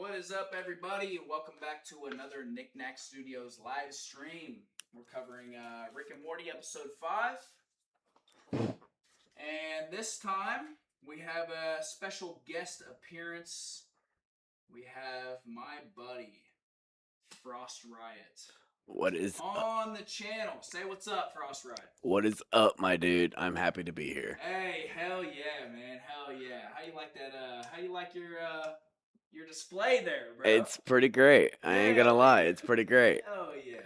What is up, everybody? Welcome back to another Nik Nak Studios live stream. We're covering Rick and Morty episode 5. And this time, we have a special guest appearance. We have my buddy, Frost Riot. What is on the channel? Say what's up, Frost Riot. What is up, my dude? I'm happy to be here. Hey, hell yeah, man. Hell yeah. How you like that? How you like your display there, bro? It's pretty great. I ain't gonna lie. It's pretty great. Oh, yeah.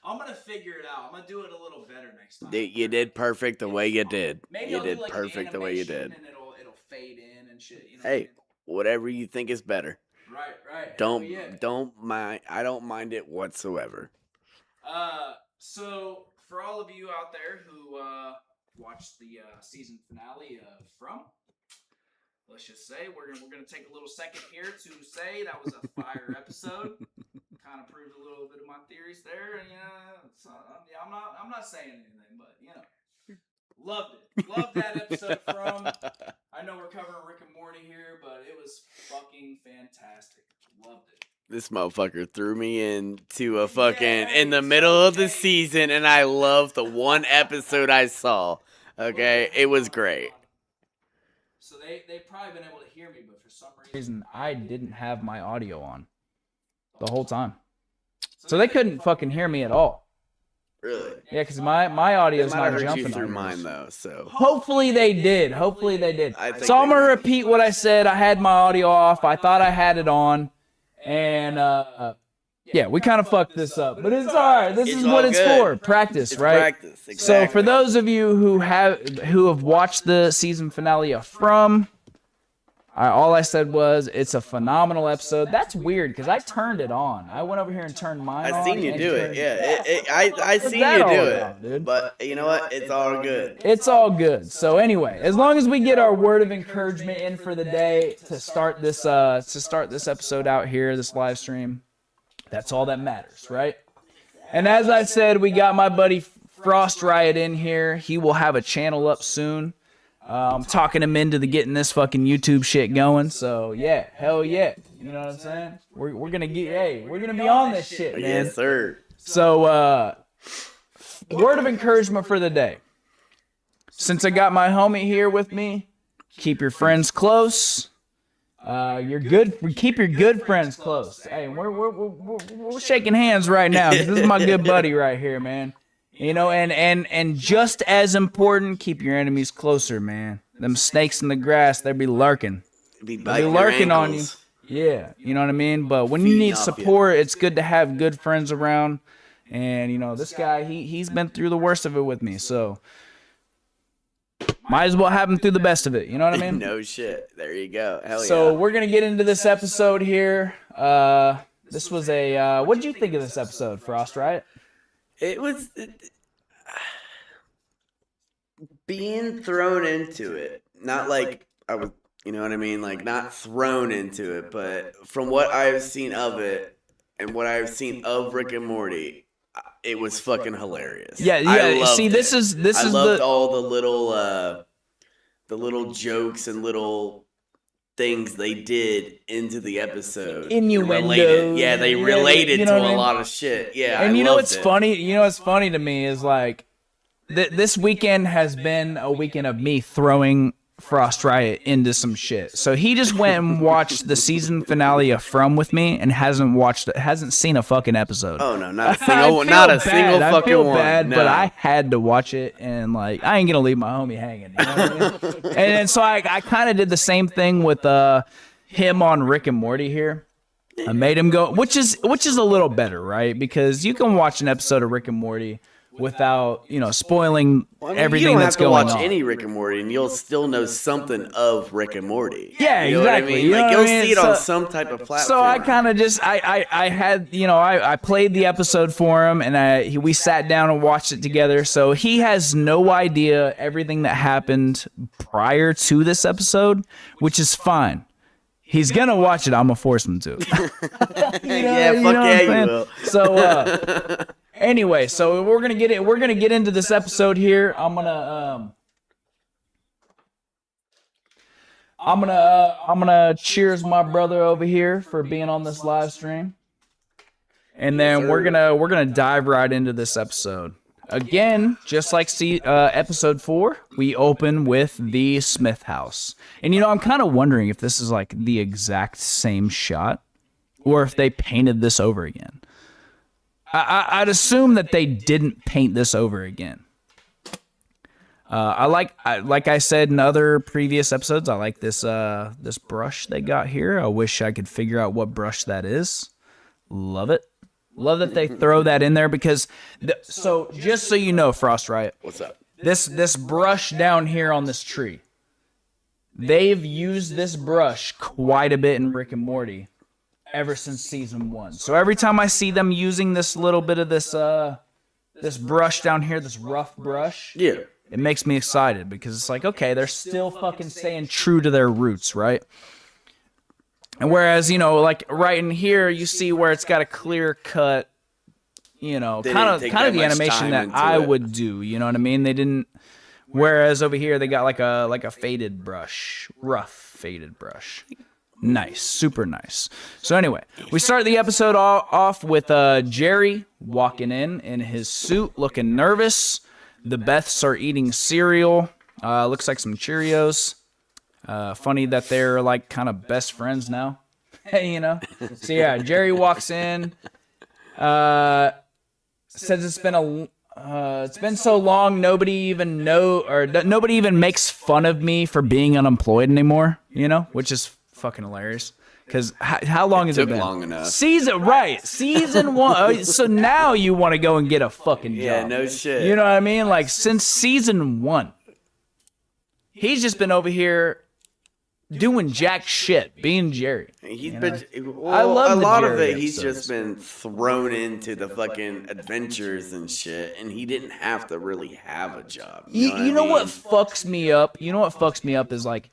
I'm going to figure it out. I'm going to do it a little better next time. You did perfect the way you did. Maybe you I'll did do like perfect the way you did. And it'll fade in and shit. You know Hey, whatever you think is better. Right. Don't mind. I don't mind it whatsoever. So for all of you out there who watched the season finale of From, let's just say we're gonna take a little second here to say that was a fire episode. Kind of proved a little bit of my theories there, and I'm not saying anything, but loved it. Loved that episode From. I know we're covering Rick and Morty here, but it was fucking fantastic. Loved it. This motherfucker threw me into a fucking in the middle of the season, and I loved the one episode I saw. Okay, it was great. So they've probably been able to hear me, but for some reason I didn't have my audio on the whole time, so they couldn't fucking hear me at all. Really? Yeah, because my audio is not jumping through on mine though. So hopefully they did. So I'm gonna did. repeat what I said. I had my audio off. I thought I had it on. And, yeah, we kind of fucked this up, but it's alright. This is what it's for. Practice, right? Practice, exactly. So for those of you who have watched the season finale of From, all I said was it's a phenomenal episode. That's weird because I turned it on. I went over here and turned mine on. I seen you do it. Yeah, I seen you do it. Dude? But you know what? It's all good. It's all good. So anyway, as long as we get our word of encouragement in for the day to start this episode out here, this live stream, that's all that matters, right? And as I said, we got my buddy Frost Riot in here. He will have a channel up soon. I'm talking him into getting this fucking YouTube shit going. So yeah, hell yeah. You know what I'm saying? We're gonna we're gonna be on this shit, man. Yes, sir. So word of encouragement for the day. Since I got my homie here with me, keep your friends close. Keep your good friends close. Hey, we're shaking hands right now. This is my good buddy right here, man. You know, and just as important, keep your enemies closer, man. Them snakes in the grass, they be lurking. Be lurking on you. Yeah, you know what I mean? But when you need support, it's good to have good friends around. And, this guy, he's been through the worst of it with me, so might as well have him through the best of it. You know what I mean? No shit. There you go. Hell yeah. So we're going to get into this episode here. This was what did you think of this episode, Frost Riot? It was being thrown into it. Not like I was, you know what I mean? Like not thrown into it, but from what I've seen of it and what I've seen of Rick and Morty, it was fucking hilarious. Yeah. See, this is I loved all the little jokes and little things they did into the episode. Innuendos. Yeah, they related to a lot of shit. Yeah, and what's funny? What's funny to me is like this weekend has been a weekend of me throwing Frost Riot into some shit. So he just went and watched the season finale of From with me and hasn't seen a fucking episode. Oh no, not a single one. Not a single fucking one. I feel bad, but I had to watch it, and like I ain't gonna leave my homie hanging. You know what I mean? And so I kind of did the same thing with him on Rick and Morty here. I made him go, which is a little better, right? Because you can watch an episode of Rick and Morty without spoiling everything that's going on. You don't have to watch any Rick and Morty, and you'll still know something of Rick and Morty. Yeah, you know exactly. What I mean? Like you'll see it on some type of platform. So I kind of just I had I played the episode for him, and we sat down and watched it together. So he has no idea everything that happened prior to this episode, which is fine. He's gonna watch it. I'm gonna force him to. You will. So anyway, so we're gonna get into this episode here. I'm gonna I'm gonna cheers my brother over here for being on this live stream, and then we're gonna dive right into this episode. Again, just like episode 4, we open with the Smith house. And, I'm kind of wondering if this is, like, the exact same shot or if they painted this over again. I'd assume that they didn't paint this over again. Like I said in other previous episodes, I like this brush they got here. I wish I could figure out what brush that is. Love it. Love that they throw that in there because, so just so you know, Frost Riot. What's up? This brush down here on this tree, they've used this brush quite a bit in Rick and Morty ever since season 1. So every time I see them using this little bit of this brush down here, this rough brush, yeah, it makes me excited because it's like, okay, they're still fucking staying true to their roots, right? And whereas, like right in here, you see where it's got a clear cut, kind of the animation that I would do. You know what I mean? They didn't. Whereas over here, they got like a faded brush, rough faded brush. Nice, super nice. So anyway, we start the episode off with Jerry walking in his suit, looking nervous. The Beths are eating cereal. Looks like some Cheerios. Funny that they're like kind of best friends now, So yeah, Jerry walks in, says it's been so long nobody even makes fun of me for being unemployed anymore, which is fucking hilarious. Because how long has it been? Long enough. Season 1. So now you want to go and get a fucking job. Yeah, no shit. You know what I mean? Like since season 1, he's just been over here doing jack shit, being Jerry. He's been. I love a lot Jerry of it. He's episodes. just been thrown into the fucking adventures and shit, and he didn't have to really have a job. You know what fucks me up? You know what fucks me up is like,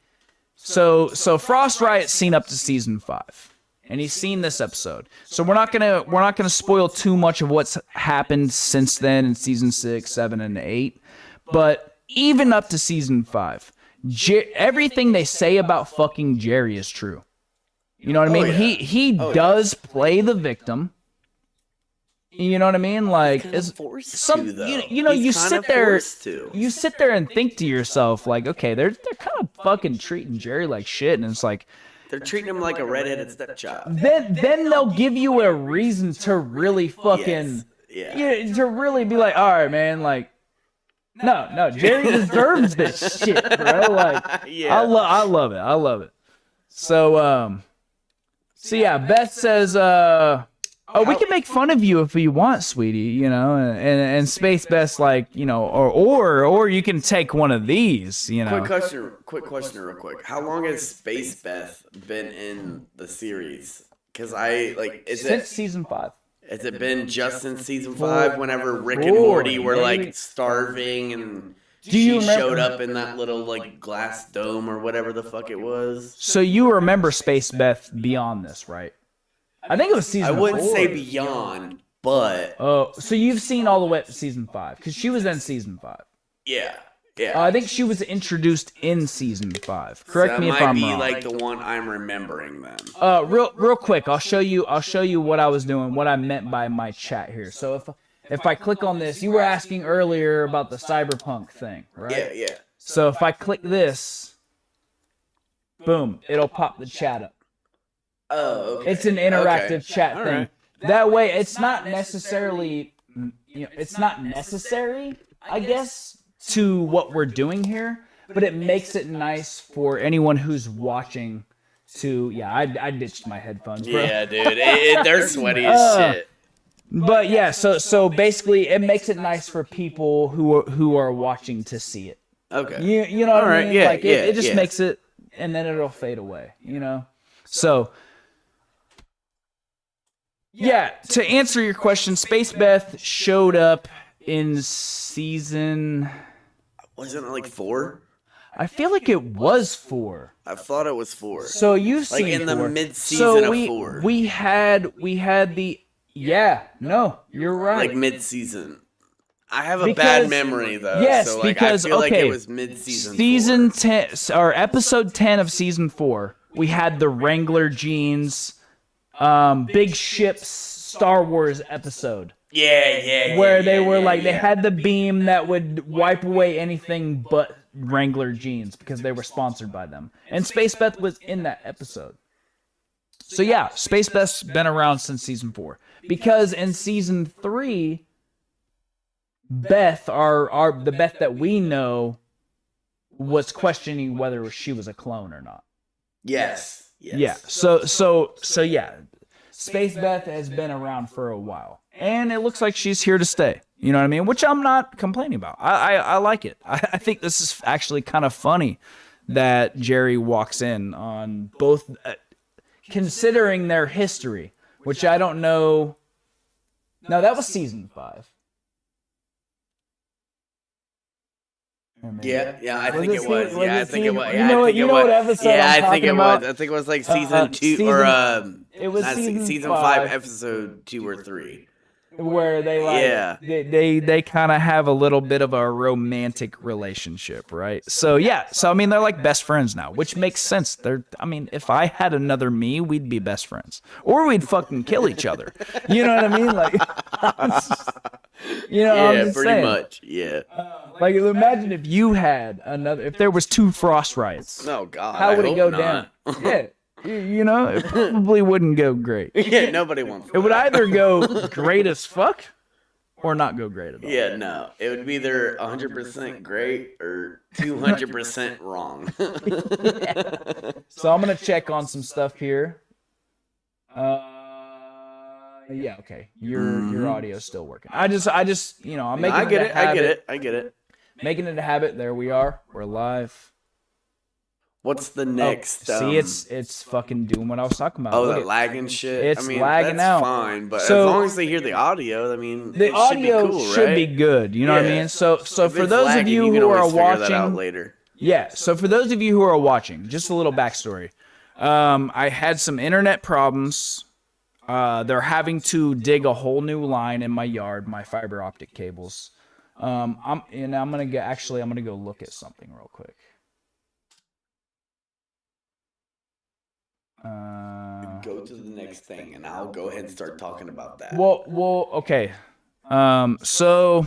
so Frost Riot's seen up to season 5, and he's seen this episode. So we're not gonna spoil too much of what's happened since then in season 6, 7, and 8, but even up to season 5. Everything they say about fucking Jerry is true. You know what I mean? Yeah. He does play the victim. You know what I mean? Like you sit there and think to yourself like, okay, they're kind of fucking treating Jerry like shit, and it's like they're treating him like a redheaded stepchild. Then they'll give you a reason to really fucking to really be like, all right, man, like. No, Jerry deserves this shit, bro. Like, I love it. So yeah, Beth says, we can make fun of you if we want, sweetie, and Space Beth's like, or you can take one of these, Quick question, real quick. How long has Space Beth been in the series? Because since season 5. Has it been just since season 5 whenever Rick and Morty were like starving and she showed up in that little like glass dome or whatever the fuck it was? So you remember Space Beth beyond this, right? I think it was season 4. I wouldn't say beyond, but... Oh, so you've seen all the way up to season 5, because she was in season 5. Yeah. I think she was introduced in season 5. Correct me if I'm wrong. That might be like the one I'm remembering then. Real quick, I'll show you what I was doing, what I meant by my chat here. So if I click on this, you were asking earlier about the cyberpunk thing, right? Yeah. So if I click this, boom, it'll pop the chat up. Oh, okay. It's an interactive chat All thing. right. That way, it's not necessarily, it's not necessary, I guess, to what we're doing here, but it makes it nice for anyone who's watching to, I ditched my headphones, bro. Yeah, dude, they're sweaty as shit. But yeah, so basically, it makes it nice for people who are watching to see it. Okay. You know what I mean? Yeah, like, it just makes it, and then it'll fade away, So... Yeah, to answer your question, Space Beth showed up in season... Wasn't it like 4? I feel like it was 4. I thought it was 4. So you've seen like in 4. the mid-season of 4. We had the... Yeah, no, you're right. Like mid-season. I have a bad memory though. Yes, so, like, because I feel like okay, it was mid-season. Season 10 or episode 10 of season 4, we had the Wrangler jeans, big ships Star Wars episode. Where they were like they had the beam that would wipe away anything but Wrangler jeans because they were sponsored by them. And Space Beth was in that episode. So yeah, Space Beth's been around since season 4. Because in season 3, Beth, the Beth that we know, was questioning whether she was a clone or not. Yes. Yeah. So yeah, Space Beth has been around for a while, and it looks like she's here to stay. You know what I mean? Which I'm not complaining about. I like it. I think this is actually kind of funny that Jerry walks in on both, considering their history, which I don't know. No, that was season 5. Yeah, I think it was. Yeah, I think it was. You know what episode I'm talking about? I think it was like season 2 or it was season 5, episode 2 or 3. Where they they kind of have a little bit of a romantic relationship, right? So yeah, I mean they're like best friends now, which makes sense. I mean, if I had another me, we'd be best friends, or we'd fucking kill each other. You know what I mean? Like, you know, yeah, I'm just pretty saying. much. Yeah. Like, imagine if you had if there was 2 Frost Riots. Oh God, how would it go not. down? Yeah. You know, it probably wouldn't go great. Yeah, nobody wants it. Would either go great as fuck or not go great at all. Yeah, no. It would be either 100% great or 200% wrong. So I'm going to check on some stuff here. Yeah, okay. Your audio's still working. I just, you know, I'm making it a habit. I get it. Making it a habit. There we are. We're live. What's the next? See, it's fucking doing what I was talking about. Oh, that lagging shit. It's lagging out. That's fine, but as long as they hear the audio, I mean, the audio should be cool, should right? be good. You know what I mean? So for those lagging, of you who are watching, that out later. Yeah. So for those of you who are watching, just a little backstory. I had some internet problems. They're having to dig a whole new line in my yard, my fiber optic cables. I'm gonna go look at something real quick. Go to the next thing, and I'll go ahead and start talking about that. Well, okay. So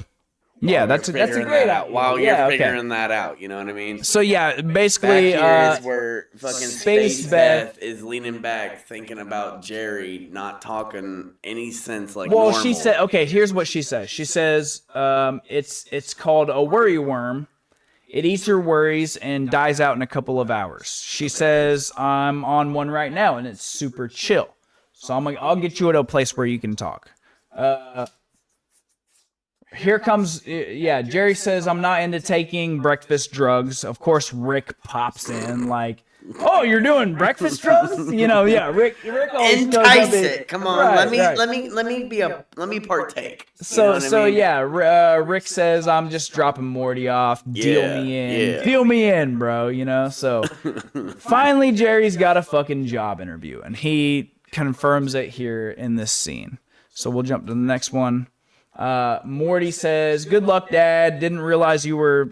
yeah, that's a great out. While you're figuring that out, you know what I mean? So yeah, basically, back here is where fucking Space Beth is leaning back, thinking about Jerry not talking any sense like normal. She said, okay, here's what she says. She says, it's called a worry worm. It eats your worries and dies out in a couple of hours. She says, I'm on one right now, and it's super chill. So I'll get you at a place where you can talk. Here comes, Jerry says, I'm not into taking breakfast drugs. Of course, Rick pops in like, oh, you're doing breakfast drugs? You know, yeah, Rick always entice it. Come on, let me partake. Rick says, I'm just dropping Morty off. Deal me in. Yeah. Deal me in, bro, you know? So finally Jerry's got a fucking job interview, and he confirms it here in this scene. So we'll jump to the next one. Morty says, good luck, Dad. Didn't realize you were...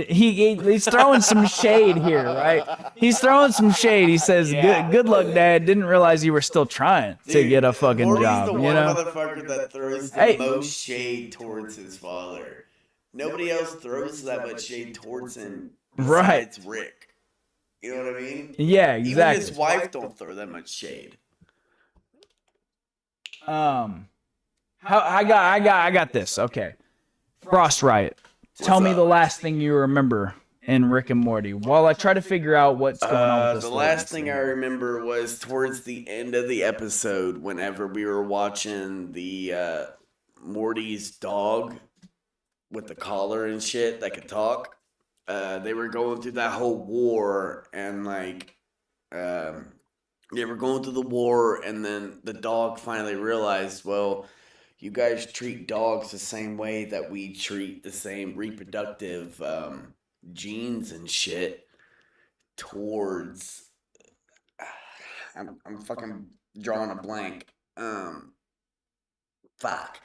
he's throwing some shade here, right? He's throwing some shade. He says, good luck, Dad. Didn't realize you were still trying to get a fucking Morty's job. The you one know? motherfucker that throws the most shade towards his father. Nobody else throws that much shade towards him besides Rick. You know what I mean? Yeah, exactly. Even his wife don't throw that much shade. I got this. Okay. Frost Riot. Tell me the last thing you remember in Rick and Morty while I try to figure out what's going on with this. The last thing I remember was towards the end of the episode whenever we were watching the Morty's dog with the collar and shit that could talk. They were going through that whole war and like they were going through the war, and then the dog finally realized, well, you guys treat dogs the same way that we treat the same reproductive genes and shit towards... I'm fucking drawing a blank. Fuck.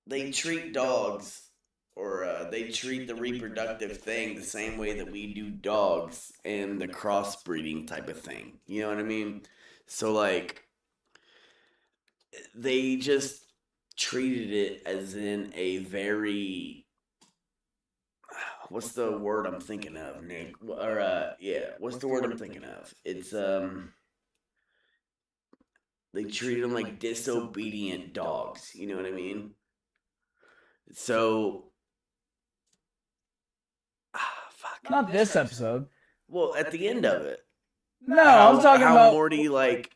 they treat dogs, or they treat the reproductive thing the same way that we do dogs and the crossbreeding type of thing. You know what I mean? So, like, they just treated it as in a very, what's the word I'm thinking of, Nick? Or what's the word I'm thinking of? It's they treated them like disobedient dogs. You know what I mean? So, fuck. Not this episode. Well, at the end of it. No, I'm talking how about Morty, like,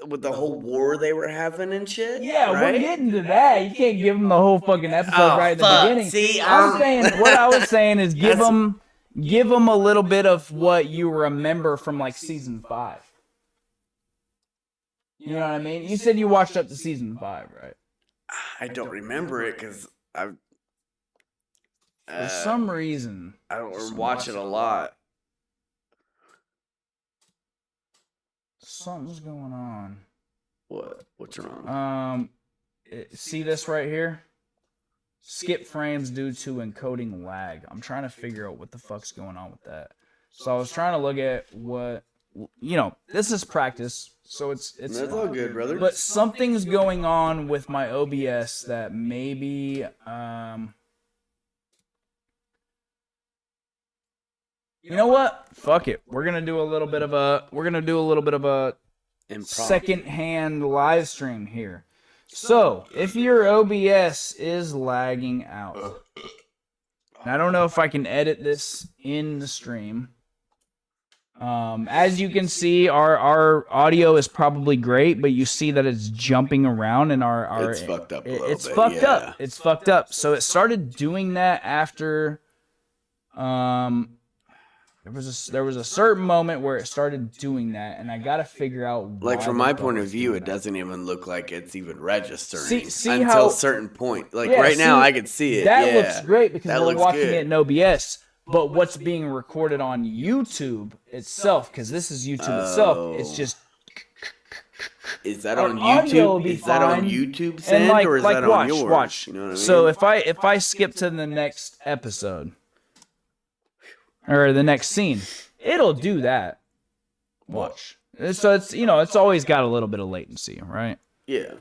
with the whole war they were having and shit. Yeah, right? we're getting to that. You can't give them the whole fucking episode right at the beginning. See, I'm saying what I was saying is give them a little bit of what you remember from like season 5. You know what I mean? You said you watched up to season 5, right? I don't remember it because I. For some reason, I don't watch it a lot. Something's going on. What? What's wrong? See this right here? Skip frames due to encoding lag. I'm trying to figure out what the fuck's going on with that. So I was trying to look at what, this is practice, so it's That's all good, brother. But something's going on with my OBS that maybe you know what? Fuck it. We're gonna do a little bit of a second-hand live stream here. So if your OBS is lagging out, and I don't know if I can edit this in the stream. As you can see, our audio is probably great, but you see that it's jumping around, and our it's fucked up. It's fucked up. It's fucked up. So it started doing that after there was a certain moment where it started doing that, and I gotta figure out. Like, from my point of view, it doesn't even look like it's even registering see until how, a certain point. Like, right now, I can see it. That looks great because that we're watching good. it in OBS. But what's being recorded on YouTube itself, because this is YouTube itself, it's just. Is that on audio YouTube? Is that on YouTube and send, or is that on yours? Watch. You know what I mean? So if I skip to the next episode, or the next scene, it'll do that. Watch. So it's always got a little bit of latency, right? Yeah.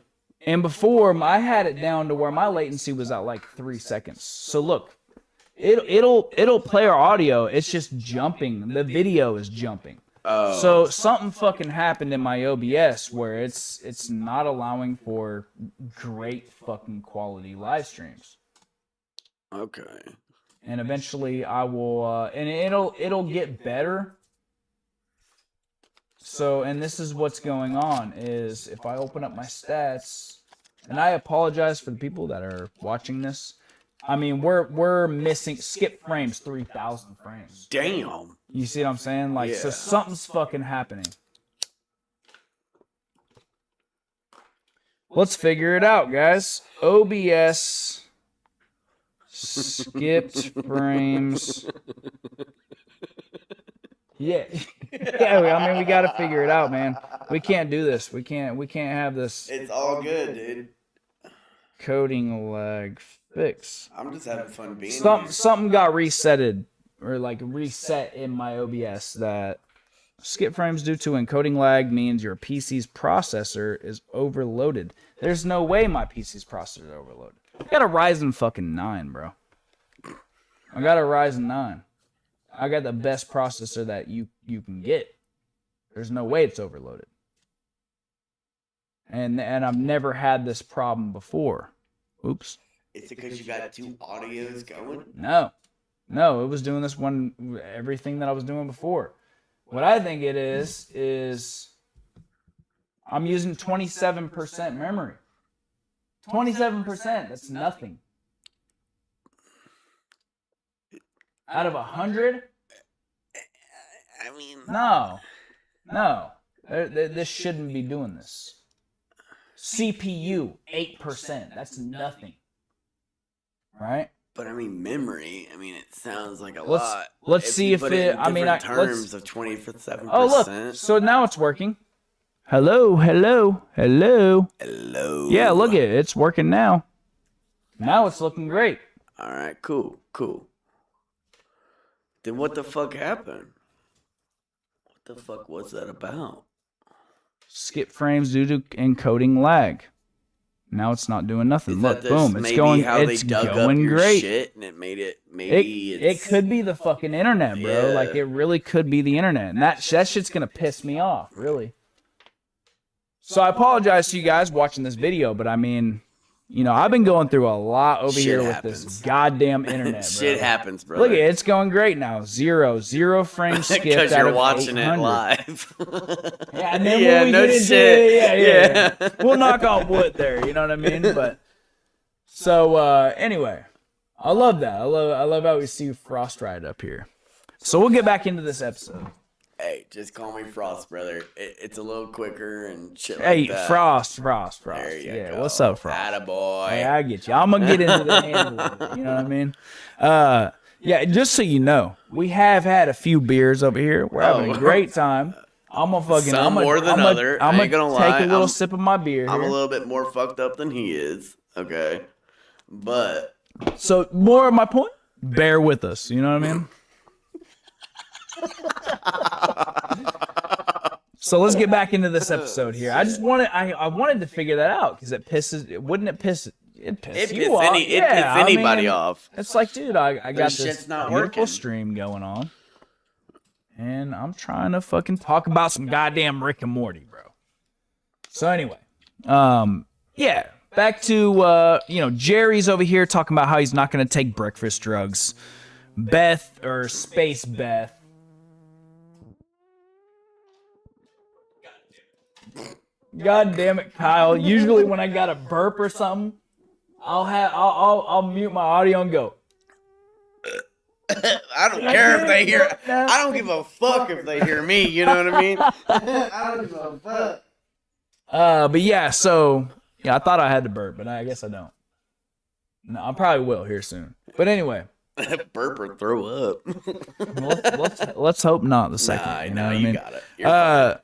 And before, I had it down to where my latency was at like 3 seconds. So look, it'll play our audio. It's just jumping. The video is jumping. Oh. So something fucking happened in my OBS where it's not allowing for great fucking quality live streams. Okay. And eventually I will, and it'll get better. So, and this is what's going on is if I open up my stats, and I apologize for the people that are watching this. I mean, we're missing skip frames, 3,000 frames. Damn. You see what I'm saying? Like, so something's fucking happening. Let's figure it out, guys. OBS skipped frames. Yeah. Yeah, I mean, we got to figure it out, man. We can't do this. We can't have this. It's all good, dude. Coding lag fix. I'm just having fun being Something got resetted, or like reset in my OBS that skip frames due to encoding lag means your PC's processor is overloaded. There's no way my PC's processor is overloaded. I got a Ryzen fucking 9, bro. I got a Ryzen 9. I got the best processor that you can get. There's no way it's overloaded. And I've never had this problem before. Oops. Is it because you got 2 audios going? No, it was doing this one, everything that I was doing before. What I think it is I'm using 27% memory. 27%, that's nothing. Out of 100? I mean... No. This shouldn't be doing this. CPU, 8%. That's nothing. Right? But I mean, memory. I mean, it sounds like a lot. Let's see if it. I mean, terms of 27%. Oh look! So now it's working. Hello. Hello. Yeah, look at it. It's working now. Now it's looking great. All right, cool. Then what the fuck happened? What the fuck was that about? Skip frames due to encoding lag. Now it's not doing nothing. Look, boom, it's going. It's going great. Shit and it made it. It could be the fucking internet, bro. Yeah. Like it really could be the internet, and that shit's gonna piss me off, really. So I apologize to you guys watching this video, but I mean, I've been going through a lot over here with this goddamn internet, bro. Shit happens, bro. Look at it, it's going great now. Zero frames skipped because out you're of watching 800. it live. Yeah, and then when we get into it, yeah. We'll knock off wood there, you know what I mean? But so anyway, I love that. I love how we see Frost Riot up here. So we'll get back into this episode. Hey, just call me Frost, brother. It's a little quicker and shit like Hey, that. Frost. There you Yeah, go. what's up, Frost? Attaboy. Hey, I get you. I'm gonna get into the handle of it, you know what I mean? Yeah, just so you know, we have had a few beers over here. We're having a great time. I'm more than other. I'm I ain't gonna lie. take a little sip of my beer I'm here. a little bit more fucked up than he is. Okay, but So more of my point. Bear with us. You know what I mean? So let's get back into this episode here. I wanted to figure that out because it piss you off. It piss anybody off. It's like, dude, I got This this shit's not beautiful working. stream going on, and I'm trying to fucking talk about some goddamn Rick and Morty, bro. So anyway, yeah, back to Jerry's over here talking about how he's not gonna take breakfast drugs. Beth or Space Beth. God damn it, Kyle. Usually when I got a burp or something, I'll mute my audio and go. I don't care if they hear. I don't give a fuck if they hear me. You know what I mean? I don't give a fuck. But yeah, so I thought I had to burp, but I guess I don't. No, I probably will here soon. But anyway, Burp or throw up. let's hope not the second. Nah, you know what I mean? got it. You're fine.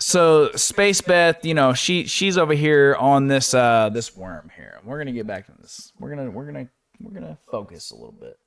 So Space Beth, she's over here on this this worm here. We're gonna get back to this. We're gonna focus a little bit.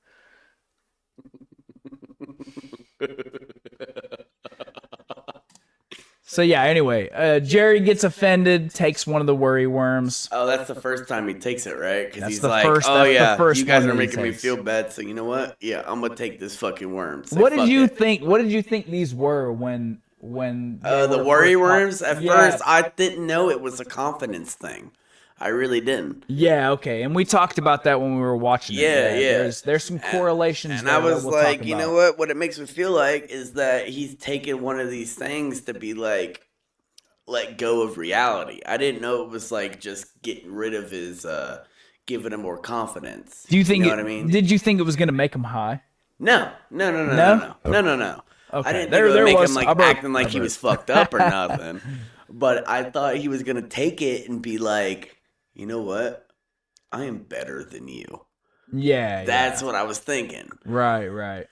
So yeah, anyway, Jerry gets offended, takes one of the worry worms. Oh, that's the first time he takes it, right? Because That's he's the like, first- "Oh that's the yeah, first you guys one are that he making me takes. feel bad. So you know what? Yeah, I'm gonna take this fucking worm." So What did fuck you it. think? What did you think these were when they The were worry first worms? At Yeah. first, I didn't know it was a confidence thing. I really didn't. Yeah, okay, and we talked about that when we were watching. Yeah, yeah. There's some correlations. And there I that was we'll talk like, you know about. what? What it makes me feel like is that he's taken one of these things to be like, let go of reality. I didn't know it was like just getting rid of his, giving him more confidence. Do you think? You know what I mean? Did you think it was gonna make him high? No. No? No. Okay, I didn't there think it would make was him like I burped, acting like he was fucked up or nothing. But I thought he was gonna take it and be like, you know what? I am better than you. Yeah, That's what I was thinking. right.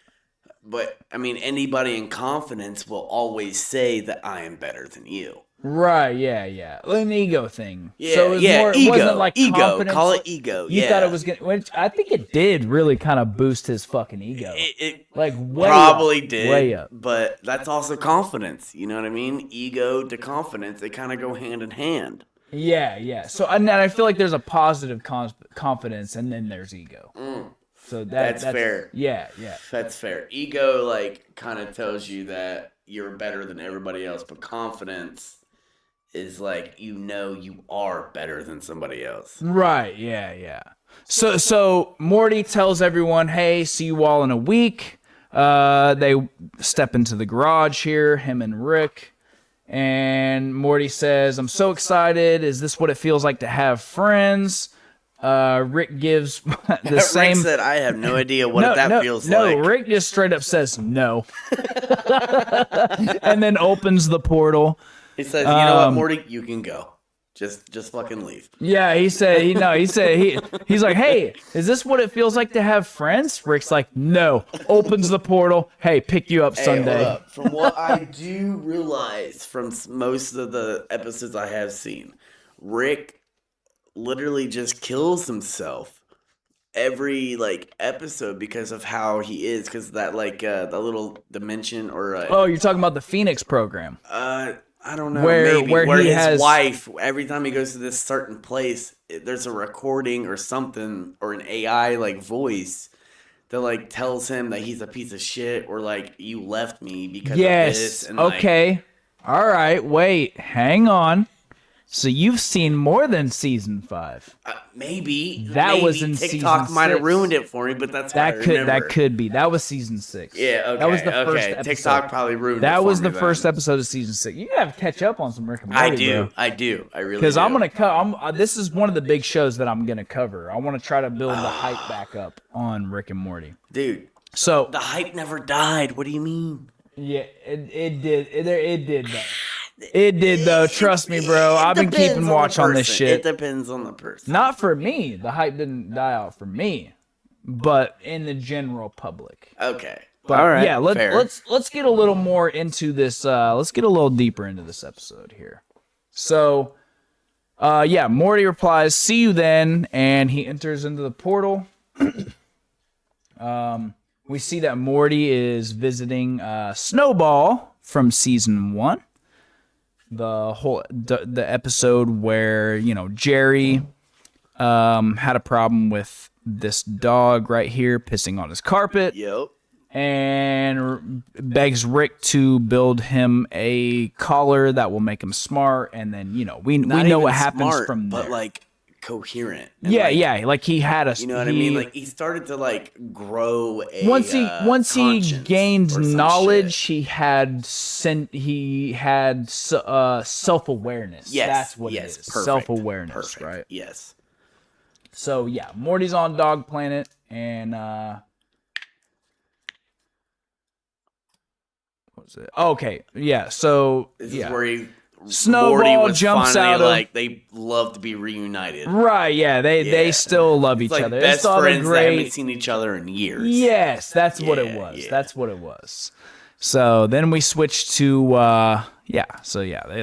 But I mean, anybody in confidence will always say that I am better than you. Right, yeah. An ego thing. Yeah, so it was yeah, more, ego, it wasn't like ego. confidence. Call it ego. You yeah. thought it was gonna, which I think it did really kind of boost his fucking ego. It Like way probably up, did, way up. but that's also confidence. You know what I mean? Ego to confidence, they kind of go hand in hand. Yeah. So and I feel like there's a positive confidence, and then there's ego. So that's fair. Yeah. That's fair. Ego, like, kind of tells you that you're better than everybody else, but confidence is like, you are better than somebody else. Right. Yeah. So Morty tells everyone, "Hey, see you all in a week." They step into the garage here, him and Rick. And Morty says, "I'm so excited. Is this what it feels like to have friends?" Rick gives the same. Rick said, "I have no idea what that feels like." No, Rick just straight up says no, and then opens the portal. He says, "You know what, Morty? You can go. Just fucking leave." Yeah, he's like, "Hey, is this what it feels like to have friends?" Rick's like, "No." Opens the portal. "Hey, pick you up Sunday." Hold up. From what I do realize from most of the episodes I have seen, Rick literally just kills himself every like episode because of how he is, because that like the little dimension or Oh, you're talking about the Phoenix program. I don't know, Where maybe where he his has wife, every time he goes to this certain place, there's a recording or something or an AI like voice that like tells him that he's a piece of shit or like you left me because of this. And okay. All right. Wait. Hang on. So you've seen more than season 5. Maybe was in TikTok season might have 6. ruined it for me, but that's what I remember. That could be. That was season 6. Yeah, okay. That was the first episode. TikTok probably ruined it. That for was me the first episode of season 6. You gotta catch up on some Rick and Morty. I do. I really do. Because I'm gonna this is one of the big shows that I'm gonna cover. I want to try to build the hype back up on Rick and Morty. Dude, so the hype never died. What do you mean? Yeah, it did. It did though. It did though. Trust me, bro. I've been keeping watch on this shit. It depends on the person. Not for me. The hype didn't die out for me, but in the general public. Okay. But all right. Yeah. Let's get a little more into this. Let's get a little deeper into this episode here. So, yeah. Morty replies, "See you then," and he enters into the portal. We see that Morty is visiting Snowball from season 1. The episode where, Jerry had a problem with this dog right here pissing on his carpet. Yep. And begs Rick to build him a collar that will make him smart. And then, we know what happens from there. But like coherent. And yeah. Like he had a. You know what I mean? Like he started to like grow a. Once he gained knowledge, he had self-awareness. Yes, that's what it is. Perfect, Self-awareness, perfect. Right? Yes. So yeah, Morty's on Dog Planet, and what was it? Okay, yeah. So this is where Snowball jumps out of, like they love to be reunited. Right, yeah, they still love each like other. Best it's friends that haven't seen each other in years. Yes, that's what it was. Yeah. That's what it was. So then we switch to they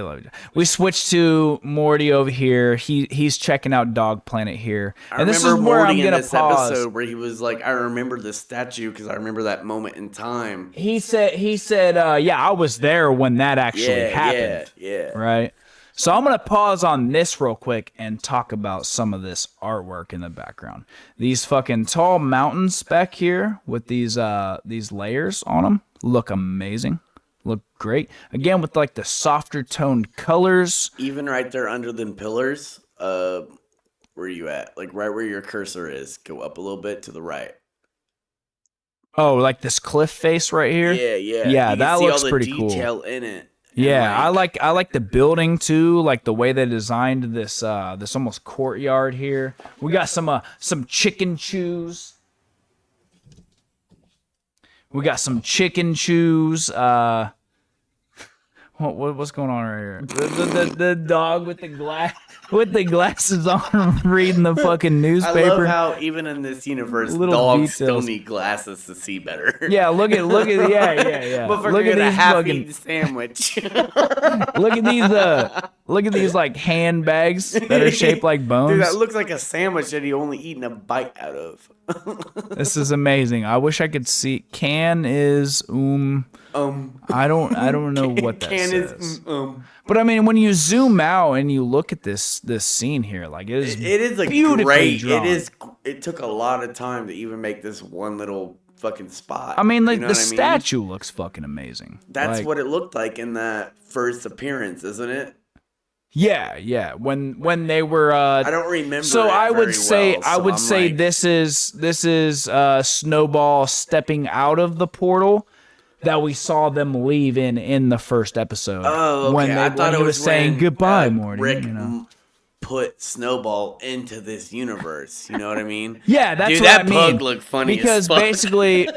love each other. We switch to Morty over here. He's checking out Dog Planet here. And this is where I'm gonna pause. Episode where he was like, I remember this statue because I remember that moment in time. He said, I was there when that actually happened. Yeah. Right. So I'm gonna pause on this real quick and talk about some of this artwork in the background. These fucking tall mountains back here with these layers on them look amazing. Look great. Again, with like the softer toned colors. Even right there under them pillars, where are you at? Like right where your cursor is. Go up a little bit to the right. Oh, like this cliff face right here? Yeah. Yeah, that looks pretty cool. Detail in it. Yeah, I like the building too, like the way they designed this this almost courtyard here. We got some chicken chews. What's going on right here? The dog with the glasses on reading the fucking newspaper. I love how even in this universe, Little dogs details. still need glasses to see better. Yeah, look at yeah. But Look at a these half-eaten sandwich. look at these like handbags that are shaped like bones. Dude, that looks like a sandwich that he only eaten a bite out of. This is amazing. I wish I could see. Can is I don't know what that says. But I mean, when you zoom out and you look at this scene here, like it is like beautifully great. drawn. It took a lot of time to even make this one little fucking spot. I mean, like you know the what I mean? statue looks fucking amazing. That's like, what it looked like in that first appearance, isn't it? Yeah. When they were I don't remember. So I would say like, this is Snowball stepping out of the portal that we saw them leave in the first episode. Oh, okay. I thought it was saying goodbye, Morty. Rick put Snowball into this universe. You know what I mean? Yeah, that's Dude, what I that mean. pug looked funny because as fuck. basically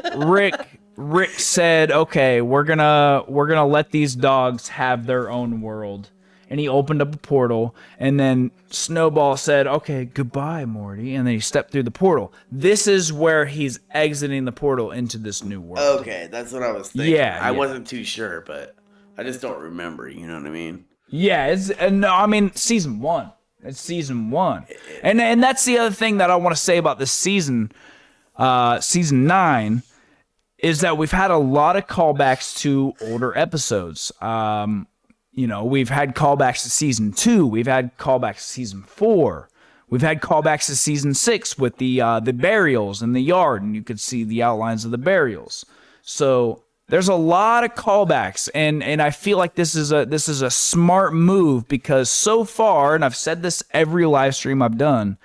Rick said, "Okay, we're gonna let these dogs have their own world." And he opened up a portal, and then Snowball said, "Okay, goodbye, Morty." And then he stepped through the portal. This is where he's exiting the portal into this new world. Okay, that's what I was thinking. Yeah, I wasn't too sure, but I just don't remember. You know what I mean? Yeah, it's no, I mean season 1. It's season 1. And that's the other thing that I want to say about this season, season 9, is that we've had a lot of callbacks to older episodes. We've had callbacks to season 2. We've had callbacks to season 4. We've had callbacks to season 6 with the burials in the yard, and you could see the outlines of the burials. So there's a lot of callbacks, and I feel like this is a smart move, because so far, and I've said this every live stream I've done,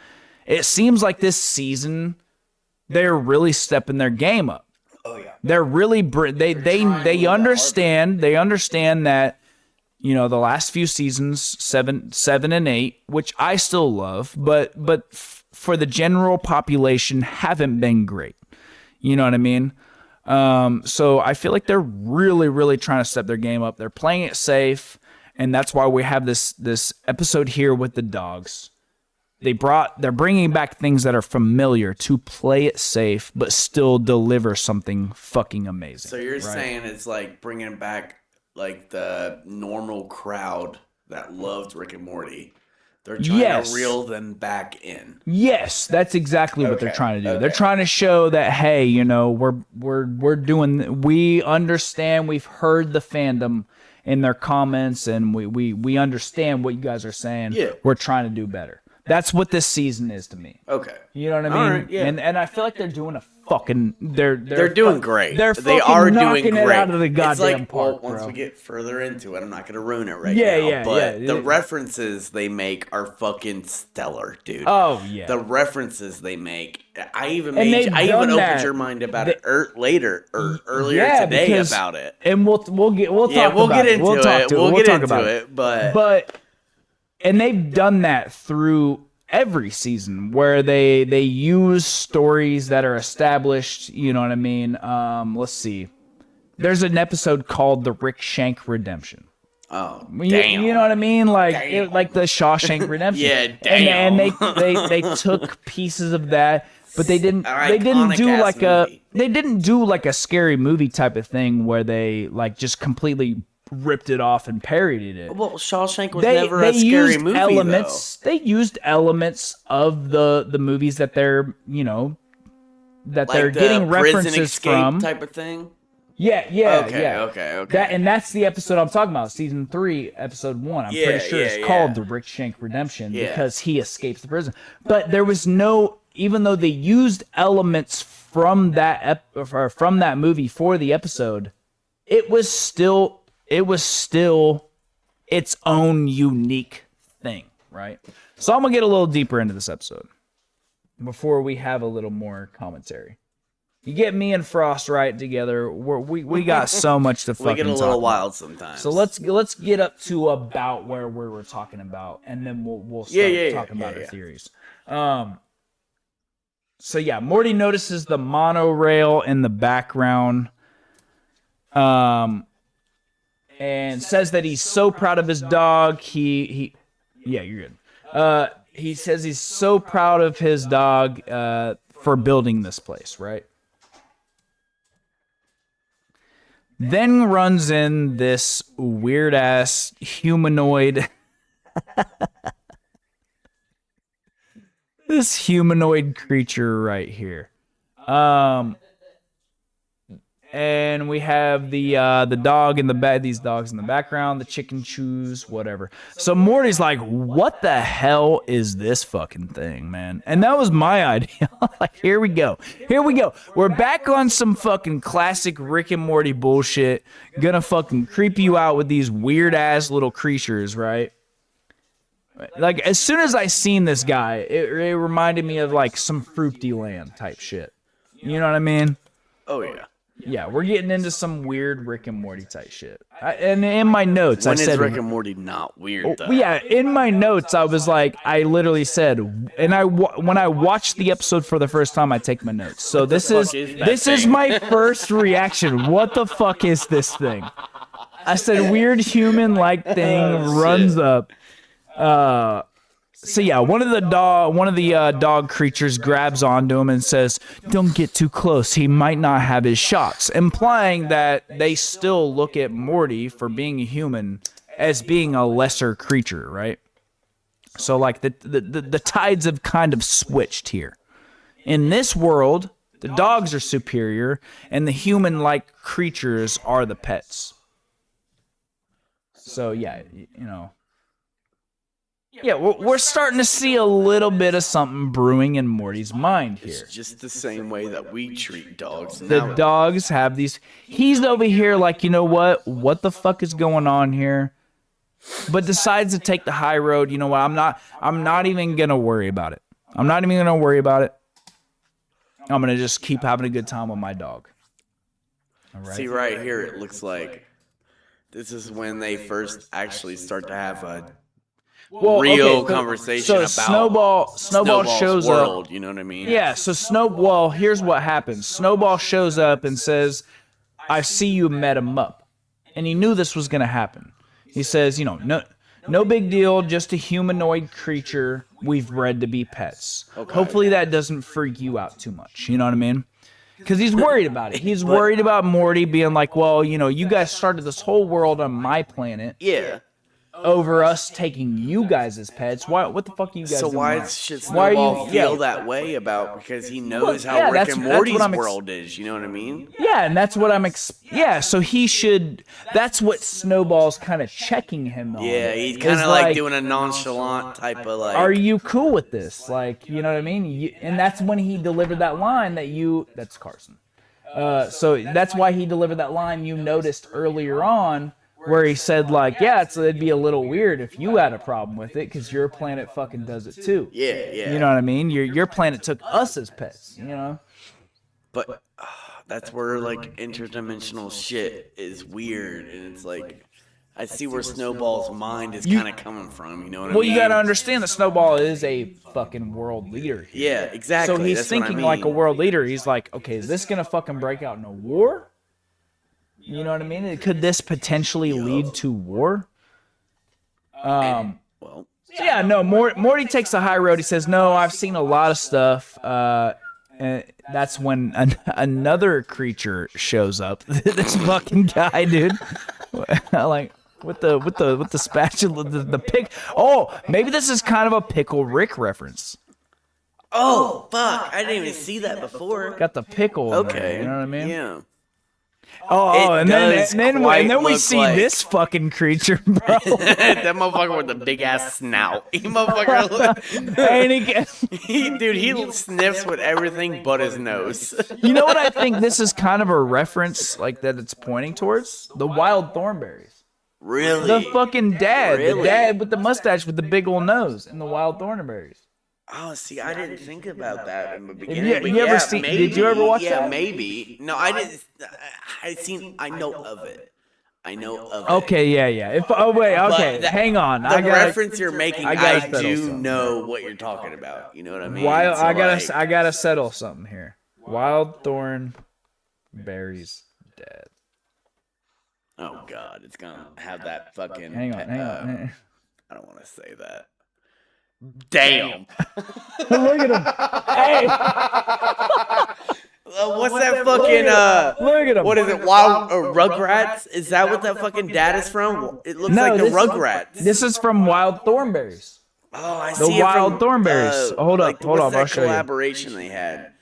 it seems like this season they're really stepping their game up. Oh yeah. They're really they understand that, the last few seasons, 7 and 8, which I still love, but for the general population haven't been great. You know what I mean? So I feel like they're really, really trying to step their game up. They're playing it safe, and that's why we have this episode here with the dogs. They're bringing back things that are familiar to play it safe, but still deliver something fucking amazing. So you're saying it's like bringing back like the normal crowd that loved Rick and Morty. They're trying to reel them back in. Yes, that's exactly what they're trying to do. Okay. They're trying to show that, hey, we're doing. We understand. We've heard the fandom in their comments, and we understand what you guys are saying. Yeah. We're trying to do better. That's what this season is to me. Okay. You know what I mean? All right, yeah. And I feel like they're doing a fucking. They're doing great. They are doing great. It out of the goddamn park, once we get further into it, I'm not gonna ruin it right now. But the references they make are fucking stellar, dude. Oh yeah. The references they make. I even opened your mind about it earlier today about it. And we'll get into it. But. And they've done that through every season, where they use stories that are established. You know what I mean? Let's see. There's an episode called The Rick Shank Redemption. Oh, damn. You know what I mean? Like the Shawshank Redemption. Yeah, damn. And they took pieces of that, but they didn't do like a scary movie type of thing where they like just completely ripped it off and parodied it. Well, Shawshank was never a scary movie, elements, though. They used elements of the movies that they're, that they're getting references from. Type of thing? Yeah. Okay. That's the episode I'm talking about, season 3, episode 1. I'm pretty sure it's called The Rick Shank Redemption because he escapes the prison. But there was even though they used elements from that from that movie for the episode, it was still its own unique thing, right? So I'm going to get a little deeper into this episode before we have a little more commentary. You get me and Frost Riot together, we got so much to fucking talk about. We get a little wild sometimes. So let's get up to about where we're talking about, and then we'll start talking about our theories. So yeah, Morty notices the monorail in the background. And says that he's so proud of his dog. You're good. He says he's so proud of his dog for building this place, right? Then runs in this weird ass humanoid. This humanoid creature right here. And we have the dog in the back, these dogs in the background, the chicken chews, whatever. So Morty's like, what the hell is this fucking thing, man? And that was my idea. Like, here we go. We're back on some fucking classic Rick and Morty bullshit. Gonna fucking creep you out with these weird ass little creatures, right? Like, as soon as I seen this guy, it reminded me of like some Fruity Land type shit. You know what I mean? Oh yeah. Yeah, we're getting into some weird Rick and Morty type shit. And in my notes, I said... When is Rick and Morty not weird, though? Yeah, in my notes, I was like, I literally said... And when I watched the episode for the first time, I take my notes. So this is my first reaction. What the fuck is this thing? I said, weird human-like thing runs up. So yeah, one of the dog creatures grabs onto him and says, "Don't get too close. He might not have his shots," implying that they still look at Morty for being a human as being a lesser creature, right? So like the tides have kind of switched here. In this world, the dogs are superior, and the human-like creatures are the pets. So yeah, yeah, we're starting to see a little bit of something brewing in Morty's mind here. It's just the same way that we treat dogs. The dogs have these. He's over here like, you know what? What the fuck is going on here? But decides to take the high road. You know what? I'm not even gonna worry about it. I'm not even gonna worry about it. I'm gonna just keep having a good time with my dog. All right. See right here, it looks like this is when they first actually start to have a real conversation about Snowball shows world, up. you know what I mean? Yeah, so here's what happens. Snowball shows up and says, I see you met him up. And he knew this was going to happen. He says, no big deal, just a humanoid creature we've bred to be pets. Okay. Hopefully that doesn't freak you out too much, you know what I mean? Because he's worried about it. He's worried about Morty being like, well, you guys started this whole world on my planet. Yeah. Over us taking you guys as pets. What the fuck are you guys doing? So why should Snowball feel that way about? Because he knows how Rick and Morty's world is. You know what I mean? Yeah, and that's what I'm. So he should. That's what Snowball's kind of checking him on. Yeah, he's kind of like doing a nonchalant type of like. Are you cool with this? Like, you know what I mean? And that's when he delivered that line that you. That's Carson. So that's why he delivered that line you noticed earlier on. Where he said, like, yeah, it'd be a little weird if you had a problem with it, because your planet fucking does it too. Yeah. You know what I mean? Your planet took us as pets, But that's where, like, interdimensional shit is weird, and it's like, I see where Snowball's mind is kind of coming from, you know what I mean? Well, you gotta understand that Snowball is a fucking world leader here. Yeah, exactly. So he's thinking like a world leader. He's like, okay, is this gonna fucking break out in a war? You know what I mean? Could this potentially lead to war? Morty takes the high road. He says, no, I've seen a lot of stuff. And that's when another creature shows up. This fucking guy, dude. Like, with the spatula, the pick. Oh, maybe this is kind of a Pickle Rick reference. Oh, fuck. I didn't even see that before. Got the pickle in Okay. there, you know what I mean? Yeah. And then we see this fucking creature, bro. That motherfucker with the big ass snout. He he sniffs with everything but his nose. You know what I think this is kind of a reference like that it's pointing towards? The wild thornberries. Really? The fucking dad. Really? The dad with the mustache with the big old nose and the wild thornberries. Oh, see, I didn't think about that in the beginning. Did you ever watch that? Yeah, maybe. No, I didn't. I know of it. Okay, yeah. Hang on. The reference you're making, I do know what you're talking about. You know what I mean? I gotta settle something here. Wild thorn berries dead. Oh God, it's gonna have that fucking. Hang on. I don't want to say that. Damn. Look at him. Hey. What's that fucking Look at him. What is it? Wild Rugrats? Is that what that fucking dad is from? It looks like the Rugrats. This is from Wild Thornberries. Oh, I see. The Wild Thornberries. Hold up. I'll show you. Collaboration they had.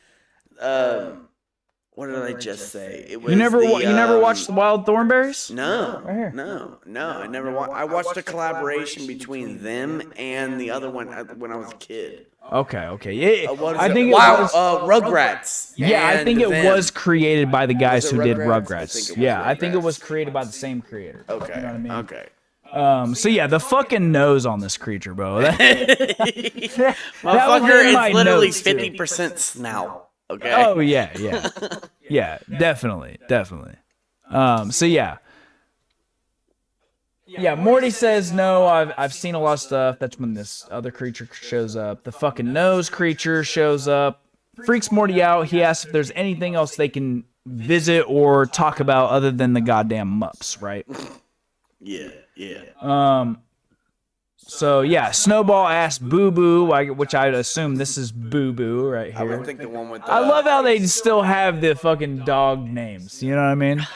What did I just say? It was you never watched the Wild Thornberries? No, right here. no. I never watched. I watched a collaboration between them and the other one when I was a kid. Okay. Yeah, I think Rugrats. Yeah, I think it was created by the guys who did Rugrats. I think it was Rugrats. created by the same creator. Okay. You know what I mean? Okay. So yeah, the fucking nose on this creature, bro. Motherfucker, it's literally 50% snout. Okay. Oh yeah. Yeah, definitely. So yeah. Yeah, Morty says, no, I've seen a lot of stuff. That's when this other creature shows up. The fucking nose creature shows up, freaks Morty out. He asks if there's anything else they can visit or talk about other than the goddamn mups, right? Yeah. So yeah, Snowball asks Boo Boo, which I'd assume this is Boo Boo right here. I would think the one with the... I love how they still have the fucking dog names. You know what I mean?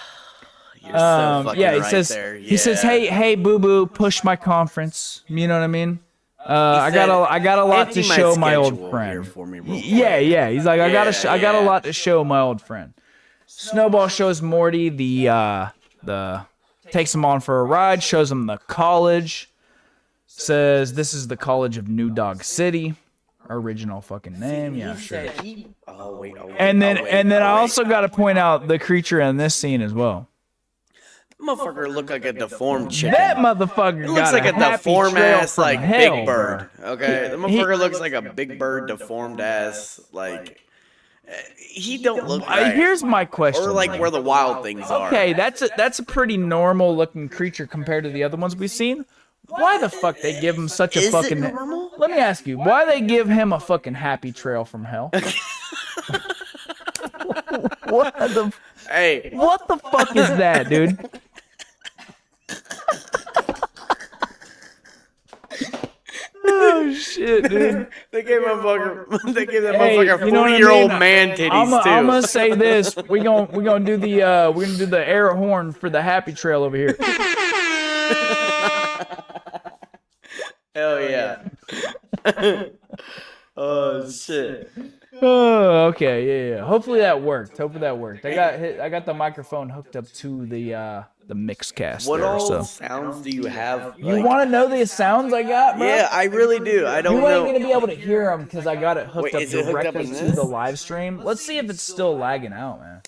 You're so fucking he right says there. Yeah. He says, hey Boo Boo, push my conference. You know what I mean? I got a lot to "Empty my show my old schedule friend. here for me real quick." Yeah. He's like, I got a Yeah. lot to show my old friend. Snowball shows Morty the takes him on for a ride, shows him the college, says this is the College of New Dog City, original fucking name. Yeah, He sure. said wait. And then I also got to point out the creature in this scene as well. Motherfucker look like a deformed chicken. That motherfucker It looks got like a happy deformed trail ass from like hell, big bird. bro. Okay, the motherfucker looks like a big bird deformed ass like. He don't look right. Here's my question. Or like where the wild things are. Okay, that's a pretty normal looking creature compared to the other ones we've seen. Why the fuck they give him such a Is fucking? it normal? Let me ask you, why they give him a fucking happy trail from hell? What the? Hey, What the fuck is that, dude? Oh shit, dude. they gave that Hey, motherfucker you know what I 40-year-old mean? man titties too. I'm gonna say this. We're gonna do the air horn for the happy trail over here. Hell yeah. Oh shit. Oh, okay, yeah. Hopefully that worked. I got the microphone hooked up to the mix What there, all so. sounds do you have? You want to know the sounds I got, bro? Yeah, I really do. I don't You know. ain't gonna be able to hear them because I got it hooked Wait, up is it hooked up directly in to this? the live stream. Let's see if it's still lagging out, man.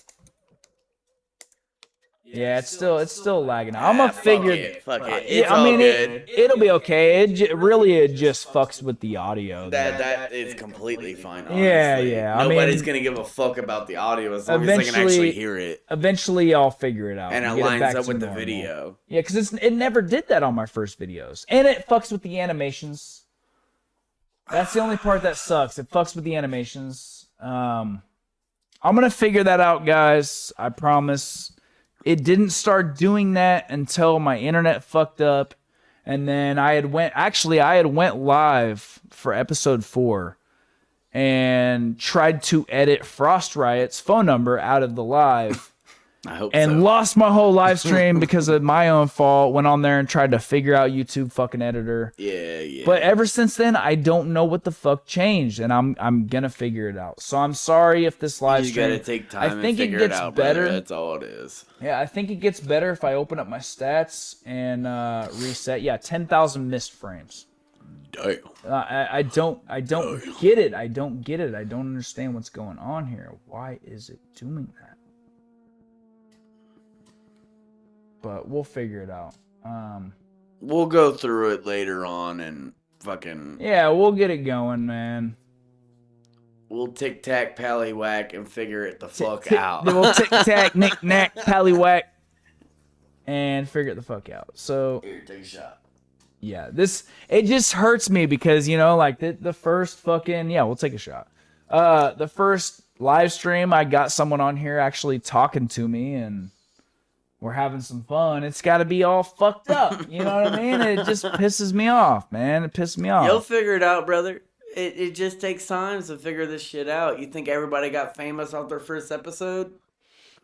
Yeah, it's still lagging out. I'm gonna figure. Fuck it. Yeah, It's all good. it'll be okay. It just fucks with the audio. That is completely fine. Honestly. Yeah. I mean, Nobody's gonna give a fuck about the audio as long as they can actually hear it Eventually, I'll figure it out. and it get back lines up to with the normal. video. Yeah, because it never did that on my first videos, and it fucks with the animations. That's the only part that sucks. It fucks with the animations. I'm gonna figure that out, guys. I promise. It didn't start doing that until my internet fucked up, and then I had went live for episode 4 and tried to edit Frost Riot's phone number out of the live. I hope And so. lost my whole live stream because of my own fault. Went on there and tried to figure out YouTube fucking editor. Yeah. But ever since then, I don't know what the fuck changed, and I'm gonna figure it out. So I'm sorry if this live you stream. gotta take time I think and figure it gets out, better. brother. That's all it is. Yeah, I think it gets better if I open up my stats and reset. Yeah, 10,000 missed frames. Damn. I don't get it. I don't get it. I don't understand what's going on here. Why is it doing that? But we'll figure it out. We'll go through it later on and fucking. Yeah, we'll get it going, man. We'll tic tac pallywhack and figure it the fuck out. Then we'll tic tac, Nik Nak, pallywhack, and figure it the fuck out. So Here, take a shot. yeah, it just hurts me because like the first fucking we'll take a shot. The first live stream, I got someone on here actually talking to me and we're having some fun. It's got to be all fucked up. You know what I mean? It just pisses me off, man. It pisses me off. You'll figure it out, brother. It just takes time to figure this shit out. You think everybody got famous off their first episode?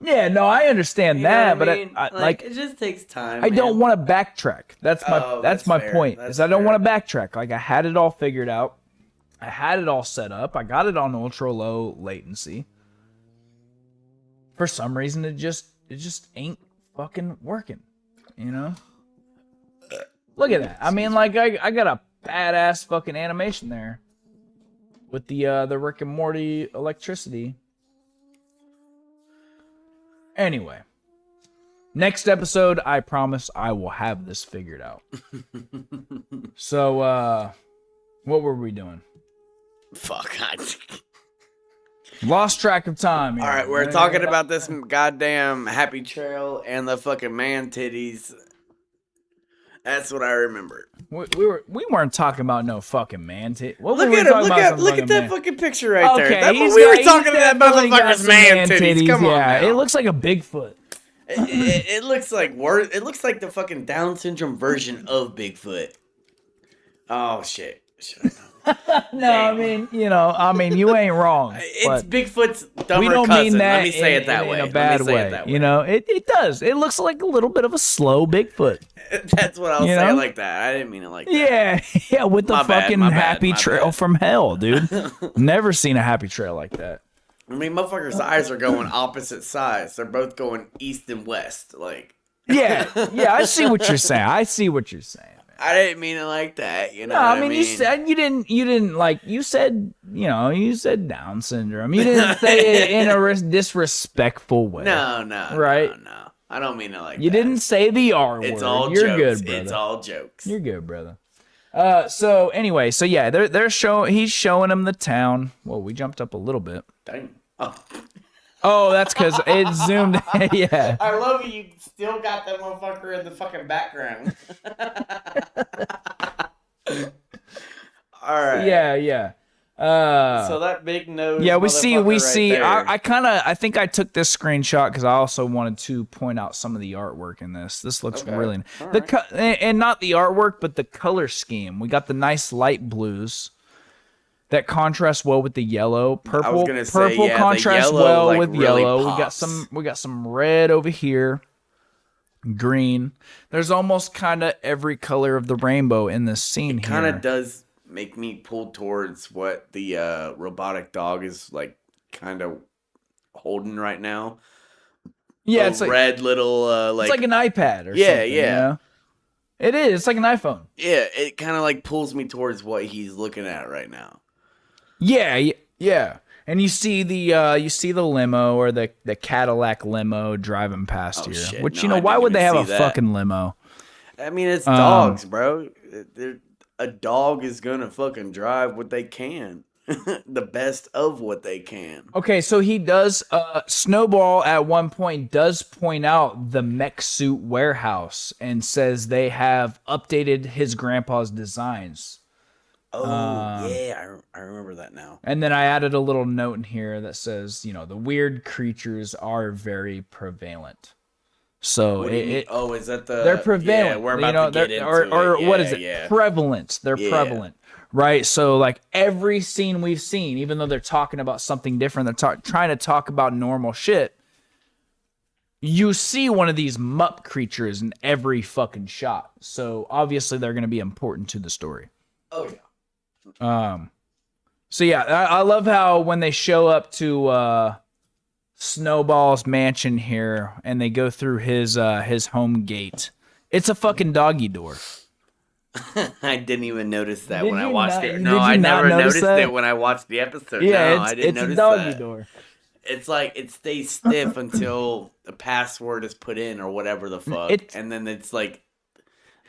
Yeah, no, I understand You know that, what I but mean? I like it just takes time. I don't man. want to backtrack. That's that's my fair. point. That's Is I don't fair. want to backtrack. Like I had it all figured out. I had it all set up. I got it on ultra low latency. For some reason, it just ain't fucking working. You know? Look at that. I mean, like I got a badass fucking animation there with the Rick and Morty electricity. Anyway, next episode, I promise I will have this figured out. So, what were we doing? Fuck. Lost track of time. Here. All right, we're talking about this goddamn happy trail and the fucking man titties. That's what I remember. We weren't talking about no fucking man. What Look were we at him! talking about? Look at that man? fucker's picture right there. Okay, That's he's what we were got- talking he's about. That definitely got motherfucker's some man titties. Come on, yeah, now. it looks like a Bigfoot. It looks like worse. It looks like the fucking Down syndrome version of Bigfoot. Oh shit! Should I know? No, I mean, you ain't wrong. It's but Bigfoot's dumber we don't cousin. mean that Let me say it that in way. a bad way. It does. It looks like a little bit of a slow Bigfoot. That's what I'll say like that. I didn't mean it like that. Yeah, with the My bad, fucking my bad, happy my trail bad. from hell, dude. Never seen a happy trail like that. I mean, motherfuckers' eyes are going opposite sides. They're both going east and west. Like, Yeah, I see what you're saying. I didn't mean it like that. You know. No, what I mean, you didn't like, you said Down syndrome. You didn't say it in a disrespectful way. No, right? No. I don't mean it like that. You didn't say the R word. It's all You're jokes. good, brother. It's all jokes. You're good, brother. So anyway, yeah, he's showing him the town. Whoa, we jumped up a little bit. Dang. Oh, that's because it zoomed. Yeah. I love you. Still got that motherfucker in the fucking background. All right. Yeah. So that big nose. Yeah, we see. Right I think I took this screenshot because I also wanted to point out some of the artwork in this. This looks really and not the artwork, but the color scheme. We got the nice light blues that contrast well with the yellow. Purple contrasts well with really yellow. pops. We got some red over here. Green. There's almost kind of every color of the rainbow in this scene. Kind of does make me pull towards what the robotic dog is like kind of holding right now. Yeah, it's like red little it's like an iPad or something. Yeah. You know? It is. It's like an iPhone. Yeah, it kind of like pulls me towards what he's looking at right now. Yeah. And you see the limo or the Cadillac limo driving past here. Shit. Which No, why I would they didn't have a even see that. fucking limo? I mean, it's dogs, bro. A dog is gonna fucking drive what they can, the best of what they can. Okay, so he does. Snowball at one point does point out the mech suit warehouse and says they have updated his grandpa's designs. Oh yeah, I remember that now. And then I added a little note in here that says, the weird creatures are very prevalent. So is that the? They're prevalent. Yeah, we're about to get into or it. what is it? Yeah. Prevalent. They're prevalent, right? So like every scene we've seen, even though they're talking about something different, they're trying to talk about normal shit. You see one of these mup creatures in every fucking shot. So obviously they're going to be important to the story. Oh yeah. So yeah, I love how when they show up to Snowball's mansion here and they go through his home gate, it's a fucking doggy door. I didn't even notice that Did when I you watched not- it. did No, you I not never notice noticed that? it when I watched the episode. Yeah, No, I didn't it's notice a doggy that. door. It's like it stays stiff until a password is put in or whatever the fuck, and then it's like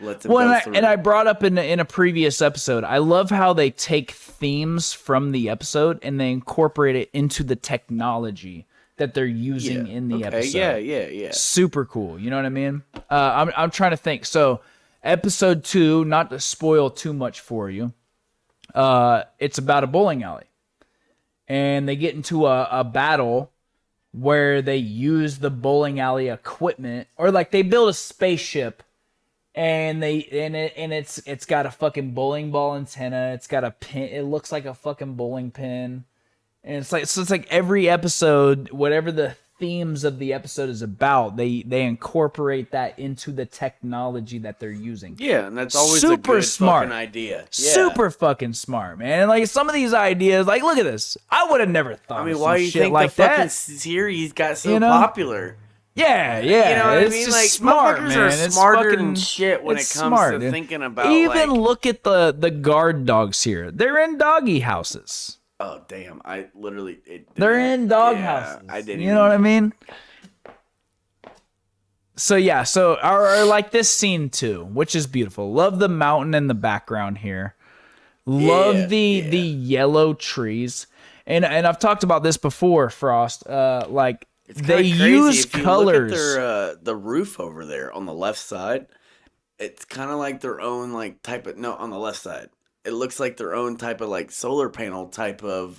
lets him go through. And I brought up in a previous episode, I love how they take themes from the episode and they incorporate it into the technology that they're using in the episode. Yeah. Super cool. You know what I mean? I'm trying to think. So, episode 2, not to spoil too much for you, it's about a bowling alley. And they get into a battle where they use the bowling alley equipment, or like they build a spaceship, and it's got a fucking bowling ball antenna. It's got a pin. It looks like a fucking bowling pin, and it's like every episode, whatever the themes of the episode is about, they incorporate that into the technology that they're using. Yeah, and that's always Super a good smart fucking idea. Yeah. Super fucking smart, man. And like some of these ideas, like look at this. I would have never thought. I mean, of why some do you shit think like the fucking that? series got so popular? Yeah. You know what it's I mean? just Like smart, motherfuckers man. are It's smarter fucking, than shit when it it's comes smart. to thinking about Even like, look at the guard dogs here. They're in doggy houses. oh damn! I literally They're in dog yeah, houses. I didn't. You know what I mean? So yeah, or like this scene too, which is beautiful. Love the mountain in the background here. Love the yellow trees. And I've talked about this before, Frost. Like It's they kinda crazy. use If you colors. Look at the roof over there on the left side. It's kind of like their own like type of on the left side. It looks like their own type of like solar panel type of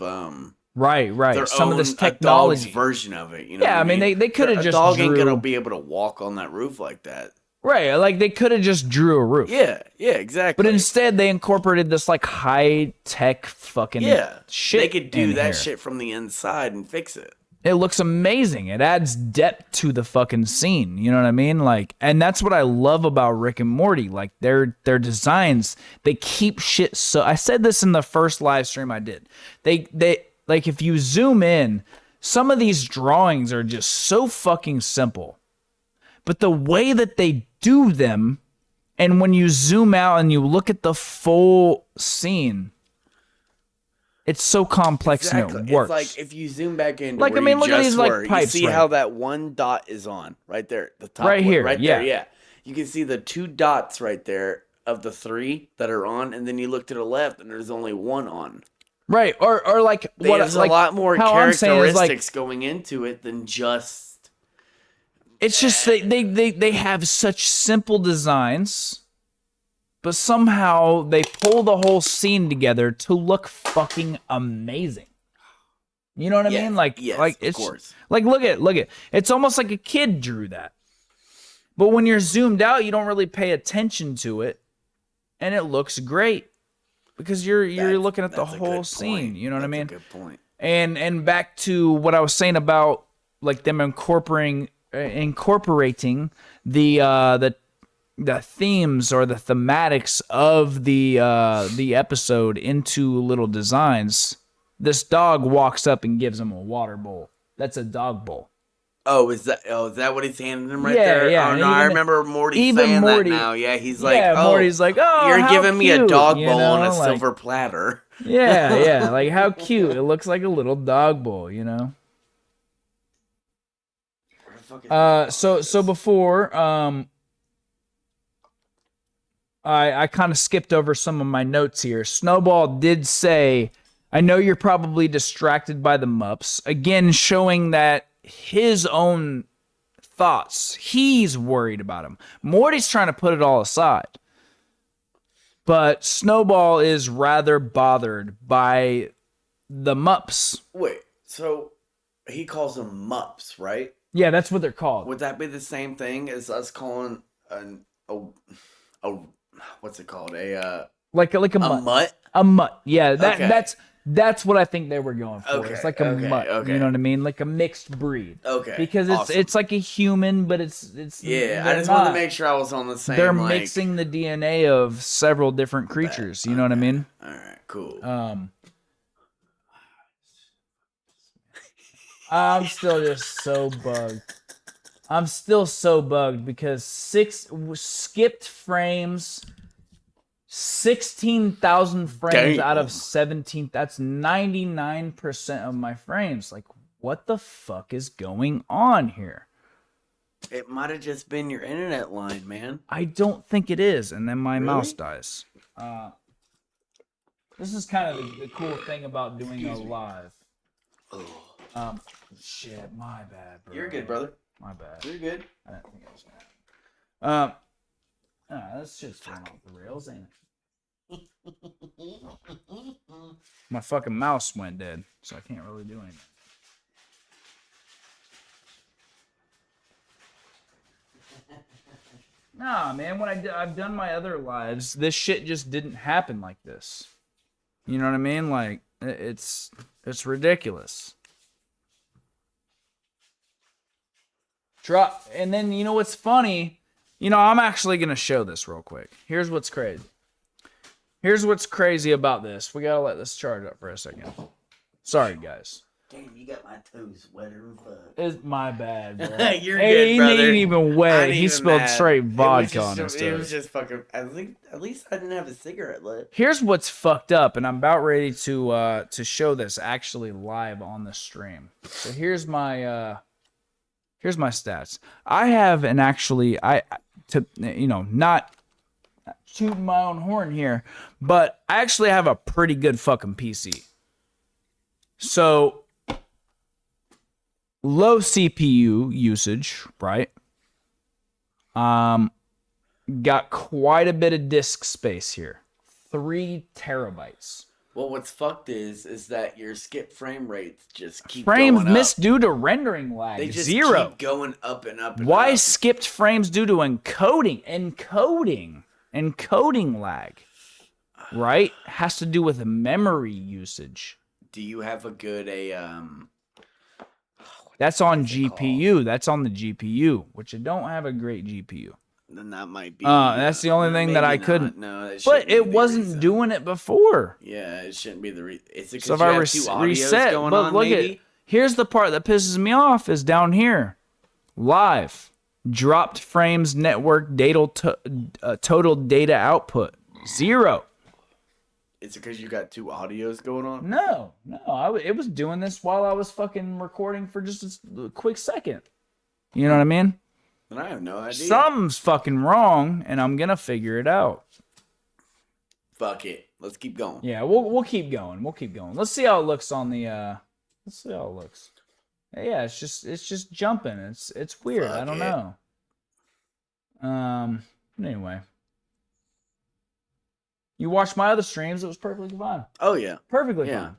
Right. their Some own, of this a dog's technology version of it. You know yeah, what I mean they could have a just dog drew... ain't gonna be able to walk on that roof like that. Right, like they could have just drew a roof. Yeah, exactly. But instead, they incorporated this like high tech fucking shit. They could do that here. shit from the inside and fix it. It looks amazing. It adds depth to the fucking scene. You know what I mean? Like, and that's what I love about Rick and Morty. Like their designs, they keep shit so. I said this in the first live stream I did. They like if you zoom in, some of these drawings are just so fucking simple. But the way that they do them, and when you zoom out and you look at the full scene, it's so complex and it works. It's like if you zoom back in, like I mean, look at these like pipes. You see how that one dot is on right there, the top right one, here, right there. Yeah, you can see the 2 dots right there of the 3 that are on, and then you look to the left, and there's only 1 on. Right, or like what? There's like, a lot more how I'm saying is, characteristics going into it than just. It's just they have such simple designs, but somehow they pull the whole scene together to look fucking amazing. You know what I mean? Like, it's of course. Like look at. It's almost like a kid drew that. But when you're zoomed out, you don't really pay attention to it, and it looks great because you're looking at the whole scene. You know what I mean? That's a good point. And back to what I was saying about like them incorporating the themes or the thematics of the episode into little designs. This dog walks up and gives him a water bowl. That's a dog bowl. Oh, is that what he's handing him there? Yeah. Oh no, I remember Morty saying that now. Yeah, he's like, Morty's like, oh, you're giving me a dog bowl on a like, silver platter. Yeah, like how cute. It looks like a little dog bowl, you know? So before, I kind of skipped over some of my notes here. Snowball did say, I know you're probably distracted by the Mups. Again, showing that his own thoughts, he's worried about him. Morty's trying to put it all aside. But Snowball is rather bothered by the Mups. Wait, so he calls them Mups, right? Yeah, that's what they're called. Would that be the same thing as us calling what's it called? Like a mutt. Mutt? A mutt. Yeah, Okay. that's what I think they were going for. Okay, It's like a mutt. okay. You know what I mean? Like a mixed breed. Okay. Because it's like a human, but it's yeah. they're I just not. wanted to make sure I was on the same. They're mixing the DNA of several different creatures. You know what I mean? All right. Cool. I'm still just so bugged. I'm still so bugged because 6 skipped frames, 16,000 frames out of 17. That's 99% of my frames. Like, what the fuck is going on here? It might have just been your internet line, man. I don't think it is. And then my mouse dies. This is kind of the cool thing about doing a live. Shit, my bad, bro. You're good, brother. My bad. You're good. I didn't think I was gonna happen. That's just thrown off the rails, ain't it? My fucking mouse went dead, so I can't really do anything. Nah, man, when I've done my other lives, this shit just didn't happen like this. You know what I mean? Like, it's ridiculous. And then, you know what's funny? You know, I'm actually going to show this real quick. Here's what's crazy. Here's what's crazy about this. We got to let this charge up for a second. Sorry, guys. Damn, you got my toes wetter than fuck. It's my bad, bro. You're Hey, good, brother. He ain't even wet. He spilled mad. straight vodka on his It was toes. just fucking. At least I didn't have a cigarette lit. Here's what's fucked up, and I'm about ready to show this actually live on the stream. So here's my stats. I have an actually not tooting my own horn here, but I actually have a pretty good fucking PC. So low CPU usage, right? Got quite a bit of disk space here. 3 terabytes. Well, what's fucked is that your skip frame rates just keep Frames going up. missed due to rendering lag. They just 0. keep going up and up and Why up. skipped frames due to encoding lag? Right? Has to do with memory usage. Do you have a good That's on GPU. That's on the GPU, which I don't have a great GPU. Then that might be. That's the only thing that I maybe couldn't. not. No, it But shouldn't be it the wasn't reason. doing it before. Yeah, it shouldn't be the reason. Is it So because if you I have two audios reset, going but on? look Maybe. at here's the part that pisses me off is down here, live, dropped frames, network data, total data output 0. Is it because you got two audios going on? No, it was doing this while I was fucking recording for just a quick second. You know what I mean? Then I have no idea. Something's fucking wrong, and I'm gonna figure it out. Fuck it. Let's keep going. Yeah, we'll keep going. We'll keep going. Let's see how it looks on the. Let's see how it looks. Yeah, it's just jumping. It's weird. Fuck I don't it. know. Anyway, you watched my other streams. It was perfectly fine. Oh yeah. Perfectly Yeah. fine.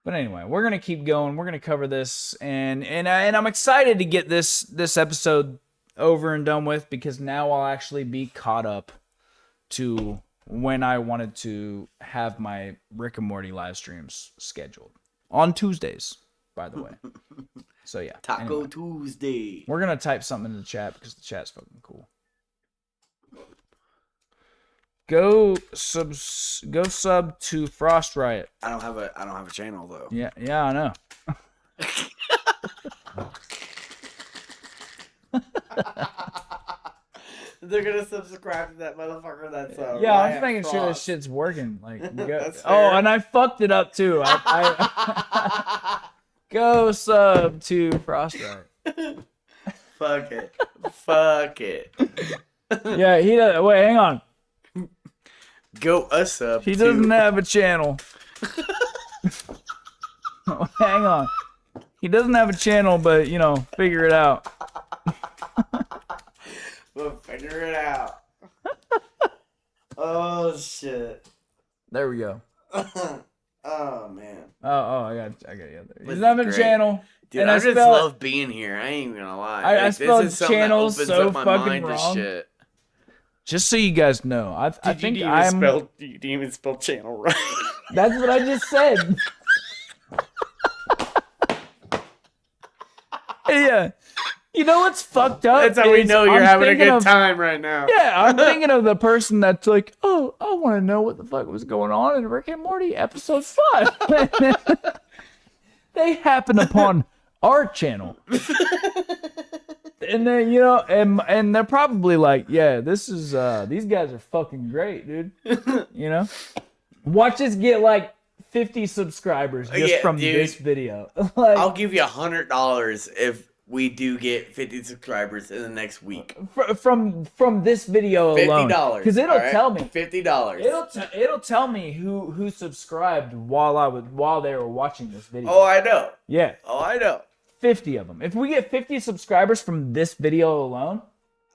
But anyway, we're gonna keep going. We're gonna cover this, and I'm excited to get this episode over and done with because now I'll actually be caught up to when I wanted to have my Rick and Morty live streams scheduled on Tuesdays, by the way. So yeah, Taco anyway, Tuesday. we're gonna type something in the chat because the chat's fucking cool. Go sub to Frost Riot. I don't have a channel though. Yeah, I know. They're gonna subscribe to that motherfucker. That's Yeah, I'm making sure this shit's working. Like, That's oh, fair. and I fucked it up too. I go sub to Frost Riot. Fuck it. Fuck it. Yeah, he does. Wait, hang on. Go us up. He to- doesn't have a channel. Hang on. He doesn't have a channel, but figure it out. We'll figure it out. Oh shit. There we go. Oh man. Oh, I got you. He This doesn't have is a great. channel. Dude, and I I just spell love being here. I ain't even gonna lie. I Like, spelled this is something that channels opens so up my fucking mind to wrong. shit. Just so you guys know, I think you I'm. didn't even spell channel right. That's what I just said. Yeah. You know what's fucked up? That's how we is know you're I'm having a thinking good of- time right now. Yeah, I'm thinking of the person that's like, oh, I want to know what the fuck was going on in Rick and Morty episode 5. They happen upon our channel. And then, and they're probably like, yeah, this is, these guys are fucking great, dude. Watch us get like 50 subscribers just from dude. this video. Like, I'll give you $100 if we do get 50 subscribers in the next week. from this video alone. $50. Because it'll tell me. $50. It'll tell me who subscribed while they were watching this video. Oh, I know. Yeah, Oh, I know. 50 of them. If we get 50 subscribers from this video alone,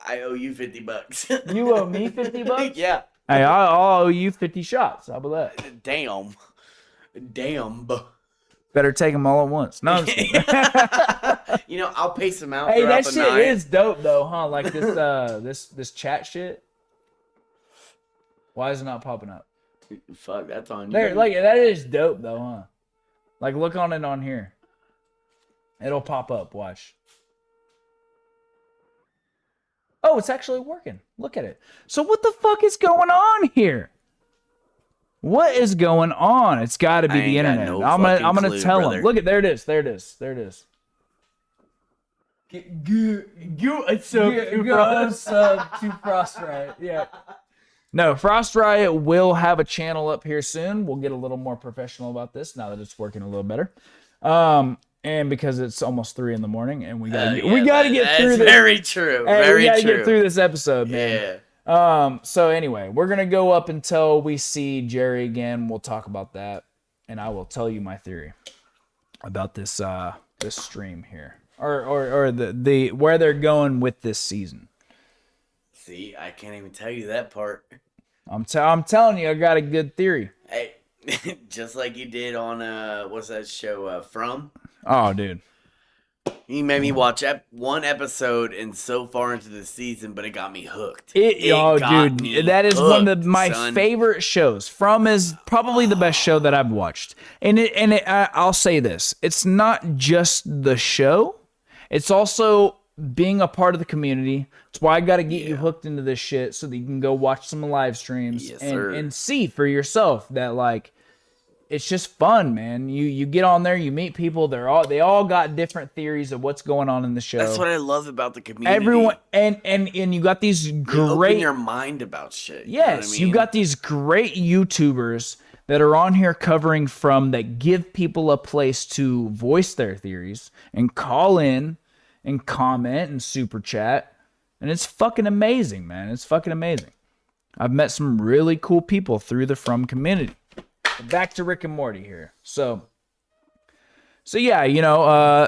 I owe you $50. you owe me 50 bucks. Yeah. Hey, I'll owe you 50 shots. How about that? Damn. Better take them all at once. No, I'm just kidding. I'll pace them out Hey, throughout that the shit night. is dope though, huh? Like this chat shit. Why is it not popping up? Fuck, that's on There, you. like that is dope though, huh? Like look on it on here. It'll pop up. Watch. Oh, it's actually working. Look at it. So what the fuck is going on here? What is going on? It's got to be I the ain't got internet. no I'm gonna fucking clue, tell brother. him. Look at there it is. There it is. There it is. To Frost Riot. Yeah. No, Frost Riot will have a channel up here soon. We'll get a little more professional about this now that it's working a little better. And because it's almost 3 a.m. and we gotta get through this. Very true. Hey, Very we gotta true. get through this episode, man. Yeah. So anyway, we're gonna go up until we see Jerry again. We'll talk about that, and I will tell you my theory about this this stream here, or the where they're going with this season. See, I can't even tell you that part. I'm telling you, I got a good theory. Hey, Just like you did on what's that show? From. Oh, dude. You made me watch one episode and so far into the season, but it got me hooked. That is one of my favorite shows. From is probably the best show that I've watched. And I'll say this: it's not just the show; it's also being a part of the community. It's why I got to get you hooked into this shit so that you can go watch some live streams and see for yourself that like. It's just fun, man. You get on there, you meet people. They all got different theories of what's going on in the show. That's what I love about the community. Everyone and you got these great open your mind about shit. Yes, you got these great YouTubers that are on here covering From that give people a place to voice their theories and call in and comment and super chat. And it's fucking amazing, man. It's fucking amazing. I've met some really cool people through the From community. Back to Rick and Morty here. So yeah,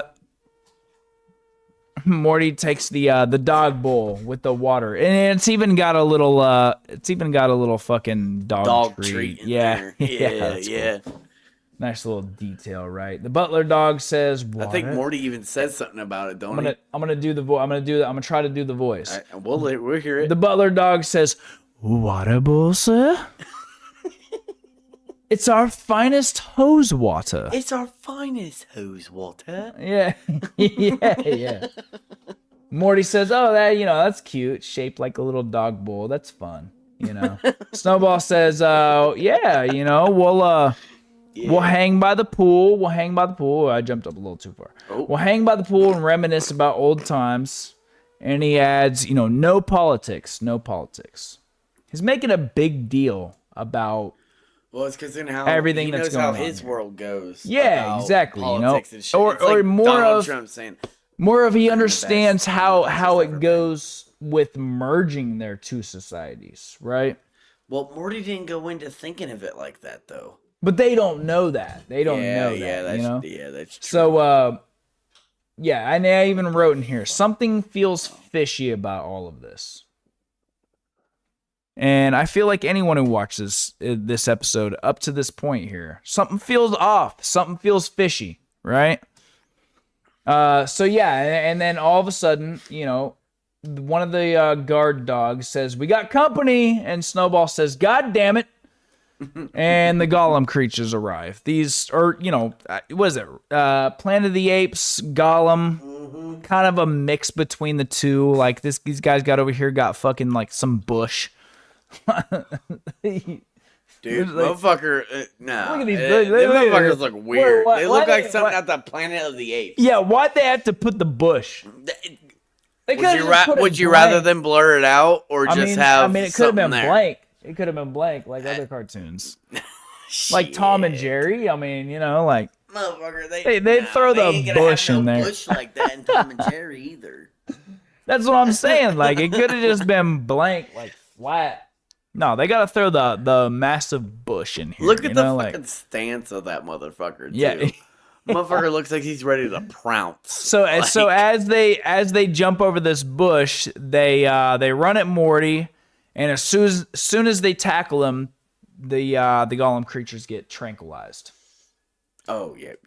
Morty takes the dog bowl with the water, and it's even got a little fucking dog treat. Yeah. Yeah. Cool. Nice little detail, right? The butler dog says, "What?" I think Morty even says something about it, don't he? I'm gonna do the voice. I'm gonna try to do the voice. Right, we'll hear it. The butler dog says, "Water bowl, sir." It's our finest hose water. It's our finest hose water. Yeah. yeah. Morty says, "Oh, that's cute. Shaped like a little dog bowl. That's fun." Snowball says, we'll hang by the pool. I jumped up a little too far. Oh. We'll hang by the pool and reminisce about old times." And he adds, no politics. He's making a big deal about Well, it's because everything that's going on. His world goes. Yeah, exactly. And shit. Or like more Donald of Trump saying, he understands how it goes with merging their two societies, right? Well, Morty didn't go into thinking of it like that, though. But they don't know that. They don't know that. Yeah, that's true. So, and I even wrote in here, something feels fishy about all of this. And I feel like anyone who watches this episode up to this point here, something feels off. Something feels fishy, right? And then all of a sudden, one of the guard dogs says, "We got company," and Snowball says, "God damn it." And the Golem creatures arrive. These are, what is it? Planet of the Apes, Golem, kind of a mix between the two. Like these guys got fucking like some bush. Dude, motherfucker, no. Look at these motherfuckers look weird. They look like something at the Planet of the Apes. Yeah, why'd they have to put the bush? Would you rather them blur it out or have it could have been there? blank. It could have been blank like other cartoons. Like Tom and Jerry. Motherfucker, they'd throw the bush in there. Bush like that in Tom and Jerry either. That's what I'm saying. Like it could have just been blank, like flat. No, they gotta throw the massive bush in here. Look at the fucking stance of that motherfucker, too. Yeah. Motherfucker looks like he's ready to prounce. So as they jump over this bush, they run at Morty, and as soon as they tackle him, the Golem creatures get tranquilized. Oh, yep.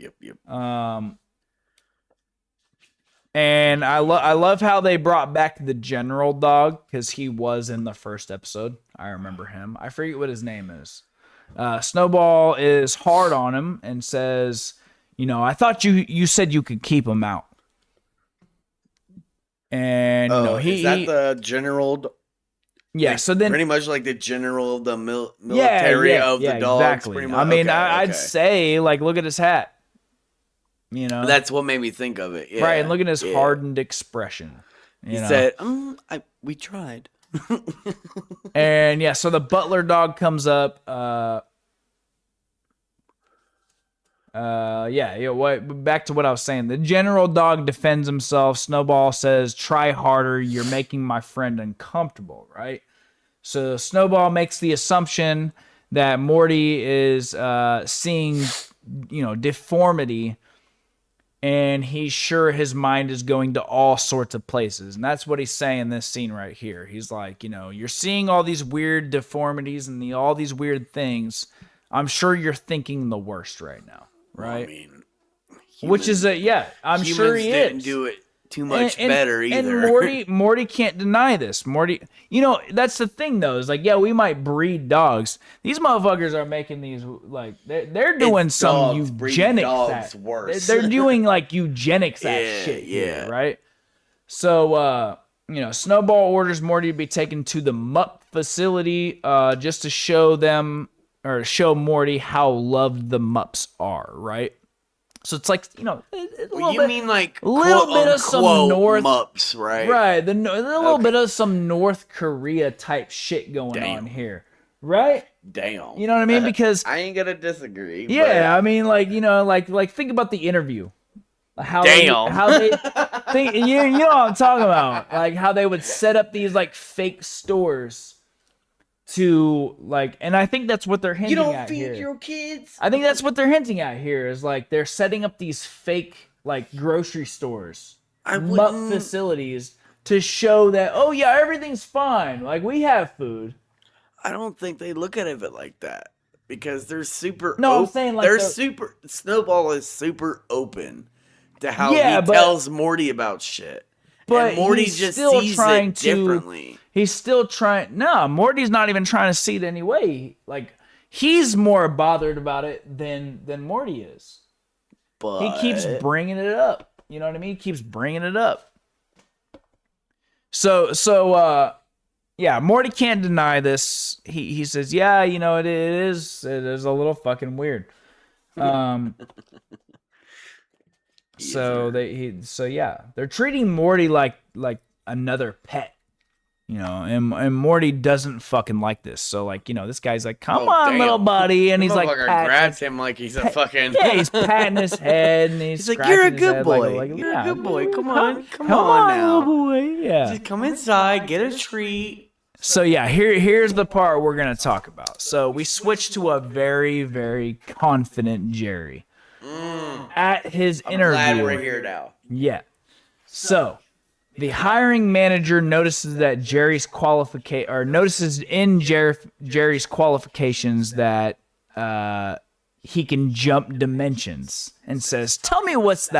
And I love how they brought back the general dog, because he was in the first episode. I remember him. I forget what his name is. Snowball is hard on him and says, "I thought you said you could keep him out." And is that the general? Yeah. So then, pretty much like the general of the military of the dogs. Exactly. Pretty much. I mean, I'd say look at his hat. That's what made me think of it. Yeah, right, and look at his hardened expression. He said, we tried. And so the butler dog comes up. Back to what I was saying. The general dog defends himself. Snowball says, "Try harder. You're making my friend uncomfortable," right? So Snowball makes the assumption that Morty is seeing, deformity. And he's sure his mind is going to all sorts of places. And that's what he's saying in this scene right here. He's like, you're seeing all these weird deformities and all these weird things. I'm sure you're thinking the worst right now, right? I mean, Which is I'm sure he didn't is. do it too much better either. And Morty can't deny this. Morty, that's the thing though. Is like, yeah, we might breed dogs. These motherfuckers are making these like they're doing some eugenics. Worse. They're doing like eugenics shit here, right? So Snowball orders Morty to be taken to the MUP facility just to show them or to show Morty how loved the MUPs are, right? So it's like, a little bit, mean like a little bit of some North MUPs, right? Right, a little bit of some North Korea type shit going on here, right? Damn. You know what I mean? Because I ain't gonna disagree. yeah, I mean, like think about the interview. How they think, you know what I'm talking about? Like how they would set up these like fake stores to like, and I think that's what they're hinting at. You don't feed your kids. I think that's what they're hinting at here is like they're setting up these fake like grocery stores, MUP facilities to show that everything's fine. Like we have food. I don't think they look at it like that because they're super. I'm saying like super. Snowball is super open to how he tells Morty about shit. But and Morty just sees it differently. He's still trying. No, Morty's not even trying to see it anyway. Like he's more bothered about it than Morty is. But he keeps bringing it up. You know what I mean? He keeps bringing it up. So Morty can't deny this. He says, yeah, it is a little fucking weird. So they're treating Morty like another pet, and Morty doesn't fucking like this. So like, this guy's like, come on, little buddy, and he's like, grabs him like he's a fucking he's patting his head, and he's like, you're a good boy, you're a good boy. Come on now, little boy, yeah. Just come inside, get a treat. So yeah, here's the part we're gonna talk about. So we switch to a very, very confident Jerry. At his interview. I'm glad we're here now. Yeah. So, the hiring manager notices that Jerry's Jerry's qualifications that he can jump dimensions and says, "Tell me what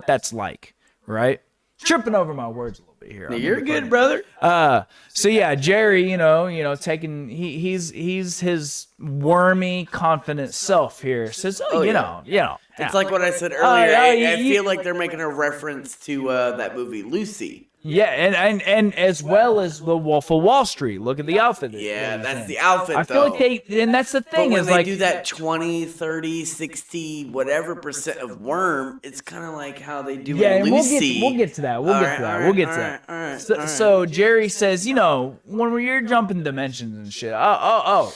that's like." Right? Tripping over my words a little bit here. You're good, brother. So yeah, Jerry, taking he's his wormy, confident self here. Says, It's like what I said earlier. I feel like they're making a reference to that movie Lucy. Yeah, and as well as the Wolf of Wall Street. Look at the outfit. Yeah, that's the outfit, I feel like and that's the thing. But when is they like, do that 20, 30, 60, whatever % of worm, it's kind of like how they do in Lucy. We'll get to that. We'll get to that. So Jerry says, when you're jumping dimensions and shit, yeah.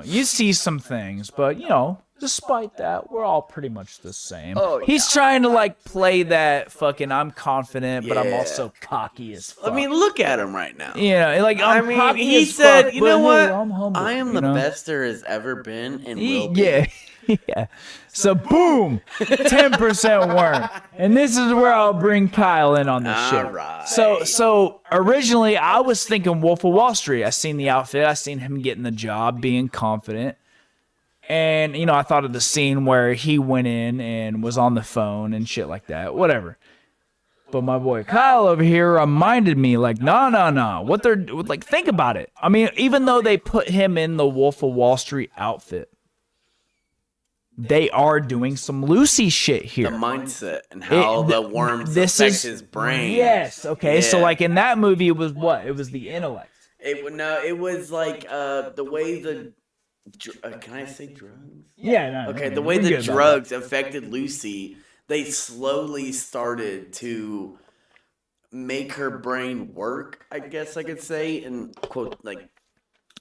You see some things, but, despite that, we're all pretty much the same. He's trying to like play that fucking I'm confident, but I'm also cocky as fuck. I mean, look at him right now. He said, you know what? I'm humble, I am the best there has ever been and will be. Yeah. So boom, 10% worm, and this is where I'll bring Kyle in on this shit. Right. So originally I was thinking Wolf of Wall Street. I seen the outfit. I seen him getting the job, being confident. And, I thought of the scene where he went in and was on the phone and shit like that. Whatever. But my boy Kyle over here reminded me, like, no. What they're, like, think about it. I mean, even though they put him in the Wolf of Wall Street outfit, they are doing some Lucy shit here. The mindset and how the worms affect his brain. Yes, okay. Yeah. So, like, in that movie, it was what? It was the intellect. It was, like, the way the... can I say drugs? Yeah, no. Okay, the way the drugs affected Lucy, they slowly started to make her brain work, I guess I could say, and quote, like,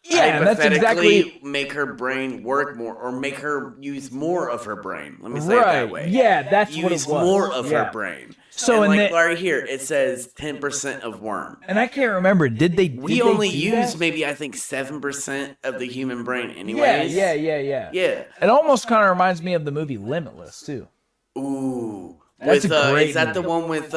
that's exactly make her brain work more or make her use more of her brain. Let me say it that way. Yeah, that's what it was. Use more of her brain. So and right here it says 10% of worm. And I can't remember. We only use maybe I think 7% of the human brain anyways. Yeah. It almost kind of reminds me of the movie Limitless too. Ooh. That's a great is that movie. the one with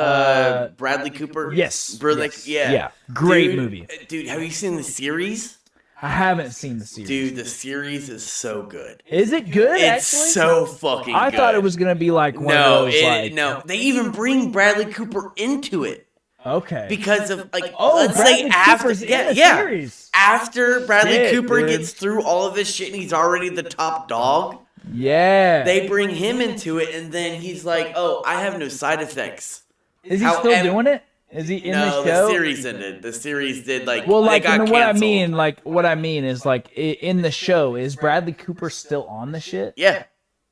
Bradley Cooper? Yes. Yeah. Great movie. Dude, have you seen the series? I haven't seen the series. Dude, the series is so good. Is it good? It's actually? so fucking I good. thought it was gonna be like one of those. No. They even bring Bradley Cooper into it. Okay. Because of let's Bradley say after Cooper's in the series. after Bradley Shit, Cooper dude. gets through all of his shit and he's already the top dog. Yeah. They bring him into it and then he's like, "Oh, I have no side effects." Is he still doing it? Is he in the show? No, the series ended. The series did Well, they like, got and what I canceled. mean is like in the show, is Bradley Cooper still on the shit? Yeah.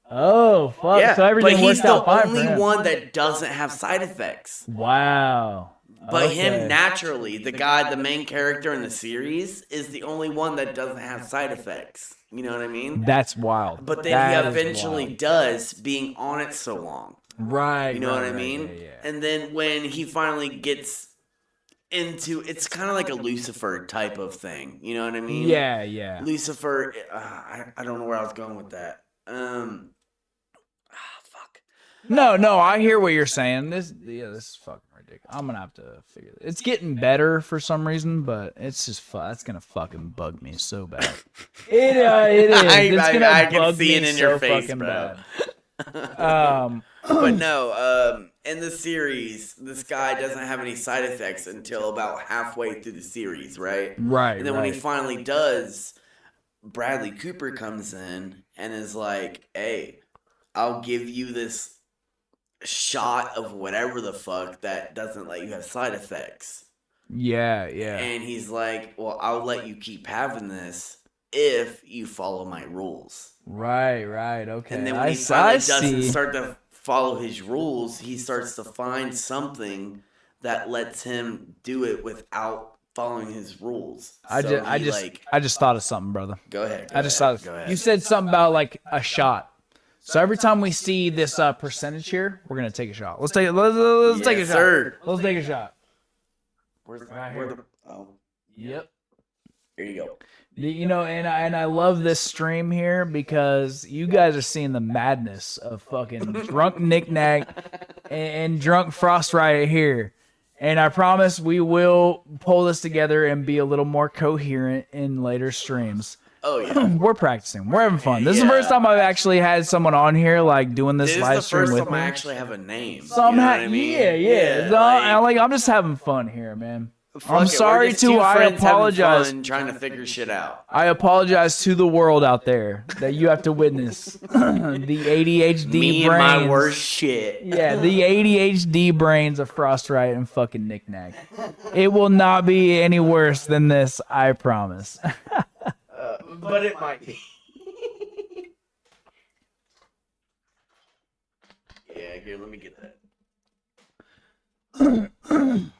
Oh fuck! Yeah. So everything but he's worked the out fine only for him. one that doesn't have side effects. Wow. But Okay. him naturally, the main character in the series, is the only one that doesn't have side effects. You know what I mean? That's wild. But then That he is eventually wild. does, being on it so long. Right. You know what I right, mean? Yeah. And then when he finally gets into, it's kind of like a Lucifer type of thing. You know what I mean? Yeah. Lucifer, I don't know where I was going with that. Fuck. No, I hear what you're saying. This is fucking ridiculous. I'm gonna have to figure it. It's getting better for some reason, but it's just that's gonna fucking bug me so bad. It is. It's gonna I can bug see me it in so your face, fucking bro. bad. But no, in the series, this guy doesn't have any side effects until about halfway through the series, right? Right. And then when he finally does, Bradley Cooper comes in and is like, "Hey, I'll give you this shot of whatever the fuck that doesn't let you have side effects." Yeah. And he's like, "Well, I'll let you keep having this if you follow my rules." Right. Okay. And then when he finally doesn't start to follow his rules, he starts to find something that lets him do it without following his rules. I just thought of something, brother. Go ahead. I just thought you said something about like a shot. So every time we see this percentage here, we're gonna take a shot. Let's take it. Let's take a shot. Sir. Let's take a shot. Where's Right here. oh, Yep. here you go. You know, and I love this stream here because you guys are seeing the madness of fucking drunk Nik Nak and drunk Frost Riot here. And I promise we will pull this together and be a little more coherent in later streams. Oh yeah. We're practicing. We're having fun. This is the first time I've actually had someone on here like doing this live stream with me. This is the first time I actually have a name. Somehow, you know what I mean? I'm just having fun here, man. Fuck it, sorry we're just to. two I friends having apologize. fun trying to figure shit out. I apologize to the world out there that you have to witness the ADHD Me brains. and my worst shit. Yeah, the ADHD brains of Frost Riot and fucking Nik Nak. It will not be any worse than this, I promise. But it might be. Yeah, here, let me get that.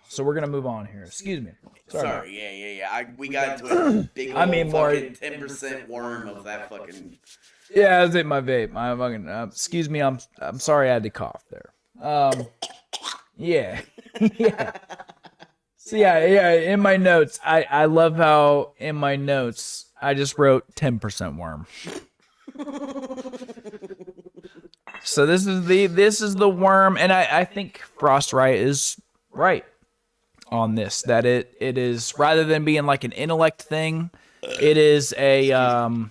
So we're gonna move on here. Excuse me. Sorry, yeah. We got into a big old fucking 10% worm of that fucking... Yeah, that's it. My vape. My fucking. Excuse me. I'm sorry. I had to cough there. Yeah. Yeah. So yeah. In my notes, I love how in my notes I just wrote 10% worm. So this is the worm, and I think Frost Riot is right on this, that it is, rather than being like an intellect thing, it is a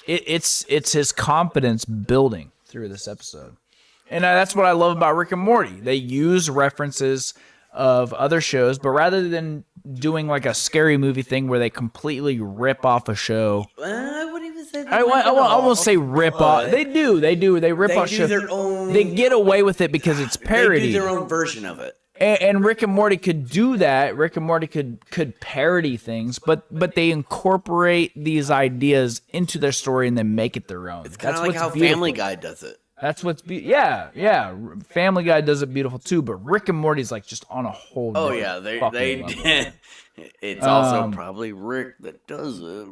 it's his confidence building through this episode. And that's what I love about Rick and Morty. They use references of other shows, but rather than doing like a scary movie thing where they completely rip off a show, I wouldn't even say I won't say rip off. They do. They rip off shows. their own... They get away with it because it's parody. They do their own version of it. And Rick and Morty could do that. Rick and Morty could parody things, but they incorporate these ideas into their story and then make it their own. It's kind of like how Family Guy does it. That's what's yeah. Family Guy does it beautiful too, but Rick and Morty's like just on a whole. Oh yeah, they did. It's also probably Rick that does it.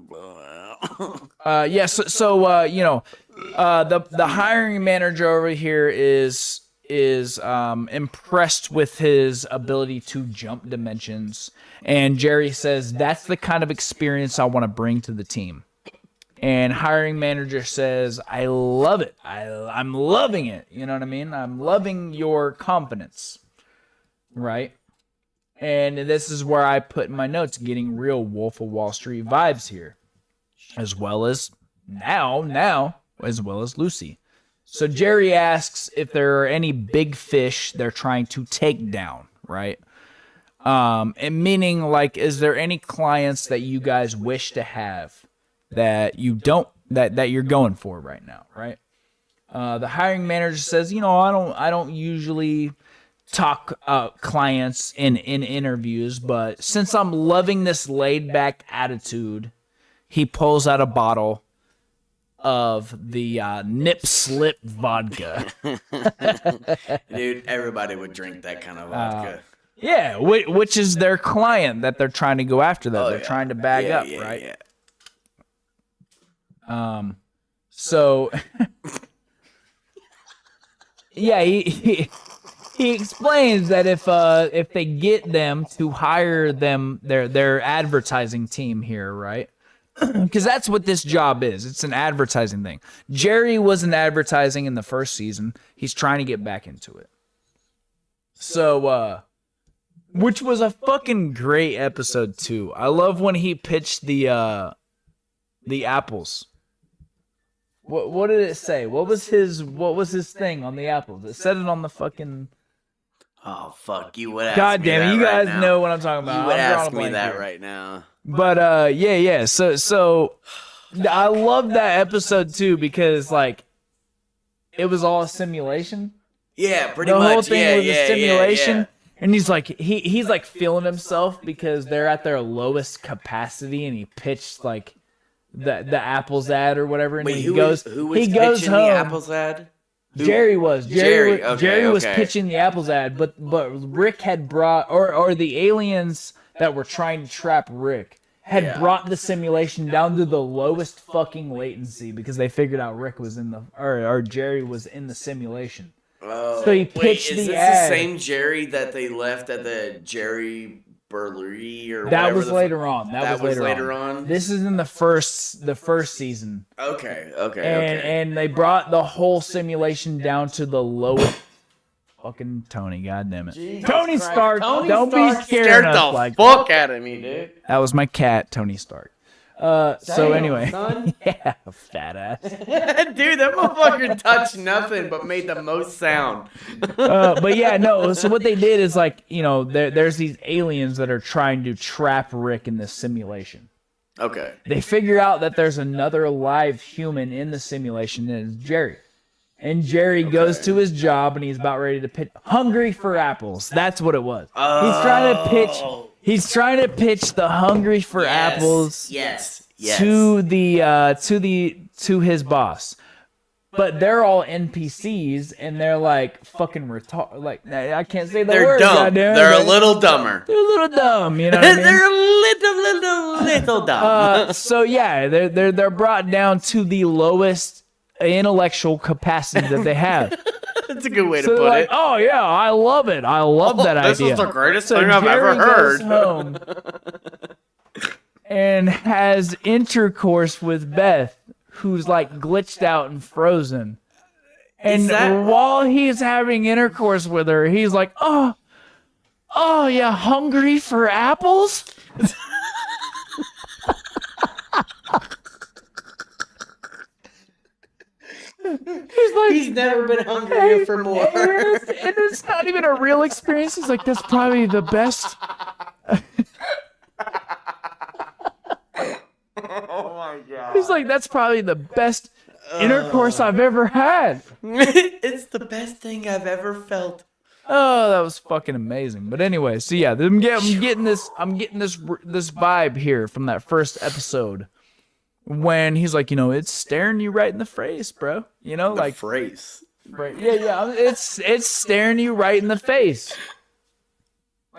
Yeah. So you know, the hiring manager over here is impressed with his ability to jump dimensions, and Jerry says that's the kind of experience I want to bring to the team. And hiring manager says, I love it. I'm loving it. You know what I mean? I'm loving your confidence. Right? And this is where I put in my notes, getting real Wolf of Wall Street vibes here. as well as now, as well as Lucy. So Jerry asks if there are any big fish they're trying to take down, right? And meaning, like, is there any clients that you guys wish to have that you don't, that you're going for right now, right? The hiring manager says, I don't usually talk clients in interviews, but since I'm loving this laid back attitude, he pulls out a bottle of the Nip Slip vodka. Dude, everybody would drink that kind of vodka. Yeah, which is their client that they're trying to go after, that they're trying to bag up, right? Yeah. So, yeah, he explains that if they get them to hire them, their advertising team here, right? Because that's what this job is. It's an advertising thing. Jerry was in advertising in the first season. He's trying to get back into it. So, which was a fucking great episode too. I love when he pitched the apples. What did it say? What was his thing on the apples? It said it on the fucking. Oh fuck! You would ask God me damn it! that You right guys now. know what I'm talking about. You would I'm drawing ask a me blank that here. right now. But yeah. So I love that episode too because like it was all a simulation. Yeah, pretty The much. whole thing was a simulation. Yeah. And he's like he's like feeling himself because they're at their lowest capacity, and he pitched like the Apple's ad or whatever, and Wait, he who goes was goes pitching home. the Apple's ad? Jerry was. Jerry, Jerry was okay. pitching the Apple's ad, but Rick had brought or the aliens that were trying to trap Rick had brought the simulation down to the lowest fucking latency because they figured out Rick was in the or Jerry was in the simulation. Oh, So he pitched is the this ad. the same Jerry that they left at the Jerry Burlery or That whatever was later on. That was later on. This is in the first season. Okay. And they brought the whole simulation down to the lowest. Fucking Tony, goddamn it, Tony Stark! Don't be scared the like fuck out of me, dude. that was my cat, Tony Stark. So Damn, anyway, son. yeah, fat ass. Dude, that motherfucker touched nothing but made the most sound. But yeah, no. So what they did is like there's these aliens that are trying to trap Rick in this simulation. Okay. They figure out that there's another live human in the simulation, and it's Jerry. And Jerry goes to his job, and he's about ready to pitch. Hungry for apples. That's what it was. He's trying to pitch. He's trying to pitch the hungry for apples. Yes. To his boss. But they're all NPCs, and they're like fucking retarded. Like I can't say the They're word. dumb. Goddamn. They're a little dumber. They're a little dumb. You know what I mean? They're a little dumb. So yeah, they're brought down to the lowest intellectual capacity that they have. That's a good way to So put they're like, it. oh yeah, I love it. I love that This idea. is the greatest So thing I've Jerry ever heard. goes home and has intercourse with Beth, who's like glitched out and frozen. And while he's having intercourse with her, he's like, oh, you hungry for apples? He's never been hungrier for more. And it's not even a real experience. He's like, that's probably the best. Oh my god. He's like, that's probably the best intercourse I've ever had. It's the best thing I've ever felt. Oh, that was fucking amazing. But anyway, so yeah, I'm getting this vibe here from that first episode when he's like, it's staring you right in the face, bro. Like Phrase. right, yeah, it's staring you right in the face.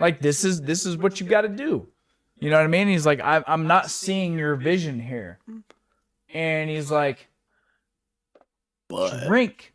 Like this is what you got to do. You know what I mean? He's like, I'm not seeing your vision here, and he's like, drink.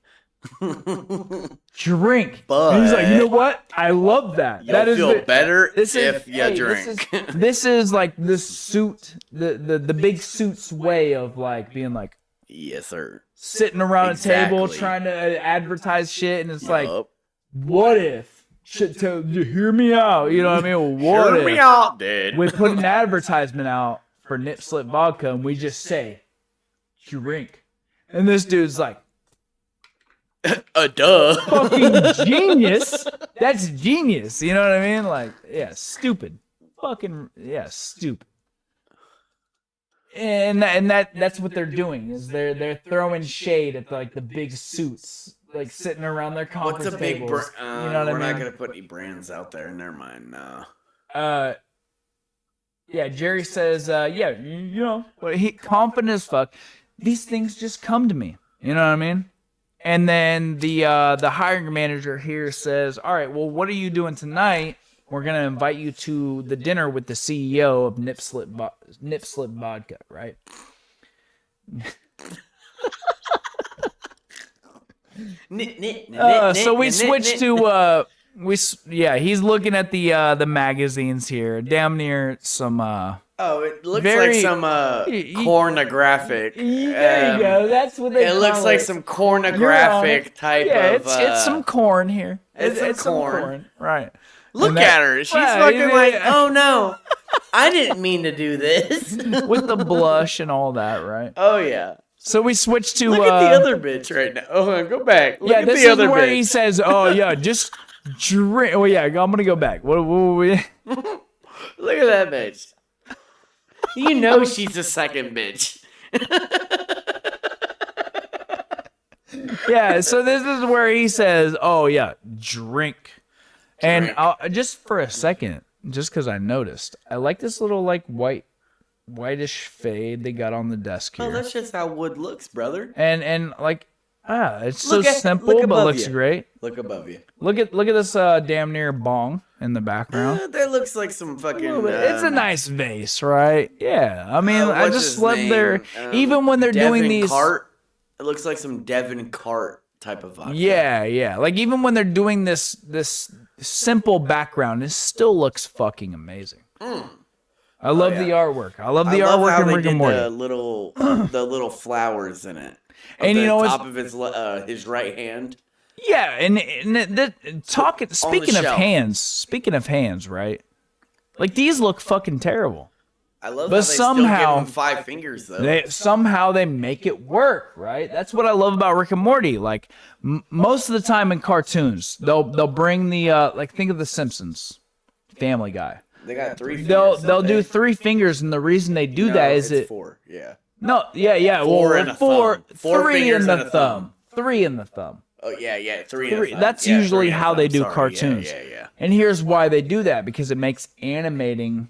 Drink. But and he's like, you know what? I love that. You'll That is feel better if you hey, drink. This is like the suit, the big suit's way of like being like Yes, sir. sitting around a table Exactly. trying to advertise shit, and it's like, Yup. what if? You hear me out. You know what I mean? What Hear if me out, dude. we put an advertisement out for Nip Slip vodka, and we just say, drink. And this dude's like, duh. fucking genius. That's genius. You know what I mean? Like, yeah, stupid. Fucking, yeah, stupid. And that's what they're doing is they're throwing shade at like the big suits like sitting around their conference What's a big tables. You know what I mean? We're not gonna put any brands out there. Never mind. No. Yeah, Jerry says, yeah, you know, but he confident as fuck. These things just come to me. You know what I mean? And then the hiring manager here says, all right, well, what are you doing tonight? We're going to invite you to the dinner with the CEO of Nip Slip Vodka, right? So we switched to he's looking at the magazines here. Damn near some it looks very, like some pornographic. There you go. That's what they It call looks like some pornographic type of. It's some corn here. It's some corn. Right. Look at her. She's fucking like, oh no, I didn't mean to do this. With the blush and all that, right? Oh yeah. So we switched to look at the other bitch right now. Oh, go back. Look at this the other is where bitch. he says, "Oh yeah, just drink." Oh yeah, I'm gonna go back. What we? Look at that bitch. You know she's the second bitch. Yeah. So this is where he says, "Oh yeah, drink." And just for a second, just because I noticed, I like this little like whitish fade they got on the desk here. Oh, that's just how wood looks, brother. And like, it's so simple, but looks great. Look above you. Look at this damn near bong in the background. That looks like some fucking. It's a nice vase, right? Yeah. I mean, I just love their even when they're Devin doing these. Cart. It looks like some Devin Cart type of vodka. Yeah. Like even when they're doing this simple background, it still looks fucking amazing. I love the artwork. I love the artwork in Rick and Morty. The little flowers in it. And you know, top of his right hand. Yeah, and speaking of hands, right? Like these look fucking terrible. I love but how they somehow, still give him 5 fingers though. Somehow they make it work, right? That's what I love about Rick and Morty. Like most of the time in cartoons, they'll bring the like think of the Simpsons, Family Guy. They got 3 fingers. They'll do 3 fingers, and the reason they do that is it's 4. Yeah. No, yeah. 4 and a thumb. 4 3 fingers in the and a thumb. 3 in the thumb. Oh yeah, 3 and a thumb. That's Yeah, usually 3 and a how thumb. they do Sorry. cartoons. Yeah. And here's why they do that, because it makes animating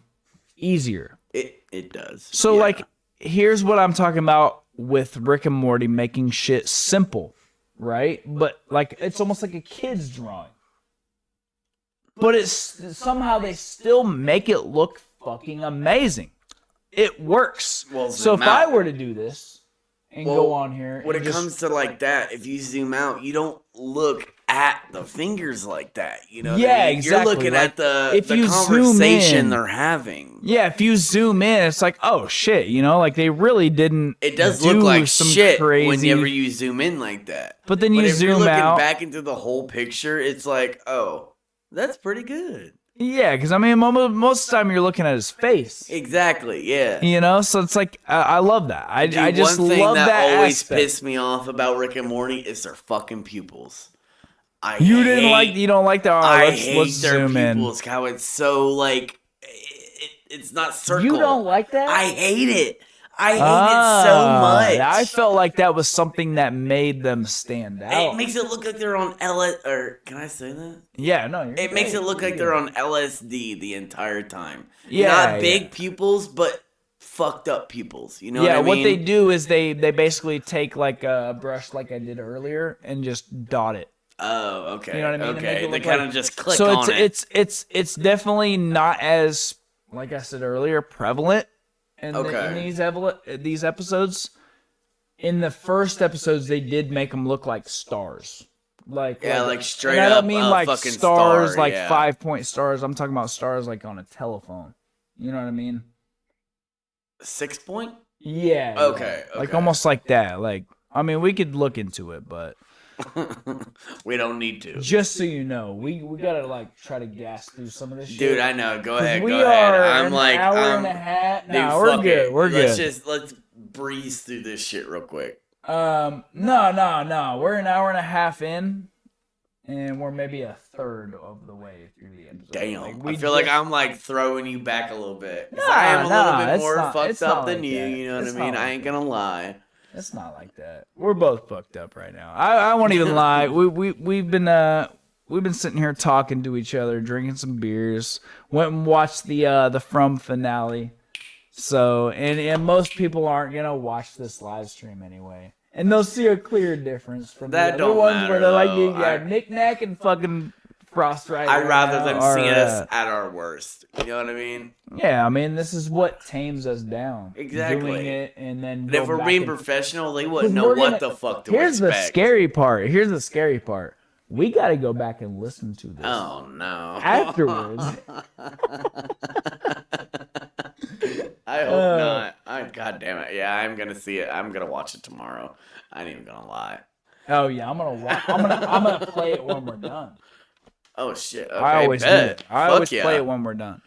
easier. It does. So like, here's what I'm talking about with Rick and Morty making shit simple, right? But like, it's almost like a kid's drawing. But it's somehow they still make it look fucking amazing. It works. Well, so if I were to do this and go on here, when it comes to like that, if you zoom out, you don't look at the fingers like that. You know? Yeah, exactly. You're looking like, at the if you conversation they're having. Yeah, if you zoom in, it's like, oh shit, you know, like they really didn't. It does do look like some shit crazy... whenever you zoom in like that. But then you if zoom you're looking out back into the whole picture, it's like, oh, that's pretty good. Yeah, because I mean, most of the time you're looking at his face. Exactly. Yeah. You know, so it's like I love that. I just one thing love that always aspect. pissed me off about Rick and Morty is their fucking pupils. You don't like that. I Let's hate their zoom in. pupils. How it's so like it's not circle. You don't like that? I hate it. I hate it so much. I felt like that was something that made them stand out. It makes it look like they're on LSD. Or can I say that? Yeah, no. It makes it look like they're on LSD the entire time. Yeah, not big pupils, but fucked up pupils. You know what I mean? What they do is they basically take like a brush, like I did earlier, and just dot it. Oh, okay. You know what I mean? Okay, they kind of just click so on it. It's definitely not as, like I said earlier, prevalent in these episodes. In the first episodes, they did make them look like stars. Like straight up. I don't up mean like fucking stars, star, like yeah. 5-point stars. I'm talking about stars like on a telephone. You know what I mean? 6 point? Yeah. Okay. Like almost like that. Like, I mean, we could look into it, but We don't need to. Just so you know, we gotta like try to gas through some of this shit. Dude, I know. Go ahead. We Go ahead. are I'm an like, hour and a half. dude, No, we're fuck good. it. We're let's good. let's breeze through this shit real quick. No. We're an hour and a half in, and we're maybe a third of the way through the episode. Damn. Like, I feel like I'm like throwing you back a little bit. 'Cause Nah, I am a little bit it's more not- fucked it's up not than like you. that. You know what It's I mean? not I like ain't gonna lie. It's not like that. We're both fucked up right now. I won't even lie. We've been sitting here talking to each other, drinking some beers. Went and watched the From finale. So and most people aren't gonna watch this live stream anyway, and they'll see a clear difference from That the other don't ones matter, where they're like, though. yeah, Nik Nak and fucking Frost Riot. I'd rather right them now seeing are, us at our worst. You know what I mean? Yeah, I mean, this is what tames us down. Exactly. Doing it and then. But if we're being professional, they wouldn't know what the fuck to Here's expect. the scary part. Here's the scary part. We got to go back and listen to this Oh no! afterwards. I hope not. God damn it! Yeah, I'm gonna see it. I'm gonna watch it tomorrow. I ain't even gonna lie. Oh yeah, I'm gonna play it when we're done. Oh shit! Okay, I always bet. do. I Fuck always yeah. play it when we're done.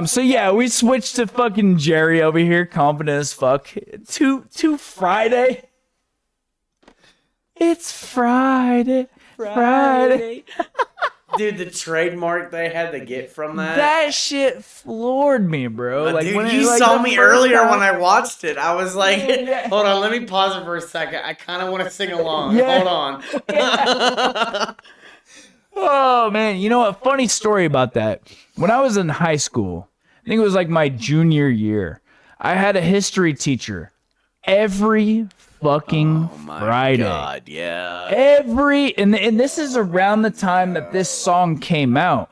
So yeah, we switched to fucking Jerry over here, confident as fuck. To Friday. It's Friday. Friday. Dude, the trademark they had to get from that. That shit floored me, bro. But Like dude, when you like, saw the me first earlier time- when I watched it. I was like, Yeah. hold on, let me pause it for a second. I kind of want to sing along. Yeah. Hold on. Oh man, you know what? Funny story about that. When I was in high school, I think it was like my junior year, I had a history teacher every fucking Oh my Friday. God, yeah. And this is around the time that this song came out.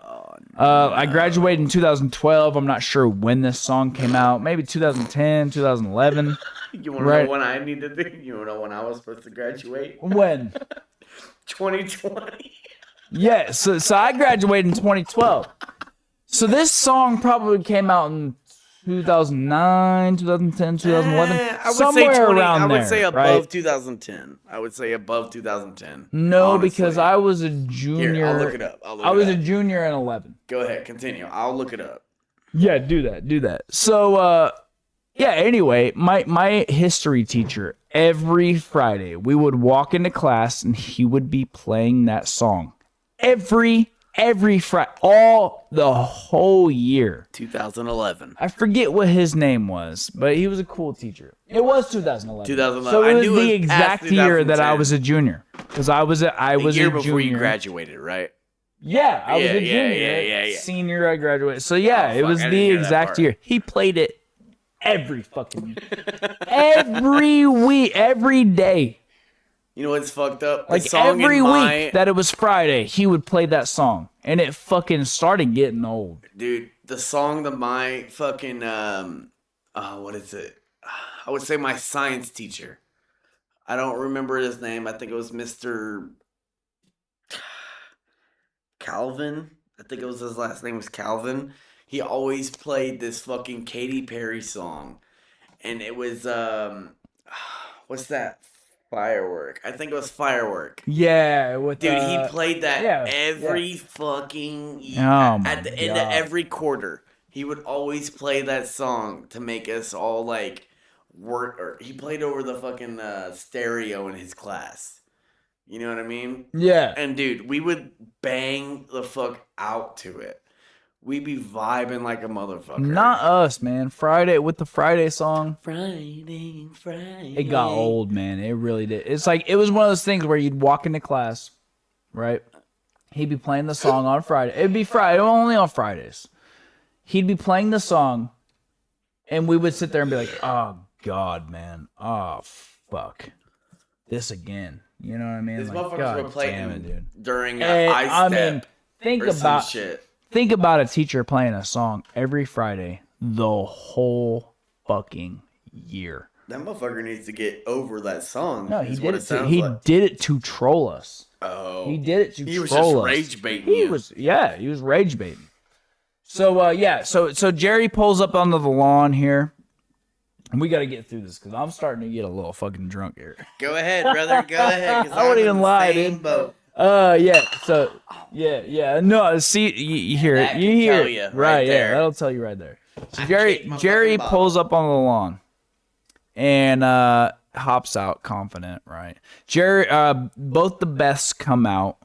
I graduated in 2012. I'm not sure when this song came out. Maybe 2010, 2011. You want to Right. know when I need to do? You want to know when I was supposed to graduate? When? 2020. Yeah, so I graduated in 2012. So this song probably came out in 2009, 2010, 2011. I would somewhere say 20. around I would there, say above right? 2010. I would say above 2010. No, honestly. because I was a junior. Here, I'll look it up. I was a junior in 11. Go ahead, continue. I'll look it up. Yeah, do that. So, yeah, anyway, my history teacher, every Friday, we would walk into class and he would be playing that song. Every Friday, the whole year. 2011. I forget what his name was, but he was a cool teacher. It was 2011. 2011. So it I was knew the it was past exact year that I 2010. was a junior. Because I was a The year a before junior. you graduated, right? Yeah, I was Yeah, a yeah, junior. yeah. Senior, I graduated. So yeah, Oh, it fuck, was I didn't the hear that exact part. year. He played it every fucking every week, every day. You know what's fucked up? The Like song every in week my, that it was Friday, he would play that song. And it fucking started getting old. dude, the song that my fucking what is it? I would say my science teacher. I don't remember his name. I think it was Mr. Calvin. I think it was his last name was Calvin. He always played this fucking Katy Perry song. And it was what's that? Firework. I think it was Firework. Yeah, with Dude, he played that yeah, every fucking year. Oh my At the end of God. every quarter. He would always play that song to make us all like work. Or he played over the fucking stereo in his class. You know what I mean? Yeah. And dude, we would bang the fuck out to it. We'd be vibing like a motherfucker. Not us, man. Friday with the Friday song. Friday. It got old, man. It really did. It's like it was one of those things where you'd walk into class, right? He'd be playing the song on Friday. It'd be Friday, only on Fridays. He'd be playing the song, and we would sit there and be like, "Oh God, man. Oh fuck, this again." You know what I mean? These Like, motherfuckers God were playing damn it, dude. during And, Ice I Step mean, think or some about shit. Think about a teacher playing a song every Friday the whole fucking year. That motherfucker needs to get over that song. No, he is did what it. sounds He like. did it to troll us. Oh, He did it to He was troll just us. rage baiting He you. was, yeah, he was rage baiting. So yeah, so Jerry pulls up onto the lawn here, We got to get through this because I'm starting to get a little fucking drunk here. Go ahead, brother. Go ahead. 'Cause I wouldn't I'm even in the lie, same dude. boat. Yeah. So, yeah. No, see, you hear it. That You can hear tell it. you Right, right yeah. there. That'll tell you right there. So I Jerry kicked my Jerry fucking pulls bottle. up on the lawn and hops out confident, right? Jerry, both the Beths come out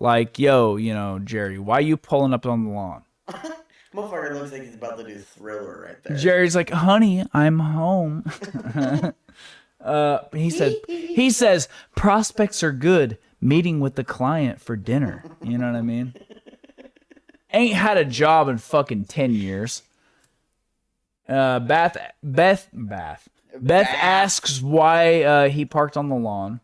like, yo, Jerry, why you pulling up on the lawn? Motherfucker looks like he's about to do Thriller right there. Jerry's like, honey, I'm home. He says, prospects are good. Meeting with the client for dinner. You know what I mean? Ain't had a job in fucking 10 years. Beth asks why he parked on the lawn.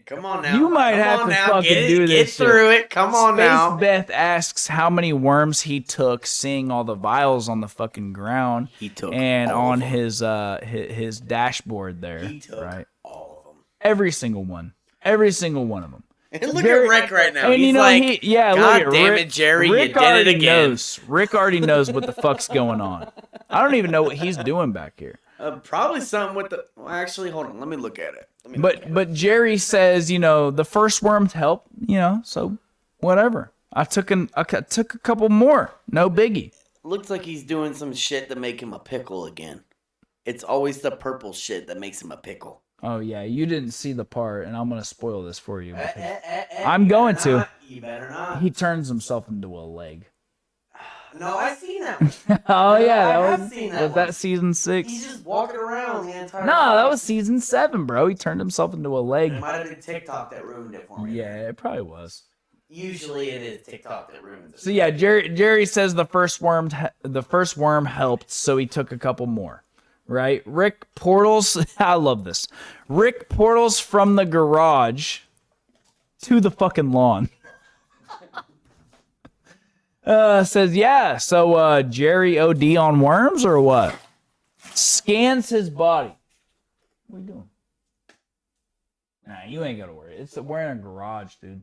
Come on now. You might Come have on to now. fucking Get do it, this Get through it. Come on Space now. Beth asks how many worms he took, seeing all the vials on the fucking ground. He took and all on of them. his dashboard there. He took right, all of them. every single one of them. And look Very- at Rick right now. And He's look God at damn Rick. it, Jerry, Rick you did it already again. knows. Rick already knows what the fuck's going on. I don't even know what he's doing back here. Probably something with the. Well, actually, hold on. Let me look at it. But Jerry says, the first worms help, so whatever. I took a couple more. No biggie. Looks like he's doing some shit to make him a pickle again. It's always the purple shit that makes him a pickle. Oh yeah, you didn't see the part, and I'm gonna spoil this for you. I'm going to. You better not. He turns himself into a leg. No, I seen that one. Oh yeah, I that have was seen that was one. that season 6? He's just walking around the entire No, time. that was season 7, bro. He turned himself into a leg. It might have been TikTok that ruined it for me. Yeah, it probably was. Usually it is TikTok that ruins it. So yeah, Jerry says the first worm helped, so he took a couple more. Right? Rick portals. I love this. Rick portals from the garage to the fucking lawn. Says, yeah, so Jerry OD on worms or what? Scans his body. What are you doing? Nah, you ain't gotta worry. We're in a garage, dude.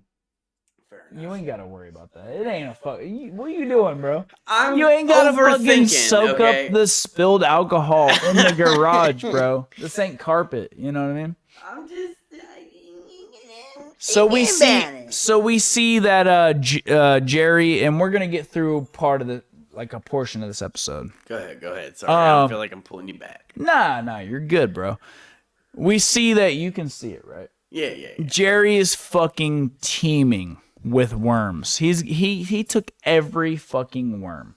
Fair enough. You ain't gotta worry about that. It ain't a fuck. What are you doing, bro? I'm You ain't gotta fucking overthinking, soak okay? up the spilled alcohol in the garage, bro. This ain't carpet. You know what I mean? I'm just. So we see that Jerry, and we're gonna get through part of a portion of this episode. Go ahead. Sorry, I feel like I'm pulling you back. Nah, you're good, bro. We see that you can see it, right? Yeah. Jerry is fucking teeming with worms. He took every fucking worm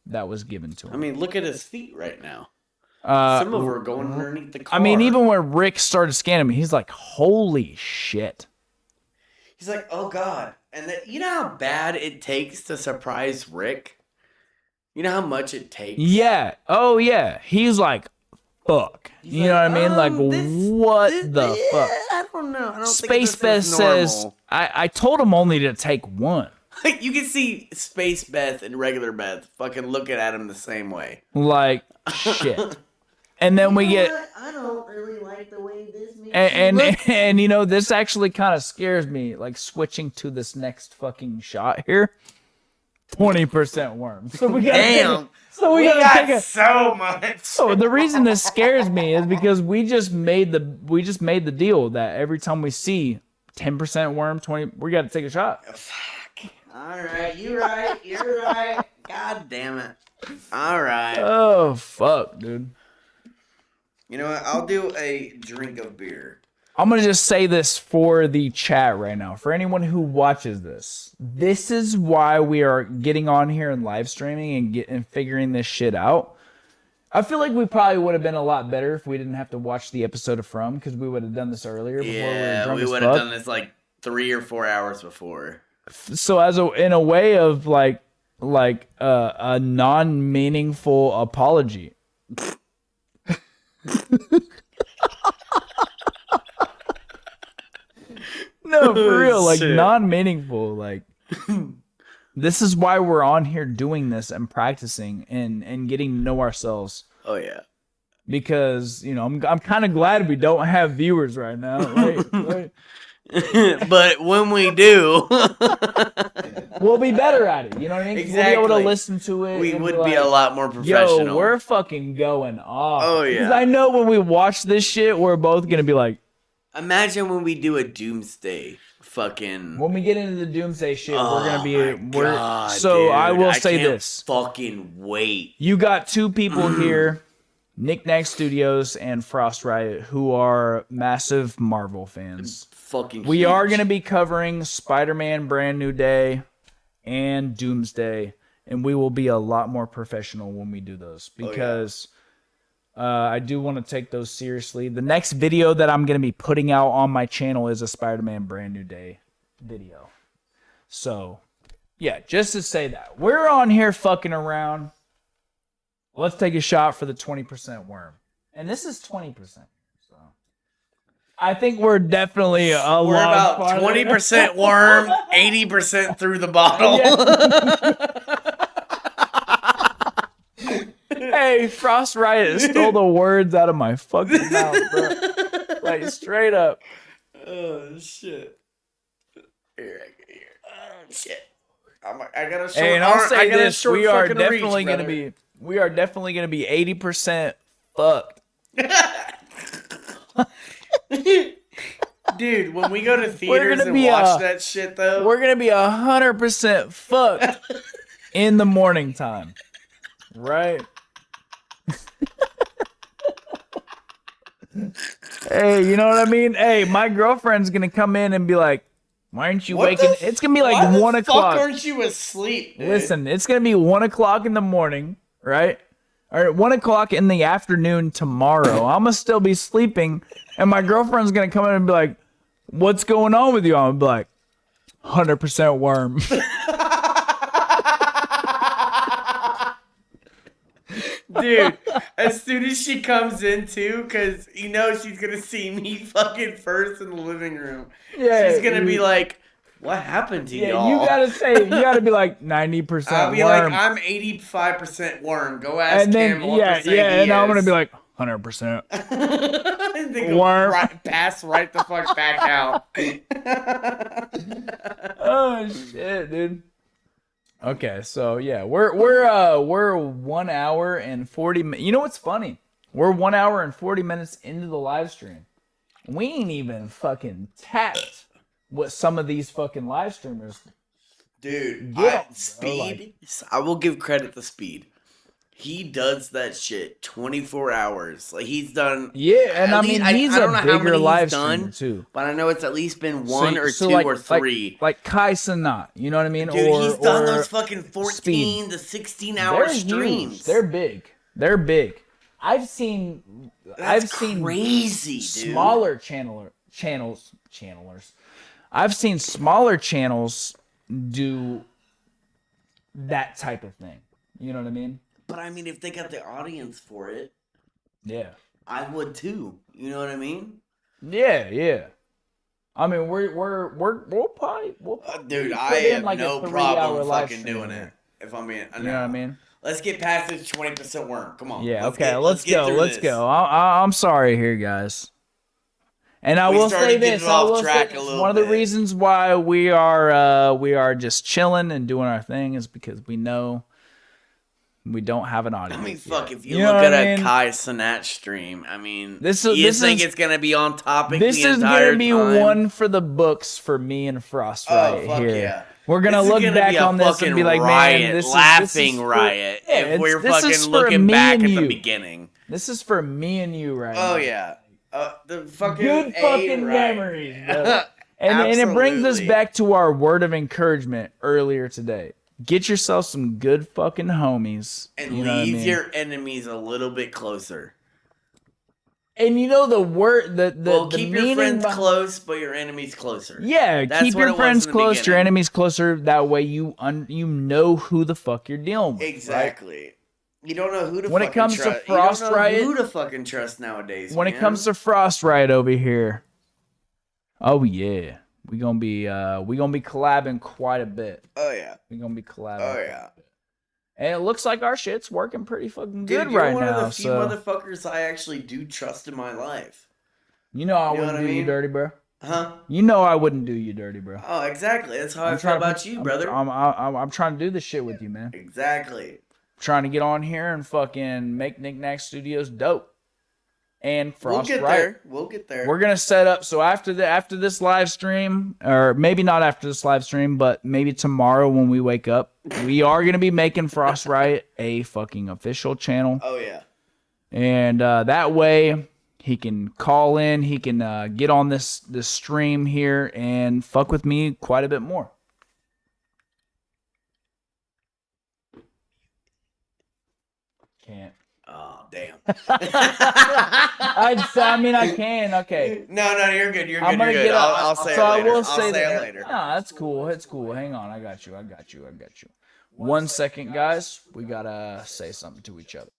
that was given to him. I mean, look at his feet right now. Some of them are going underneath the car. I mean, even when Rick started scanning him, he's like, "Holy shit!" He's like, oh God. And you know how bad it takes to surprise Rick? You know how much it takes? Yeah. Oh yeah. He's like, "Fuck." You know what I mean? Like, what the fuck? I don't know. I don't Space think Beth this is says, normal. I told him only to take one. You can see Space Beth and regular Beth fucking looking at him the same way. Like, shit. And then we get, I don't really like the way this makes and this actually kind of scares me, like switching to this next fucking shot here. 20% worm. So we got Damn. So we gotta take a. so much. So the reason this scares me is because we just made the deal that every time we see 10% worm, 20, we got to take a shot. Fuck. All right, you're right. God damn it. All right. Oh fuck, dude. You know what? I'll do a drink of beer. I'm gonna just say this for the chat right now. For anyone who watches this, this is why we are getting on here and live streaming and figuring this shit out. I feel like we probably would have been a lot better if we didn't have to watch the episode of From, because we would have done this earlier. Before We would have done this like 3 or 4 hours before. So in a way of like a non-meaningful apology. No, for real, like Shit. non-meaningful. Like, this is why we're on here doing this and practicing and getting to know ourselves. Oh yeah. Because I'm kind of glad we don't have viewers right now. Right? But when we do, we'll be better at it. You know what I mean? 'Cause we'll be able Exactly. to listen to it. we and would like, be a lot more professional. Yo, we're fucking going off. Oh, Because yeah. I know when we watch this shit, we're both gonna be like, Imagine when we do a doomsday fucking. when we get into the doomsday shit, we're gonna be. God, So I dude, will say can't this: Fucking wait. you got two people here, Nik Nak Studios and Frost Riot, who are massive Marvel fans. Fucking. We huge. are gonna be covering Spider-Man: Brand New Day and Doomsday, and we will be a lot more professional when we do those because. I do want to take those seriously. The next video that I'm going to be putting out on my channel is a Spider-Man Brand New Day video. So, yeah, just to say that. We're on here fucking around. Let's take a shot for the 20% worm. And this is 20%. So, I think we're definitely We're lot about farther. 20% worm, 80% through the bottle. Hey, Frost Riot stole the words out of my fucking mouth, bro. Like, straight up. Oh, shit. Here. Oh, shit. I got a short Hey, and I'll arm- say I got a this: short we are fucking definitely reach, gonna brother. be 80% fucked. Dude, when we go to theaters gonna and be, watch that shit, though. We're gonna be 100% fucked in the morning time, right? Hey, you know what I mean? Hey, my girlfriend's gonna come in and be like, "Why aren't you waking?" It's gonna be like Why 1 the o'clock. fuck aren't you asleep, dude? Listen, it's gonna be 1 o'clock in the morning, right? Or 1 o'clock in the afternoon tomorrow. I'm gonna still be sleeping, and my girlfriend's gonna come in and be like, "What's going on with you?" I'm gonna be like, 100% worm. Dude, as soon as she comes in, too, because you know she's going to see me fucking first in the living room. Yeah, She's going to be like, what happened to yeah, y'all? you gotta be like 90% I'll be worm. like, I'm 85% worm. Go ask and then him what percent he and I'm gonna is. be like 100%. And they go Worm. pass right the fuck back out. Oh shit, dude. Okay, so yeah, we're 1 hour and 40 minutes. You know what's funny? We're 1 hour and 40 minutes into the live stream. We ain't even fucking tapped what some of these fucking live streamers. Dude, Yeah, Speed, I will give credit to Speed. He does that shit 24 hours. Like, he's done. Yeah, and At I least- mean, he's I don't a know how bigger many he's live done, streamer too. But I know it's at least been one or two like, or three. like Kai Sanat, you know what I mean? Dude, he's done those or fucking 14 Speed. to 16 hour They're streams. huge. They're big. They're big. I've seen crazy, dude. smaller channelers. I've seen smaller channels do that type of thing. You know what I mean? But I mean, if they got the audience for it, Yeah. I would too. You know what I mean? Yeah. I mean, we'll probably Dude, put I in have like a no 3-hour problem live fucking stream doing here. it. If I'm being, You know what I mean? Let's get past this 20% worm. Come on. Yeah. Let's Okay. get- Let's get go. through Let's this. go. I'm sorry here, guys. And I We will started say getting this. off I will track say a this. little One of the bit. reasons why we are just chilling and doing our thing is because we know we don't have an audience. I mean, fuck, yet. if you know look what at I a mean? Kai Sinat stream, I mean, This you is- think it's going to be on topic This the is entire gonna be time? one for the books for me and Frost Oh, right fuck here. yeah. We're gonna This is look gonna back be a on this and fucking be like, riot, man, this laughing is for, riot. Yeah, if we're this is fucking for looking me back and at the you. beginning. This is for me and you right now. Oh, yeah. The fucking Good fucking right. memories, bro. And it brings us Absolutely. back to our word of encouragement earlier today. Get yourself some good fucking homies. And you know what I leave mean? your enemies a little bit closer. And you know the word, the Keep meaning your friends behind- close, but your enemies closer. Yeah, That's keep what your it was friends in the close, your beginning. enemies closer. That way you know who the fuck you're dealing with. Right? Exactly. You don't know who to When it fucking comes to trust. Frost you don't know Riot- who to fucking trust nowadays. When man. it comes to Frost Riot over here, oh yeah, we gonna be collabing quite a bit. oh yeah, We gonna be collabing. oh yeah, And it looks like our shit's working pretty fucking dude, good you're right one now. of the few So motherfuckers I actually do trust in my life. you know I You know wouldn't what I do you mean? dirty, bro. Huh? You know I wouldn't do you dirty, bro. Oh, exactly. That's how I feel about you, brother. I'm trying to do this shit with you, man. Exactly. Trying to get on here and fucking make Nik Nak Studios dope. And Frost Riot. There. We'll get there. We're gonna set up so after this live stream, or maybe not after this live stream, but maybe tomorrow when we wake up, we are gonna be making Frost Riot a fucking official channel. Oh yeah. And that way he can call in, he can get on this stream here and fuck with me quite a bit more. Can't. Oh, damn. I mean, I can. Okay. No, you're good. You're I'm good. gonna You're get good. up. I'll say so it later. I will I'll say say that. it later. No, that's cool. It's cool. Hang on. I got you. 1 second, guys. We gotta say something to each other.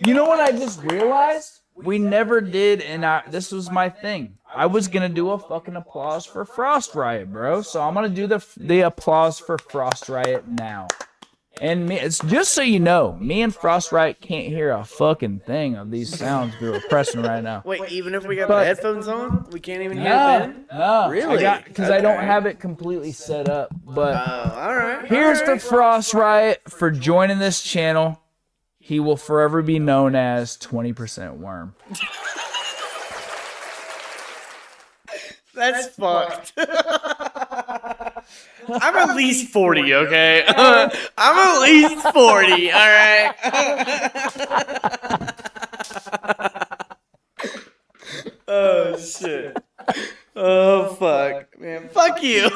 You know what I just realized? We never did, and this was my thing. I was gonna do a fucking applause for Frost Riot, bro. So I'm gonna do the applause for Frost Riot now. And it's just so you know, me and Frost Riot can't hear a fucking thing of these sounds we're pressing right now. Wait, even if we got the headphones on, we can't even hear them? No, Really? Because I don't have it completely set up. But all right. here's to Frost Riot for joining this channel. He will forever be known as 20% Worm. That's fucked. I'm at least 40, okay? I'm at least 40, all right? Oh, shit. Oh, fuck. Man, fuck you.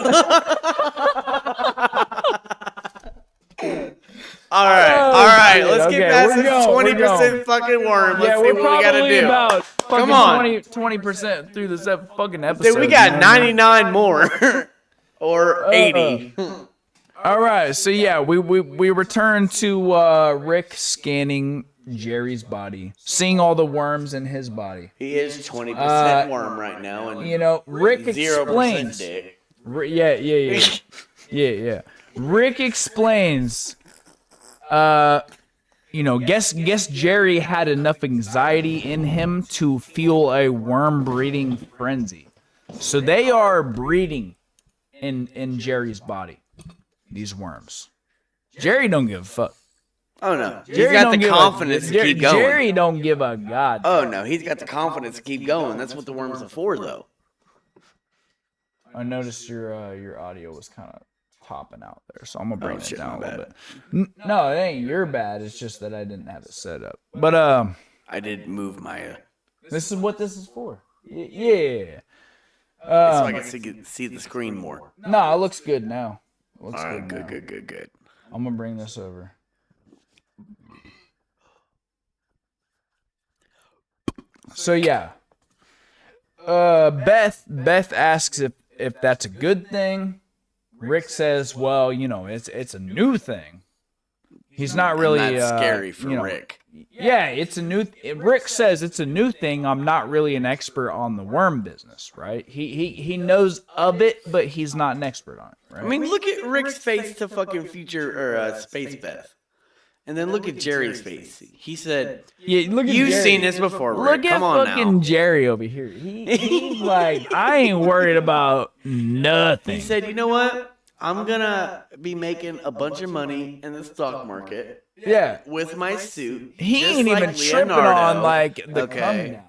All right. Let's get past this 20% fucking worm. Let's see what we gotta do. About Come on. 20% through this fucking episode. Dude, we got 99 more. Or 80. All right, so yeah, we return to Rick scanning Jerry's body, seeing all the worms in his body. He is 20% worm right now, and you know, Rick 0% explains. dick. Yeah. Rick explains. You know, guess Jerry had enough anxiety in him to feel a worm breeding frenzy, so they are breeding in Jerry's body. These worms. Jerry don't give a fuck. Oh no, he's got the confidence to keep going. Jerry don't give a god. Oh no, he's got the confidence to keep going. That's what the worms are for, though. I noticed your audio was kind of topping out there, so I'm gonna bring it down a little bit. No, it ain't your bad. It's just that I didn't have it set up. But I did move my. This is what this is for. Yeah. So I can see the screen more. No, it looks good now. All right, good. I'm gonna bring this over. So yeah, Beth asks if that's a good thing. Rick says, well, you know, it's a new thing. He's not really and that's scary for Rick. Yeah, it's a new. Rick says it's a new thing. I'm not really an expert on the worm business, right? He knows of it, but he's not an expert on it, right? I mean, look at Rick's face to fucking future or Space Beth, and then look at Jerry's face. He said, "Yeah, look at you've Jerry. seen this before, Rick. Look Come at on fucking now." Jerry over here. He's like, I ain't worried about nothing. He said, "You know what? I'm gonna be making a bunch of money in the stock market." Yeah, with my suit. He ain't even tripping on like the come down.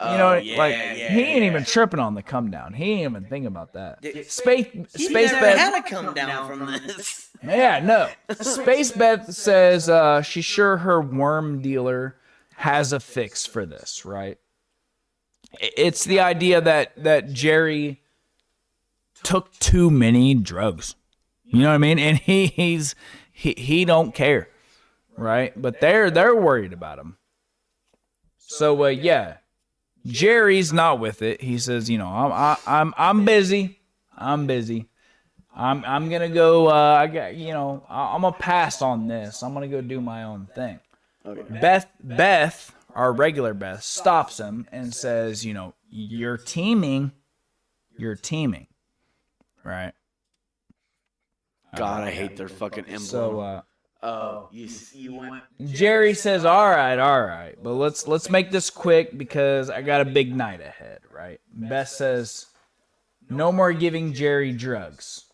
You know, he ain't even tripping on the come down. He ain't even thinking about that. Space Beth had to come down from this. Yeah, no. Space Beth says she's sure her worm dealer has a fix for this, right? It's the idea that Jerry took too many drugs. You know what I mean? And he don't care. Right, but they're worried about him. So yeah, Jerry's not with it. He says, you know, I'm busy. I'm gonna go. I'm gonna pass on this. I'm gonna go do my own thing. Okay. Beth, our regular Beth, stops him and says, you know, you're teaming, right? God, I hate their fucking emblem. So, you went. Jerry says, all right, but let's make this quick because I got a big night ahead, right? Beth says, no more giving Jerry drugs.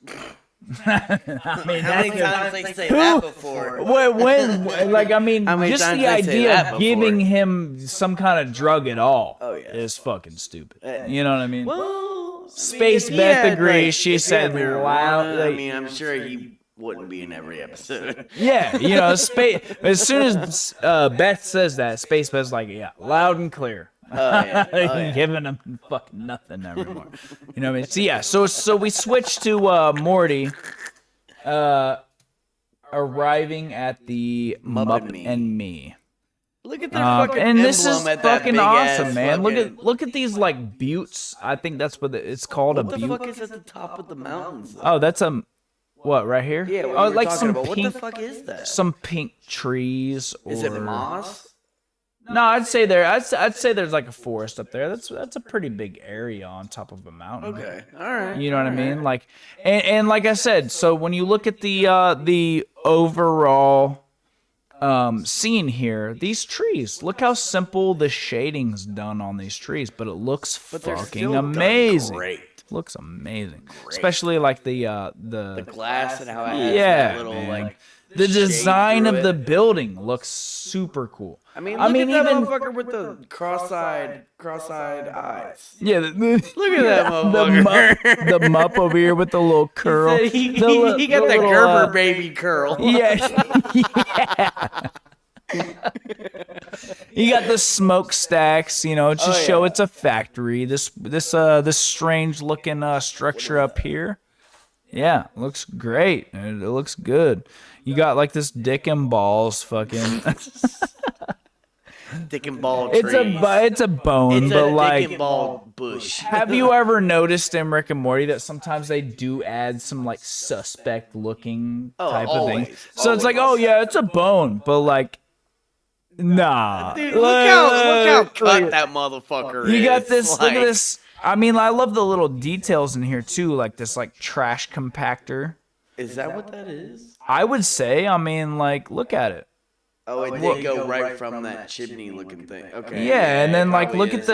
I mean, How many times they say that before? When just times the they say idea that of giving before? him some kind of drug at all yeah. is fucking stupid. You know what I mean? Well, Space if he Beth had, agrees. like, She if he said had marijuana, loud. I mean, I'm sure he wouldn't be in every episode. Yeah, you know, as soon as Beth says that, Space Beth's like, yeah, loud and clear. Giving him fucking nothing anymore. You know what I mean? So yeah, so we switch to Morty arriving at the Mupp and Me. Look at their fucking and this is emblem at that fucking big-ass awesome, man. fucking- Look at these like buttes. I think that's what it's called. What a the butte. fuck is at the top of the mountains? Though? Oh, that's a what right here? Yeah, what oh, you were like talking some about. pink, What the fuck is that? some pink trees. Or... Is it moss? No, I'd say there's like a forest up there. That's a pretty big area on top of a mountain. Okay, all right. You know what I mean? Like, and like I said, so when you look at the overall scene here, these trees, look how simple the shading's done on these trees, but it looks they're fucking still done amazing. great. Looks amazing, especially like the glass and how it has yeah, that little man. like the shade design through of the it. building looks super cool. I mean, look at that motherfucker with the cross-eyed eyes. Yeah, Look at that motherfucker. the mupp over here with the little curl. He The got the little, Gerber baby curl. Yeah. You got the smokestacks, you know, just show it's a factory. This strange looking structure up here. Yeah, looks great. It looks good. You got like this dick and balls fucking Dick and ball trees. it's a bone, It's but a like dick and ball bush. have you ever noticed in Rick and Morty that sometimes they do add some like suspect looking type of thing? always, So it's like, oh yeah, it's a bone, but like, nah. Dude, look how cut that motherfucker is. You got this. Like, Look at this. I mean, I love the little details in here too, like this like trash compactor. Is that what that is? I would say. I mean, like, look at it. Oh, it did go right from that chimney looking thing. Okay. Yeah, and then like probably look at is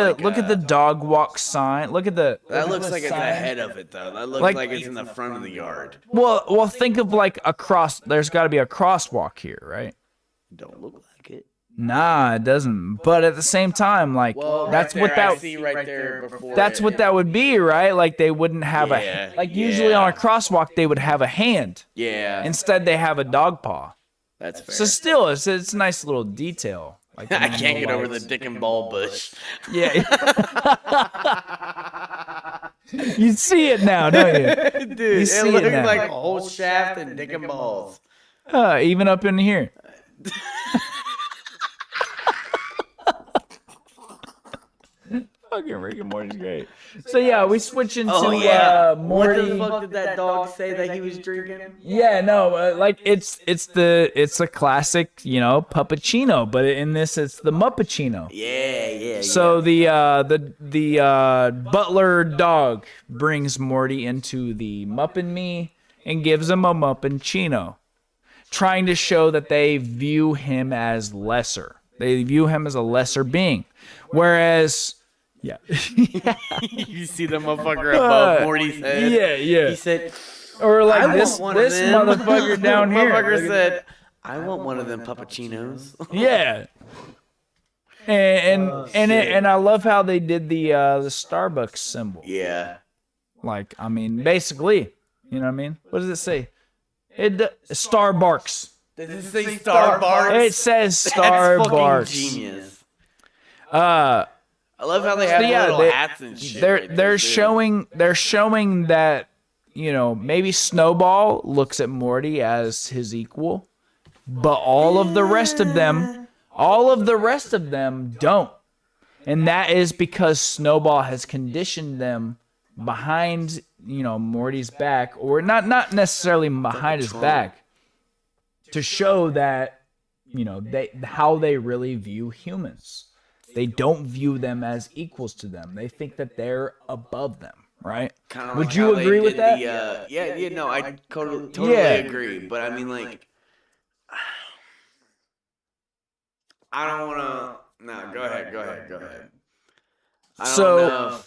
the like dog walk sign. Look at the. That look looks at like the it's sign. ahead of it though. That looks Like- like it's in the front of the yard. Well, think of like a cross. There's got to be a crosswalk here, right? Don't look like it. Nah, it doesn't. But at the same time, like that's what that. see right there before. That's what that would be, right? Like they wouldn't have usually on a crosswalk they would have a hand. Yeah. Instead they have a dog paw. That's fair. So still, it's a nice little detail. Like I can't get over the dick and ball bush. Yeah. You see it now, don't you? Dude, You it see it looks now. like a whole shaft and dick and balls. Even up in here. Fucking Rick and Morty's great. So yeah, we switch into Morty. What the fuck did that dog say that he was drinking? Yeah, no, like it's a classic, you know, puppuccino, but in this it's the Muppuccino. Yeah. So the butler dog brings Morty into the Mupp and Me and gives him a Muppuccino, trying to show that they view him as lesser. They view him as a lesser being, whereas. Yeah. You see the motherfucker above Morty's head? Yeah. He said, Or like I this want one of them. motherfucker down here. Motherfucker said, I want one of them puppuccinos. Yeah. And I love how they did the Starbucks symbol. Yeah. Like, I mean, basically, you know what I mean? What does it say? Starbucks. Does it say Starbucks? It says That's fucking Starbucks. genius. I love how they have little hats and shit. They're showing that, you know, maybe Snowball looks at Morty as his equal, but all of the rest of them don't. And that is because Snowball has conditioned them behind, you know, Morty's back, or not necessarily behind his back, to show that, how they really view humans. They don't view them as equals to them. They think that they're above them, right? Kinda Would like you how they agree with did that? No, I totally agree. But I mean, like, I don't want to. No, go ahead. I don't know.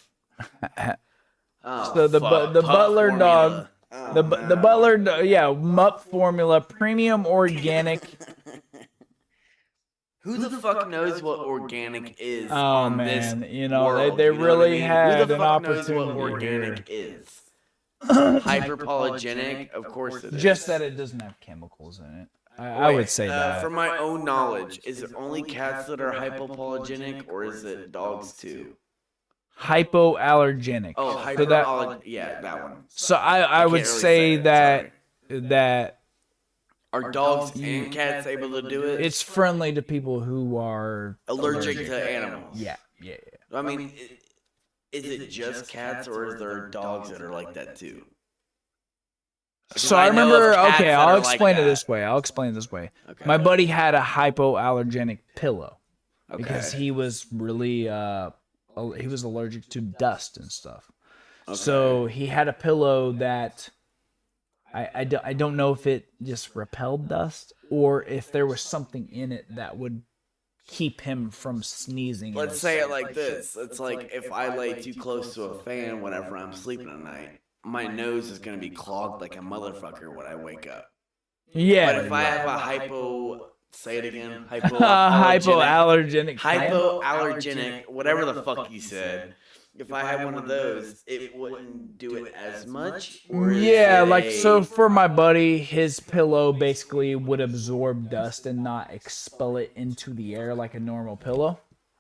So the butler dog, the butler, Mup formula, premium organic. Who the fuck knows what organic is? Oh man, world, they really had Who the an fuck knows opportunity. what organic is? Hyperpolygenic, of course it is. Just that it doesn't have chemicals in it. I would say that. From my own knowledge, is it only cats that are hypopolygenic, or is it dogs too? Hypoallergenic. Oh, so that one. So I would really say it, that are dogs and cats able to do it? it's friendly to people who are allergic to animals. Yeah. I mean, is it just cats, or is there dogs that are like that too? So I remember. Okay, I'll explain it this this way. Okay. Okay. My buddy had a hypoallergenic pillow Okay. because he was really he was allergic to dust and stuff. Okay. So he had a pillow that I don't know if it just repelled dust or if there was something in it that would keep him from sneezing. Let's say it like this. It's like if I lay too close to a fan whenever I'm sleeping at night, my nose is going to be clogged like a motherfucker when I wake up. Yeah. But if I have a say it again, hypoallergenic, whatever the fuck you said, if I had one of those, it wouldn't do it as much? So for my buddy, his pillow basically would absorb dust and not expel it into the air like a normal pillow.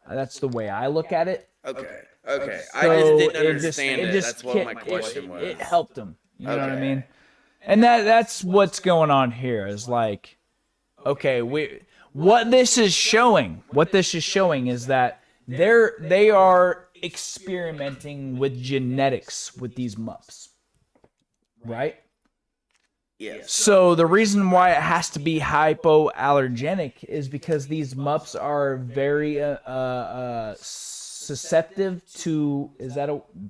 That's the way I look at it. Okay. So I just didn't understand it. That's what my question was. It helped him. You know what I mean? And that's what's going on here is like, okay, what this is showing is that they are experimenting with genetics with these mups, right? Yes. So the reason why it has to be hypoallergenic is because these mups are very susceptible to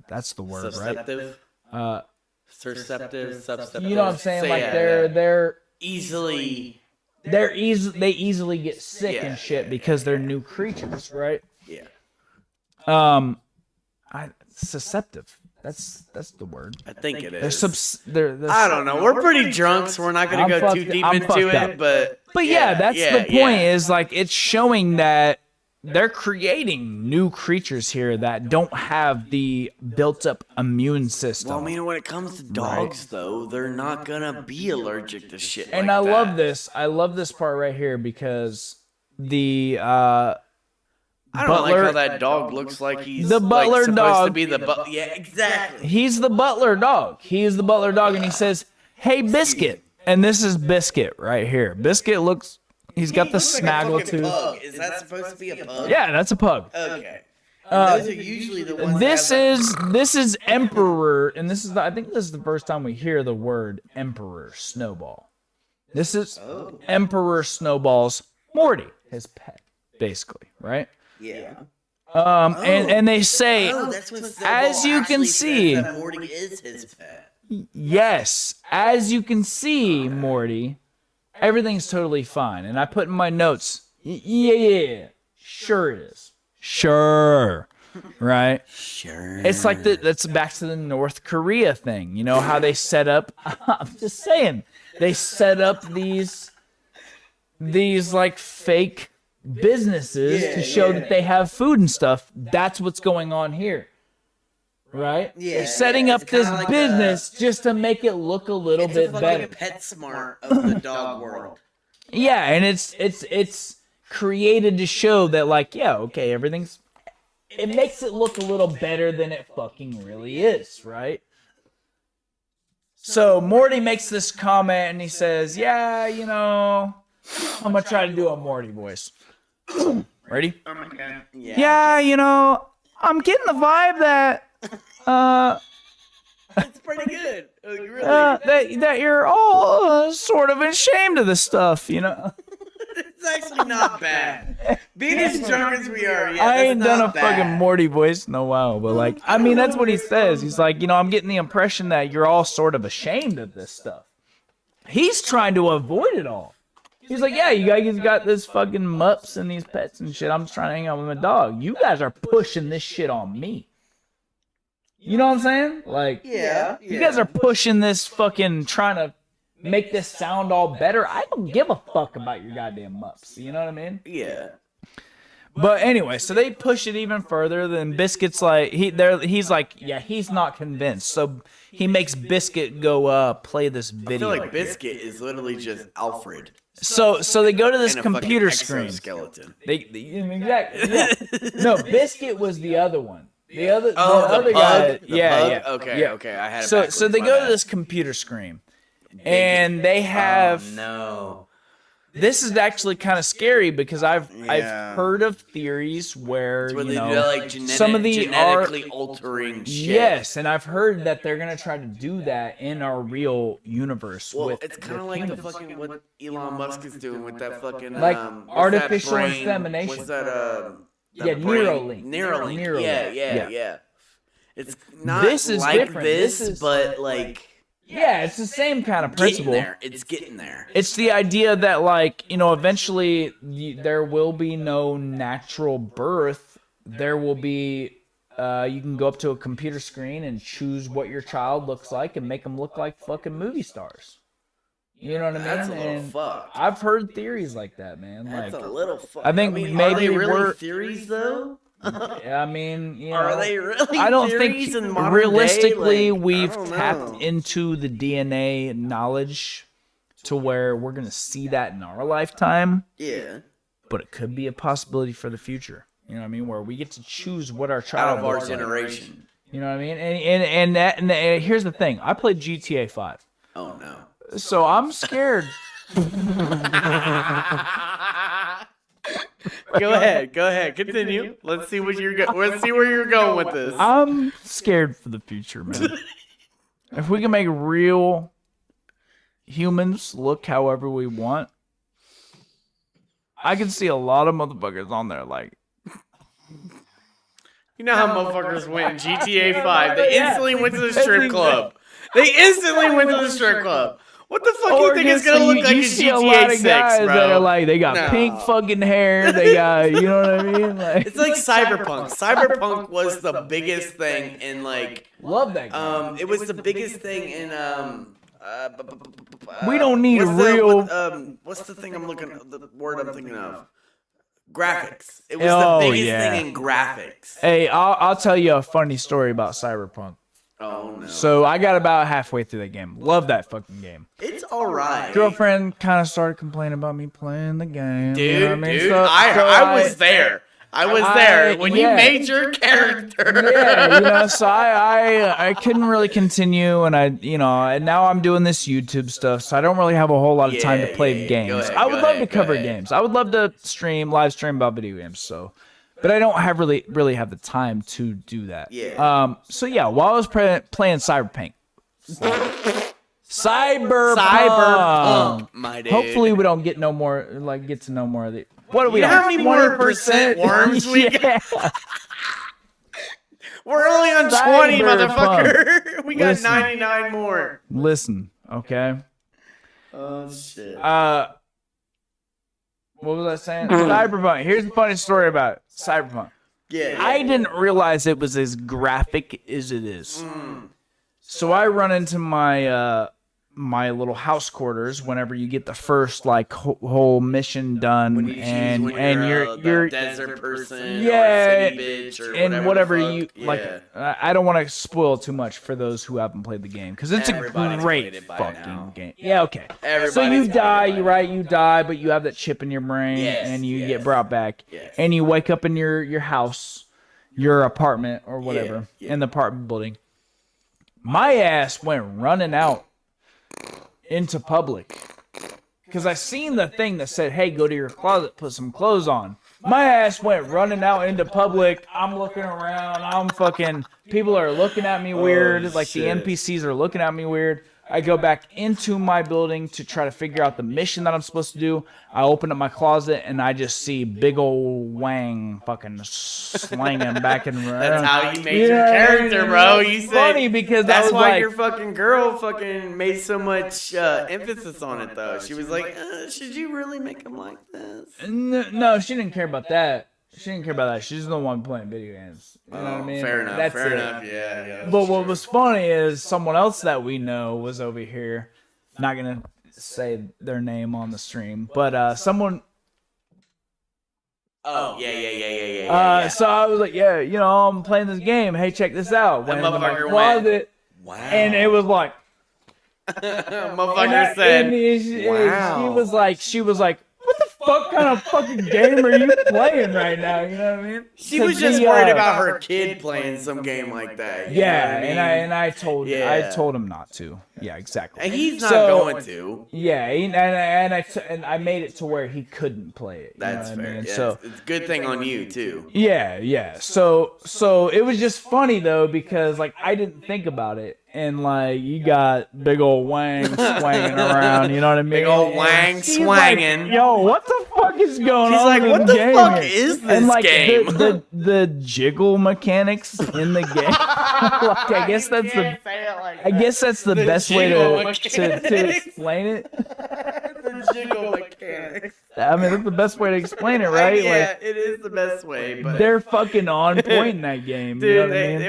that's the word, susceptive? right? Susceptive. You know what I'm saying? Like they're they easily get sick and shit because they're new creatures, right? Yeah. Susceptible. That's the word. I think it is. They're I don't know. We're pretty drunk, so we're not going to go too deep into it. But that's the point. Is like it's showing that they're creating new creatures here that don't have the built-up immune system. Well, I mean, when it comes to dogs, though, they're not gonna be allergic to shit. And I love this. I love this part right here because the I don't like how that dog looks like he's the butler supposed dog to be the yeah, exactly. He's the butler dog. He's the butler dog, and he says, "Hey, Biscuit," and this is Biscuit right here. Biscuit looks. He's got the snaggle tooth. Pug. Is that supposed to be a pug? Yeah, that's a pug. Okay. Those are usually the ones. This is Emperor, and I think this is the first time we hear the word Emperor Snowball. This is Emperor Snowball's Morty, his pet, basically, right? Yeah. And they say, that's when as you can see, that Morty is his pet. Yes, as you can see, Morty, everything's totally fine. And I put in my notes, yeah, sure it is. Sure. Right? Sure. It's like that's back to the North Korea thing. You know how they set up, I'm just saying, they set up these like fake businesses to show that they have food and stuff. That's what's going on here. Right? Yeah. They're setting up this like business just to make it look a little bit better. PetSmart of the dog world. Yeah, and it's created to show that like, yeah, okay, it makes it look a little better than it fucking really is, right? So Morty makes this comment and he says, yeah, I'm gonna try to do a Morty voice. Ready? Oh my god. Yeah, I'm getting the vibe that It's pretty good. Really. that you're all sort of ashamed of this stuff, It's It's actually not bad. Being as drunk as we are, yeah, I ain't done a bad. fucking Morty voice in a while, but like, I mean, that's what he says. He's like, I'm getting the impression that you're all sort of ashamed of this stuff. He's trying to avoid it all. He's like, yeah, you guys got this fucking mups and these pets and shit. I'm just trying to hang out with my dog. You guys are pushing this shit on me. You know what I'm saying? Like, Yeah. you guys are pushing this fucking trying to make this sound all better. I don't give a fuck about your goddamn mups. You know what I mean? Yeah. But anyway, so they push it even further. Then Biscuit's like, he's like, yeah, he's not convinced. So he makes Biscuit go play this I video. feel like Biscuit is literally just Alfred. So they go to this And a computer fucking screen. exoskeleton. Exactly. Yeah. No, Biscuit was the other one. The other pug? guy. The Yeah, pug? yeah. Okay, yeah. okay. I had it So backwards, they my go to bad. this computer screen, and they have. Oh, no. This is actually kind of scary because I've Yeah. heard of theories where Where you they know do like some of the genetically altering shit. yes, and I've heard that they're gonna try to do that in our real universe. Well, with, it's kind of with like humans. the fucking what Elon Musk is doing with that fucking Like what's artificial that brain? insemination. What's that? Yeah, brain? Neuralink. Neuralink. Neuralink. Yeah. It's not This is like different. this, This is- but like Yeah, it's the same kind of getting principle. there. It's getting there. It's the idea that, like, eventually there will be no natural birth. There will be, you can go up to a computer screen and choose what your child looks like and make them look like fucking movie stars. You know what I mean? That's a little And fucked. I've heard theories like that, man. That's Like, a little fucked. I think are maybe they really we're- theories though? I mean, Are they really? I don't theories think in modern realistically day? Like, I we've don't tapped know. into the DNA knowledge to where we're gonna see that in our lifetime, Yeah. but it could be a possibility for the future. You know what I mean? Where we get to choose what our Out child of our looks like. generation. You know what I mean? And here's the thing: I played GTA 5, Oh no. so I'm scared. Go ahead, continue. Let's see what let's see where you're going with this. I'm scared for the future, man. If we can make real humans look however we want, I can see a lot of motherfuckers on there like, You know how motherfuckers went in GTA 5? They instantly went to the strip club. They instantly went to the strip club. What the fuck do you think it's gonna look like in see a lot GTA of 6, guys bro? that are like, they got No. pink fucking hair, they got, you know what I mean? Like, It's like Cyberpunk. Cyberpunk was the biggest thing in like love that guy. it was the biggest thing in We don't need what's real- what's the thing I'm looking the word I'm thinking of? Graphics. It was Oh, the biggest yeah. thing in graphics. Hey, I'll tell you a funny story about Cyberpunk. Oh no. So I got about halfway through that game. Love that fucking game. It's alright. Girlfriend kind of started complaining about me playing the game. Dude, you know what I mean? dude, So I was there. I was there when you yeah. made your character. Yeah, so I couldn't really continue, and and now I'm doing this YouTube stuff, so I don't really have a whole lot of time to play yeah. games. Go ahead, I would go love ahead, to cover go ahead. games. I would love to live stream about video games. But I don't have really have the time to do that. Yeah. So yeah, while I was playing Cyberpunk. Cyberpunk. Cyberpunk, my dude. Hopefully we don't get to know more of the. What are we You know on? how many more percent worms we Yeah. We're only on 20, Cyberpunk. motherfucker. We got Listen. 99 more. Listen, okay. Oh shit. What was I saying? Cyberpunk. Here's the funny story about Cyberpunk. Yeah. I didn't realize it was as graphic as it is. So I run into my my little house quarters whenever you get the first like whole mission done, When you choose and when you're you're desert person yeah, or city bitch or and whatever whatever the you fuck. like. Yeah. I don't want to spoil too much for those who haven't played the game because it's Everybody's a great played it by fucking now. game. Yeah, okay. So Everybody's you played die, it by you now. right? You die, but you have that chip in your brain, Yes, and you yes. get brought back, Yes. and you wake up in your house, your apartment or whatever, Yeah. in the apartment building. My ass went running out into public because I seen the thing that said, "Hey, go to your closet, put some clothes on." My ass went running out into public. I'm looking around. I'm fucking. People are looking at me weird. Like the shit. NPCs are looking at me weird. I go back into my building to try to figure out the mission that I'm supposed to do. I open up my closet and I just see big old Wang fucking slanging back and around. That's how you made your character, bro. You said funny because that's I was why like, your fucking girl fucking made so much emphasis on it, though. She was like, should you really make him like this? No, she didn't care about that. She didn't care about that. She's the one playing video games. You know what I mean? Fair enough. That's fair it. enough. Yeah. But what was funny is someone else that we know was over here. Not gonna say their name on the stream, but someone. Oh yeah. So I was like, yeah, you know, I'm playing this game. Hey, check this out. That Went into my motherfucker closet, Wow. and it was like, motherfucker said, wow. She was like, what the fuck kind of fucking game are you playing right now? You know what I mean? She was just worried about her kid playing some game like that. Yeah, you know what I mean? I told him not to. Yeah, exactly. And he's not going to. Yeah, and I made it to where he couldn't play it. That's fair. I mean? Yeah, So it's a good thing on you too. yeah. So it was just funny though because like I didn't think about it. And like you got big old Wang swanging around, you know what I mean? Big old Wang swanging. Like, yo, what the fuck is going He's on? like, in what the the game fuck here? is this and like game? The jiggle mechanics in the game. Like I guess that's the best way to explain it. The jiggle mechanics. I mean, that's the best way to explain it, right? Yeah, like, it is the best way. But they're fucking on point in that game. dude, you know what I mean?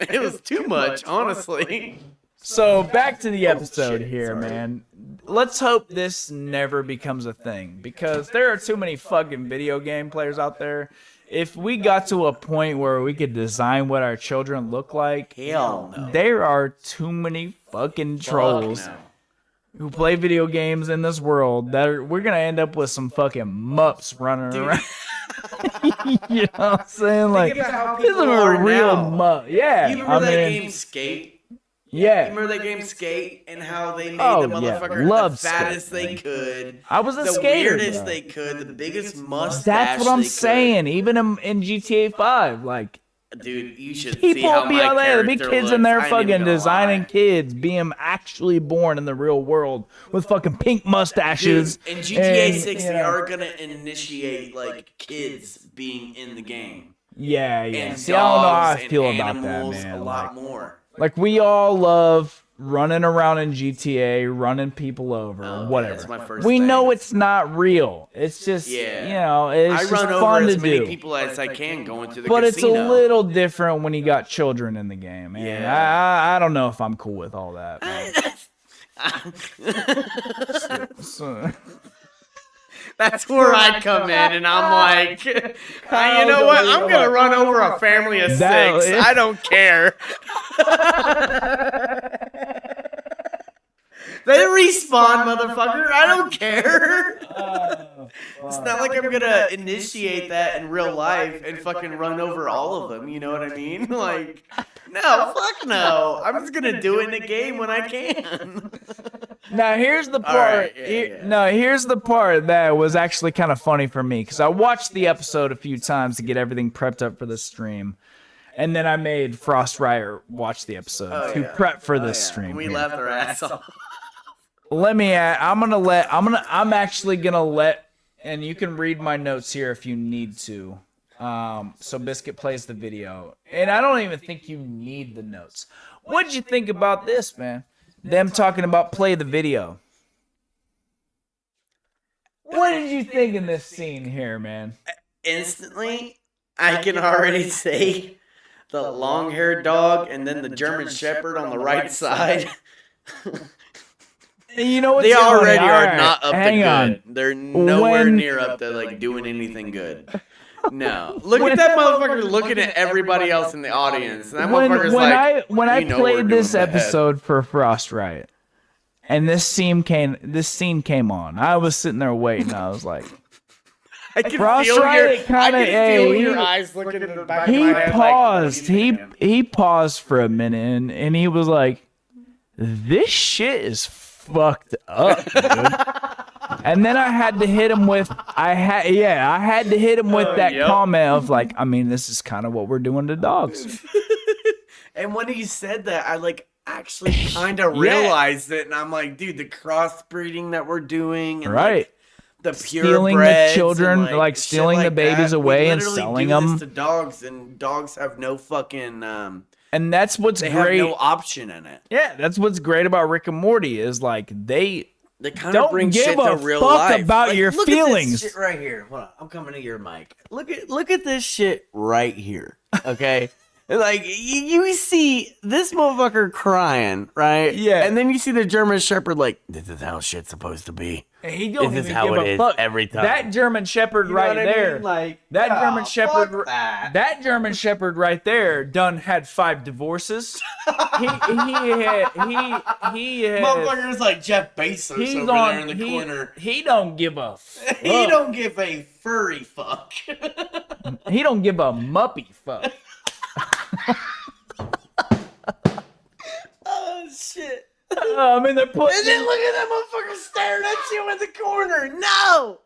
it was too much, honestly. So back to the episode shit, here, sorry. man. Let's hope this never becomes a thing because there are too many fucking video game players out there. If we got to a point where we could design what our children look like, Hell no. there are too many fucking trolls Fuck no. who play video games in this world that we're gonna end up with some fucking mups running around. You know what I'm saying? Like, Think about how this is people a are real now. mup. Yeah, You remember that game Skate? Yeah. You remember that game Skate and how they made Oh, the yeah. motherfucker Love the fattest Skate, they could, I was a the skater. weirdest bro. they could, the biggest mustache. That's what I'm they could. saying. Even in GTA 5, like Dude, you should see people how be my out there, be character kids in looks. there I ain't even fucking gonna designing lie. kids, being actually born in the real world with fucking pink mustaches. Dude, in GTA and, 6, you they know. are gonna initiate like kids being in the game. Yeah. And See, I don't know how I dogs feel and about that, animals, man. a lot more. Like we all love running around in GTA, running people over, Oh, whatever. that's my first we thing. know it's not real. It's just, Yeah. you know, it's I just run over fun as to many do. people as I can going to the But casino. it's a little different when you got children in the game. And Yeah. I don't know if I'm cool with all that. So, That's where I come in, and I'm like, you know what? I'm gonna run over a family of 6. I don't care. They respawn, motherfucker. I don't care. It's not like I'm gonna initiate that in real life and fucking run over all of them. You know what I mean? Like, no, fuck no. I'm just gonna do it in a game when I can. now here's the part. right, yeah. No, here's the part that was actually kind of funny for me because I watched the episode a few times to get everything prepped up for the stream, and then I made Frost Riot watch the episode to prep for this stream. We here. laughed our ass off. I'm actually gonna let, and you can read my notes here if you need to. So Biscuit plays the video, and I don't even think you need the notes. What'd you think about this, man? Them talking about play the video. What did you think in this scene here, man? Instantly, I can already say the long-haired dog and then the German Shepherd on the right side. You know what? They already are Alright, not up to hang good. on. They're nowhere When- near up to like doing anything good. No. Look at that motherfucker looking at everybody else in the audience. And that motherfucker's like, when I "You know we're played doing this bad." episode for Frost Riot, and this scene came on, I was sitting there waiting. I was like, I can Frost feel Riot I kinda- can feel hey, your he- eyes looking in the back of he my head. paused. Like, He paused for a minute, and he was like, "This shit is fucked up, dude." And then I had to hit him with I had to hit him with that yep. comment of like, I mean, this is kind of what we're doing to dogs. And when he said that, I actually kind of realized it, and I'm like, dude, the crossbreeding that we're doing, and Right. like, the Stealing the purebreds children, and, like shit stealing the like babies that. away We and literally selling do them. this to dogs, and dogs have no fucking And that's what's they great. have no option in it. Yeah, that's what's great about Rick and Morty is like they kind don't of bring give shit a to real fuck life. about Like, your look feelings. At this shit right here. Hold on, I'm coming to your mic. Look at this shit right here. Okay. Like, you see this motherfucker crying, right? Yeah. And then you see the German Shepherd like, this is how shit's supposed to be. He don't This is even how give it a is fuck. every time. That German Shepherd You know right what I there, mean? Like, that oh, German Shepherd, fuck that. that German Shepherd right there, done had 5 divorces. he had Motherfucker's like Jeff Bezos he's over on there in the corner. He don't give a fuck. He don't give a furry fuck. He don't give a muppy fuck. Oh, shit. I mean, they're putting. And then look at that motherfucker staring at you in the corner. No,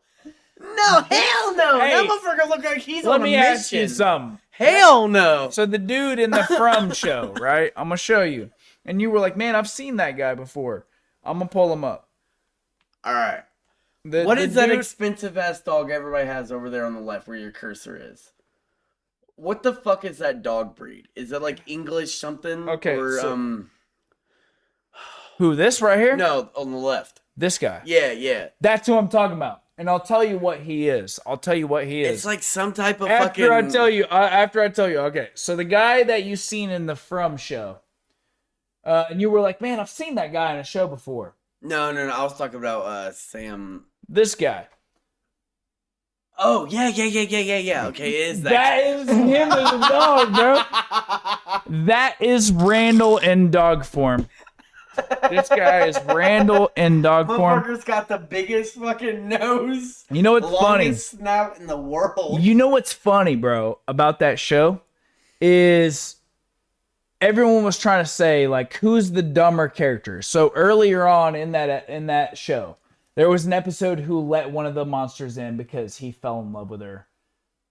hell no. Hey, that motherfucker look like he's Let on a me mission. ask you something. Hell no. So the dude in the From show, right? I'm gonna show you, and you were like, "Man, I've seen that guy before." I'm gonna pull him up. All right. What is that expensive ass dog everybody has over there on the left where your cursor is? What the fuck is that dog breed? Is that like English something? Okay, Or, so- Who, this right here? No, on the left. This guy. Yeah. That's who I'm talking about. And I'll tell you what he is. It's like some type of after fucking... After I tell you, okay. So the guy that you seen in the From show, and you were like, "Man, I've seen that guy in a show before." No. I was talking about Sam... This guy. Oh, yeah. Okay, it is that. That is him as a dog, bro. That is Randall in dog form. This guy is Randall in dog form. Motherfucker's got the biggest fucking nose. You know what's funny? Longest snout in the world. You know what's funny, bro, about that show is everyone was trying to say, like, who's the dumber character? So earlier on in that show, there was an episode who let one of the monsters in because he fell in love with her.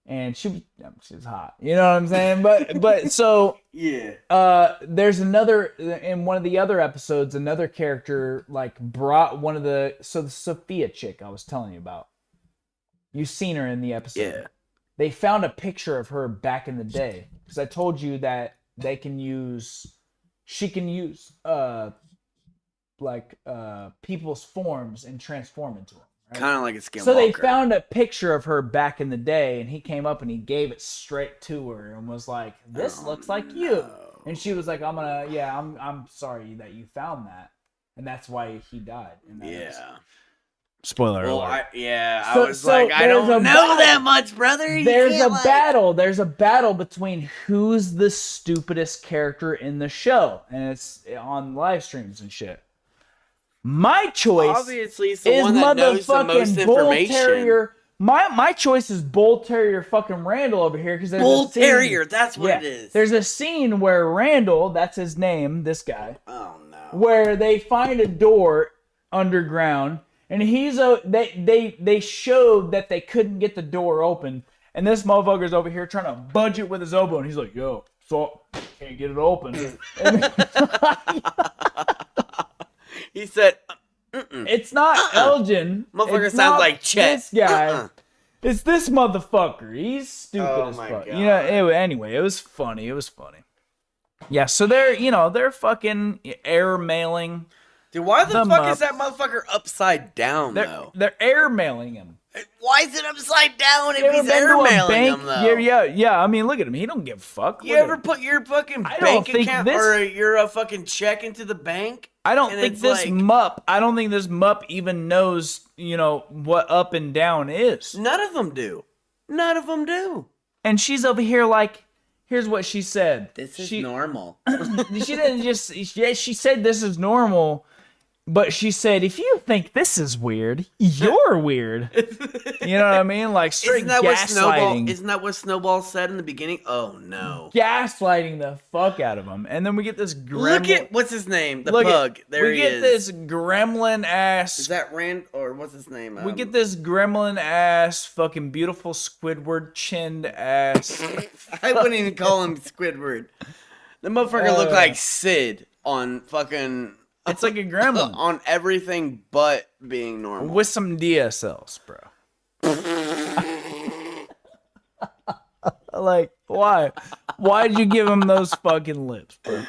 And she was hot. You know what I'm saying? But so yeah. There's another in one of the other episodes, another character like brought one of the Sophia chick I was telling you about. You've seen her in the episode. Yeah. They found a picture of her back in the day because I told you that she can use people's forms and transform into them. Right? Kind of like a Skinwalker. So they found a picture of her back in the day, and he came up and he gave it straight to her and was like, "This looks like you." And she was like, I'm sorry that you found that, and that's why he died. Yeah. Spoiler Well, alert. I was like, I there's don't a know battle. that much, brother. You There's can't, a like- battle. There's a battle between who's the stupidest character in the show, and it's on live streams and shit. My choice Obviously, it's the is one that knows the most motherfucking Bull information. Terrier. My choice is Bull Terrier fucking Randall over here because Bull Terrier, that's what it is. There's a scene where Randall, that's his name, this guy, Oh no. where they find a door underground, and they showed that they couldn't get the door open, and this motherfucker's over here trying to budge it with his elbow, and he's like, "Yo, so can't get it open." And He said, it's not Elgin. Motherfucker It's sounds not like Chet. This guy. It's this motherfucker. He's stupid Oh as my fuck. God. You know. Anyway, it was funny. Yeah. So they're fucking air mailing. Dude, why the The fuck is Mups. that motherfucker upside down, though? They're air mailing him. Why is it upside down You if ever he's been to a airmailing bank? him, though? Yeah. I mean, look at him. He don't give a fuck. You Look at ever him. put your fucking I don't bank think account this- or your fucking check into the bank? I don't and think it's this like- mup. I don't think this mup even knows. What up and down is. None of them do. None of them do. And she's over here like, here's what she said. She- normal. She didn't just. She said this is normal, but she said if you think this is weird, you're weird. You know what I mean? Like straight Isn't that what Snowball? gaslighting, Isn't that what Snowball said in the beginning? Oh no! gaslighting the fuck out of him, and then we get this gremlin. Look at what's his name? The look pug. There we he get is. this gremlin ass. Is that Rand or what's his name? We get this gremlin ass, fucking beautiful Squidward chinned ass. I wouldn't even call him Squidward. The motherfucker looked like Sid. on fucking It's like a gremlin on everything but being normal. with some DSLs, bro. Like, why? Why'd you give him those fucking lips, bro?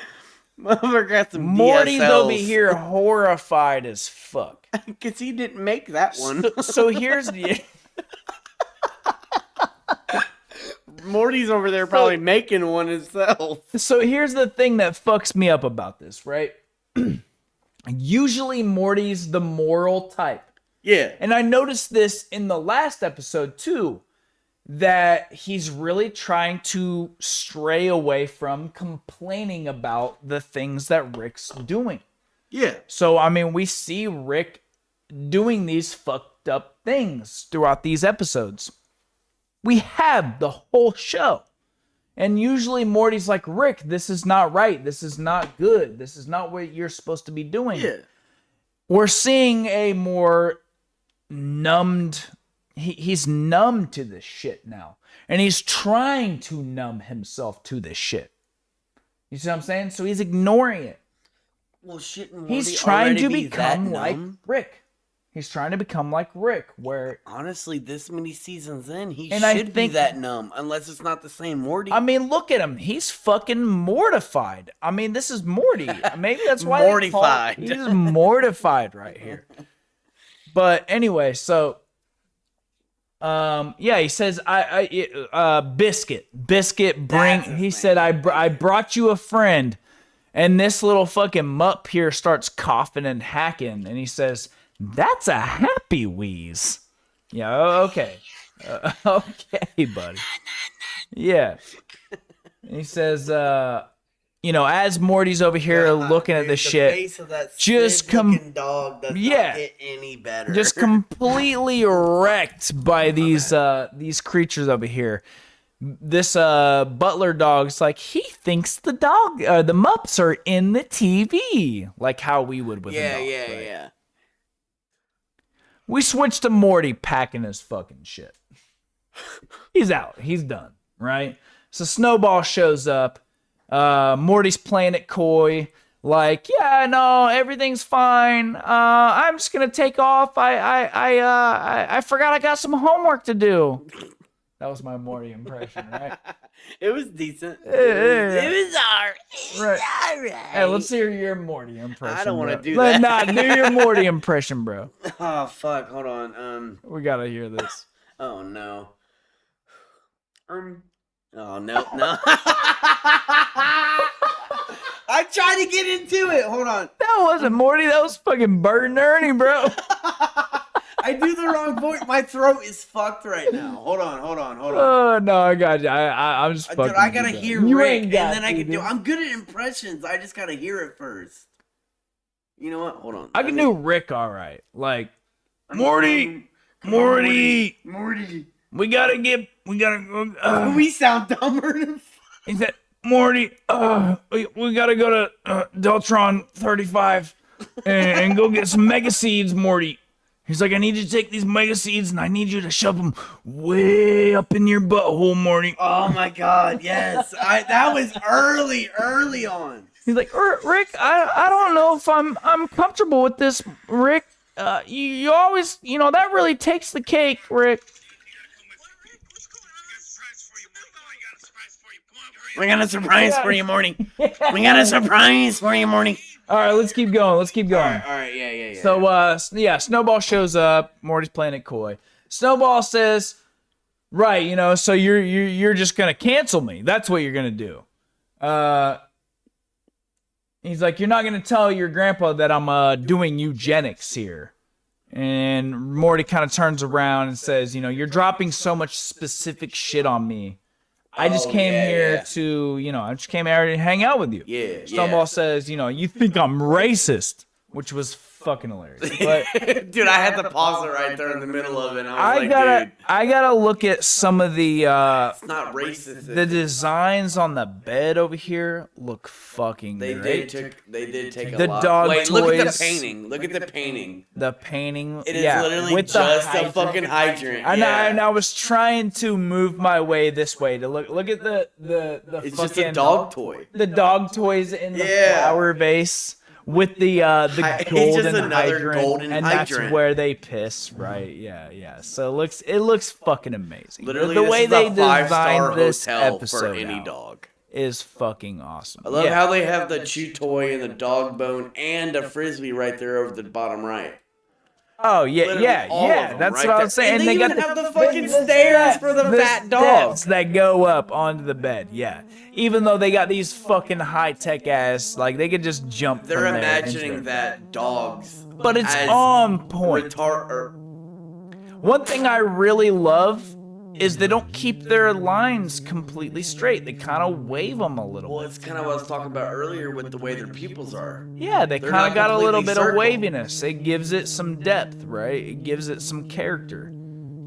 Motherfucker got some Morty's DSLs. over here horrified as fuck. Because he didn't make that one. So here's the... Morty's over there probably making one himself. So here's the thing that fucks me up about this, right? Usually Morty's the moral type. Yeah. And I noticed this in the last episode too, that he's really trying to stray away from complaining about the things that Rick's doing. Yeah. So, I mean, we see Rick doing these fucked up things throughout these episodes. We have the whole show. And usually Morty's like, Rick, this is not right. This is not good. This is not what you're supposed to be doing. Yeah. We're seeing a more numbed... He's numb to this shit now. And he's trying to numb himself to this shit. You see what I'm saying? So he's ignoring it. Well, shouldn't Morty He's trying to already be that become like numb? Rick. He's trying to become like Rick, where... Honestly, this many seasons in, he And I should think- be that numb, unless it's not the same Morty. I mean, look at him. He's fucking mortified. I mean, this is Morty. Maybe that's why they call Mortified. He's mortified right here. But anyway, so... yeah, he says, Biscuit, bring, That's his he name. said, I brought you a friend. And this little fucking mup here starts coughing and hacking. And he says, that's a happy wheeze. Yeah, okay. Okay, buddy. Yeah. And he says, as Morty's over here looking at this shit, Face of that just looking dog does yeah. not get any better. just completely wrecked by these creatures over here. This butler dog's like, he thinks the mups are in the TV, like how we would with a dog. Right? Yeah. We switched to Morty packing his fucking shit. He's out. He's done. Right? So Snowball shows up. Morty's playing it coy. Like, yeah, no, everything's fine. I'm just gonna take off. I forgot I got some homework to do. That was my Morty impression, right? It was decent. Yeah. It was alright. Right. Hey, let's hear your Morty impression. I don't want to bro. do that. Nah, do your Morty impression, bro. Oh fuck! Hold on. We gotta hear this. Oh no. Oh no. I tried to get into it. Hold on. That wasn't Morty. That was fucking Bert and Ernie, bro. I do the wrong voice. My throat is fucked right now. Hold on. Oh no, I got you. I'm just fucking. Dude, I gotta hear you Rick, ain't and got then I to, can do. dude. I'm good at impressions. I just gotta hear it first. You know what? Hold on. I can do Rick all right. Like, Morty. We gotta go. We sound dumber than. He said, Morty, we gotta go to Deltron 35 and go get some mega seeds, Morty. He's like, I need you to take these mega seeds and I need you to shove them way up in your butthole, Morty. Oh my god! Yes, that was early on. He's like, Rick, I don't know if I'm comfortable with this, Rick. You always, that really takes the cake, Rick. We got a surprise for you, Morty. We got a surprise for you, Morty. All right, let's keep going. All right, yeah. So, Snowball shows up. Morty's playing it coy. Snowball says, right, so you're just going to cancel me. That's what you're going to do. He's like, you're not going to tell your grandpa that I'm doing eugenics here. And Morty kind of turns around and says, you're dropping so much specific shit on me. I just came here to, I just came here to hang out with you. Yeah. Snowball says, you think I'm racist, which was fucking hilarious. But dude, I had to pause it right there in the middle of it. And I was dude, I gotta look at some of the it's not racist. the designs on the bed over here look fucking They great. did take a The lot. dog Wait, look at the toys. painting. Look at the painting. The painting. It is yeah, literally with just the a fucking hydrant. And, yeah. and I was trying to move my way this way to look at the It's fucking just a dog toy. the dog toys in the Yeah. flower vase with the It's just golden another hydrant, golden and hydrant. that's where they piss, right? Yeah. So it looks fucking amazing. Literally, the this way is they a 5-star designed this hotel episode for any out dog. is fucking awesome. I love Yeah. how they have the chew toy and the dog bone and a frisbee right there over the bottom right. Oh yeah, Literally yeah, all yeah. of them That's right what I there. was saying. And they got even have the fucking stairs for the fat dog. steps that go up onto the bed. Yeah, even though they got these fucking high tech ass, like they could just jump. They're from there imagining into it. that dogs. But it's as on point. One One thing I really love is they don't keep their lines completely straight. They kind of wave them a little Well, bit. it's kind of what I was talking about earlier with the way their pupils are. Yeah, they They're kind not of got a little completely bit of circle. waviness. It gives it some depth, right? It gives it some character.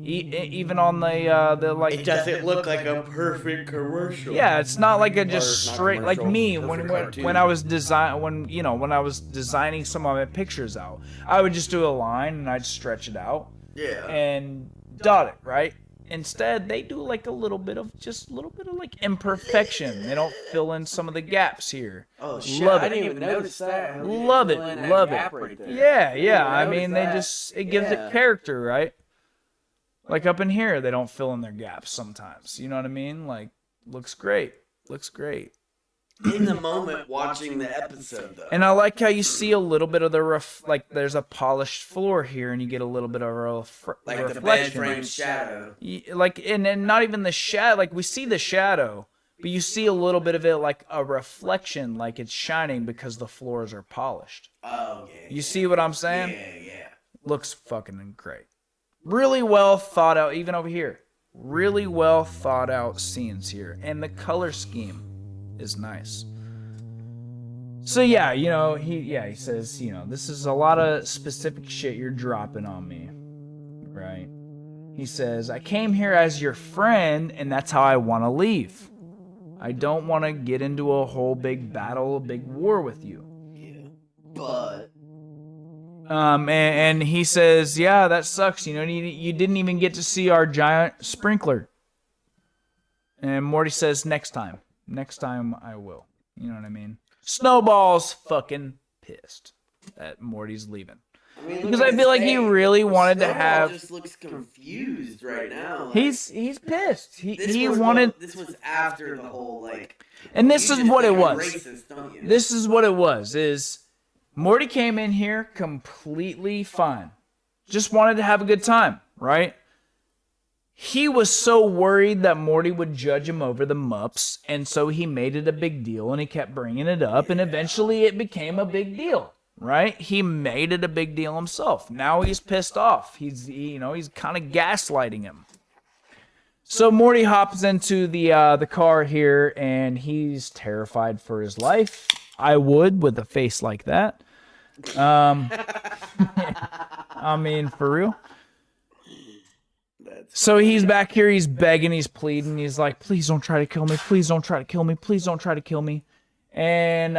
Even on the like. It doesn't look like a perfect commercial. Yeah, it's not like a Or just not straight like commercial, me perfect when cartoon. I was when I was designing some of my pictures out. I would just do a line and I'd stretch it out Yeah. and dot it, right? Instead, they do like a little bit of like imperfection. They don't fill in some of the gaps here. Oh shit! Love I it. didn't even notice that. Love it, love it. Yeah. I mean, they notice it gives Yeah. it character, right? Like up in here, they don't fill in their gaps sometimes. You know what I mean? Like, looks great. In the moment watching the episode though. And I like how you see a little bit of the like there's a polished floor here, and you get a little bit of a Like the bed reflection. frame shadow. Like, and not even the shadow. Like we see the shadow, but you see a little bit of it like a reflection, like it's shining because the floors are polished. Oh yeah. You see what I'm saying? Yeah. Looks fucking great. Really well thought out, even over here. Really well thought out scenes here, and the color scheme is nice. So yeah, he says, this is a lot of specific shit you're dropping on me, right? He says, I came here as your friend, and that's how I want to leave. I don't want to get into a whole big battle, a big war with you. Yeah. But and he says, yeah, that sucks. You didn't even get to see our giant sprinkler. And Morty says, next time I will. You know what I mean? Snowball's fucking pissed that Morty's leaving. Because I feel like he really wanted to have. Just looks confused right now. Like, He's pissed. He was wanted. This was after the whole like. And this you is just what it think I'm was. Racist, don't you? This is what it was. Is Morty came in here completely fine. Just wanted to have a good time, right? He was so worried that Morty would judge him over the mups, and so he made it a big deal, and he kept bringing it up, and eventually it became a big deal, right? He made it a big deal himself. Now he's pissed off. He's kind of gaslighting him. So Morty hops into the car here, and he's terrified for his life. I would with a face like that. I mean, for real. So he's back here, he's begging, he's pleading, he's like, please don't try to kill me, please don't try to kill me, please don't try to kill me. And,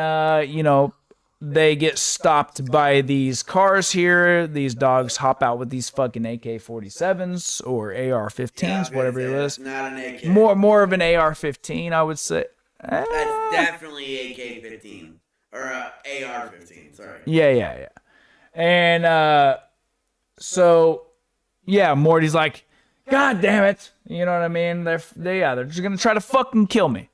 they get stopped by these cars here. These dogs hop out with these fucking AK-47s or AR-15s, whatever it is. Not an AK. More of an AR-15, I would say. That's definitely AK-15 or AR-15. Sorry. Yeah. And so yeah, Morty's like, God damn it, you know what I mean? They're just gonna try to fucking kill me.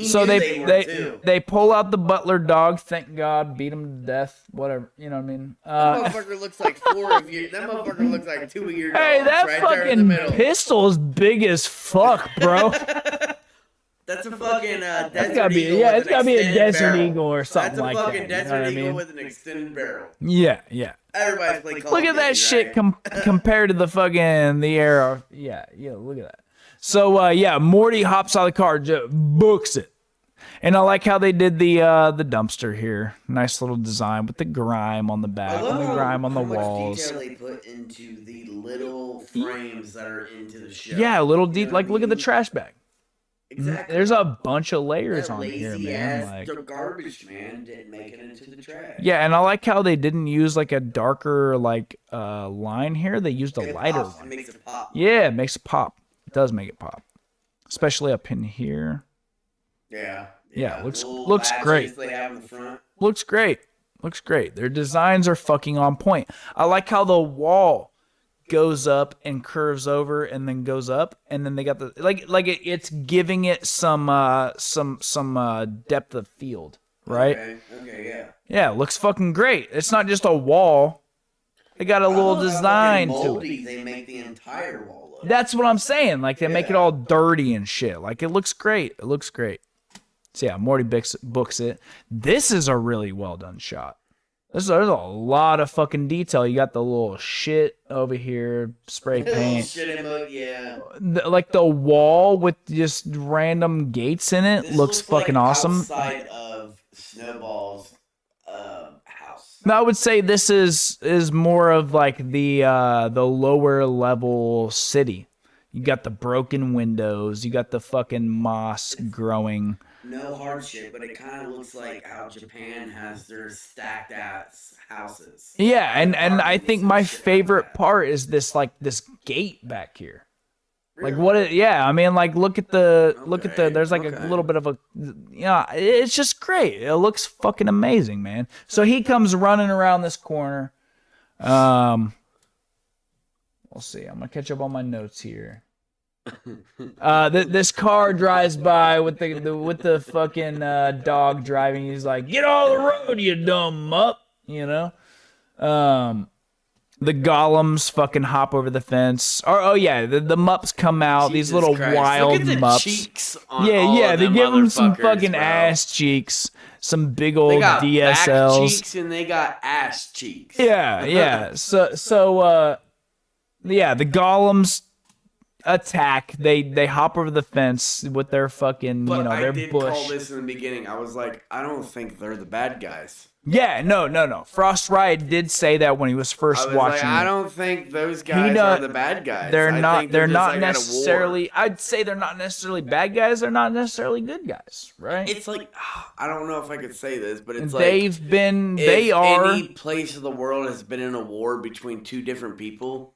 So they pull out the butler dog. Thank God, beat him to death. Whatever, you know what I mean? That motherfucker looks like 4 of you. That motherfucker looks like 2 of your dogs. Hey, that right there in the fucking middle. pistol is big as fuck, bro. That's a fucking It's gotta be a Desert Eagle or something like that. That's a fucking You know Desert what I Eagle mean? with an extended barrel. Yeah. Everybody's playing Call Look of at that Duty, shit right? compared to the fucking the air. Yeah, look at that. So Morty hops out of the car, just books it. And I like how they did the dumpster here. Nice little design with the grime on the back and the grime on the walls. Detail they put into the little frames that are into the show. Yeah, a little deep. Like, I look at the mean? trash bag. Exactly. There's a bunch of layers That on here, lazy man. ass, Like, the garbage man didn't make it into the trash. yeah, and I like how they didn't use like a darker like line here. They used a lighter Pops, one. it makes it pop. Yeah, it makes it pop. It does make it pop, especially up in here. Yeah. Yeah, looks Little great. badges They have in the front. Looks great. Looks great. Their designs are fucking on point. I like how the wall goes up and curves over and then goes up, and then they got the it's giving it some depth of field, right? Okay, yeah. Yeah, it looks fucking great. It's not just a wall. They got a little design to it. Moldy, they make the entire wall look. That's what I'm saying. Like, they make it all dirty and shit. Like, it looks great. It looks great. So yeah, Morty books it. This is a really well done shot. There's a lot of fucking detail. You got the little shit over here, spray paint. Shit emote, yeah. Like the wall with just random gates in it This looks fucking like awesome. Outside of Snowball's house. No, I would say this is more of like the lower level city. You got the broken windows. You got the fucking moss growing. No hardship, but it kind of looks like how Japan has their stacked ass houses. Yeah, and I think my favorite part is this gate back here. Like yeah, I mean, like look at the there's like a little bit of a, it's just great. It looks fucking amazing, man. So he comes running around this corner. We'll see. I'm gonna catch up on my notes here. This car drives by with the fucking dog driving. He's like, "Get off the road, you dumb mupp," you know. The golems fucking hop over the fence. Oh yeah, the mupps come out. Jesus These little Christ. wild Look at the mupps. cheeks on Yeah, all yeah. of They them give them some motherfuckers, fucking bro. ass cheeks, some big They old got back DSLs. cheeks and they got ass cheeks. Yeah, yeah. So yeah, the golems attack. They hop over the fence with their fucking, But their I did bush. call this in the beginning. I was like, I don't think they're the bad guys. Yeah, no. Frost Riot did say that when he was I first was watching. like, I it. don't think those guys are the bad guys. They're I not. think They're just, not like, at a war. necessarily. I'd say they're not necessarily bad guys. They're not necessarily good guys, right? It's like, I don't know if I could say this, but it's They've like been. if They are. any place of the world has been in a war between two different people,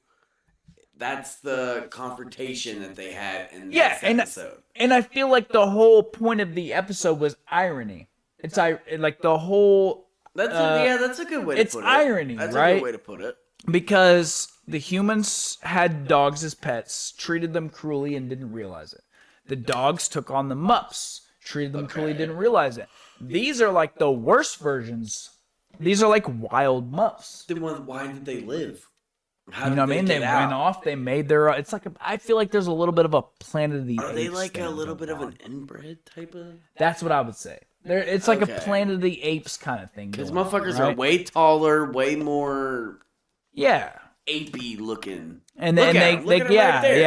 that's the confrontation that they had in this episode. And I feel like the whole point of the episode was irony. It's like the whole. That's a good way to put it. It's irony, That's right? a good way to put it. Because the humans had dogs as pets, treated them cruelly, and didn't realize it. The dogs took on the mupps, treated them cruelly, didn't realize it. These are like the worst versions. These are like wild mupps. Then why did they live? How You know what I mean? They went off. They made their. It's like I feel like there's a little bit of a Planet of the Apes. Are they like thing a little going bit of on. an inbred type of? That's what I would say. It's like Okay. a Planet of the Apes kind of thing. Because going on, motherfuckers right? are way taller, way more Yeah. apey looking. And Look then at they 'em. Look at 'em yeah, right there.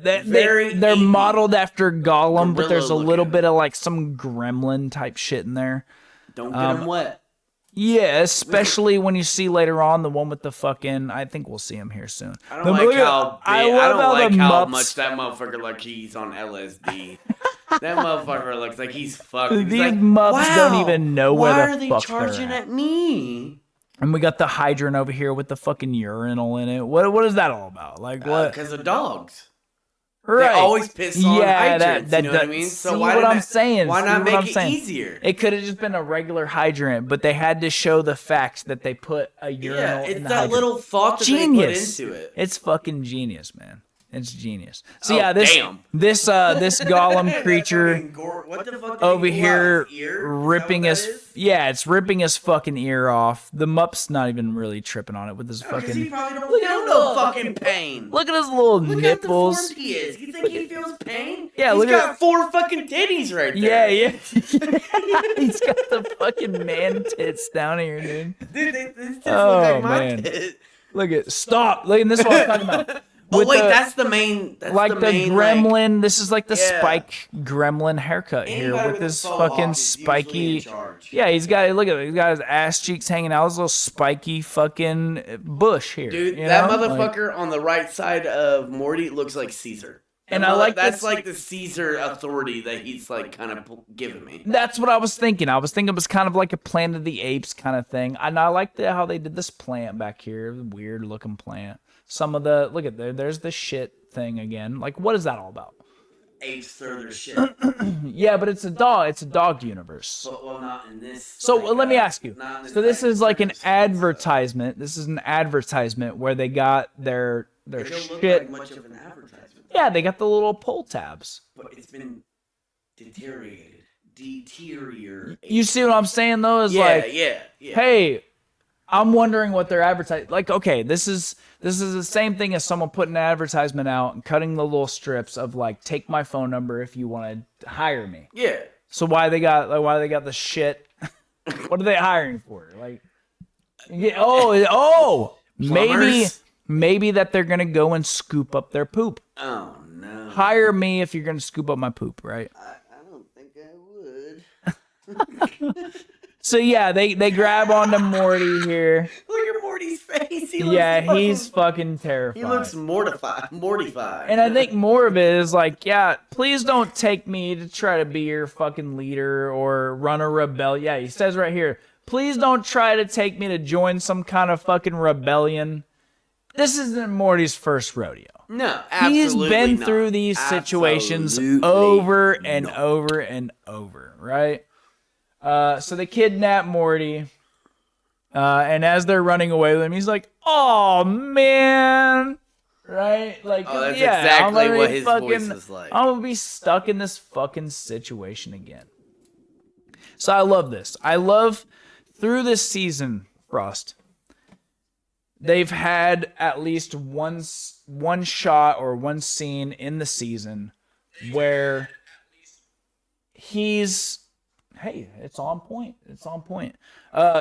yeah, Very they're 80s. modeled after Gollum, but there's a Gorilla little looking. bit of like some gremlin type shit in there. Don't get them wet. Yeah, especially when you see later on the one with the fucking. I think we'll see him here soon. I don't like how I big, love I don't how like the how Mups- much that motherfucker like he's on LSD. That motherfucker looks like he's fucked. He's These like, Mups don't even know where why the are they fuck charging they're at me? And we got the hydrant over here with the fucking urinal in it. What is that all about? Like what? Because of dogs. Right. They always piss on hydrants, that you know what I mean? So see why what did I'm that- saying? Why See not what I'm make it saying? easier? It could have just been a regular hydrant, but they had to show the facts that they put a urinal Yeah, in it's the that hydrant. little thought that Genius. they put into it. It's fucking genius, man. It's genius. So Oh, yeah, this damn. this Gollum creature What the fuck did over he pull out here his ear? Is that ripping what his that is? it's ripping his fucking ear off. The Mup's not even really tripping on it with his Because he fucking. probably don't Look at feel him no look. fucking pain. Look at his little Look nipples. how deformed he is. You think he feels pain? Yeah, He's look got at- 4 fucking titties right Yeah, there. yeah. He's got the fucking man tits down here, dude. Dude, this just Oh, look like my man. tit. Look at stop. Look, and this is what I'm talking about. Oh wait, the, that's the main. That's like the the main, gremlin. This is like the Yeah. spike gremlin haircut here Anybody with with a this faux fucking hawk is usually in spiky. charge. Yeah, he's got look at it. He's got his ass cheeks hanging out. His little spiky fucking bush here. Dude, you that know? motherfucker on the right side of Morty looks like Caesar. And I like that's this- like the Caesar authority that he's like kind of giving me. That's what I was thinking. I was thinking it was kind of like a Planet of the Apes kind of thing. And I like how they did this plant back here, weird looking plant. Some of the look at there's the shit thing again. Like, what is that all about? Apes throw their shit. Yeah, but it's a dog. It's a dog universe. Well, not in this. So like, let me ask you. not in So this type is like an of- advertisement. This is an advertisement where they got their It don't look shit. like much of an advertisement. Yeah, they got the little pull tabs. But it's been deteriorated. You see what I'm saying though? Is like, yeah. hey, I'm wondering what they're advertising. Like, okay, this is the same thing as someone putting an advertisement out and cutting the little strips of like, take my phone number if you want to hire me. Yeah. So why they got the shit? What are they hiring for? Like, Plumbers? maybe that they're gonna go and scoop up their poop. Oh no. Hire me if you're gonna scoop up my poop, right? I don't think I would. So yeah, they grab onto Morty here. Look at Morty's face. He's fucking terrified. He looks mortified. And I think more of it is like, yeah, please don't take me to try to be your fucking leader or run a rebellion. Yeah, he says right here, please don't try to take me to join some kind of fucking rebellion. This isn't Morty's first rodeo. No, absolutely He's been not. through these situations Absolutely over and not. over and over, right? So they kidnap Morty. And as they're running away with him, he's like, oh, man. Right? Like, Oh, that's yeah, exactly I'm gonna what be his voice is like. I'm going to be stuck in this fucking situation again. So I love this. I love, through this season, Frost, they've had at least one shot or one scene in the season where he's... Hey, it's on point. It's on point.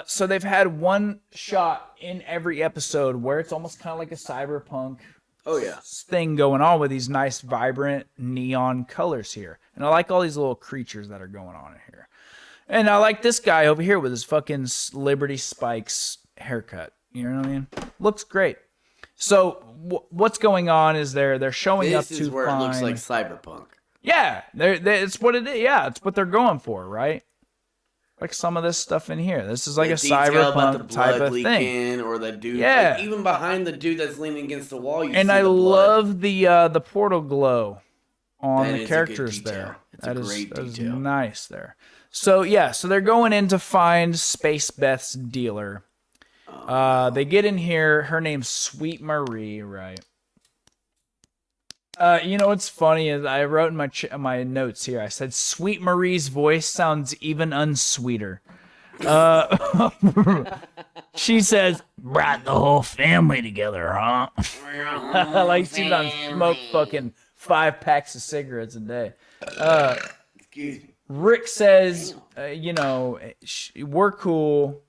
So they've had one shot in every episode where it's almost kind of like a cyberpunk thing going on with these nice, vibrant neon colors here. And I like all these little creatures that are going on in here. And I like this guy over here with his fucking Liberty Spikes haircut. You know what I mean? Looks great. So what's going on is they're showing up to This is where find... it looks like cyberpunk. Yeah, it's what it is. Yeah, it's what they're going for, right? Like some of this stuff in here. This is like a detail about the cyberpunk type blood of thing. leaking, or the dude. Yeah. Like, even behind the dude that's leaning against the wall, you And see I the blood. love the portal glow on That the is a good characters detail. there. It's a great that is detail. nice there. So yeah, so they're going in to find Space Beth's dealer. They get in here. Her name's Sweet Marie, right? You know what's funny is I wrote in my notes here. I said Sweet Marie's voice sounds even unsweeter. She says, "Brought the whole family together, huh?" Like she's on smoke fucking 5 packs of cigarettes a day. Excuse me. Rick says, we're cool.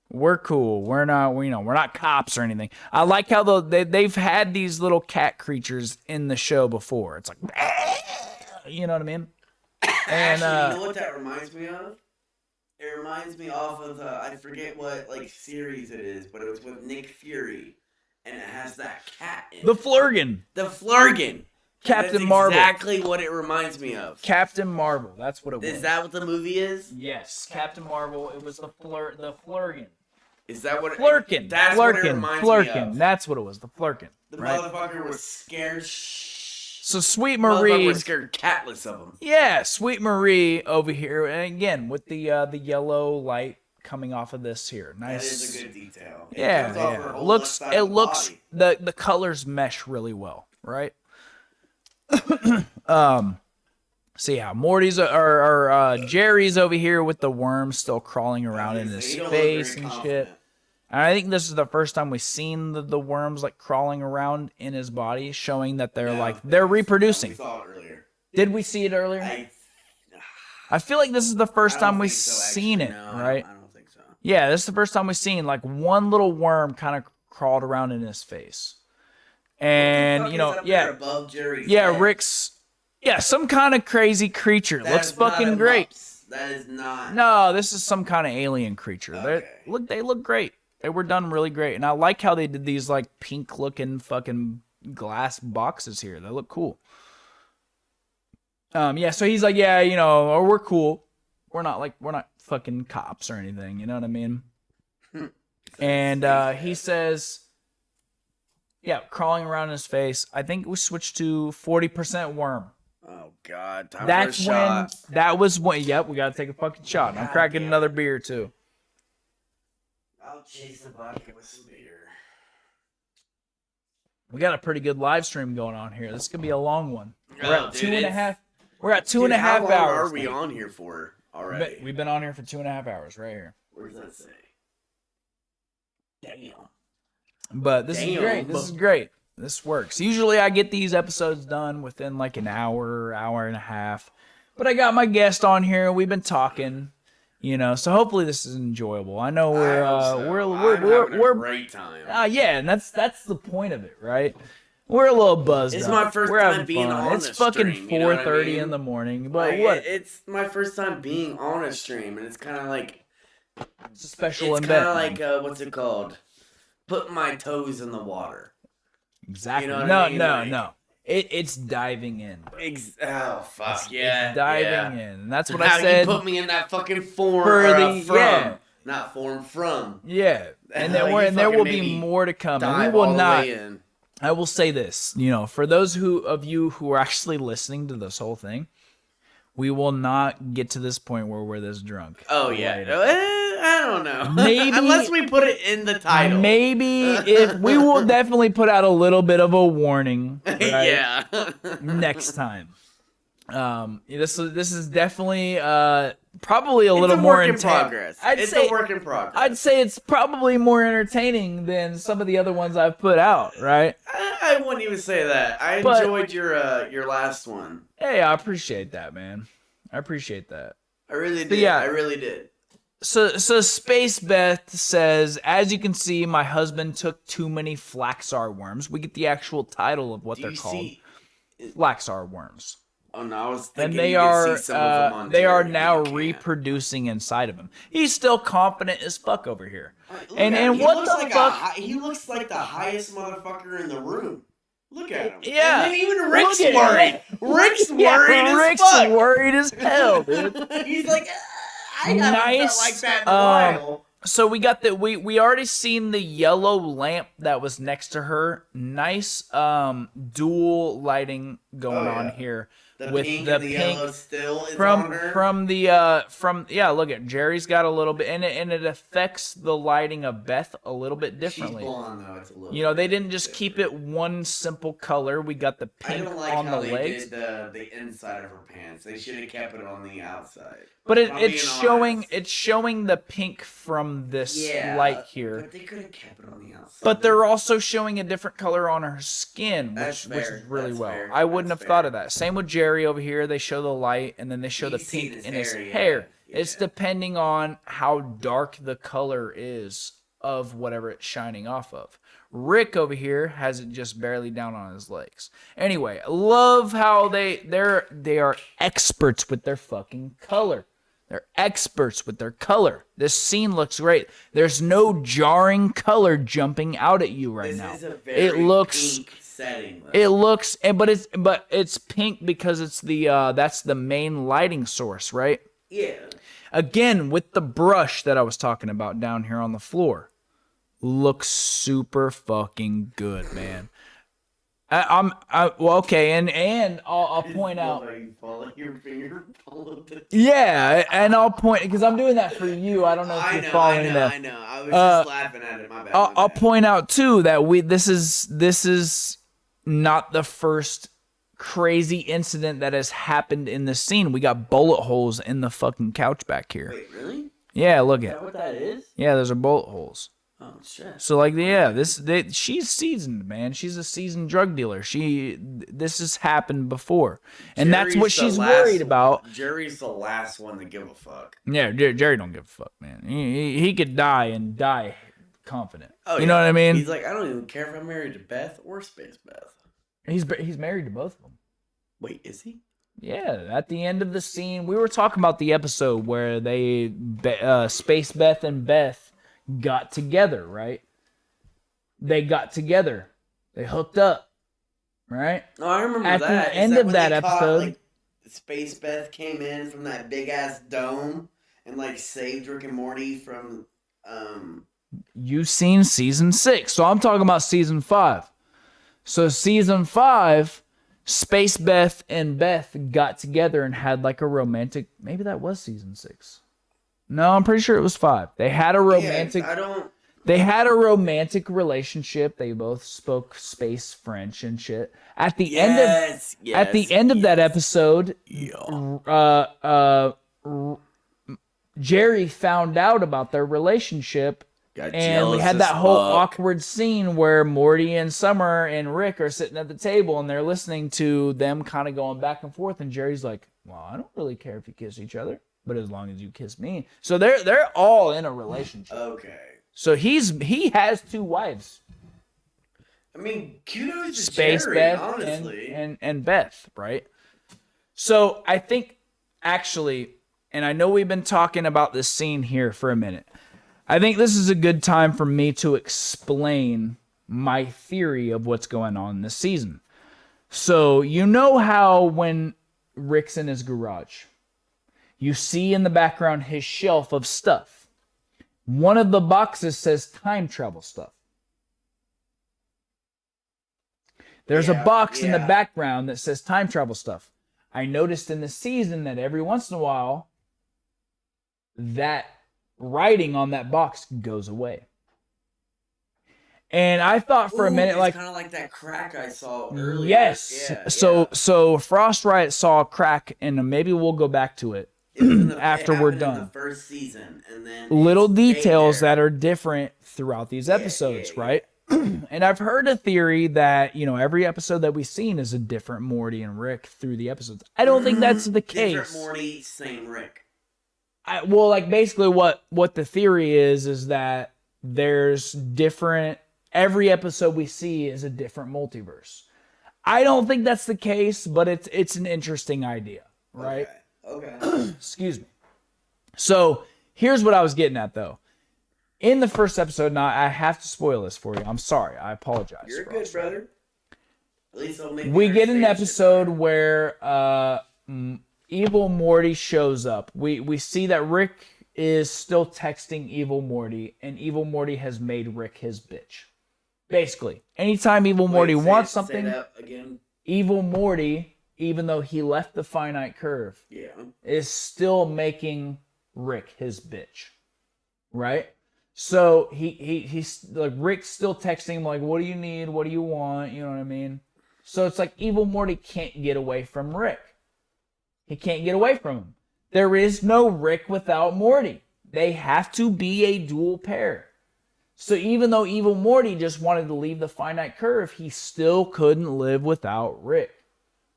We're cool. We're not cops or anything. I like how they've had these little cat creatures in the show before. It's like, you know what I mean? And Actually, you know what that reminds me of? It reminds me off of I forget what series it is, but it was with Nick Fury, and it has that cat in it. the Flurgan, The Flurgan. Captain That's Marvel, exactly what it reminds me of. Captain Marvel. That's what it was. Is that what the movie is? Yes, Captain Marvel. It was the Flurgan. Is that what it Flurkin. That's what it reminds me of. That's what it was. The Flurkin. The right? motherfucker was scared. So Sweet Motherfucker Marie. was scared catless of him. Yeah, Sweet Marie over here, and again with the yellow light coming off of this here. Nice. That is a good detail. It Yeah, comes off her yeah. whole Looks left side it of the looks body. the colors mesh really well, right? So yeah, Morty's or Jerry's over here with the worm still crawling around in his He don't look very face and shit. confident. And I think this is the first time we've seen the worms like crawling around in his body, showing that they're Yeah. they're reproducing. We saw it earlier. Did we see it earlier? I I feel like this is the first don't time we've think so, seen actually. it, No, right? I don't think so. Yeah, this is the first time we've seen like one little worm kind of crawled around in his face. And you know, yeah, above Jerry's yeah, head? Rick's, yeah, some kind of crazy creature. That Looks is not fucking a great. mouse. That is not. No, this is some kind of alien creature. Okay. They look great. They were done really great, and I like how they did these like pink looking fucking glass boxes here. They look cool. Yeah. So he's like, yeah, you know, or we're cool. We're not fucking cops or anything. You know what I mean? And he says, yeah, crawling around his face. I think we switched to 40% worm. Oh God! Time That's for a shot. when. That was when. Yep, we gotta take a fucking shot. And I'm God cracking damn another it. beer too. I'll chase the vodka with some beer. We got a pretty good live stream going on here. This could be a long one. We're Oh, at dude, 2.5. We're at two Dude, and a half how long hours. are we on here for already? We've been on here for 2.5 hours right here. Where does that say? Damn. But this is great. This is great. This works. Usually I get these episodes done within like an hour, hour and a half. But I got my guest on here. We've been talking, you know. So hopefully this is enjoyable. I know we're having a great time. yeah, and that's the point of it, right? We're a little buzzed. It's up. my first We're time having being fun. on It's a fucking stream, you know what I 4:30 mean? in the morning. But Like, what? It's my first time being on a stream, and it's kind of like It's a special it's event. kind of like what's it called? Putting my toes in the water. Exactly. You know what no, I mean? no, Like- no. It's diving in. Bro. Oh fuck yeah! It's diving yeah. in. And that's what Now I said. you put me in that fucking form For or the- from, yeah. not form from. Yeah, and Like, there you there will fucking be made me more to come. And we Dive will all the not. way in. I will say this, you know, for those of you who are actually listening to this whole thing, we will not get to this point where we're this drunk. Oh yeah, Right. I don't know. Maybe- unless we put it in the title. Maybe if we will definitely put out a little bit of a warning, right, Yeah. next time. This is definitely probably a It's little a more work in intense. progress. I'd It's say a work in progress. I'd say it's probably more entertaining than some of the other ones I've put out, right? I wouldn't even say that. I But- enjoyed your last one. Hey, I appreciate that, man. I appreciate that. I really did. yeah. I really did. So Space Beth says, as you can see, my husband took too many flaxar worms. We get the actual title of what Do they're you called. see? Flaxar worms. Oh no, I was And thinking they you could are see some of them on they are Jerry, now you can't. reproducing inside of him. He's still confident as fuck over here. Look And at him. and He what looks the like fuck? he looks like the highest motherfucker in the room. Look at him. Yeah. And then even Rick's Look at worried. him. Rick's Yeah, worried as Rick's fuck. worried as hell, dude. He's like, I haven't Nice, felt like that in a while. So we got the we already seen the yellow lamp that was next to her. Nice dual lighting going on here. The with pink the and the pink yellow still is from on her. yeah, look at Jerry's got a little bit, and it affects the lighting of Beth a little bit differently. She's blonde though. It's a little. You know, they didn't just keep it one simple color. We got the I pink don't like on how the they legs, did the inside of her pants. They should have kept it on the outside. but If I'm it's being showing honest. it's showing the pink from this light here. But they could have kept it on the outside. But they're also showing a different color on her skin, That's which fair. is really That's well. fair. I wouldn't That's have thought fair. of that. Same with Jerry over here. They show the light, and then they show You the see pink his in his hair, yeah. hair. It's Yeah. depending on how dark the color is of whatever it's shining off of. Rick over here has it just barely down on his legs. Anyway, I love how they are experts with their fucking color. They're experts with their color. This scene looks great. There's no jarring color jumping out at you right This now. is a very It looks pink setting. Though. it looks but it's pink because it's the that's the main lighting source, right? Yeah. Again, with the brush that I was talking about down here on the floor. Looks super fucking good, man. Well, okay, and I'll point out. Your finger followed the. Yeah, and I'll point because I'm doing that for you. I don't know if you're following that. I know. I was just laughing at it. My bad. I'll point out too that this is not the first crazy incident that has happened in this scene. We got bullet holes in the fucking couch back here. Wait, really? Yeah, look Is at that what that is? yeah. Those are bullet holes. Oh shit. So like yeah, she's seasoned, man. She's a seasoned drug dealer. This has happened before, and that's what she's worried about. Jerry's the last one to give a fuck. Yeah, Jerry don't give a fuck, man. He could die and die confident. Oh, you know what I mean? He's like, I don't even care if I'm married to Beth or Space Beth. He's married to both of them. Wait, is he? Yeah, at the end of the scene, we were talking about the episode where they, Space Beth and Beth got together, right? They got together. They hooked up, right? Oh, I remember at that. the end of when that they caught, episode, like, Space Beth came in from that big ass dome and like saved Rick and Morty from. You've seen season 6, so I'm talking about season 5. So season 5. Space Beth and Beth got together and had like a romantic. Maybe that was season 6. No, I'm pretty sure it was 5. They had a romantic. They had a romantic relationship. They both spoke space French and shit. At the end of that episode, Jerry found out about their relationship. And we had that whole awkward scene where Morty and Summer and Rick are sitting at the table and they're listening to them kind of going back and forth. And Jerry's like, well, I don't really care if you kiss each other, but as long as you kiss me. So they're all in a relationship. Okay. So he has 2 wives. I mean, kudos to Space Jerry, Beth honestly. and Beth, right? So I think actually, and I know we've been talking about this scene here for a minute. I think this is a good time for me to explain my theory of what's going on this season. So, you know how when Rick's in his garage, you see in the background his shelf of stuff. One of the boxes says time travel stuff. There's a box in the background that says time travel stuff. I noticed in the season that every once in a while, that writing on that box goes away. And I thought for a minute, like, kind of like that crack I saw earlier. Yes. Yeah, so Frost Riot saw a crack, and maybe we'll go back to it after we're done. In the first season, and then little details that are different throughout these episodes, right? And I've heard a theory that, you know, every episode that we've seen is a different Morty and Rick through the episodes. I don't think that's the case. Different Morty, same Rick. Well, like basically what the theory is that there's different. Every episode we see is a different multiverse. I don't think that's the case, but it's an interesting idea, right? Okay. Excuse me. So here's what I was getting at, though. In the first episode, now I have to spoil this for you. I'm sorry. I apologize. You're good, brother. At least I'll make we get an episode where Evil Morty shows up. We see that Rick is still texting Evil Morty, and Evil Morty has made Rick his bitch. Basically, anytime Evil Morty wants something, say that again. Evil Morty, even though he left the finite curve, is still making Rick his bitch, right? So he's like, Rick's still texting him like, what do you need? What do you want? You know what I mean? So it's like Evil Morty can't get away from Rick. He can't get away from him. There is no Rick without Morty. They have to be a dual pair. So even though Evil Morty just wanted to leave the finite curve, he still couldn't live without Rick,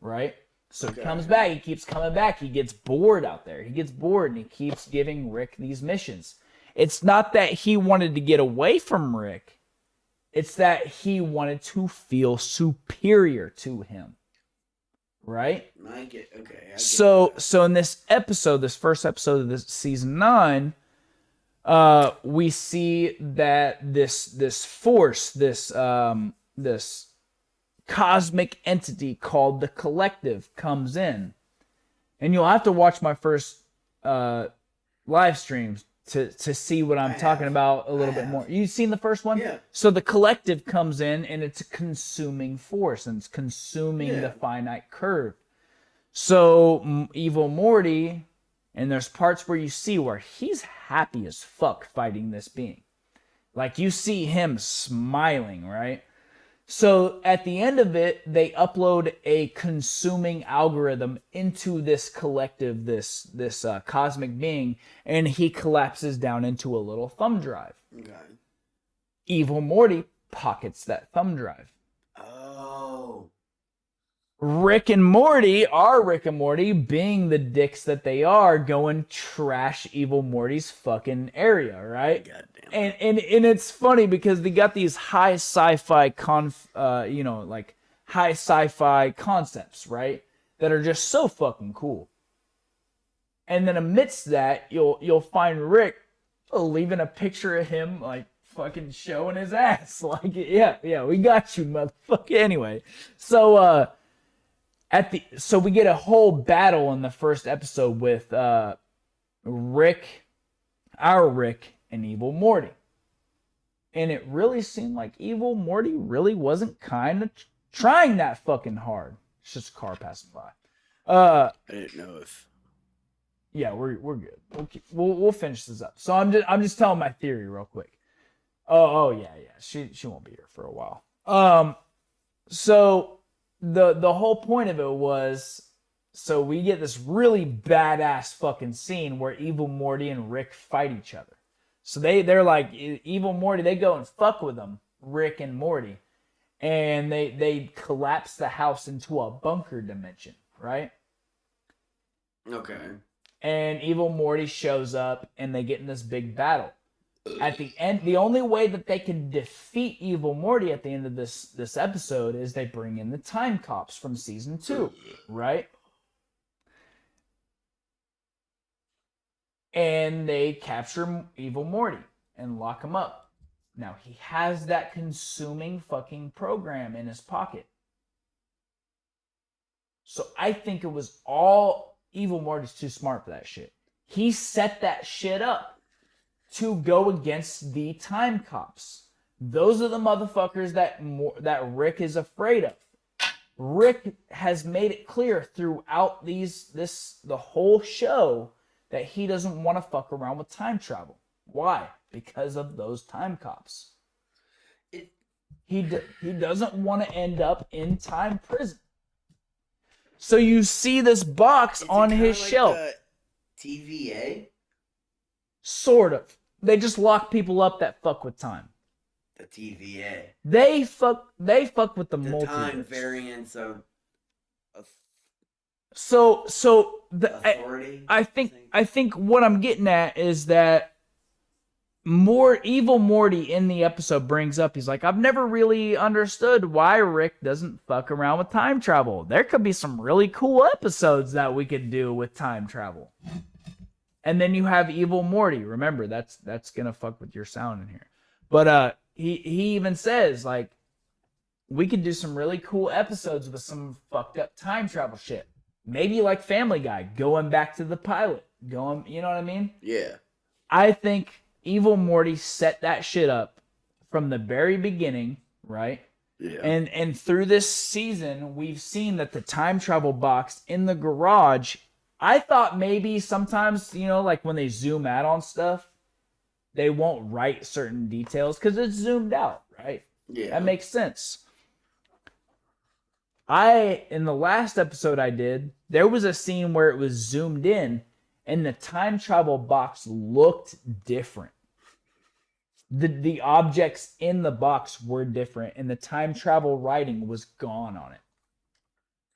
right? So he comes back. He keeps coming back. He gets bored out there. He gets bored, and he keeps giving Rick these missions. It's not that he wanted to get away from Rick. It's that he wanted to feel superior to him, right? So in this episode, this first episode of this season 9, we see that this force, this cosmic entity called the Collective comes in, and you'll have to watch my first live streams to see what I'm talking about a little bit more. You've seen the first one? Yeah. So the Collective comes in, and it's a consuming force, and it's consuming the finite curve. So Evil Morty, and there's parts where you see where he's happy as fuck fighting this being. Like, you see him smiling, right? So at the end of it, they upload a consuming algorithm into this collective, this cosmic being, and he collapses down into a little thumb drive. Okay. Evil Morty pockets that thumb drive. Oh. Rick and Morty, our Rick and Morty, being the dicks that they are, going trash Evil Morty's fucking area, right? Goddamn. And it's funny because they got these high sci-fi high sci-fi concepts, right? That are just so fucking cool. And then amidst that, you'll find Rick leaving a picture of him like fucking showing his ass. Like, yeah, we got you, motherfucker. Anyway, so so we get a whole battle in the first episode with Rick, our Rick, and Evil Morty. And it really seemed like Evil Morty really wasn't kind of trying that fucking hard. It's just a car passing by. I didn't know if. Yeah, we're good. We'll finish this up. So I'm just telling my theory real quick. Oh yeah. She won't be here for a while. So the whole point of it was, so we get this really badass fucking scene where Evil Morty and Rick fight each other. So they're like Evil Morty, they go and fuck with them, Rick and Morty, and they collapse the house into a bunker dimension, right? Okay. And Evil Morty shows up and they get in this big battle. At the end, the only way that they can defeat Evil Morty at the end of this episode is they bring in the Time Cops from season 2, right? And they capture Evil Morty and lock him up. Now, he has that consuming fucking program in his pocket. So I think it was all Evil Morty's too smart for that shit. He set that shit up to go against the Time Cops. Those are the motherfuckers that Rick is afraid of. Rick has made it clear throughout the whole show that he doesn't want to fuck around with time travel. Why? Because of those Time Cops. He doesn't want to end up in time prison. So you see this box on his shelf. TVA? Sort of. They just lock people up that fuck with time. The TVA. They fuck with the multiverse. Time variance of So authority. I think what I'm getting at is that Evil Morty in the episode brings up, he's like, I've never really understood why Rick doesn't fuck around with time travel. There could be some really cool episodes that we could do with time travel. And then you have Evil Morty. Remember, that's gonna fuck with your sound in here. But he even says, like, we could do some really cool episodes with some fucked up time travel shit. Maybe like Family Guy, going back to the pilot. You know what I mean? Yeah. I think Evil Morty set that shit up from the very beginning, right? Yeah. And through this season, we've seen that the time travel box in the garage, I thought maybe sometimes, like when they zoom out on stuff, they won't write certain details because it's zoomed out, right? Yeah. That makes sense. In the last episode I did, there was a scene where it was zoomed in and the time travel box looked different. The objects in the box were different and the time travel writing was gone on it.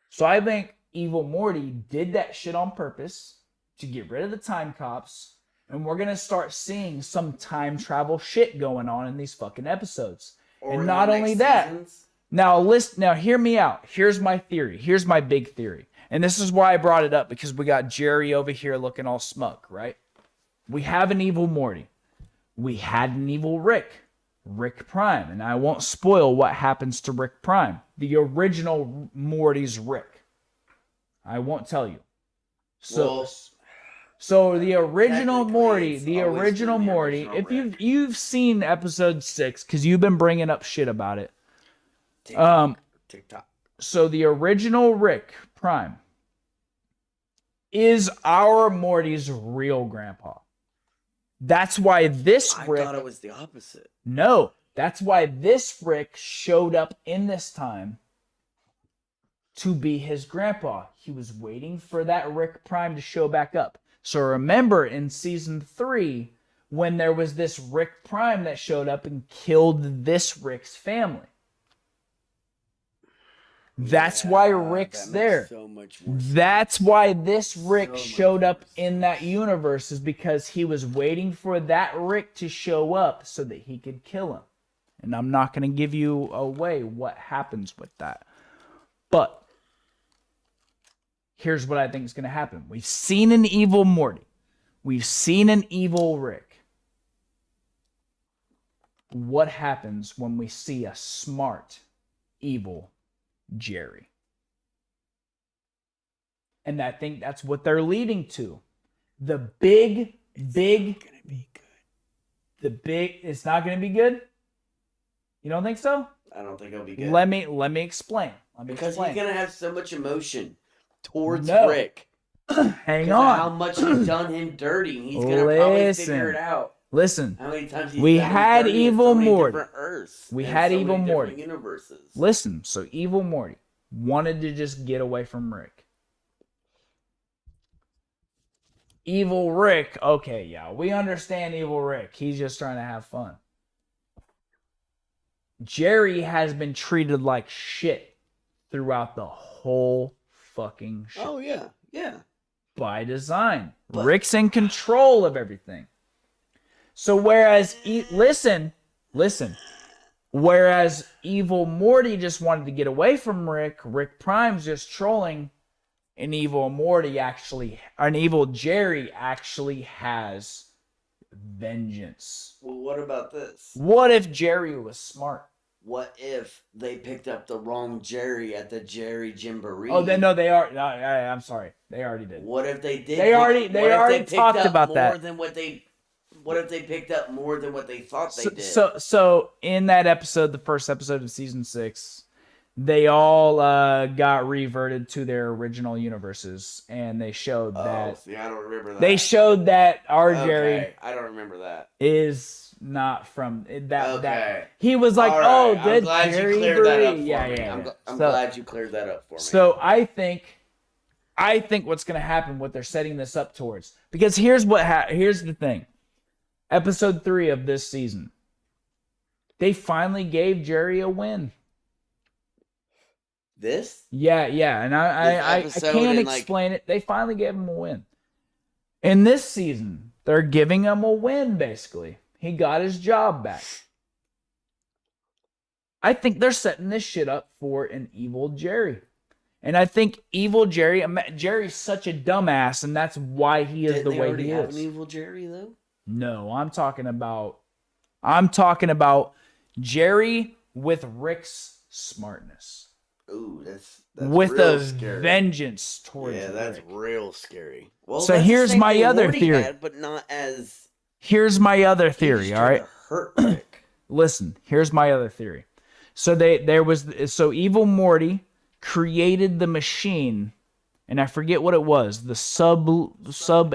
So I think Evil Morty did that shit on purpose to get rid of the Time Cops, and we're gonna start seeing some time travel shit going on in these fucking episodes. Or and not only that, seasons. Now hear me out. Here's my theory. Here's my big theory. And this is why I brought it up, because we got Jerry over here looking all smug, right? We have an Evil Morty. We had an evil Rick Prime, and I won't spoil what happens to Rick Prime, the original Morty's Rick. I won't tell you. So the original Morty, if you've seen episode 6, because you've been bringing up shit about it. TikTok. So the original Rick Prime is our Morty's real grandpa. That's why this Rick... I thought it was the opposite. No, that's why this Rick showed up in this time to be his grandpa. He was waiting for that Rick Prime to show back up. So remember in season 3, when there was this Rick Prime that showed up and killed this Rick's family. That's why Rick's that makes there. So much more sense. That's why this Rick So much showed up sense. in that universe, is because he was waiting for that Rick to show up so that he could kill him. And I'm not going to give you away what happens with that. But here's what I think is going to happen. We've seen an evil Morty. We've seen an evil Rick. What happens when we see a smart, evil Jerry? And I think that's what they're leading to. The big, It's gonna be good. it's not going to be good? You don't think so? I don't think it'll be good. Let me explain. Because he's gonna have so much emotion towards No. Rick. Hang Because of how on. much he's done him dirty. And he's gonna probably Listen. figure it out. Listen. How many times he's We done him had dirty in evil so many Morty. different Earths We and had so evil many Morty. different universes. Listen. So evil Morty wanted to just get away from Rick. Evil Rick. Okay, yeah. We understand evil Rick. He's just trying to have fun. Jerry has been treated like shit throughout the whole fucking show. Oh yeah, yeah. By design. But- Rick's in control of everything. So whereas listen, whereas evil Morty just wanted to get away from Rick Prime's just trolling, an evil Jerry actually has vengeance. Well, what about this? What if Jerry was smart? What if they picked up the wrong Jerry at the Jerry Jamboree? Oh, then no, they are. No, I'm sorry, they already did. What if they did? They already picked talked up about more that. Than what they? What if they picked up more than what they thought they did? So in that episode, the first episode of season 6, they all got reverted to their original universes, and they showed that. See, I don't remember that. They showed that our Okay, Jerry I don't remember that. is not from that. Okay. That he was like, All oh, right, the I'm glad Jerry you cleared that up for yeah, me. yeah. I'm So- glad you cleared that up for me. So I think what's going to happen, what they're setting this up towards, because here's the thing. Episode 3 of this season, they finally gave Jerry a win. this? Yeah, and I episode can't and, like- explain it. They finally gave him a win. In this season, they're giving him a win, basically. He got his job back. I think they're setting this shit up for an evil Jerry. And I think evil Jerry's such a dumbass, and that's why he is Didn't the they way already he have is. an evil Jerry though? No, I'm talking about Jerry with Rick's smartness. Ooh, that's With real a scary. vengeance towards Yeah, that's Rick. real scary. Well, So that's the here's same my thing other Morty theory. had, but not as Here's my other he theory, just all tried right? to hurt Rick. Listen, here's my other theory. So evil Morty created the machine, and I forget what it was, the sub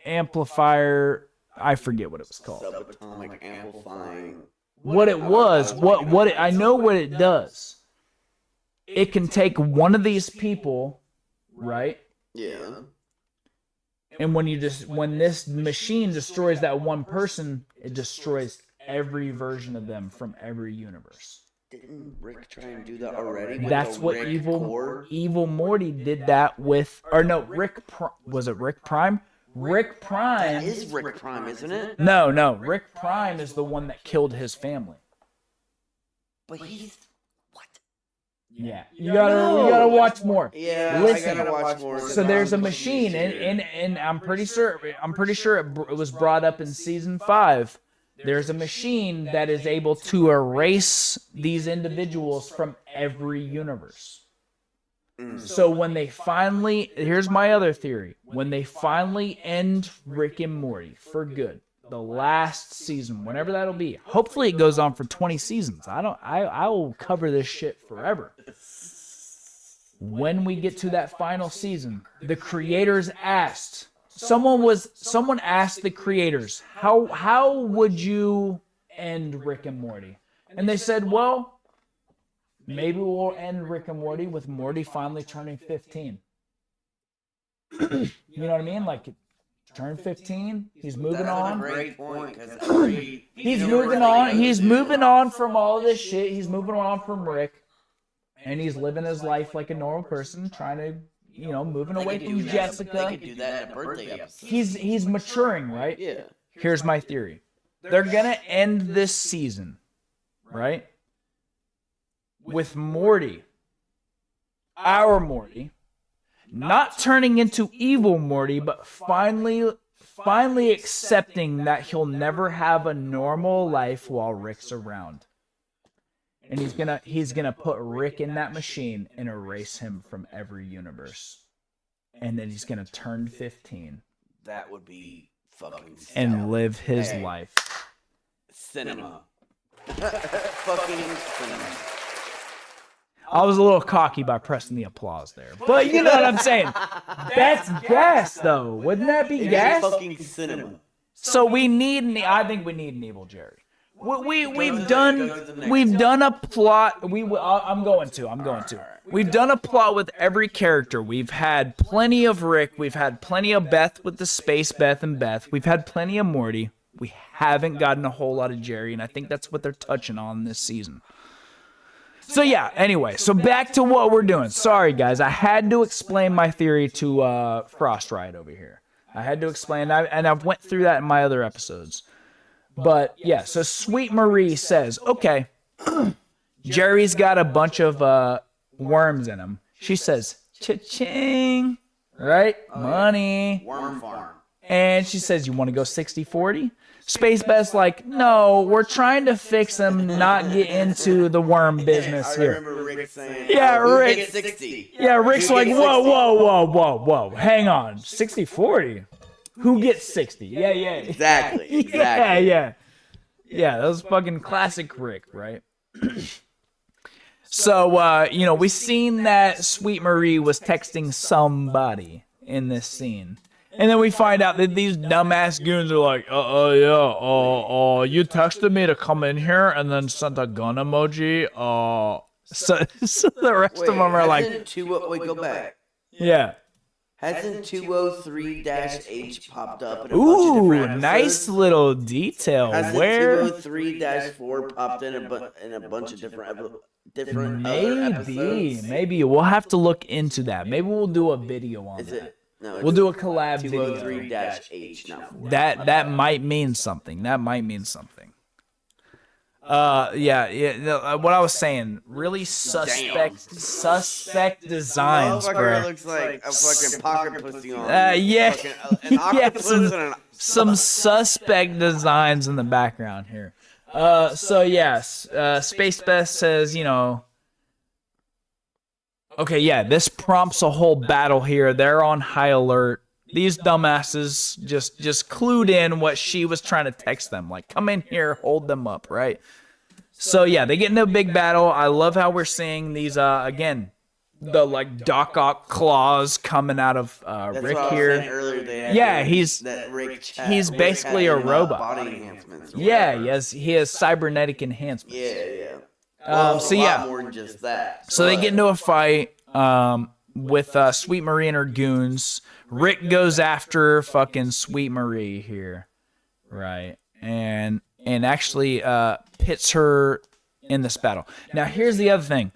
amplifier, I forget what it was called. Subatomic amplifying. What it was, I know what it does. It can take one of these people, right? Yeah. And when this machine destroys that one person, it destroys every version of them from every universe. Didn't Rick try and do that already? with That's the what Rick core? evil Morty did that with, or no, was it Rick Prime? Rick Prime That is Rick Prime, isn't it? No, Rick Prime is the one that killed his family. But he's what? Yeah, you gotta watch more. Yeah, Listen. I gotta watch more. So there's a machine, and I'm pretty sure it was brought up in season 5. There's a machine that is able to erase these individuals from every universe. So when they finally, here's my other theory, when they finally end Rick and Morty for good, the last season, whenever that'll be, hopefully it goes on for 20 seasons. I will cover this shit forever. When we get to that final season, the creators asked, someone asked the creators, how would you end Rick and Morty? And they said, well, maybe we'll end Rick and Morty with Morty finally turning 15. You know what I mean? Like, turn 15, he's moving That's a on. great point. 'Cause He's moving on. He's moving on from all this shit. He's moving on from Rick. and he's living his life like a normal person, trying to, moving away from Jessica. They could do that in a birthday episode. He's maturing, right? Yeah. Here's my theory. They're gonna end this season, right? With Morty, our Morty, not turning into evil Morty, but finally accepting that he'll never have a normal life while Rick's around. And he's gonna put Rick in that machine and erase him from every universe. And then he's gonna turn 15. That would be fucking and live his life. Cinema. Fucking cinema. I was a little cocky by pressing the applause there. But you know what I'm saying. That's gas, though. Wouldn't that be gas? Fucking cinema. So I think we need an evil Jerry. We've done a plot. I'm going to. We've done a plot with every character. We've had plenty of Rick. We've had plenty of Beth with the space Beth and Beth. We've had plenty of Morty. We haven't gotten a whole lot of Jerry, and I think that's what they're touching on this season. So yeah, anyway, so back to what we're doing. Sorry, guys. I had to explain my theory to Frost Riot over here. I had to explain, and I've went through that in my other episodes. But yeah, so Sweet Marie says, okay, Jerry's got a bunch of worms in him. She says, cha-ching, right? Money. Worm farm. And she says, you want to go 60-40? Space Beth's like, no, we're trying to fix him, not get into the worm business here. I remember Rick saying, Rick. Get 60. Yeah, Rick's like, whoa. Hang on. 60-40? Who gets 60? Yeah. Exactly. Yeah, that was fucking classic Rick, right? So, we seen that Sweet Marie was texting somebody in this scene. And then we find out that these dumbass goons are like, you texted me to come in here and then sent a gun emoji. So the rest of them are like, go back. Yeah. Hasn't 203-H popped up in a bunch of different episodes? Nice little detail. Hasn't Where? 203-4 popped in a bunch of different other episodes? Maybe we'll have to look into that. Maybe we'll do a video on that. No, we'll do a collab video. 203-H, not 4. That might mean something. What I was saying, really suspect designs, bro. It looks like a fucking pocket pussy on. An octopus and some suspect designs in the background here. Space Beth says, okay, yeah, this prompts a whole battle here. They're on high alert. These dumbasses just clued in what she was trying to text them. Like, come in here, hold them up, right? So, yeah, they get into a big battle. I love how we're seeing these, again, the, like, Doc Ock claws coming out of Rick here. He's basically a robot. Body enhancements. Yeah, he has cybernetic enhancements. Yeah. A lot more than just that. So they get into a fight with Sweet Marie and her goons. Rick goes after fucking Sweet Marie here, right? And actually pits her in this battle. Now here's the other thing.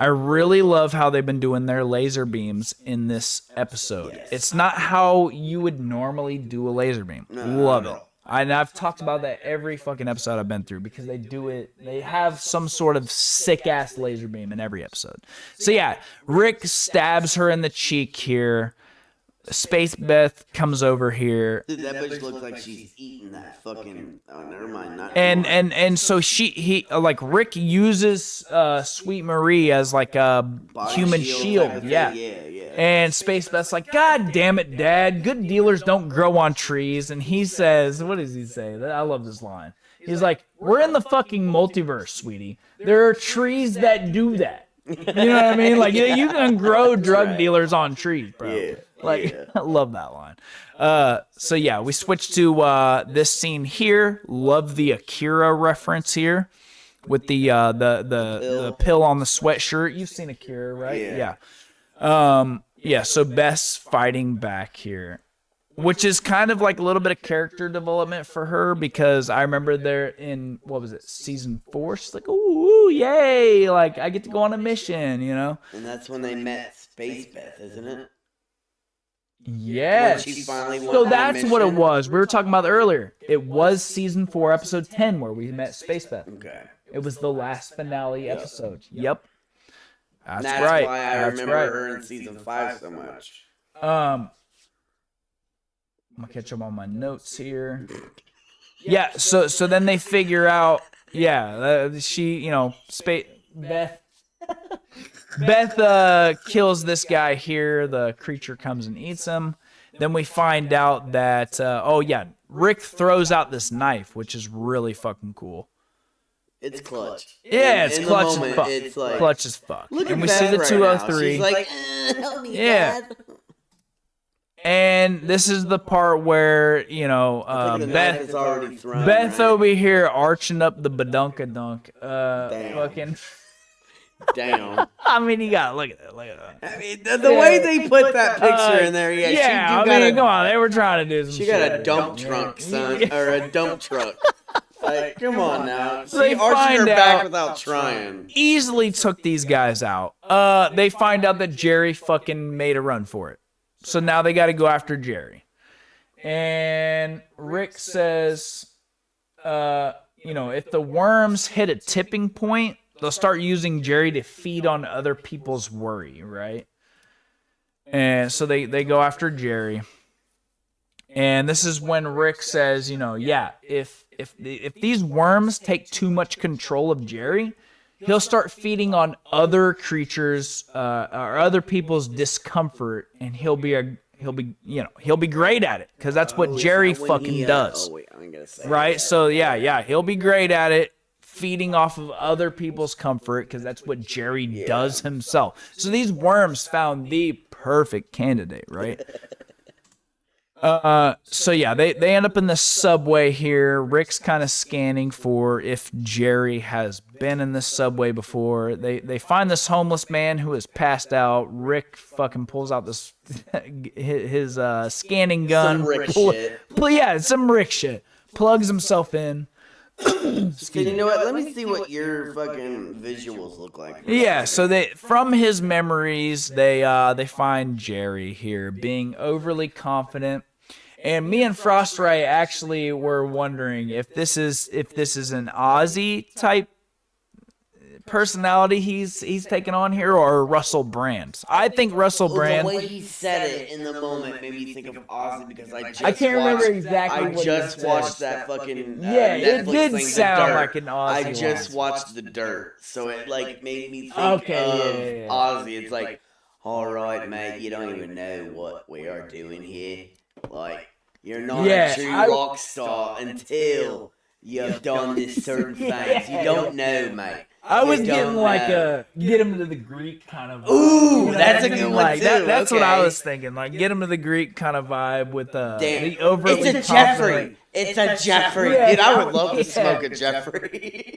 I really love how they've been doing their laser beams in this episode. Yes. It's not how you would normally do a laser beam. Love it. And I've talked about that every fucking episode I've been through because they do it. They have some sort of sick ass laser beam in every episode. So yeah, Rick stabs her in the cheek here. Space Beth comes over here. Dude, that bitch looks like she's eating that fucking. Oh, never mind. Not and so Rick uses Sweet Marie as like a human shield. Yeah. And Space Beth's like, God damn it, Dad. Good dealers don't grow on trees. And he says, what does he say? I love this line. He's like, we're in the fucking multiverse, sweetie. There are trees that do that. You know what I mean? Like, you can grow drug dealers on trees, bro. Yeah. I love that line. So yeah, we switch to this scene here. Love the Akira reference here with the pill on the sweatshirt. You've seen Akira, right? Yeah. So Beth's fighting back here which is kind of like a little bit of character development for her, because I remember there in, what was it, season 4, she's like, ooh, yay, like, I get to go on a mission, you know? And that's when they met Space Beth, isn't it? Yes. When she finally went So on a that's what it mission? was. We were talking about it earlier. It was season 4, episode 10, where we met Space Beth. Okay. It was the last finale episode. Yep. That's That's right. why I That's remember right. her in season 5 so much. I'm gonna catch up on my notes here. Yeah, so then they figure out, she, you know, Beth kills this guy here. The creature comes and eats him. Then we find out that Rick throws out this knife, which is really fucking cool. It's clutch. Yeah, it's in clutch the as moment, fuck. it's like, Clutch as fuck. Look And at we Beth see the right 203. now. She's like, help me, Yeah. Dad. And this is the part where, you know, The knife is already thrown, Beth right? over here arching up the badunkadunk. Damn. Fucking. Damn. I mean, you gotta look at that. Look at that. I mean, the way they put that picture in there, Yeah, she I mean, come on, they were trying to do some She got shit. a dump truck, son, or a dump truck. Like, come on now. So they She arched her find back out- without trying. Easily took these guys out. They find out that Jerry fucking made a run for it. So now they got to go after Jerry. And Rick says, you know, if the worms hit a tipping point, they'll start using Jerry to feed on other people's worry, right? And so they go after Jerry. And this is when Rick says, you know, if these worms take too much control of Jerry, he'll start feeding on other creatures or other people's discomfort, and he'll be great at it, because that's what Jerry fucking does. I'm gonna say Right? So he'll be great at it, feeding off of other people's comfort, because that's what Jerry does himself. So these worms found the perfect candidate, right? They end up in the subway here. Rick's kind of scanning for if Jerry has been in the subway before. They find this homeless man who is passed out. Rick fucking pulls out this his scanning gun. Some Rick shit. Some Rick shit. Plugs himself in. So you know what? Let me see what your fucking visuals look like. Yeah, so from his memories, they find Jerry here being overly confident, and me and Frost Riot actually were wondering if this is an Ozzy type personality he's taken on here, or Russell Brand. I think Russell Brand. The way he said it in the moment made me think of Ozzy, because I can't remember exactly. I what just he said. watched that fucking it Netflix did thing, The sound Dirt. like an Ozzy I just line. watched The Dirt, so it like made me think Okay, of yeah. Ozzy. It's like, all right, mate, you don't even know what we are doing here. Like, you're not a true rock star until you've done this certain things. You don't know, mate. I was You getting don't like know. get him to the Greek kind of. Ooh, that's a good one, like, too. That's what I Okay. was thinking. Like, get him to the Greek kind of vibe with Damn. the overly It's a confident- Jeffrey. It's a Jeffrey. Yeah, Dude, I would love to yeah. smoke a Jeffrey.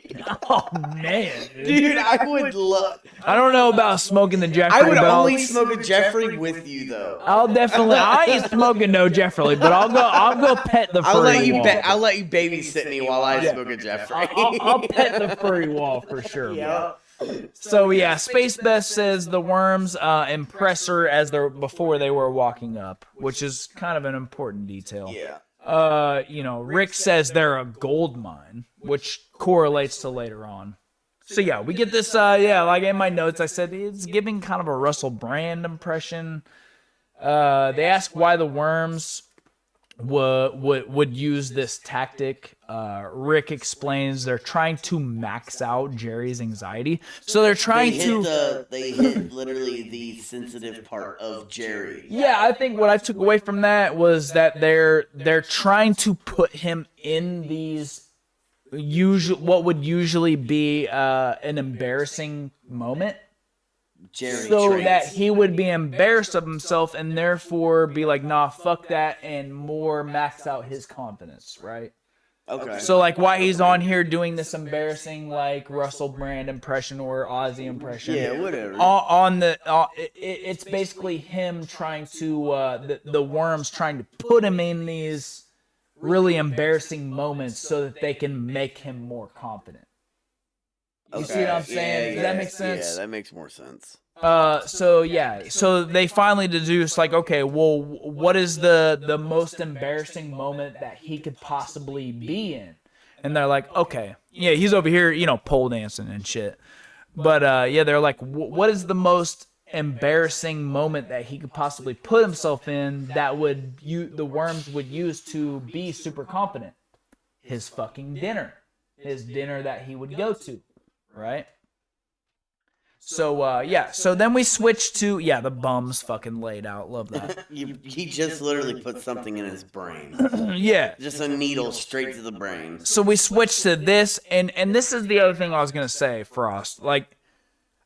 Oh man, dude. Dude, I would love. I don't know about smoking the Jeffrey. I would but only smoke a Jeffrey with you, though. I'll definitely. I ain't smoking no Jeffrey, but I'll go pet the furry I'll let you. wall. I'll let you babysit me while I smoke a Jeffrey. I'll pet the furry wall for sure. Yeah. So Space Beth says the worms impress her as before they were walking up, which is kind of an important detail. Yeah. Rick says they're a gold mine, which correlates to later on. So we get this. Like in my notes, I said it's giving kind of a Russell Brand impression. They ask why the worms would use this tactic. Rick explains they're trying to max out Jerry's anxiety. So they're trying They hit literally the sensitive part of Jerry. Yeah, I think what I took away from that was that they're trying to put him in these what would usually be an embarrassing moment. Jerry So traits. that he would be embarrassed of himself and therefore be like, nah, fuck that, and more max out his confidence, right? Okay. So like why he's on here doing this embarrassing like Russell Brand impression or Ozzy impression. Yeah, whatever. It's basically him trying to the worms trying to put him in these really embarrassing moments so that they can make him more confident. You see what I'm saying? Does that make sense? Yeah, that makes more sense. So they finally deduce like, okay, well, what is the most embarrassing moment that he could possibly be in? And they're like, okay, yeah, he's over here, pole dancing and shit. But they're like, what is the most embarrassing moment that he could possibly put himself in that the worms would use to be super confident? His fucking dinner, his dinner that he would go to, right? So so then we switch to the bums fucking laid out. Love that. He just literally put something in his brain. Yeah, Just a needle straight to the brain. so we switch to this, and this is the other thing I was gonna say, Frost. Like,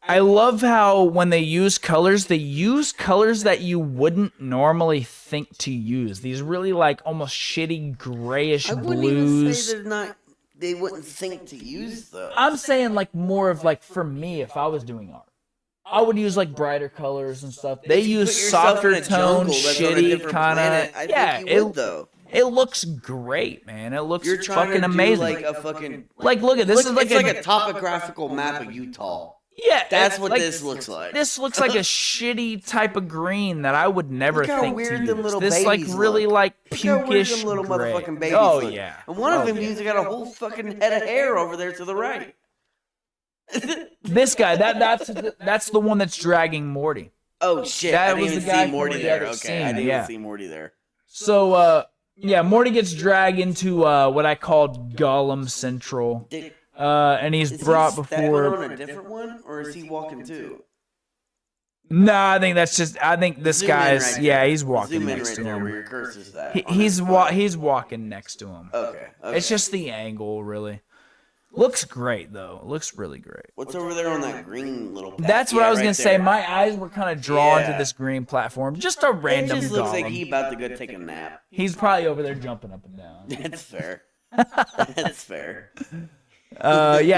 I love how when they use colors that you wouldn't normally think to use. These really like almost shitty grayish I wouldn't blues. even say they wouldn't think to use those. I'm saying like more of like for me, if I was doing art, I would use like brighter colors and stuff. They If you use put yourself softer in a tone, jungle that's on a shitty different kind planet, of. I Yeah, think you would, though. it looks great, man. It looks You're trying fucking to do amazing. like a fucking Like, look at this. Is like it's like a topographical map of Utah. yeah. That's it's what like, this looks like. This looks like a shitty type of green that I would never Look how think weird to them use. little This like babies really look. like Look how weird pukish them little gray. motherfucking babies Oh look. yeah. And one of Oh, them yeah. he's got a whole fucking head of hair over there to the right. This guy, that's the one that's dragging Morty. Oh shit! That I didn't was even the guy see Morty from the there. other Okay, scene, I didn't yeah. even see Morty there. So Morty gets dragged into what I called Gollum Central. And he's brought before. on a different one, or is he walking too? No, I think this Zoom in guy's right there. he's walking Zoom in next right to there where him. your cursor's at. He's walking next to him. Okay. It's just the angle, really. Looks great though. Looks really great. What's over there on that green little patch? That's what I was right gonna say. there. My eyes were kind of drawn to Yeah. this green platform. Just a random It just looks Gollum. like he about to go take a nap. He's probably over there jumping up and down. That's fair. That's fair.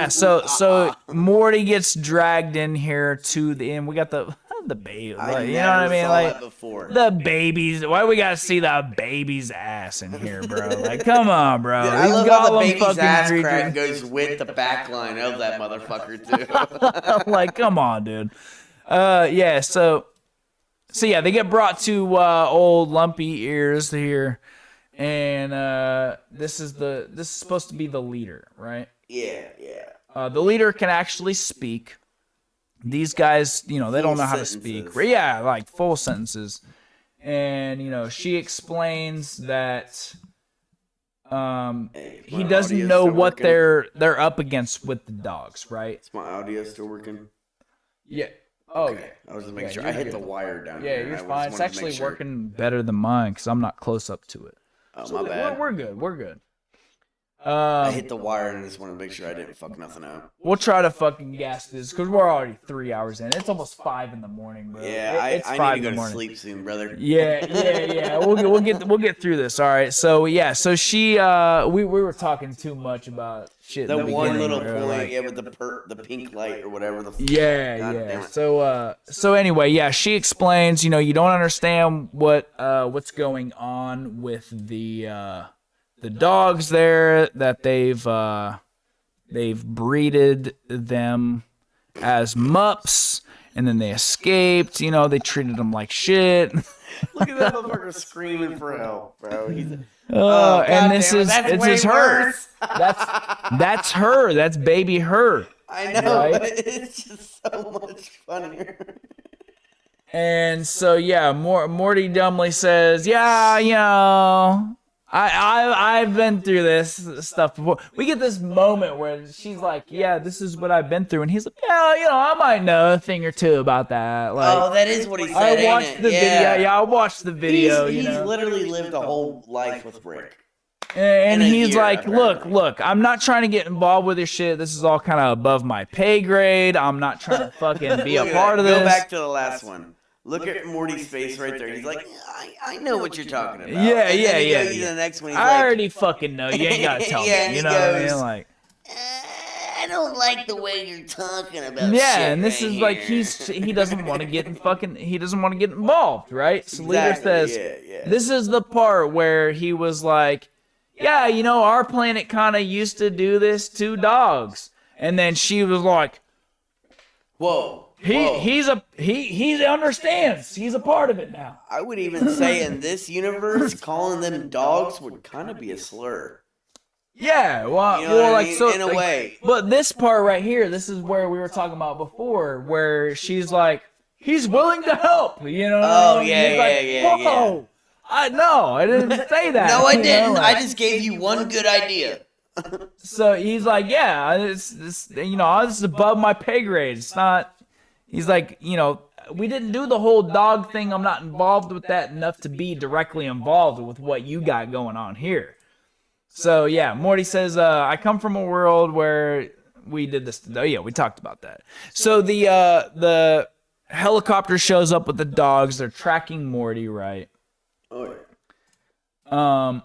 So Morty gets dragged in here to the end. We got the baby. Like, you know what I mean? saw Like that before. the babies. Why we gotta see the baby's ass in here, bro? Like, come on, bro. Dude, I These love how the Gollum baby's fucking ass creatures- crack goes with the back line of that motherfucker too. Like, come on, dude. So they get brought to old Lumpy Ears here, and this is supposed to be the leader, right? Yeah. The leader can actually speak. These guys, they don't know how to speak. sentences. Yeah, like full sentences. And, she explains that Hey, he my doesn't audio's know still what working? they're up against with the dogs, right? Is my audio still working? Yeah. Oh, Okay. I was just making Yeah, sure. you're I hit good. the wire down yeah, here. you're I just fine. It's wanted to make actually sure. working better than mine because I'm not close up to it. Oh, So my bad. We're good. We're good. I hit the wire and just wanted to make sure I didn't fuck nothing up. We'll try to fucking gas this because we're already 3 hours in. It's almost 5 in the morning, bro. Yeah, It's I 5 need to in the go to morning. sleep soon, brother. Yeah. We'll get through this. All right. So she we were talking too much about shit. The in the one beginning, little bro, point, like- yeah, with the pink light or whatever the. God Yeah. damn it. So anyway, yeah, she explains. You don't understand what's going on with the dogs there, that they've breeded them as mups, and then they escaped. They treated them like shit. Look at that motherfucker screaming for help, bro. He's. And God this damn it, is that's it's way his her. worse. That's her. That's baby her. I know, Right? but it's just so much funnier. And so Morty dumbly says, I've been through this stuff before. We get this moment where she's like, yeah, this is what I've been through, and he's like, yeah, I might know a thing or two about that. Like, Oh, that is what he said. I ain't watched it? the yeah. video. Yeah, I watched the video. He's you know? literally lived a whole life with Rick. And in a he's year, like, apparently. look, I'm not trying to get involved with your shit. This is all kind of above my pay grade. I'm not trying to fucking be a Look at part that. of this. Go back to the last one. Look at Morty's face right there. He's like, I know what you're talking about. Yeah, and yeah, then he yeah, goes to yeah. the next one. He's I like, already fucking know. You ain't gotta tell Yeah, and me. he You know what I goes, mean? Like, I don't like the way you're talking about yeah, shit and this right is like here." he doesn't want to get he doesn't want to get involved, right? So leader Exactly, says, yeah. this is the part where he was like, yeah, you know, our planet kind of used to do this to dogs, and then she was like, Whoa. he understands. He's a part of it now. I would even say in this universe, calling them dogs would kind of be a slur. Yeah, well, You know what I like mean? so In a way. But this part right here, this is where we were talking about before, where she's like, he's willing to help. You know? Oh, He's yeah, like, yeah. Whoa. I didn't say that. No, I you know, didn't. like- I just gave you one good idea. So he's like, yeah, this is above my pay grade. It's not. He's like, we didn't do the whole dog thing. I'm not involved with that enough to be directly involved with what you got going on here. So yeah, Morty says, I come from a world where we did this. Oh yeah, we talked about that. So the helicopter shows up with the dogs. They're tracking Morty, right? Oh yeah.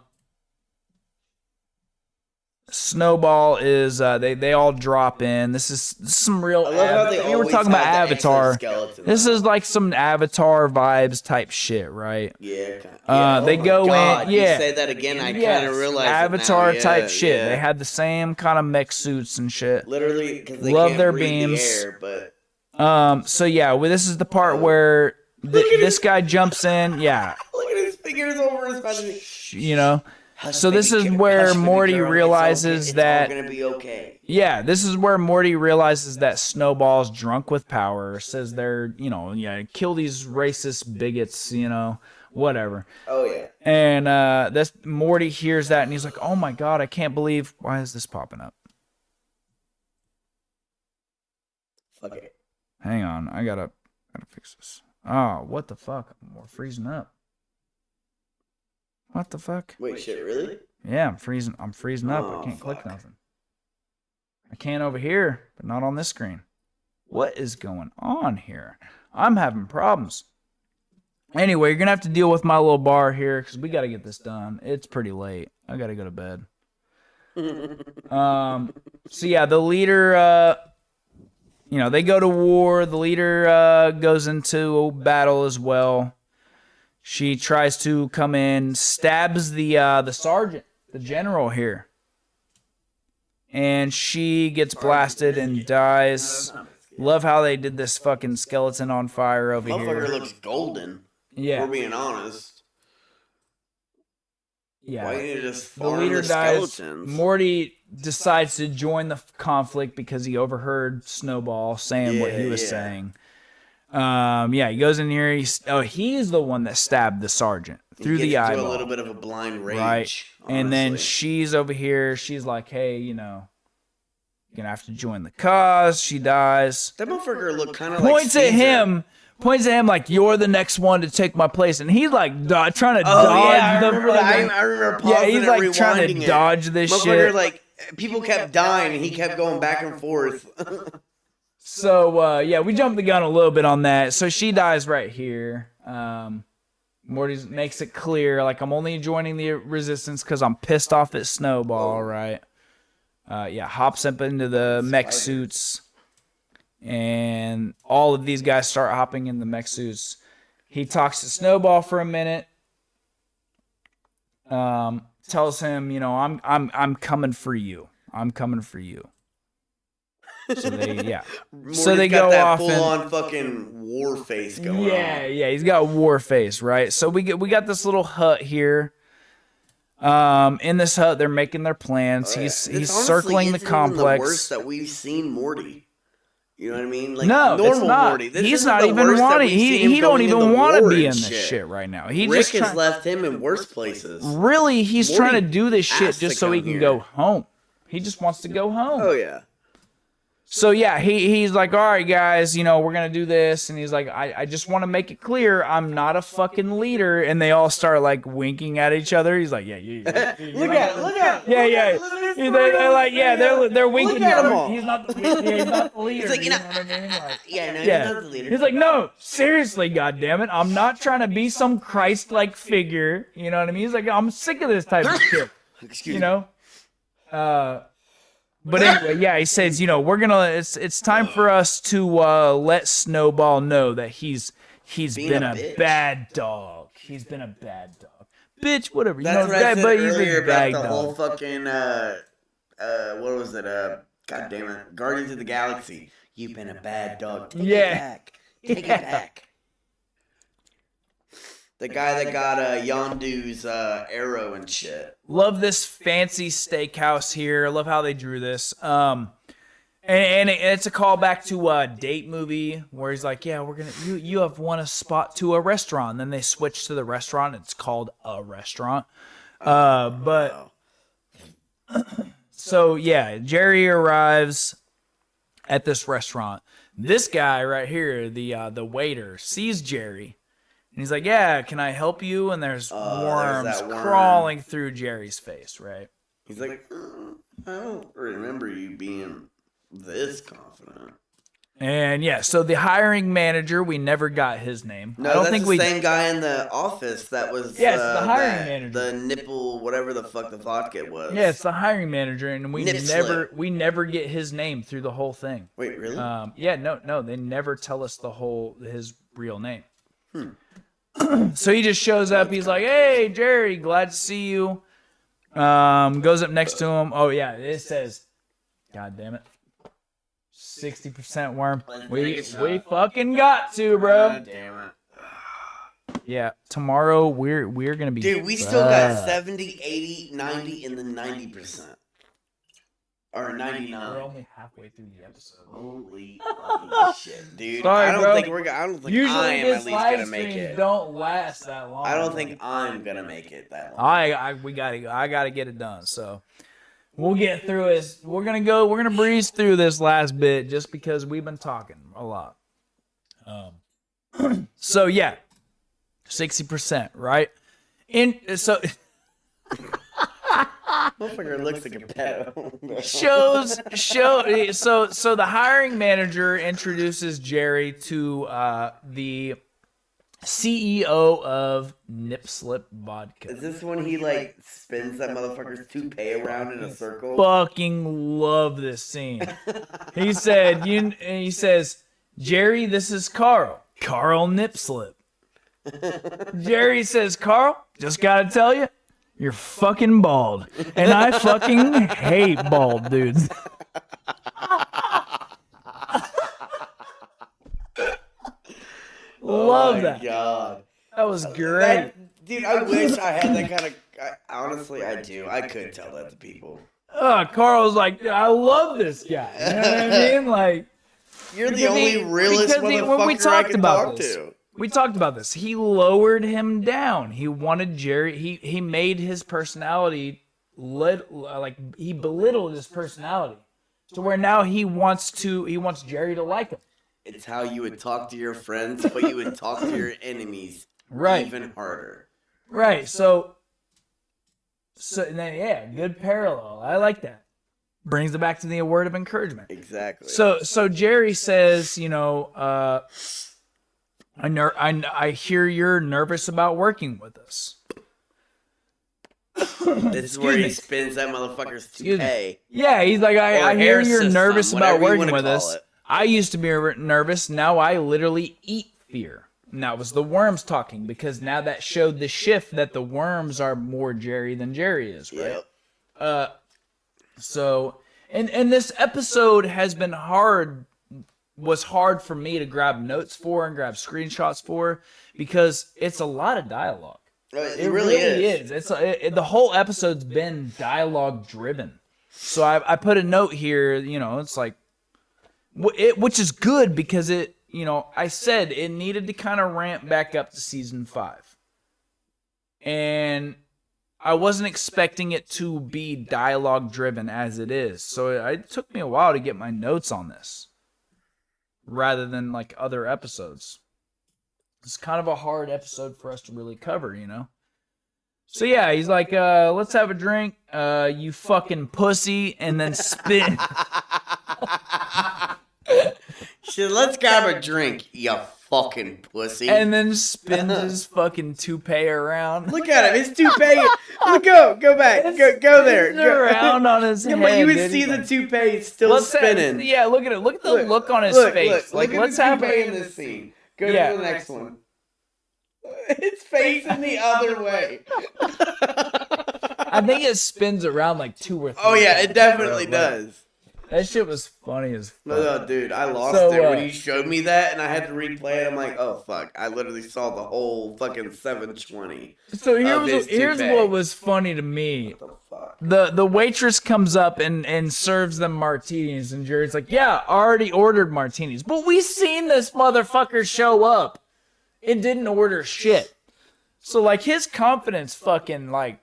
Snowball is they all drop in. This is some real. I love how they we were always talking about have the Avatar. exoskeleton. This is like some Avatar vibes type shit, right? Yeah. Oh They my go God, in. Yeah. You say that again, I Yes, kind of realized Avatar it now. type Yeah, shit. yeah. They had the same kind of mech suits and shit. Literally, because they Love can't their breathe beams. the air, but So yeah, this is the part where this guy jumps in. Yeah. look at his fingers over his mouth. You know. Hush, So this baby is girl, where hush, baby Morty girl, realizes it's that. all gonna be okay. Yeah, this is where Morty realizes that Snowball's drunk with power. Says they're, kill these racist bigots, whatever. Oh yeah. And this Morty hears that and he's like, "Oh my God, I can't believe why is this popping up?" Fuck it. Hang on, I gotta fix this. Oh, what the fuck? We're freezing up. What the fuck? Wait, shit, really? Yeah, I'm freezing up. Oh, I can't click fuck. nothing. I can over here, but not on this screen. What is going on here? I'm having problems. Anyway, you're going to have to deal with my little bar here because we got to get this done. It's pretty late. I got to go to bed. So yeah, the leader, they go to war. The leader goes into battle as well. She tries to come in, stabs the sergeant, the general here. And she gets blasted and dies. Love how they did this fucking skeleton on fire over Motherfucker here. looks golden. Yeah. If we're being honest. Yeah. Why you just The farm leader the dies. skeletons? Morty decides to join the conflict because he overheard Snowball saying what he was saying. He goes in here. He's the one that stabbed the sergeant through He the gets into eyeball. a little bit of a blind rage. Right. And then honestly. she's over here. She's like, hey, you're going to have to join the cause. She dies. That motherfucker looked kind of like Points at him like, you're the next one to take my place. And he's like trying to dodge yeah, I the remember that. I remember pausing he's and like trying to rewinding it. dodge this Motherfucker, shit. like, people kept dying and he kept going back and forth. So, we jumped the gun a little bit on that. So she dies right here. Morty makes it clear, like, I'm only joining the resistance because I'm pissed off at Snowball, right? Hops up into the mech suits. And all of these guys start hopping in the mech suits. He talks to Snowball for a minute. Tells him, I'm coming for you. I'm coming for you. So they, so they got go that off full-on and fucking war face going on. yeah, he's got war face, right? So we got this little hut here. In this hut, they're making their plans. Oh, yeah. He's This honestly circling the isn't even complex. The worst that we've seen Morty. You know what I mean? Like No, normal it's not. Morty. This He's isn't not the even worst that wanting. we've seen him He don't going even into want to war be in and this shit. shit right now. He Rick just has left him in worse places. really he's Morty trying to do this shit has just to so he come can here. go home. He just wants to go home. Oh yeah. So yeah, he's like, all right, guys, you know, we're gonna do this, and he's like, I just want to make it clear, I'm not a fucking leader, and they all start like winking at each other. He's like, yeah, Look at it. yeah. They're like, yeah, they're winking Look at at him him. all. He's not the leader. He's like, you know what I mean? Like, Yeah, no, yeah. he's not the leader. He's like, no, seriously, goddammit, I'm not trying to be some Christ-like figure. You know what I mean? He's like, I'm sick of this type of shit. Excuse You me. know. But anyway, yeah, he says, you know, it's time for us to let Snowball know that he's been a bitch. bad dog. He's been a bad dog. Bitch, whatever. That's you know, what I said but he's earlier a bad about the dog. whole fucking, what was it, God damn it, Guardians of the Galaxy. You've been a bad dog. Take Yeah. it back. Take it back. The guy that got Yondu's arrow and shit. Love this fancy steakhouse here. Love how they drew this. And it's a callback to a date movie where he's like, yeah, you have won a spot to a restaurant. And then they switch to the restaurant. It's called A Restaurant. But so yeah, Jerry arrives at this restaurant. This guy right here, the waiter, sees Jerry. And he's like, yeah, can I help you? And there's worms that worm. crawling through Jerry's face, right? He's like, I don't remember you being this confident. And yeah, so the hiring manager, we never got his name. No, I don't that's think the same guy in the office that was Yeah, it's the hiring manager. The nipple, whatever the fuck the vodka was. Yeah, it's the hiring manager, and we Nip slip. never get his name through the whole thing. Wait, really? Yeah, no, they never tell us his real name. So he just shows up. He's like, "Hey, Jerry, glad to see you." Goes up next to him. Oh yeah, it says, "God damn it, 60% worm." We fucking got to, bro. God damn it. Yeah, tomorrow we're gonna be. Dude, we still got 70, 80, 90, and then 90%. Or 99. We're only halfway through the episode. Holy fucking shit, dude. Sorry, I don't bro. think I don't think Usually I am this at least live gonna make streams it. don't last that long. I don't think I'm gonna make it that long. I gotta get it done. So we'll get through it. We're gonna breeze through this last bit just because we've been talking a lot. So yeah, 60%, right? So Motherfucker looks like a pedo. so the hiring manager introduces Jerry to the CEO of Nip Slip Vodka. Is this when he like spins that motherfucker's toupee around in a circle? Fucking love this scene. He says, Jerry, this is Carl. Carl Nip Slip. Jerry says, Carl, just gotta tell you, you're fucking bald. And I fucking hate bald dudes. Love that. God. That was great. Dude, I wish I had that kind of. Honestly, I do. I could tell that to people. Carl's like, I love this guy. You know what I mean? Like, You're the only realist motherfucker I can talk to. We talked about this. He lowered him down. He wanted Jerry. He made his personality he belittled his personality to where now he wants Jerry to like him. It's how you would talk to your friends, but you would talk to your enemies even harder. Right. So then, yeah, good parallel. I like that. Brings it back to the word of encouragement. Exactly. So Jerry says, you know, I hear you're nervous about working with us. This is where he spins that motherfucker's toupee. Yeah, he's like, I hear hair you're system, nervous about whatever you working wanna with call us. it. I used to be nervous. Now I literally eat fear. And that was the worms talking, because now that showed the shift that the worms are more Jerry than Jerry is, right? Yep. So, and this episode was hard for me to grab notes for and grab screenshots for, because it's a lot of dialogue. It really is. It's the whole episode's been dialogue driven. So I put a note here, you know, it's like, which is good because it, you know, I said it needed to kind of ramp back up to season 5. And I wasn't expecting it to be dialogue driven as it is. So it took me a while to get my notes on this rather than like other episodes. It's kind of a hard episode for us to really cover, you know? So yeah, he's like, let's have a drink, you fucking pussy, and then spin. Shit, let's grab a drink, you fucking pussy. And then spins his fucking toupee around. Look at him, his toupee. Look, go back, go there. Go around on his head. But you would dude. see the toupee still spinning. Yeah, look at it. Look at the look on his face. Look Let's at have the toupee in this scene. Go to the next one. It's facing the other way. I think it spins around like 2 or 3. Oh yeah, it definitely does. That shit was funny as fuck. No, dude, I lost it when you showed me that, and I had to replay it. I'm like, oh fuck! I literally saw the whole fucking 720. So here's what was funny to me. What the fuck? The waitress comes up and serves them martinis, and Jerry's like, "Yeah, already ordered martinis, but we seen this motherfucker show up and didn't order shit." So like his confidence, fucking like.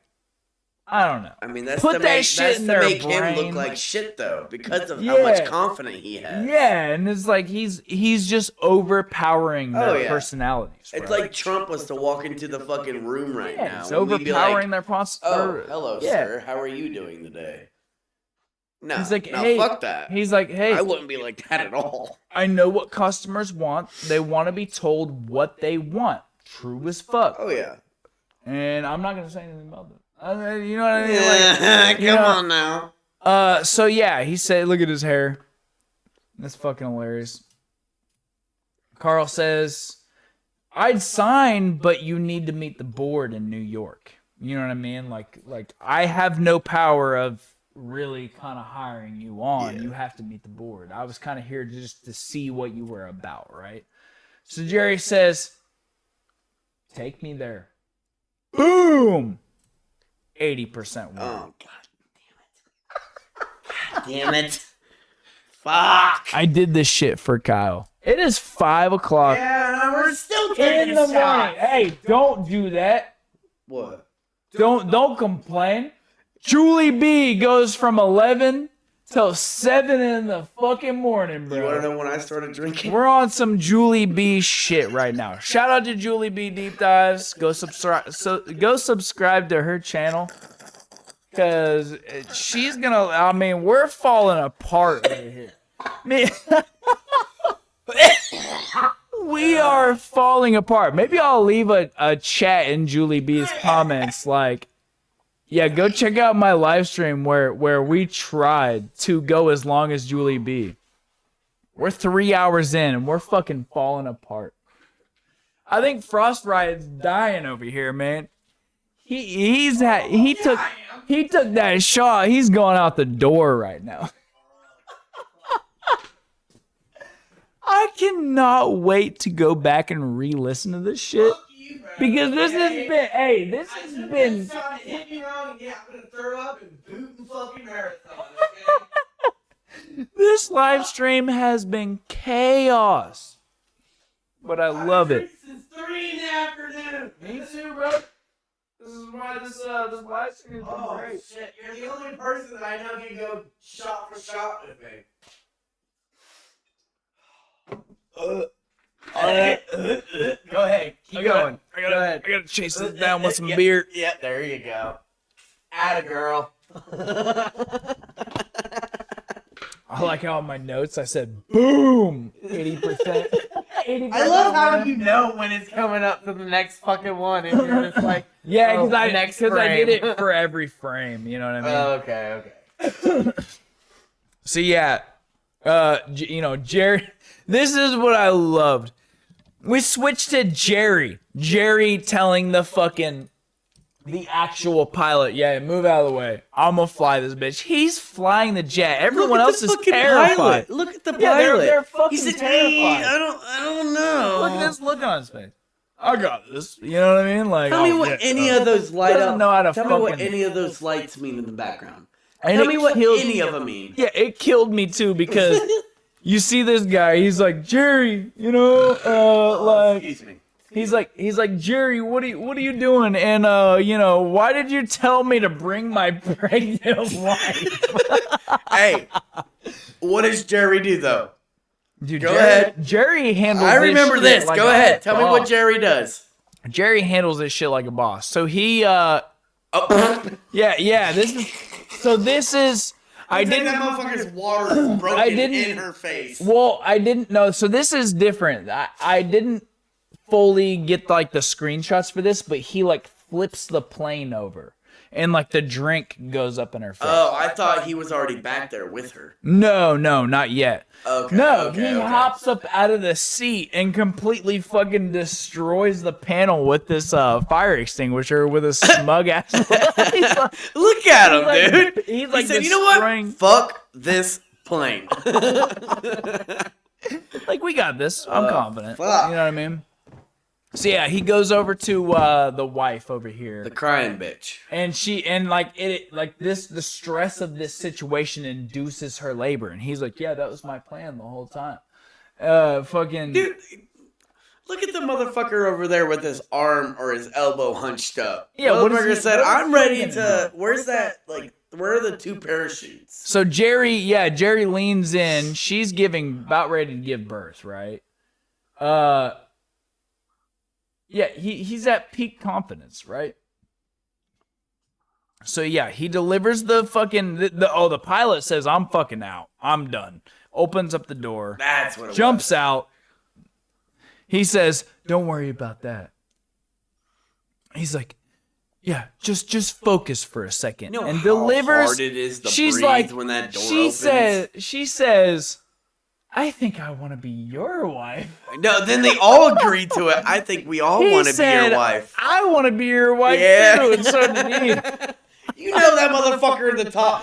I don't know. I mean, that's Put to that make, shit that's in to their make him brain. look like shit, though, because of how much confidence he has. Yeah, and it's like he's just overpowering their personalities. It's bro. like Trump was to walk into the fucking room right now. He's and we'd be overpowering like, their Oh, hello, sir. How are you doing today? No, He's like, no, hey, fuck that. He's like, hey, I wouldn't be like that at all. I know what customers want. They want to be told what they want. True as fuck. Oh, yeah. And I'm not gonna say anything about that. You know what I mean? Like, Come on now. So yeah, he said, look at his hair. That's fucking hilarious. Carl says, I'd sign, but you need to meet the board in New York. You know what I mean? Like I have no power of really kind of hiring you on. Yeah. You have to meet the board. I was kind of here just to see what you were about, right? So Jerry says, take me there. Boom! 80% win. Oh, God damn it. Fuck. I did this shit for Kyle. It is 5 o'clock Yeah, we're still in taking the shots. morning. Hey, don't do that. What? Don't complain. Julie B goes from 11 till 7 in the fucking morning, You want to bro. know when I started drinking? We're on some Julie B shit right now. Shout out to Julie B Deep Dives. Go subscribe to her channel. Cause she's gonna. I mean, we're falling apart right here. Man, we are falling apart. Maybe I'll leave a chat in Julie B's comments. Like, yeah, go check out my live stream where we tried to go as long as Julie B. We're 3 hours in and we're fucking falling apart. I think Frost Riot's dying over here, man. He took that shot. He's going out the door right now. I cannot wait to go back and re-listen to this shit because this has been. This has been. I'm gonna throw up and boot and fucking marathon. This live stream has been chaos, but I love it. Since 3 in the afternoon. Me too, bro. This is why this live stream has been great. Shit, you're the only person that I know can go shot for shot with me. Go ahead. Keep going. I gotta chase this down with some beer. Yeah, there you go. Atta girl. I like how on my notes I said boom 80%. 80%. I love how you know when it's coming up to the next fucking one, and you're just like, Yeah, oh, because I did it for every frame. You know what I mean? Okay. So yeah, Jerry. This is what I loved. We switched to Jerry. Jerry telling the actual pilot, yeah, move out of the way. I'm gonna fly this bitch. He's flying the jet. Everyone else is terrified. Pilot. Look at the pilot. Yeah, they're fucking He's like, terrified. I don't know. Look at this look on his face. I got this. You know what I mean? Like, Tell me what any of those light Doesn't up. know how to Tell me what fucking- any of those lights mean in the background. and Tell it me what killed- any of them mean. Yeah, it killed me too because you see this guy. He's like, Jerry, like. Excuse me. He's like, Jerry, what are you doing? And why did you tell me to bring my pregnant wife? Hey, what does Jerry do though? Dude, Go ahead. Jerry handles. I remember this. this. Go ahead. Tell me what Jerry does. Jerry handles this shit like a boss. So he Oh. yeah. This is. I didn't. That motherfucker's water broken in her face. Well, I didn't know. So this is different. I didn't fully get like the screenshots for this, but he like flips the plane over, and like the drink goes up in her face. Oh, I thought he was already back there with her. No, not yet. Okay. He hops up out of the seat and completely fucking destroys the panel with this fire extinguisher with a smug ass. Look at him, dude. He's like, he said, you know what? Fuck this plane. Like, we got this. I'm confident. Fuck. You know what I mean? So yeah, he goes over to the wife over here, The crying bitch. and the stress of this situation induces her labor, and he's like, yeah, that was my plan the whole time. Fucking Dude, look at the motherfucker over there with his arm or his elbow hunched up. Yeah, what is Motherfucker he- said, what is I'm he ready gonna to... Where's that, like... Where are the 2 parachutes? So Jerry leans in. She's about ready to give birth, right? Yeah, he's at peak confidence, right? So yeah, he delivers the fucking the pilot says, I'm fucking out. I'm done. Opens up the door. That's what it Jumps out. He says, don't worry about that. He's like, yeah, just focus for a second. You know and how delivers. hard it is to she's breathe like, when that door she opens? says, I think I want to be your wife. No, then they all agreed to it. I think we all want to be your wife. I want to be your wife Yeah. too, and so did he. You know that motherfucker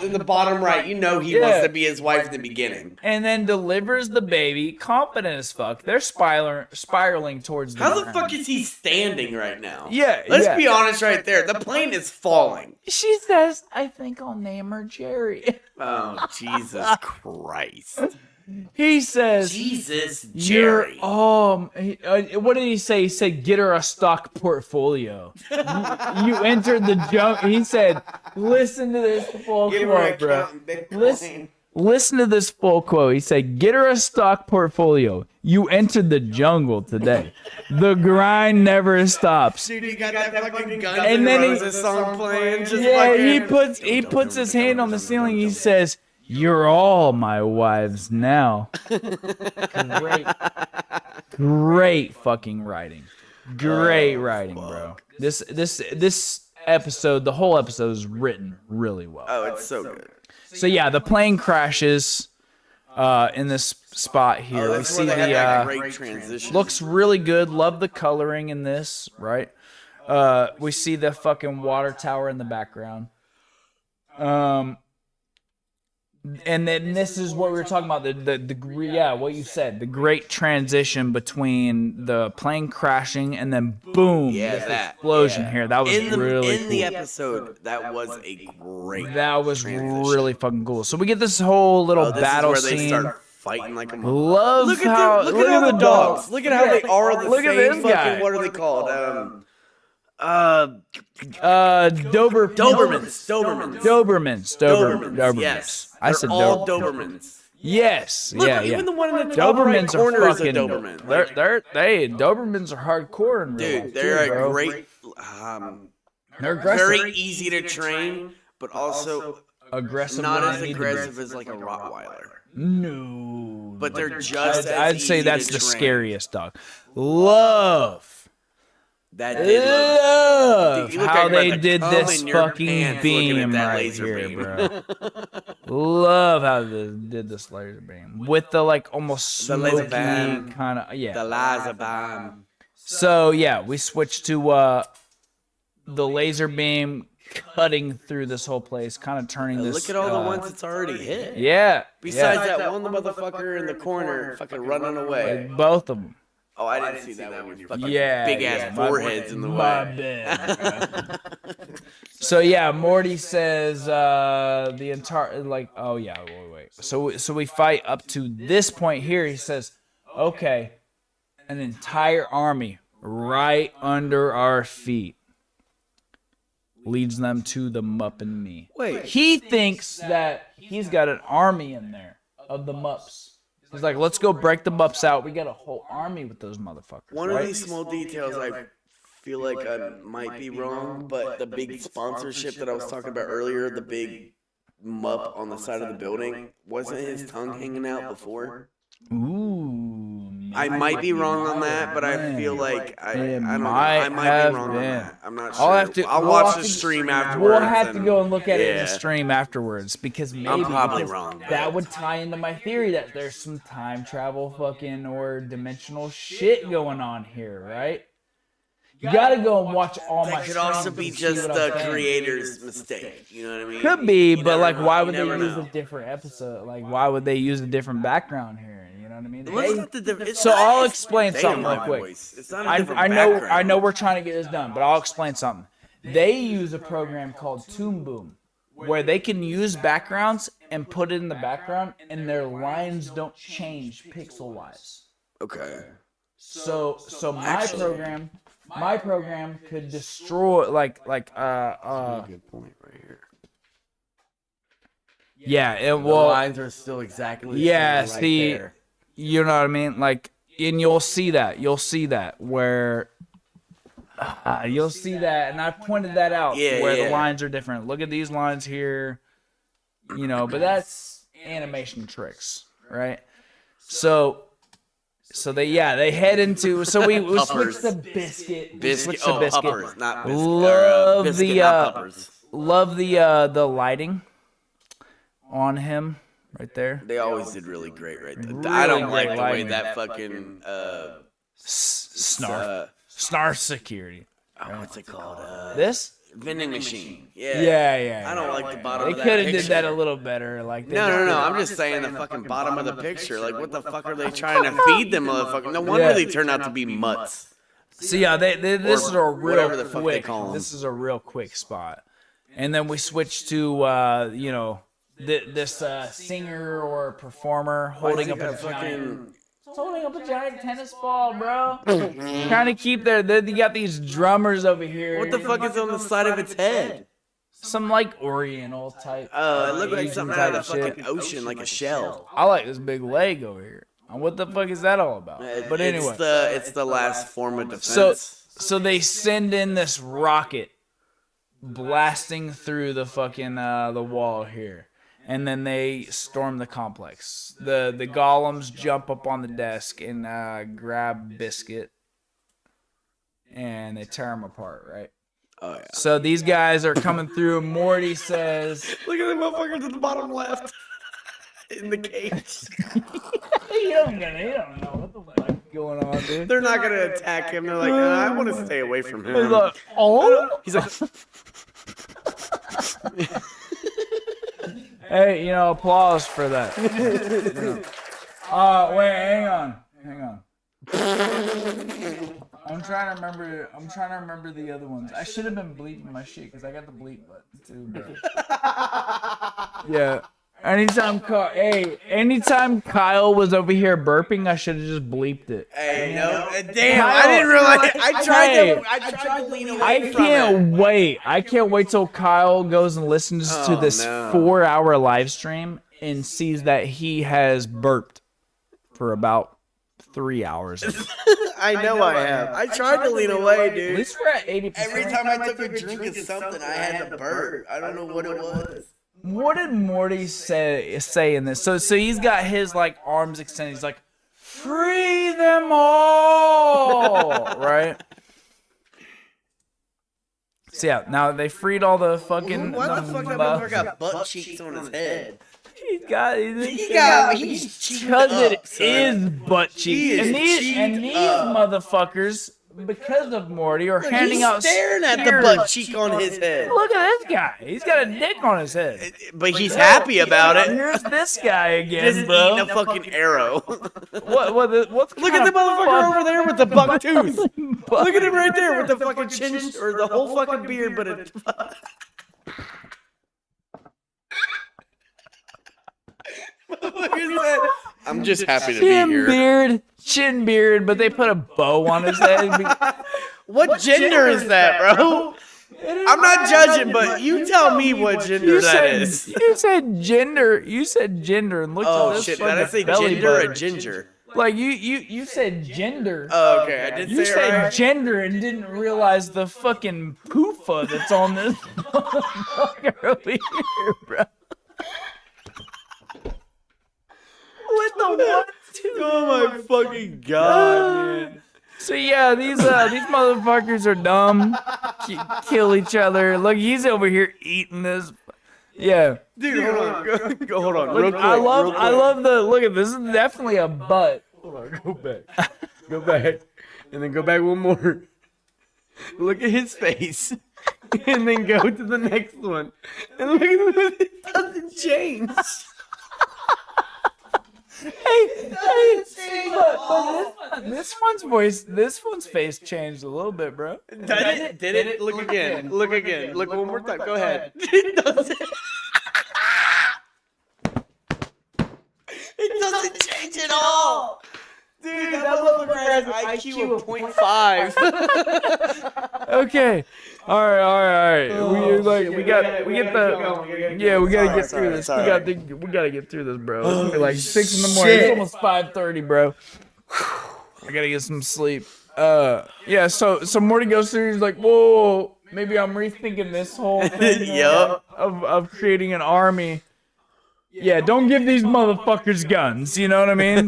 in the bottom right. You know he wants to be his wife in the beginning. And then delivers the baby, confident as fuck. They're spiraling towards the How the ground. fuck is he standing right now? Yeah, Let's yeah. be honest right there. The plane is falling. She says, I think I'll name her Jerry. Oh, Jesus Christ. He says, Jesus, You're, Jerry. what did he say? He said, get her a stock portfolio. you entered the junk. He said, listen to this full Give her quote, a bro. count in Bitcoin. Listen to this full quote. He said, get her a stock portfolio. You entered the jungle today. The grind never stops. Dude, he got that fucking Guns And N' then he- Roses song playing. Just Yeah, fucking... he puts his hand on the ceiling. He says, you're all my wives now. Great fucking writing. Great writing, bro. This episode, the whole episode is written really well. Oh, it's so good. So yeah, the plane crashes in this spot here. We see the great transition. looks really good. Love the coloring in this, right? We see the fucking water tower in the background. And then this is what we were talking about, what you said, the great transition between the plane crashing and then boom, this explosion here. That was really cool. In the episode, that was a great That was transition. really fucking cool. So we get this whole little This battle is where they scene. start fighting like a mother. Love Look how at all the dogs. Look at how they are the Look at same this guy. fucking, what are they called? Dobermans. Yes. I said They're all Dobermans. Dobermans. Yes. Look, yeah. even the one in the top right Dobermans are corner is a fucking. Doberman. Like, Dobermans are hardcore in real life. dude, they're too, a bro. great, They're aggressive. very easy to train, but also aggressive. not when as they need to aggressive be. as like a Rottweiler. No. But they're just I'd say easy that's to the train. scariest dog. Love That did look. Dude, you look how like they about to did cum this in your fucking pants looking at beam that right laser here, beam. bro. Love how they did this laser beam with the like almost The laser smoky beam. kind of The laser bomb. So yeah, we switched to the laser beam cutting through this whole place, kind of turning this. Look at all the ones it's already hit. Yeah. Besides that one motherfucker in the corner fucking running away. Both of them. Oh, I didn't see that one with your fucking Yeah, big ass my- foreheads in the my way. bad. So yeah, Morty says the entire wait. So we fight up to this point here. He says, okay, an entire army right under our feet leads them to the Mupp and Me. Wait. He thinks that he's got an army in there of the Mupps. He's like, let's go break the Mupps out. We got a whole army with those motherfuckers. One right? of these small details I feel like I might be wrong, but the big sponsorship that I was talking about earlier, the big Mupp on the side of the building, wasn't his tongue hanging out before? Ooh. I might be wrong on that, but I feel like I don't know. might I might have be wrong on been. that. I'm not sure. I'll I'll watch the stream afterwards. We'll have to go and look at it in the yeah. stream afterwards because maybe I'm probably because wrong. that would tie into my theory that there's some time travel fucking or dimensional shit going on here, right? You gotta go and watch all my That could also streams be and see just what I'm the saying. creator's mistake. You know what I mean? Could be, You but never like, know. why You would they never use know. a different episode? Like, why would they use a different background here? You know what I mean? What's not the it's So not- I'll explain Damn, something real my quick. voice. It's not a I different know background. we're trying to get this done, but I'll explain something. They use a program called Toon Boom, where they can use backgrounds and put it in the background, and their lines don't change pixel-wise. Okay. So my program could destroy Good point right here. yeah, it The will. lines are still exactly the Yeah, same right see, there. you know what I mean? Like, and you'll see that where you'll see that, and I pointed that out Yeah, where yeah. the lines are different. Look at these lines here, you know, but that's animation tricks, right? So they head into we switch to biscuit. Biscuit. Switch to Oh, biscuit. puppers, not biscuit. Love biscuit, the not puppers. love the lighting on him right there. They always did really great right there. Really I don't like great the way lighting. that fucking Snarf security. what's it called? This? Vending machine. Yeah. Yeah. I don't like the bottom They of that could have picture. did that a little better. Like they No. I'm just saying the fucking bottom of the picture. Like, what the fuck are they trying to feed them, motherfucker? No wonder Yeah. they turn out to be mutts. So yeah, this is a real whatever the fuck they quick. call 'em. This is a real quick spot, and then we switch to this singer or performer holding up a giant. Holding up a giant tennis ball, bro. Trying to keep they got these drummers over here. What the fuck is on the side of its head? Some like Oriental type. It looked like Asian something out of the type shit. fucking ocean, like a shell. I like this big leg over here. And what the fuck is that all about? But anyway, it's the last form of defense. so they send in this rocket blasting through the fucking the wall here. And then they storm the complex. The golems jump up on the desk and grab Biscuit, and they tear him apart, right? Oh yeah. So these guys are coming through. Morty says, Look at the motherfuckers at the bottom left. In the cage. "You don't know what the fuck going on, dude." They're not gonna attack him. They're like, I want to stay away from He's him. like, "Oh." He's like, Hey, applause for that. Wait, hang on. I'm trying to remember the other ones. I should have been bleeping my shit because I got the bleep button too. But... yeah. Anytime Kyle was over here burping, I should have just bleeped it. hey, no, damn, I didn't realize. I tried to lean away I from it. I can't wait till Kyle goes and listens to this no. 4-hour live stream and sees that he has burped for about 3 hours. I know I have. I tried to lean away, At dude. least we're at 80%. Every time I took a drink of something, I had to burp. I don't know what it was. What did Morty say in this? So he's got his like arms extended. He's like, "Free them all!" Right? So yeah, now they freed all the fucking. What the fuck? That motherfucker got butt cheeks on his head. He's He's because it up, son. is butt He cheeks. is And these cheeked up. motherfuckers, because of Morty, are handing He's out staring at the stickers. butt cheek on his head. Look at this guy. He's got a dick on his head. But he's happy about it. Here's this guy Just again, eating bro. a fucking arrow. What's Look at the motherfucker over there with the buck tooth. Look at him right there with the fucking chin, or the whole fucking beard, but it. Motherfucker said, I'm just happy to be here. Chin beard, but they put a bow on his head. What gender is that, bro? I'm not judging, but you tell me what gender that is. You said gender. You said gender and looked at this. Shit! Did I say belly gender button. or ginger? Like you said gender. Oh, okay. I did You say it said right. gender and didn't realize the fucking poofa that's on this motherfucker over here, bro. What the what? Oh my fucking god, man. So yeah, these motherfuckers are dumb. Kill each other. Look, he's over here eating this. Yeah, Dude, hold on. Hold on. look, Real quick, I real quick. love the look at this. Is definitely a butt. Hold on, go back. Go back. And then go back one more. Look at his face. And then go to the next one. And look at it. It doesn't change. Hey, but this one's face changed a little bit, bro. Did it? Look again. Look again. Look one more time. Go ahead. It doesn't. It doesn't change at all. Dude, that motherfucker has an IQ of 0.5. Okay. All right. We gotta get through this. We gotta get through this, bro. It's gonna be like 6 in the morning. It's almost 5:30, bro. I gotta get some sleep. Yeah. So Morty goes through. He's like, whoa, maybe I'm rethinking this whole thing. Yup. Of creating an army. Yeah. Don't give these motherfuckers guns. You know what I mean?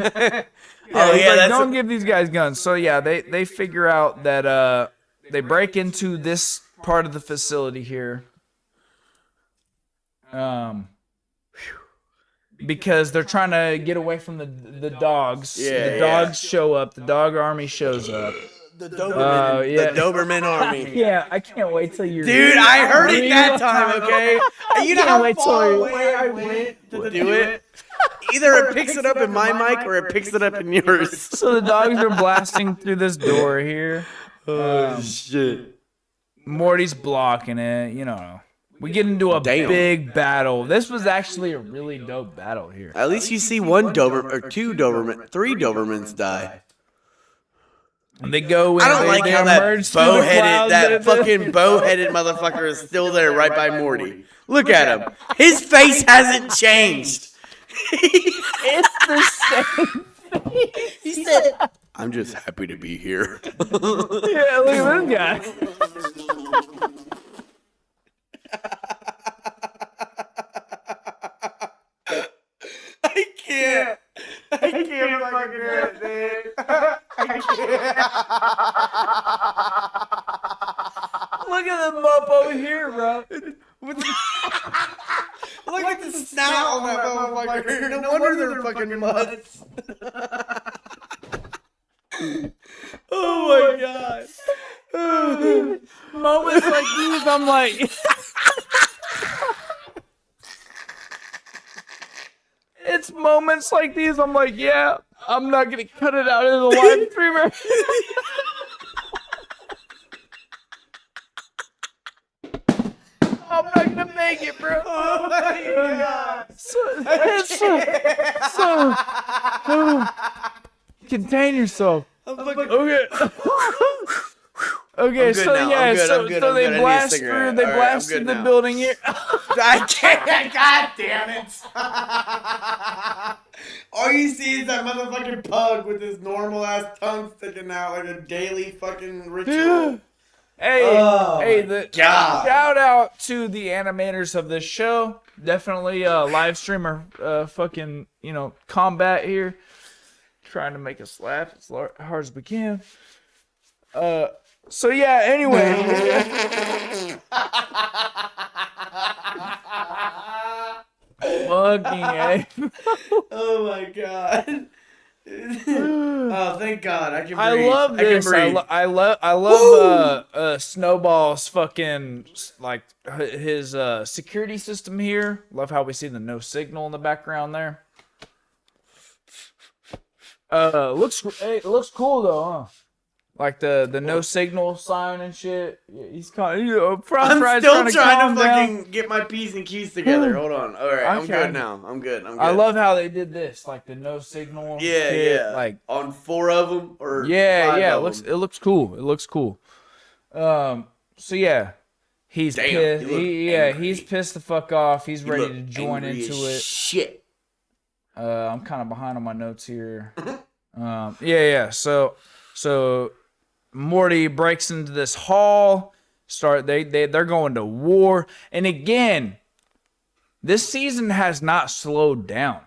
Don't give these guys guns. So yeah, they figure out that they break into this part of the facility here. Because they're trying to get away from the dogs. Yeah, the dogs show up. The dog army shows up. The Doberman. The Doberman army. Yeah, I can't wait till you're. Dude, I heard it that time, okay? You know how wait till far you- away I went to do it? Either it picks it up in my mic or it picks it up in yours. So the dogs are blasting through this door here. Shit. Morty's blocking it. You know. We get into a big battle. This was actually a really dope battle here. At least you see one Doberman, or two Doberman, 3 Dobermans die. And they go in. I don't like they how that emerge through the bow-headed, clouds. that fucking bow-headed motherfucker is still there right by Morty. Look at him. His face hasn't changed. It's the same. He said, I'm just happy to be here. Yeah, look at this guy. I can't fucking do it, dude. I can't. Look at the mup over here, bro. Look at the snout on that motherfucker. No wonder they're fucking mutts. Oh my god. Moments like these, I'm like. It's moments like these, I'm like, yeah, I'm not gonna cut it out in the live streamer. I'm not gonna make it, bro. Oh my god. Contain yourself. Okay. Okay, so now. yeah, I'm so good. they I need a blast cigarette. through. They All right, blast I'm through good the now. building here. I can't. God damn it. All you see is that motherfucking pug with his normal ass tongue sticking out like a daily fucking ritual. Hey, God. shout out to the animators of this show. Definitely live streamer fucking, combat here. Trying to make us laugh as hard as we can. So yeah, anyway. Fucking A. Oh my god. Oh, thank God. I can breathe. I love this. I love Snowball's fucking his security system here. Love how we see the no signal in the background there. It looks cool though, huh? Like the no signal sign and shit. He's kind of, Frost I'm Riot's still trying trying to to calm fucking get my P's and Q's together. Hold on. All right, I'm Okay. good now. I'm good. I love how they did this, like the no signal. Yeah, shit, yeah. Like on 4 of them or yeah, 5 yeah. of It them. looks cool. It looks cool. So yeah, he's Damn, pissed. he looked angry. He's pissed the fuck off. He's He ready looked to join angry into as it. Shit. I'm kind of behind on my notes here. Yeah. So Morty breaks into this hall. They're going to war, and again, this season has not slowed down.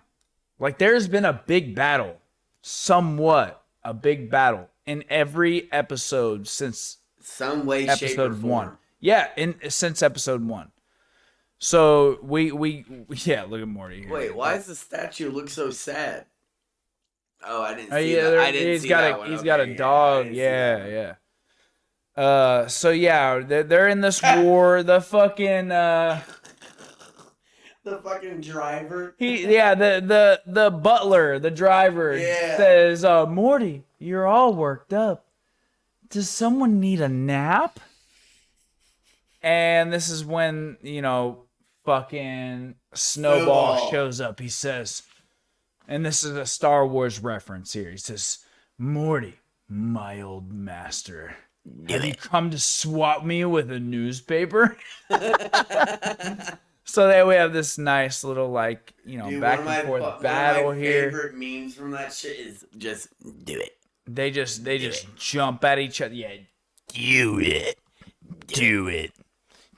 Like there's been a big battle, somewhat a big battle in every episode since Some way, shape, or episode form. 1. Yeah, since episode 1. So we yeah, look at Morty here. Wait, why does the statue look so sad? Oh, I didn't see Yeah, that. I didn't he's see got that a one. he's Okay, got a yeah, I dog. didn't see that one. Yeah. So yeah, they're in this war. The fucking The fucking driver. the butler, the driver Yeah. says, Morty, you're all worked up. Does someone need a nap? And this is when, fucking Snowball shows up. He says, and this is a Star Wars reference here. He says, Morty, my old master, have you come to swap me with a newspaper? So there we have this nice little, Dude, back one of and my forth battle one of my here. favorite memes from that shit is just do it. They just jump at each other. Yeah, do it. Do it.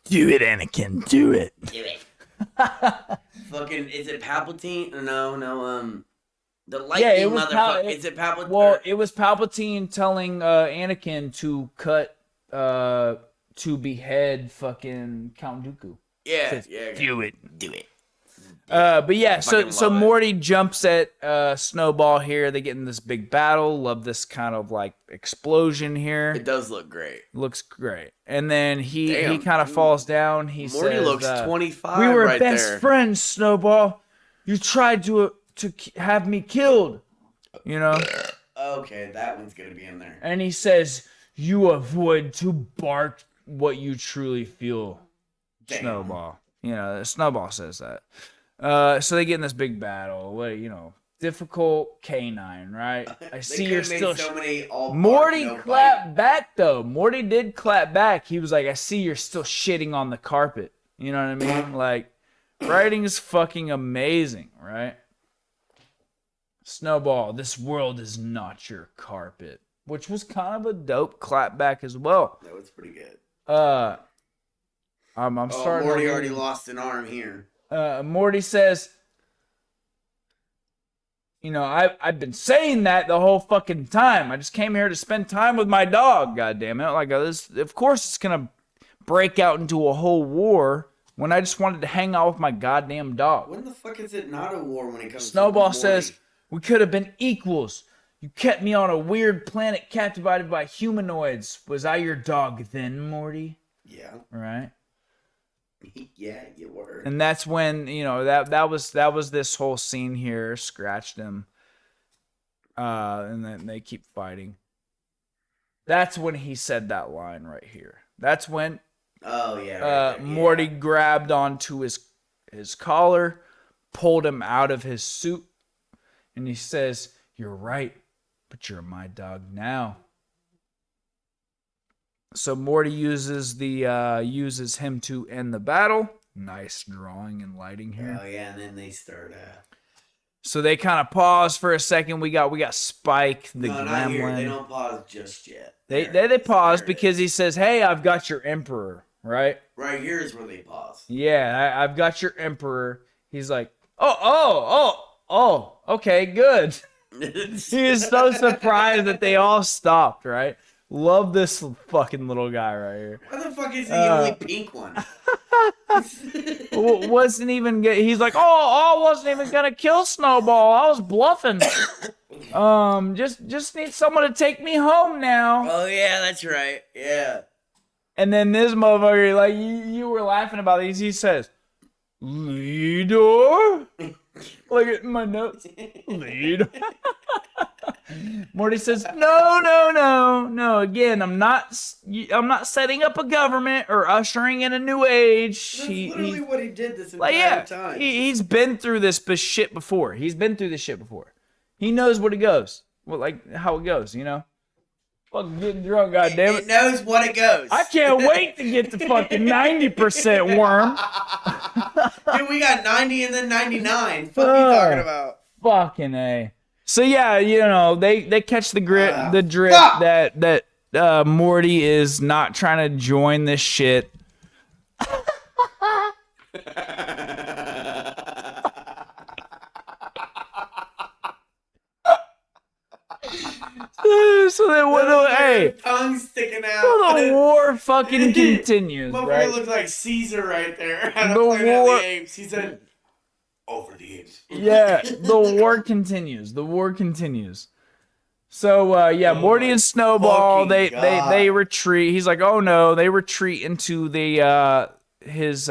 Do it, Anakin. Do it. Do it. Fucking, is it Palpatine? No, the lightning motherfucker. Is it Palpatine? Well, it was Palpatine telling Anakin to to behead fucking Count Dooku. Yeah. Do it. Do it. But yeah, fucking so love it. Morty jumps at Snowball here. They get in this big battle. Love this kind of explosion here. It does look great. Looks great. And then he Damn. kind of falls down. He Morty says, looks 25 we were right best there. friends, Snowball. You tried to have me killed. Okay, that one's gonna be in there. And he says, you avoid to bark what you truly feel, Damn. Snowball. Snowball says that. So they get in this big battle. Difficult K9, right? I see you're still. So many all Morty bark, no clapped back though. Morty did clap back. He was like, I see you're still shitting on the carpet. You know what I mean? Writing is fucking amazing, right? Snowball, this world is not your carpet. Which was kind of a dope clap back as well. That was pretty good. I'm starting. Morty already lost an arm here. Morty says, I've been saying that the whole fucking time. I just came here to spend time with my dog. God damn it! This, of course, it's gonna break out into a whole war when I just wanted to hang out with my goddamn dog. When the fuck is it not a war when it comes? Snowball to says we could have been equals. You kept me on a weird planet captivated by humanoids. Was I your dog then, Morty? Yeah. Right. Yeah, you were. And that's when, that was this whole scene here, scratched him. And then they keep fighting. That's when he said that line right here. That's when Oh yeah. Right there, Morty grabbed onto his collar, pulled him out of his suit, and he says, "You're right, but you're my dog now." So Morty uses him to end the battle. Nice drawing and lighting here. Oh yeah, and then they start. So they kind of pause for a second. We got Spike, the No, not here. gremlin. They don't pause just yet. They pause There it because is. he says, "Hey, I've got your emperor." Right? Right here is where they pause. Yeah, I've got your emperor. He's like, oh, okay, good. He is so surprised that they all stopped, right? Love this fucking little guy right here. Why the fuck is he the only pink one? Wasn't even good. He's like, I wasn't even gonna kill Snowball. I was bluffing. Just need someone to take me home now. Oh yeah, that's right. Yeah. And then this motherfucker, like you were laughing about these. He says, "Leader." Look at my notes. Leader. Morty says, no. Again, I'm not setting up a government or ushering in a new age. That's literally what he did this entire like, yeah, time. He's been through this shit before. He knows what it goes. Well, like how it goes, you know. Fucking getting drunk, goddammit. It knows what it goes. I can't wait to get to fucking 90% worm. Dude, we got 90 and then 99. What are you talking about? Fucking A. So yeah, you know, they catch the drift that Morty is not trying to join this shit. So then, hey, tongue sticking out. so the war fucking continues. Motherfucker Right? looks like Caesar right there. The war. He said, "Over the apes." Yeah, the war continues. So yeah, Morty and Snowball they retreat. He's like, oh no, they retreat into the his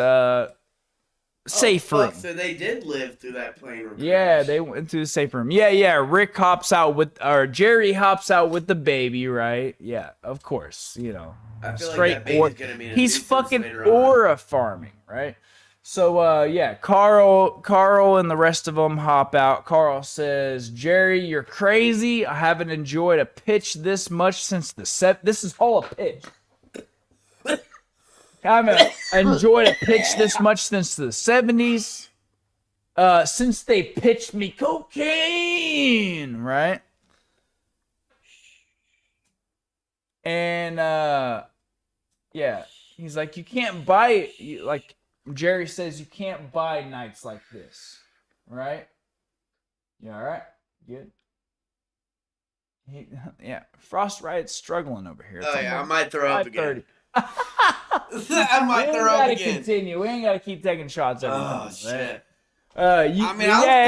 safe room. So they did live through that plane repair. Yeah, they went to the safe room. Yeah. Rick hops out Jerry hops out with the baby, right? Yeah, of course. You know, I feel like that baby's gonna be he's fucking aura farming, right? So yeah, Carl and the rest of them hop out. Carl says, "Jerry, you're crazy. I haven't enjoyed a pitch this much since the This is all a pitch. I haven't enjoyed a pitch this much since the 70s. Since they pitched me cocaine, right? And yeah, he's like, you can't buy it. Like Jerry says, you can't buy nights like this, right? You all right? Good. Yeah, Frost Riot's struggling over here. Oh yeah, I might throw up again. I might throw up again. Continue. We ain't gotta keep taking shots every time. Oh shit. I'll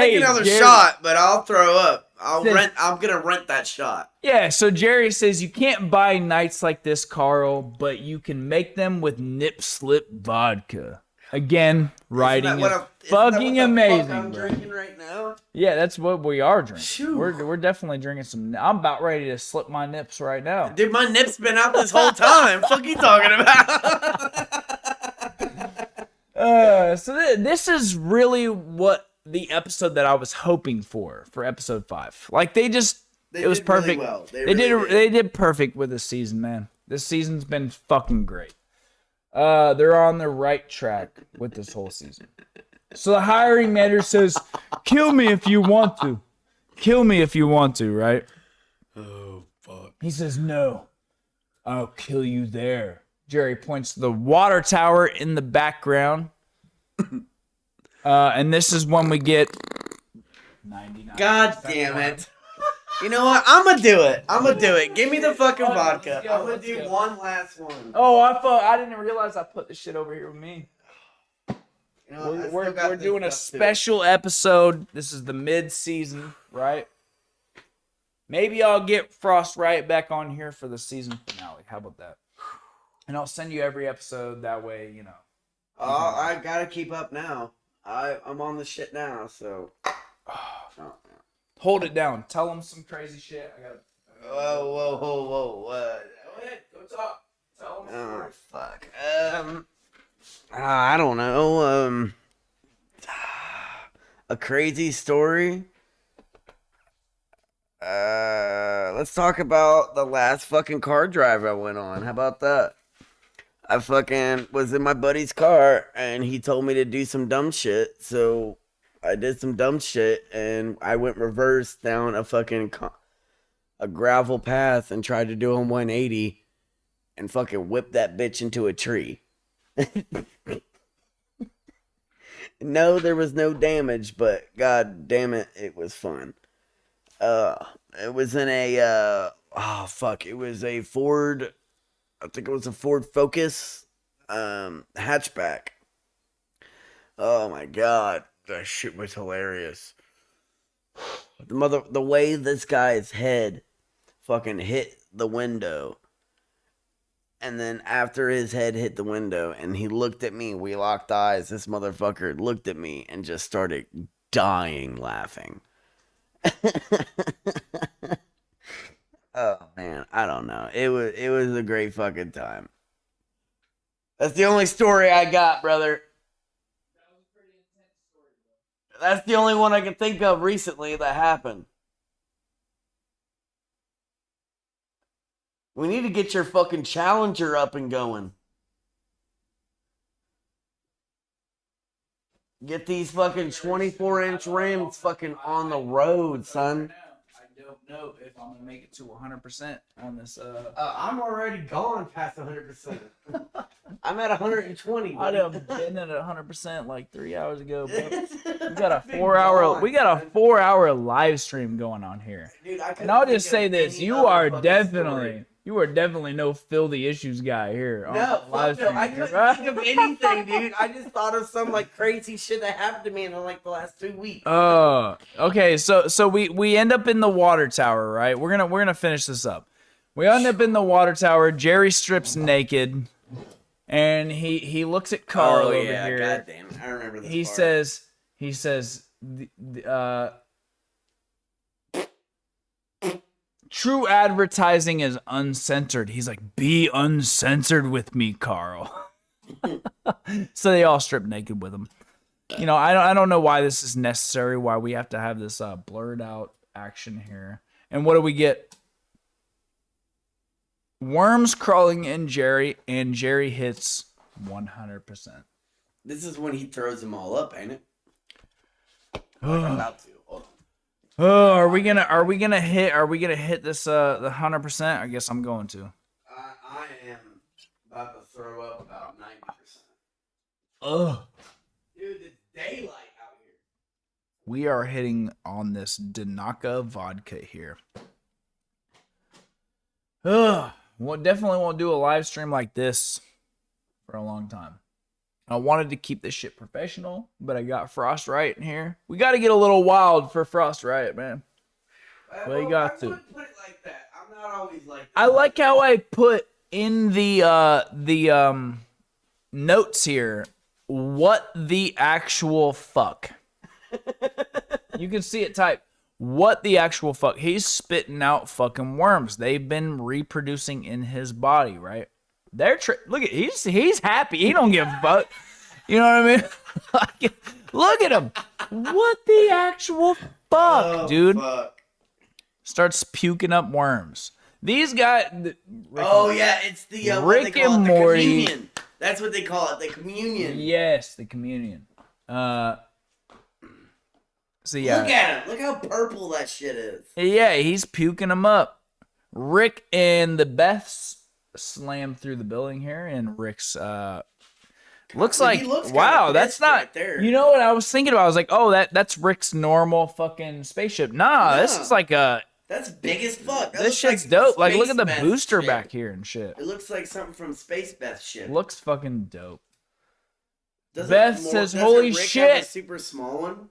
take another shot, but I'll throw up. I'm gonna rent that shot. Yeah. So Jerry says you can't buy nights like this, Carl, but you can make them with Nip Slip vodka. Again, writing is fucking amazing. I'm drinking right now. Yeah, that's what we are drinking. Shoot. We're definitely drinking some. I'm about ready to slip my nips right now. Dude, my nips been out this whole time. Fuck you talking about? So this is really what the episode that I was hoping for episode 5. Like it was perfect. Really well. They did perfect with this season, man. This season's been fucking great. They're on the right track with this whole season. So the hiring manager says, "Kill me if you want to. Kill me if you want to," right? Oh, fuck. He says, "No, I'll kill you there." Jerry points to the water tower in the background. And this is when we get 99. God damn it. You know what? I'm gonna do it. Give me the fucking vodka. I'm gonna do one last one. Oh, I didn't realize I put this shit over here with me. You know, We're doing a special episode. This is the mid-season, right? Maybe I'll get Frost Riot back on here for the season finale. How about that? And I'll send you every episode. That way, you know. Oh, I gotta keep up now. I'm on the shit now, so. Hold it down. Tell them some crazy shit. Whoa. Go ahead. Go talk. Tell them. Oh, fuck. I don't know. A crazy story. Let's talk about the last fucking car drive I went on. How about that? I fucking was in my buddy's car and he told me to do some dumb shit. So I did some dumb shit and I went reverse down a fucking a gravel path and tried to do a 180 and fucking whipped that bitch into a tree. No, there was no damage, but god damn it, it was fun. It was in a it was a Ford, I think it was a Ford Focus hatchback. Oh my god, that shit was hilarious. The way this guy's head fucking hit the window. And then after his head hit the window and he looked at me, we locked eyes. This motherfucker looked at me and just started dying laughing. Oh man, I don't know. It was a great fucking time. That's the only story I got, brother. That's the only one I can think of recently that happened. We need to get your fucking Challenger up and going. Get these fucking 24-inch rims fucking on the road, son. I don't know if I'm gonna make it to 100% on this. I'm already gone past 100%. I'm at 120. I'd have been at 100% like 3 hours ago. Bro. We got a 4-hour live stream going on here. Dude, and I'll just say this: you are definitely no filthy issues guy here. No, fuck no. I couldn't think of anything, dude. I just thought of some like crazy shit that happened to me in like the last 2 weeks. Oh, okay. So we end up in the water tower, right? We're gonna finish this up. We end up in the water tower. Jerry strips naked, and he looks at Carl over here. God damn it. I remember this. He says, true advertising is uncensored. He's like, be uncensored with me, Carl. So they all strip naked with him. You know, I don't know why this is necessary, why we have to have this blurred out action here. And what do we get? Worms crawling in Jerry, and Jerry hits 100%. This is when he throws them all up, ain't it? Like I'm about to. Oh, are we gonna hit this the 100%? I guess I'm going to. I am about to throw up about 90%. Ugh. Dude, it's daylight out here. We are hitting on this Danaka vodka here. Ugh. Well, definitely won't do a live stream like this for a long time. I wanted to keep this shit professional, but I got Frost Riot in here. We got to get a little wild for Frost Riot, man. Well, you got to. I wouldn't put it like that. I'm not always like that. I like how I put in the notes here, what the actual fuck. You can see it type. What the actual fuck? He's spitting out fucking worms. They've been reproducing in his body, right? Look at he's happy. He don't give a fuck. You know what I mean? Look at him. What the actual fuck, dude? Fuck. Starts puking up worms. These guys. It's the Rick and Morty. The communion. That's what they call it. The communion. Yes, the communion. So yeah. Look at him. Look how purple that shit is. Yeah, he's puking them up. Rick and the Beths slam through the building here, and Rick's looks wow, that's not right there. You know what I was thinking about? I was like, oh, that's Rick's normal fucking spaceship. Nah, this is like that's big as fuck. This shit's dope. Like, look at the booster back here and shit. It looks like something from Space Beth shit. Looks fucking dope. Beth says, "Holy shit!" Have a super small one.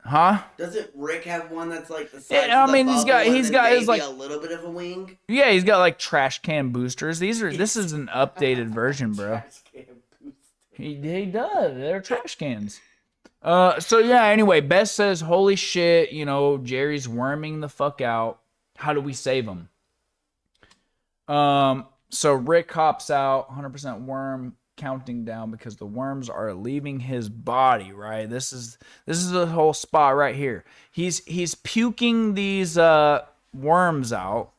Huh? Doesn't Rick have one that's like the size I of the mean, bubble he's got his like a little bit of a wing. Yeah, he's got like trash can boosters. This is an updated version, bro. Trash can boosters. He does. They're trash cans. So yeah, anyway, Beth says, "Holy shit, you know, Jerry's worming the fuck out. How do we save him?" So Rick hops out, 100% worm, counting down because the worms are leaving his body, right? This is the whole spot right here. He's puking these worms out.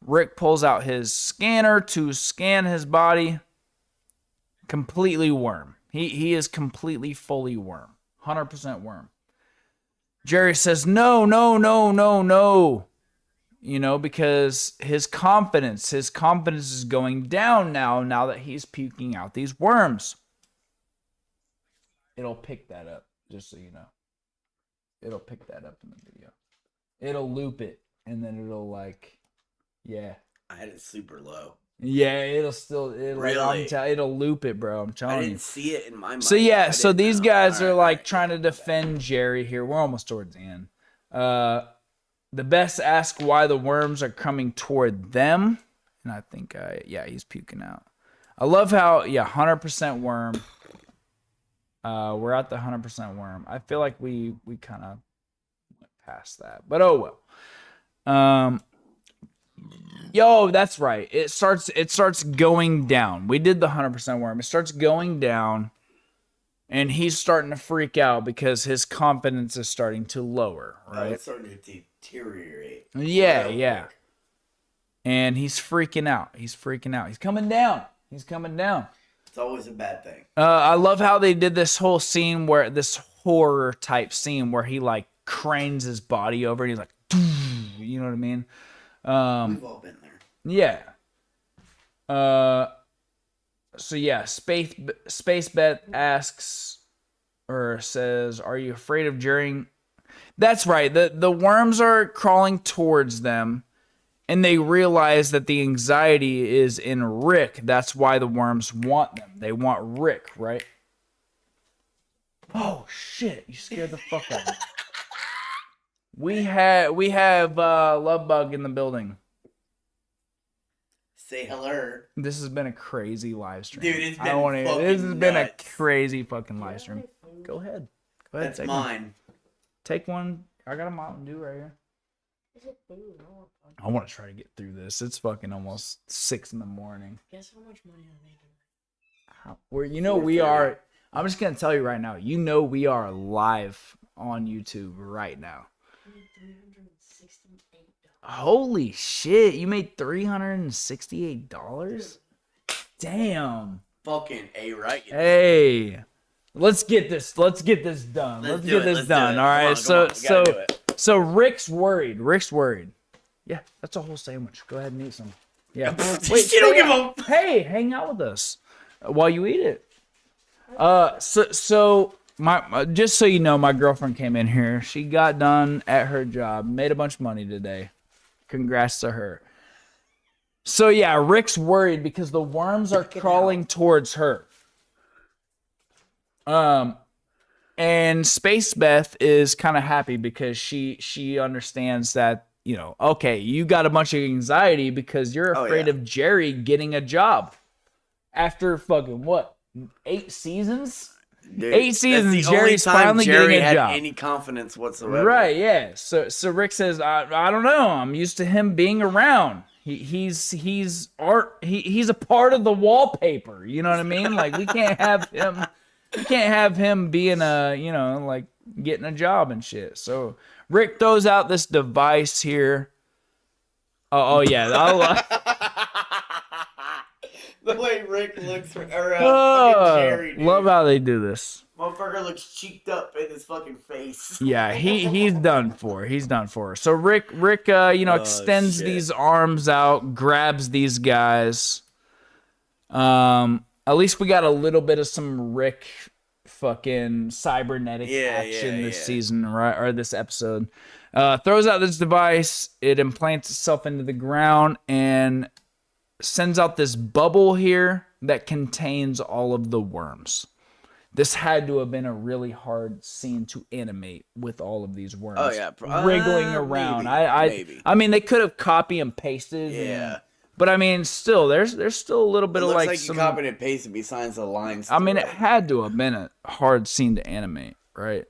Rick pulls out his scanner to scan his body. Completely worm. He is completely fully worm. 100% worm. Jerry says, no. You know, because his confidence is going down now that he's puking out these worms. It'll pick that up, just so you know. It'll pick that up in the video. It'll loop it, and then it'll like, yeah. I had it super low. Yeah, it'll Really? It'll loop it, bro. I'm telling you. I didn't see it in my mind. So yeah, so these guys are like trying to defend Jerry here. We're almost towards the end. The Best ask why the worms are coming toward them, and I think he's puking out. I love how 100% worm. We're at the 100% worm. I feel like we kind of went past that, but oh well. Yo, that's right. It starts going down. We did the 100% worm. It starts going down, and he's starting to freak out because his confidence is starting to lower, right? It's starting to deteriorate. Yeah. And he's freaking out. He's coming down. It's always a bad thing. I love how they did this whole scene this horror type scene where he like cranes his body over and he's like, you know what I mean? We've all been there. Yeah. So yeah, Space Bet asks or says, "Are you afraid of Jerry?" That's right. The worms are crawling towards them, and they realize that the anxiety is in Rick. That's why the worms want them. They want Rick, right? Oh shit! You scared the fuck out of me. We have Love Bug in the building. Say hello. This has been a crazy live stream. Dude, it's been fucking This has been a nuts. crazy fucking live stream. Go ahead. That's take mine. One. Take one. I got a Mountain Dew right here. I want to try to get through this. It's fucking almost 6 in the morning. Guess how much money I made? We are. I'm just gonna tell you right now. We are live on YouTube right now. $368. Holy shit! You made $368. Damn. Fucking A, right? Hey, let's get this done. Let's get this done. All right. So Rick's worried. Yeah, that's a whole sandwich. Go ahead and eat some. Yeah. Wait, you don't give a. Hey, hang out with us while you eat it. So my just so you know, my girlfriend came in here. She got done at her job, made a bunch of money today. Congrats to her. So yeah, Rick's worried because the worms are crawling towards her. And Space Beth is kind of happy because she understands that, okay, you got a bunch of anxiety because you're afraid of Jerry getting a job after fucking what? 8 seasons? Dude, 8 seasons. that's the only Jerry's time finally Jerry getting a had job. any confidence whatsoever. Right, yeah. So Rick says, I don't know. I'm used to him being around. He's art. He's a part of the wallpaper. You know what I mean? Like we can't have him. We can't have him being like getting a job and shit. So Rick throws out this device here. Oh yeah. The way Rick looks for fucking Jerry, dude. Love how they do this. Motherfucker looks cheeked up in his fucking face. Yeah, he's done for. So Rick extends these arms out, grabs these guys. At least we got a little bit of some Rick fucking cybernetic action this season, right? Or this episode. Throws out this device. It implants itself into the ground and sends out this bubble here that contains all of the worms. This had to have been a really hard scene to animate with all of these worms wriggling around. Maybe. I mean, they could have copy and pasted. Yeah. But I mean, still, there's still a little bit It of looks like you some. copied and pasted besides the lines. I mean, it had to have been a hard scene to animate, right?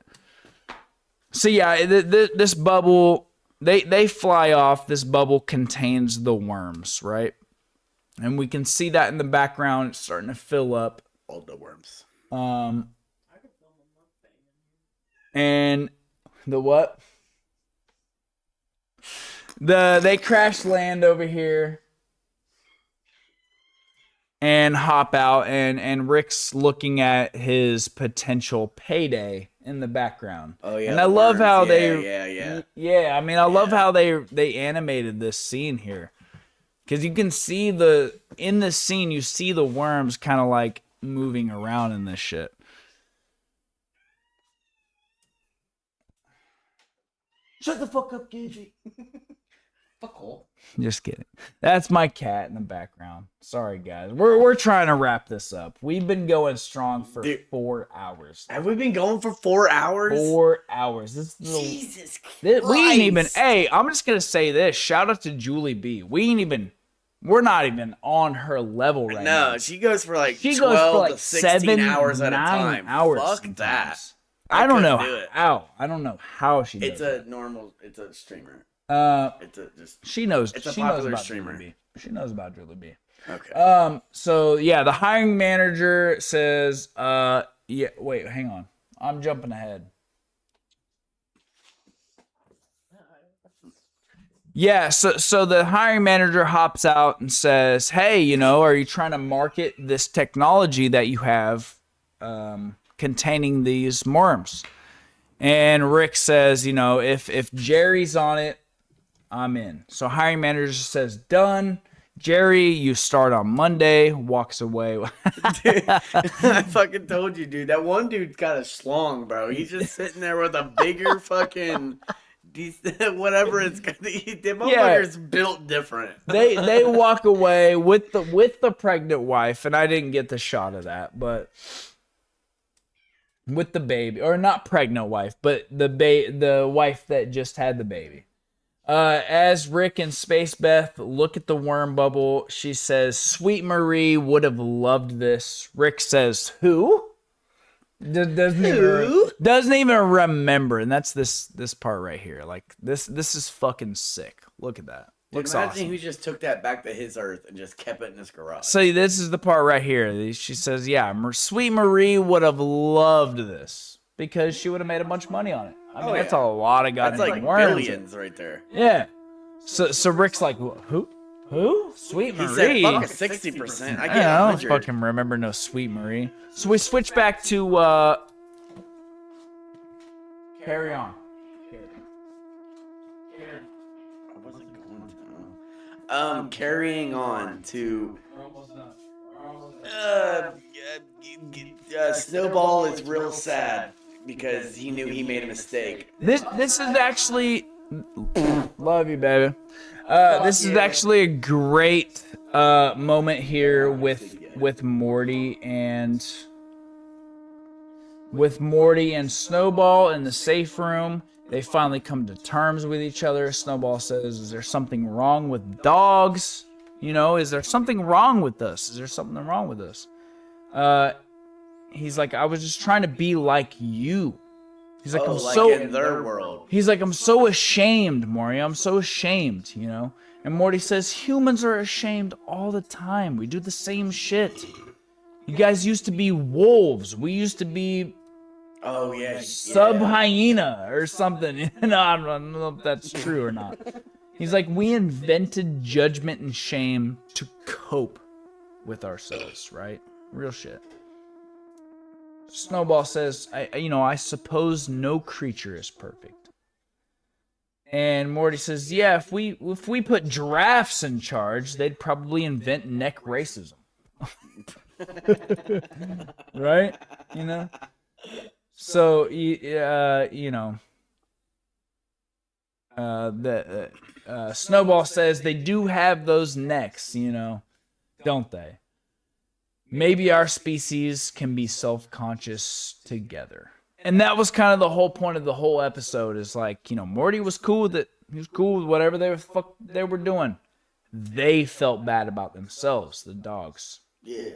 So yeah, this bubble, they fly off. This bubble contains the worms, right? And we can see that in the background. It's starting to fill up. All the worms. And the what? They crash land over here and hop out, and Rick's looking at his potential payday in the background. Oh yeah. And I love how Yeah. I mean, I love how they animated this scene here. Because you can see in this scene, you see the worms kind of like moving around in this shit. Shut the fuck up, Gigi. Fuck all. Just kidding. That's my cat in the background. Sorry, guys. We're trying to wrap this up. We've been going strong for 4 hours. Have we been going for 4 hours? 4 hours. Jesus Christ. We ain't even. Hey, I'm just gonna say this. Shout out to Julie B. We're not even on her level right now. No, she goes for like She 12 goes for like to 16 7 hours at a 9 time. hours Fuck sometimes. that. I don't know couldn't do it. how. I don't know how she does It's it. it's a streamer. She knows. It's a She knows popular about streamer. Julie B. She knows about Julie B. Okay. So yeah, the hiring manager says, yeah, wait, hang on. I'm jumping ahead. Yeah, so the hiring manager hops out and says, "Hey, you know, are you trying to market this technology that you have containing these worms?" And Rick says, "You know, if Jerry's on it, I'm in." So hiring manager says, "Done. Jerry, you start on Monday." Walks away. Dude, I fucking told you, dude. That one dude's got a schlong, bro. He's just sitting there with a bigger fucking whatever it's got. The motherfucker's built different. They walk away with the pregnant wife, and I didn't get the shot of that, but with the baby, or not pregnant wife, but the wife that just had the baby. As Rick and Space Beth look at the worm bubble, she says, "Sweet Marie would have loved this." Rick says, "Who?" Doesn't even remember, and that's this part right here. Like this is fucking sick. Look at that. Looks Imagine awesome. he just took that back to his Earth and just kept it in his garage. So this is the part right here. She says, "Yeah, Sweet Marie would have loved this because she would have made a bunch of money on it." I mean, that's a lot of goddamn That's like worms. billions right there. Yeah. So Rick's like, "Who? Sweet He Marie?" said, "Fuck 60%." I I get don't 100. fucking remember no Sweet Marie. So we switch back to Carry On. I wasn't going to. Carrying on to. Snowball is real sad because he knew he made a mistake. This is actually love you, baby. This is actually a great moment here with Morty and Snowball in the safe room. They finally come to terms with each other. Snowball says, "Is there something wrong with dogs? You know, is there something wrong with us? Is there something wrong with us?" He's like, "I was just trying to be like you." He's like, in their world. He's like, "I'm so ashamed, Morty. I'm so ashamed, you know?" And Morty says, "Humans are ashamed all the time. We do the same shit. You guys used to be wolves. We used to be sub-hyena or something." No, I don't know if that's true or not. He's like, "We invented judgment and shame to cope with ourselves, right? Real shit." Snowball says, I suppose no creature is perfect." And Morty says, "Yeah, if we put giraffes in charge, they'd probably invent neck racism." Right? You know? So, Snowball says they do have those necks, you know, don't they? Maybe our species can be self-conscious together. And that was kind of the whole point of the whole episode, is like, Morty was cool with it. He was cool with whatever they were doing. They felt bad about themselves, the dogs. Yeah.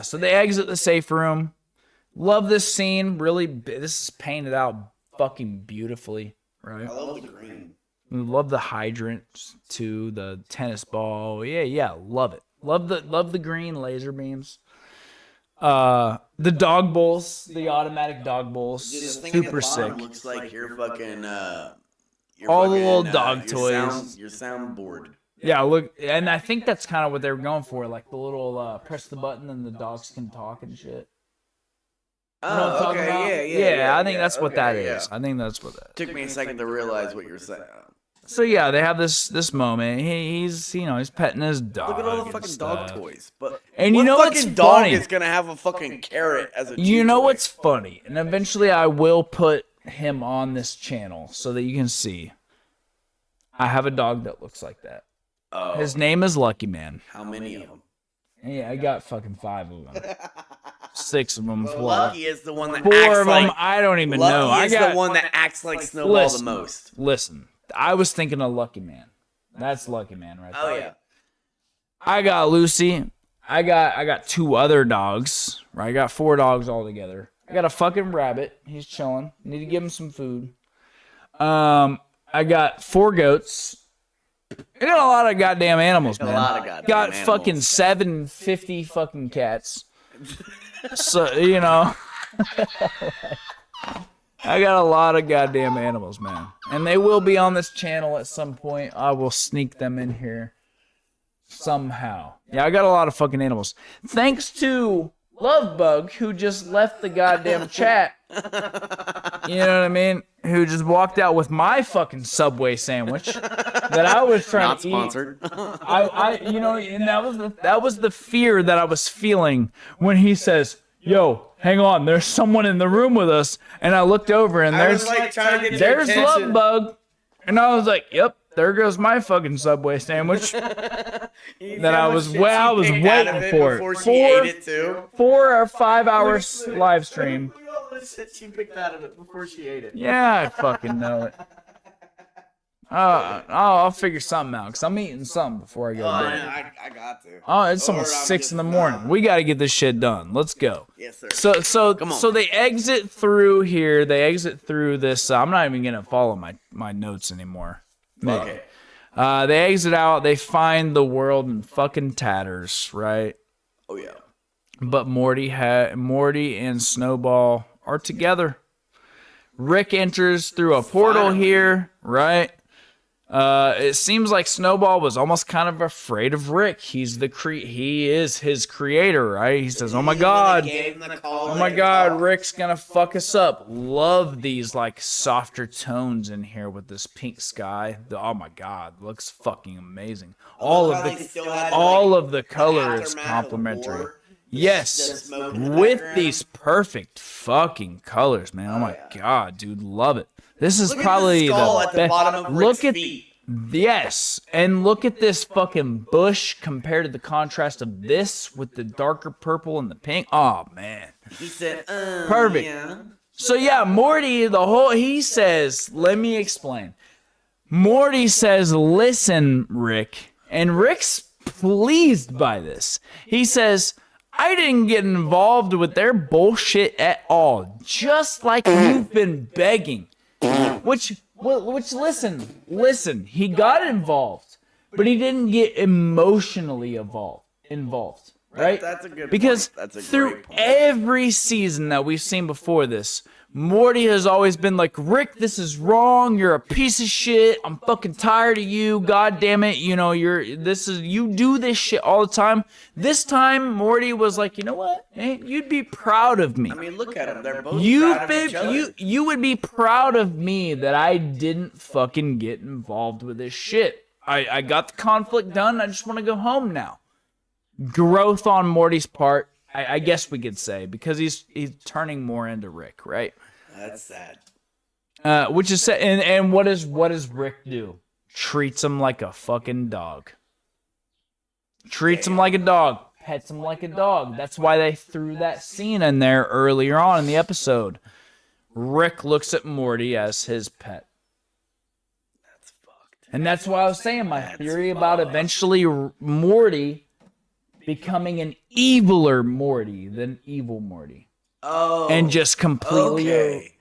So they exit the safe room. Love this scene. Really, this is painted out fucking beautifully, right? I love the green. We love the hydrants too, the tennis ball. Yeah, love it. Love the green laser beams. The dog bowls, the automatic dog bowls, Dude, this thing super at the bottom sick. looks like your fucking All the little dog toys. Your soundboard. Yeah, look, and I think that's kind of what they were going for, like the little press the button and the dogs can talk and shit. You know what I'm talking about? Yeah, I think that's what that is. I think that's what that is. Took me a second to realize what you're saying. So yeah, they have this moment. He's petting his dog. Look at all the and fucking dog stuff. toys. But And you know what what's fucking dog funny? is gonna have a fucking carrot as a You know toy? what's funny? And eventually I will put him on this channel so that you can see. I have a dog that looks like that. Oh, His name is Lucky Man. how many of them? Yeah, I got fucking 5 of them. 6 of them. Well, 4. Lucky is the one that 4 acts of them, like. I don't even know. Lucky I is got the one that acts like Snowball Listen. the most. Listen, I was thinking of Lucky Man. That's Lucky Man right there. Oh yeah. I got Lucy. I got 2 other dogs. Right, I got 4 dogs altogether. I got a fucking rabbit. He's chilling. Need to give him some food. I I got 4 goats. I got a lot of goddamn animals, man. A lot of goddamn got animals. fucking 750 fucking cats. So, you know. I got a lot of goddamn animals, man. And they will be on this channel at some point. I will sneak them in here somehow. Yeah, I got a lot of fucking animals. Thanks to Lovebug, who just left the goddamn chat. You know what I mean? Who just walked out with my fucking Subway sandwich that I was trying Not to sponsored. eat. You know, and that was the fear that I was feeling when he says, "Yo, hang on, there's someone in the room with us." And I looked over and there's Lovebug, and I was like, "Yep, there goes my fucking Subway sandwich." That I was waiting for. Before she ate it too. 4 or 5 hours live stream. Look at all the shit she picked out of it before she ate it. Yeah, I fucking know it. I'll figure something out because I'm eating something before I go to bed. I got to. Oh, it's Or almost I'm 6 just in the morning. We got to get this shit done. Let's go. Yes, sir. So they exit through here. They exit through this. I'm not even gonna follow my notes anymore. Okay. They exit out. They find the world in fucking tatters, right? Oh yeah. But Morty and Snowball are together. Rick enters through a portal here, right? It seems like Snowball was almost kind of afraid of Rick. He is his creator, right? He says, "Oh my God, Rick's gonna fuck us up." Love these like softer tones in here with this pink sky. Oh my God, looks fucking amazing. All of the color is complimentary. Yes, with these perfect fucking colors, man. Oh my God, dude, love it. This is probably the best. Look at yes, and look at this fucking bush compared to the contrast of this with the darker purple and the pink. Oh man, He said, perfect. Yeah. So yeah, Morty, he says, let me explain. Morty says, "Listen, Rick," and Rick's pleased by this. He says, "I didn't get involved with their bullshit at all, just like you've been begging." Which listen, he got involved, but he didn't get emotionally involved, right? That's a good because point. That's a through great point. every season that we've seen before this, Morty has always been like, "Rick, this is wrong. You're a piece of shit. I'm fucking tired of you. God damn it. You know, you do this shit all the time." This time, Morty was like, "You know what? Hey, you'd be proud of me. I mean, look at them. They're both proud of each other. You would be proud of me that I didn't fucking get involved with this shit. I got the conflict done. I just want to go home now." Growth on Morty's part, I guess we could say, because he's turning more into Rick, right? That's sad. Which is sad. And what does Rick do? Treats him like a fucking dog. Treats him like a dog. Pets him like a dog. That's why they threw that scene in there earlier on in the episode. Rick looks at Morty as his pet. That's fucked. And that's why I was saying my theory about eventually Morty becoming an eviler Morty than evil Morty. Oh. And just completely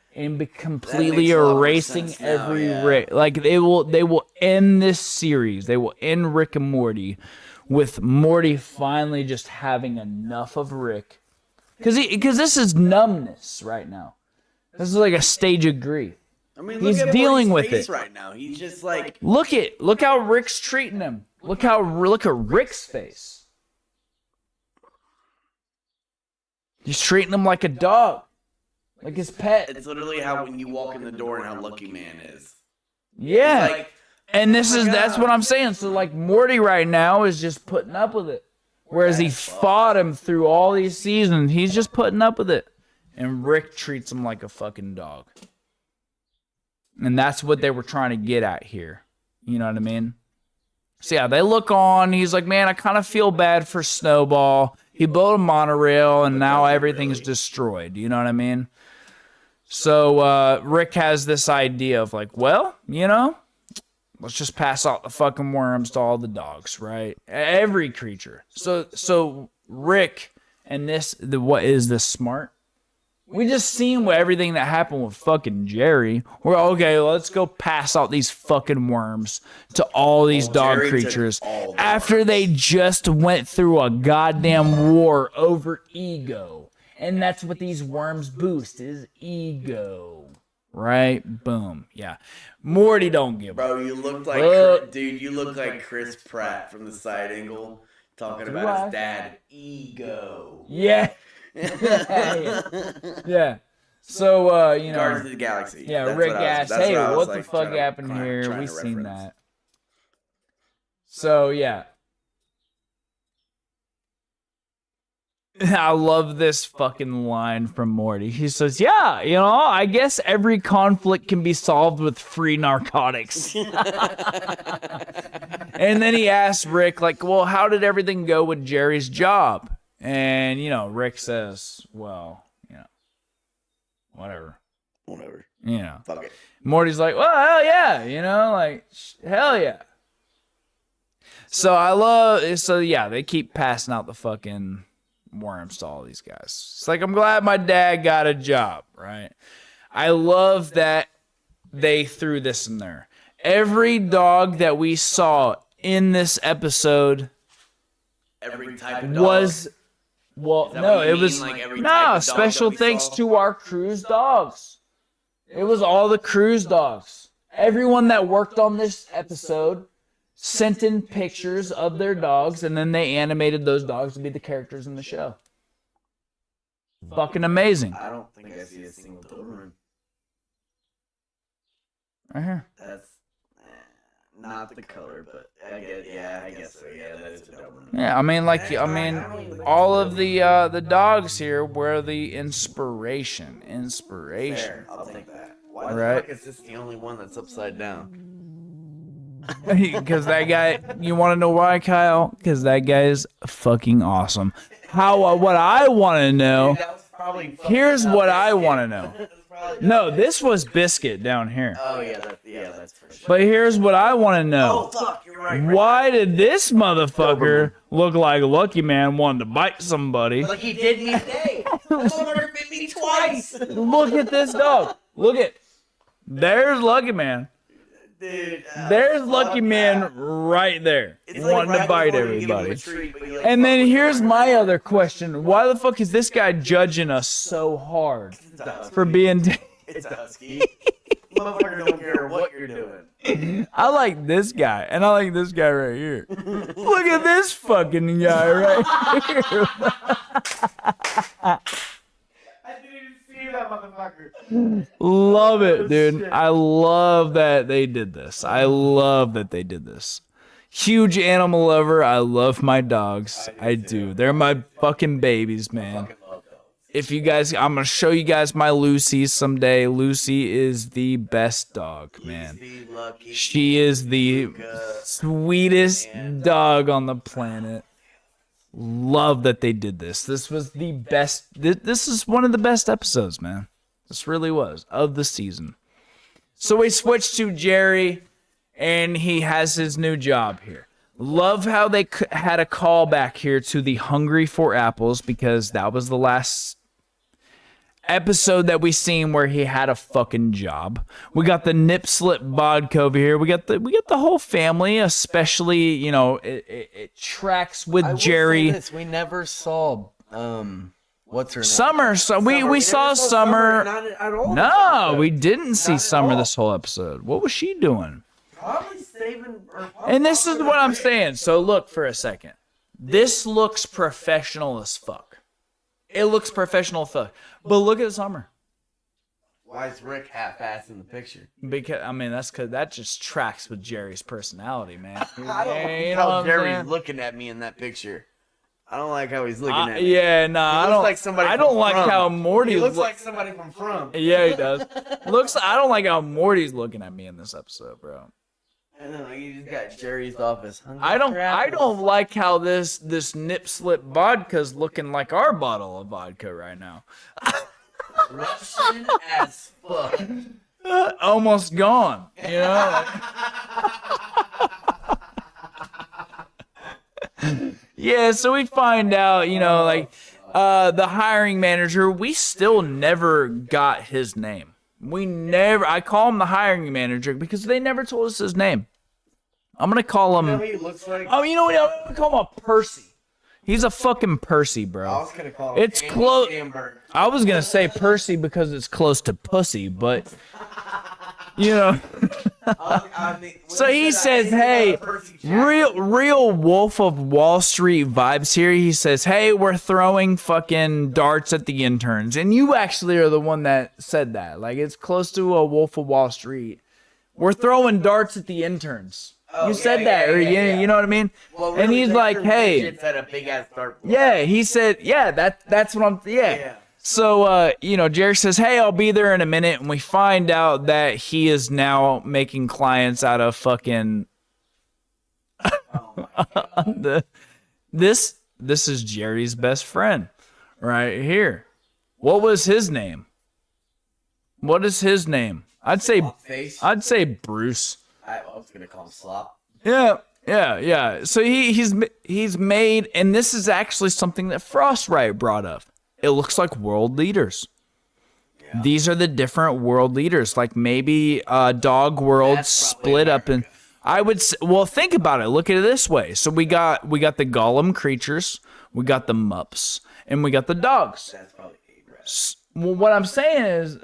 completely erasing sense now, every yeah. Rick. Like they will end this series. They will end Rick and Morty with Morty finally just having enough of Rick. Because this is numbness right now. This is like a stage of grief. I mean, He's look at dealing Morty's with face it. right now. He's just like, Look how Rick's treating him. Look at Rick's face. He's treating him like a dog. Like his pet. it's literally how when you walk in the door and how Lucky Man is. Yeah. It's like, And my that's God. what I'm saying. So like Morty right now is just putting up with it. Whereas he fought him through all these seasons, he's just putting up with it. And Rick treats him like a fucking dog. And that's what they were trying to get at here. You know what I mean? So yeah, they look on. He's like, "Man, I kind of feel bad for Snowball. He built a monorail and now everything's destroyed." You know what I mean? So Rick has this idea of like, well, you know, let's just pass out the fucking worms to all the dogs, right? Every creature. So Rick and what is this, smart? We just seen what everything that happened with fucking Jerry. We're okay, let's go pass out these fucking worms to all these dog Jerry took creatures all the after they just went through a goddamn war over ego. And that's what these worms boost is ego. Right? Boom. Yeah. Morty don't give a Bro, you look like Look. dude. You look like Chris Pratt from the side angle talking Do about I? his dad. Ego. Yeah. Yeah. So, you know. Guardians of the Galaxy. Yeah, That's Rick what I was- asked, that's hey, I was, what the like, fuck trying to- happened trying here? to We've seen reference. that. So, yeah. I love this fucking line from Morty. He says, yeah, you know, I guess every conflict can be solved with free narcotics. And then he asks Rick, like, well, how did everything go with Jerry's job? And, you know, Rick says, well, you know, whatever. Whatever. You know. Fuck it. Morty's like, well, hell yeah, you know, like, hell yeah. So yeah, they keep passing out the fucking worms to all these guys. It's like, I'm glad my dad got a job, right? I love that they threw this in there. Every dog that we saw in this episode Every type of dog. was, well, that no, what you it was, mean? Like every type no, of dog special that we thanks saw? to our cruise dogs. It was all the cruise dogs. Everyone that worked on this episode sent in pictures of their dogs, and then they animated those dogs to be the characters in the show. Fucking amazing. I don't think I see a single Doberman. Right here. That's not the color, but I guess so. Yeah, that is a Doberman. Yeah, I mean, all of the dogs here were the inspiration. Fair, I'll take that. Why the Right. fuck is this the only one that's upside down? Because that guy, you want to know why, Kyle? Because that guy is fucking awesome. What I want to know, That was probably here's what I want to know. No, this was Biscuit down here. Oh yeah, that's for sure. But here's what I want to know. Oh fuck, you're right. Why did this motherfucker look like Lucky Man wanted to bite somebody? Like he did me today. That motherfucker bit me twice. Look at this dog. Look at. There's Lucky Man. Dude, There's Lucky Man right there, it's like wanting to right bite before you give him a everybody. treat, but you, like, And then fuck here's with my other question. Why the fuck is this guy judging us so hard It's a husky. for being... It's a husky. Motherfucker don't care what you're doing. I like this guy, and I like this guy right here. Look at this fucking guy right here. I didn't even see that motherfucker. Love it, dude. I love that they did this. I love that they did this. Huge animal lover. I love my dogs. I do. They're my fucking babies, man. If you guys, I'm going to show you guys my Lucy someday. Lucy is the best dog, man. Lucy, Lucky, She is the Luca, sweetest dog on the planet. Love that they did this. This was the best. This is one of the best episodes, man. This really was, of the season. So we switched to Jerry, and he has his new job here. Love how they had a callback here to the Hungry for Apples, because that was the last episode that we seen where he had a fucking job. We got the nip slip vodka over here. We got the whole family, especially, you know, it tracks with I will say Jerry. this, we never saw what's her name? Summer, so we saw Summer. Not at all. No, we didn't see Not at Summer all. this whole episode. What was she doing? Probably saving. And this is what I'm saying. So look for a second. This looks professional as fuck. It looks professional as fuck. But look at Summer. Why is Rick half-assed in the picture? Because I mean that's because that just tracks with Jerry's personality, man. I don't Yeah, like you know how what I'm Jerry's saying? looking at me in that picture. I don't like how he's looking at me. Yeah, nah, He I looks don't. like somebody I don't from like From. how Morty He looks like somebody from. Yeah, he does. I don't like how Morty's looking at me in this episode, bro. And then like, you just got Jerry's office. I don't like how this nip slip vodka's looking like our bottle of vodka right now. Russian as fuck. Almost gone, you know. Yeah, so we find out, you know, like The hiring manager, we still never got his name. I call him the hiring manager because they never told us his name. I'm going to call him. You know what he looks like? Oh, you know what? I'm going to call him a Percy. He's a fucking Percy, bro. I was gonna call him. It's Andy close. Samberg. I was going to say Percy because it's close to pussy, but, you know. So he says, hey, real Wolf of Wall Street vibes here. He says, hey, we're throwing fucking darts at the interns. And you actually are the one that said that. Like, it's close to a Wolf of Wall Street. We're throwing darts at the interns. You said that, or you know what I mean? Well, and he's like, hey. Had a big ass dart. Yeah, he said, yeah, that's what I'm, yeah. So, Jerry says, hey, I'll be there in a minute. And we find out that he is now making clients out of fucking. This is Jerry's best friend right here. What was his name? What is his name? I'd say Bruce. I was going to call him Slop. Yeah. So he's made, and this is actually something that Frost Riot brought up. It looks like world leaders. Yeah. These are the different world leaders. Like maybe Dog World split up in. I would say, well, think about it. Look at it this way. So we got the Golem creatures, we got the Mups, and we got the dogs. That's probably Abraham. Well, what I'm saying is.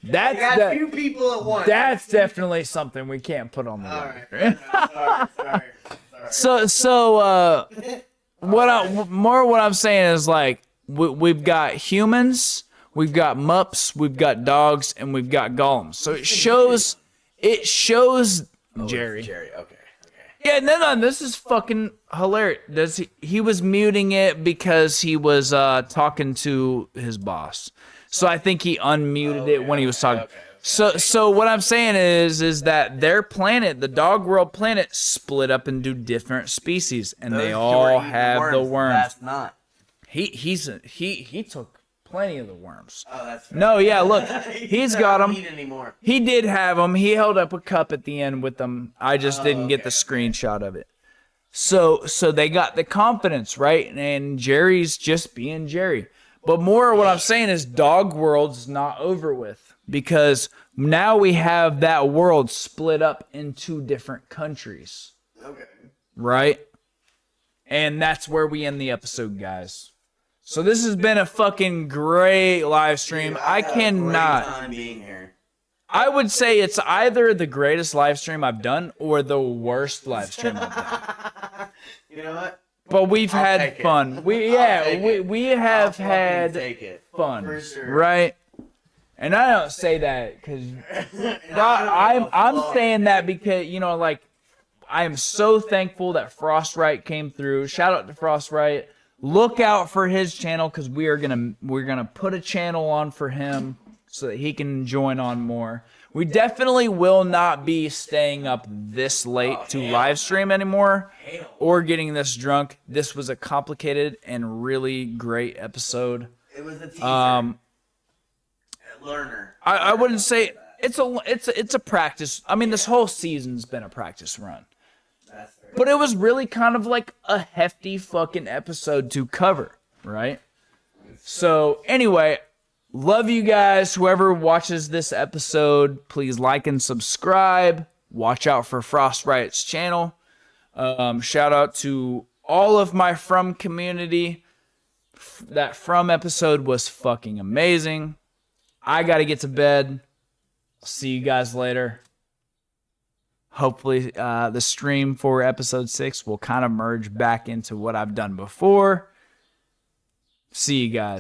That's few people at once. That's definitely something we can't put on the record. Sorry. So what I'm saying is like we've got humans, we've got Mups, we've got dogs, and we've got golems. So it shows Jerry. Okay. Yeah, no, this is fucking hilarious. He was muting it because he was talking to his boss. So I think he unmuted it when he was talking. Okay. So what I'm saying is that their planet, the Dog World planet, split up into different species, and they all have the worms. That's not. He took plenty of the worms. Oh, that's fair. No, yeah, look, he's got them. Anymore. He did have them. He held up a cup at the end with them. I just didn't get the screenshot of it. So they got the confidence, right? And Jerry's just being Jerry. But more what I'm saying is Dog World's not over with because now we have that world split up in 2 different countries. Okay. Right? And that's where we end the episode, guys. So this has been a fucking great live stream. Dude, I cannot. Great time being here. I would say it's either the greatest live stream I've done or the worst live stream I've done. You know what? But we've had fun. We have had take it. fun, For sure. right? And I don't say that because I'm saying that because like I am so thankful that Frost Riot came through. Shout out to Frost Riot. Look out for his channel because we're gonna put a channel on for him so that he can join on more. We definitely will not be staying up this late to live stream anymore or getting this drunk. This was a complicated and really great episode. It was a teaser. Learner. I wouldn't say it's a practice. I mean, this whole season's been a practice run. That's fair. But it was really kind of like a hefty fucking episode to cover, right? So anyway, love you guys. Whoever watches this episode, please like and subscribe. Watch out for Frost Riot's channel. Shout out to all of my From community. That From episode was fucking amazing. I gotta get to bed. See you guys later. Hopefully the stream for episode 6 will kind of merge back into what I've done before. See you guys.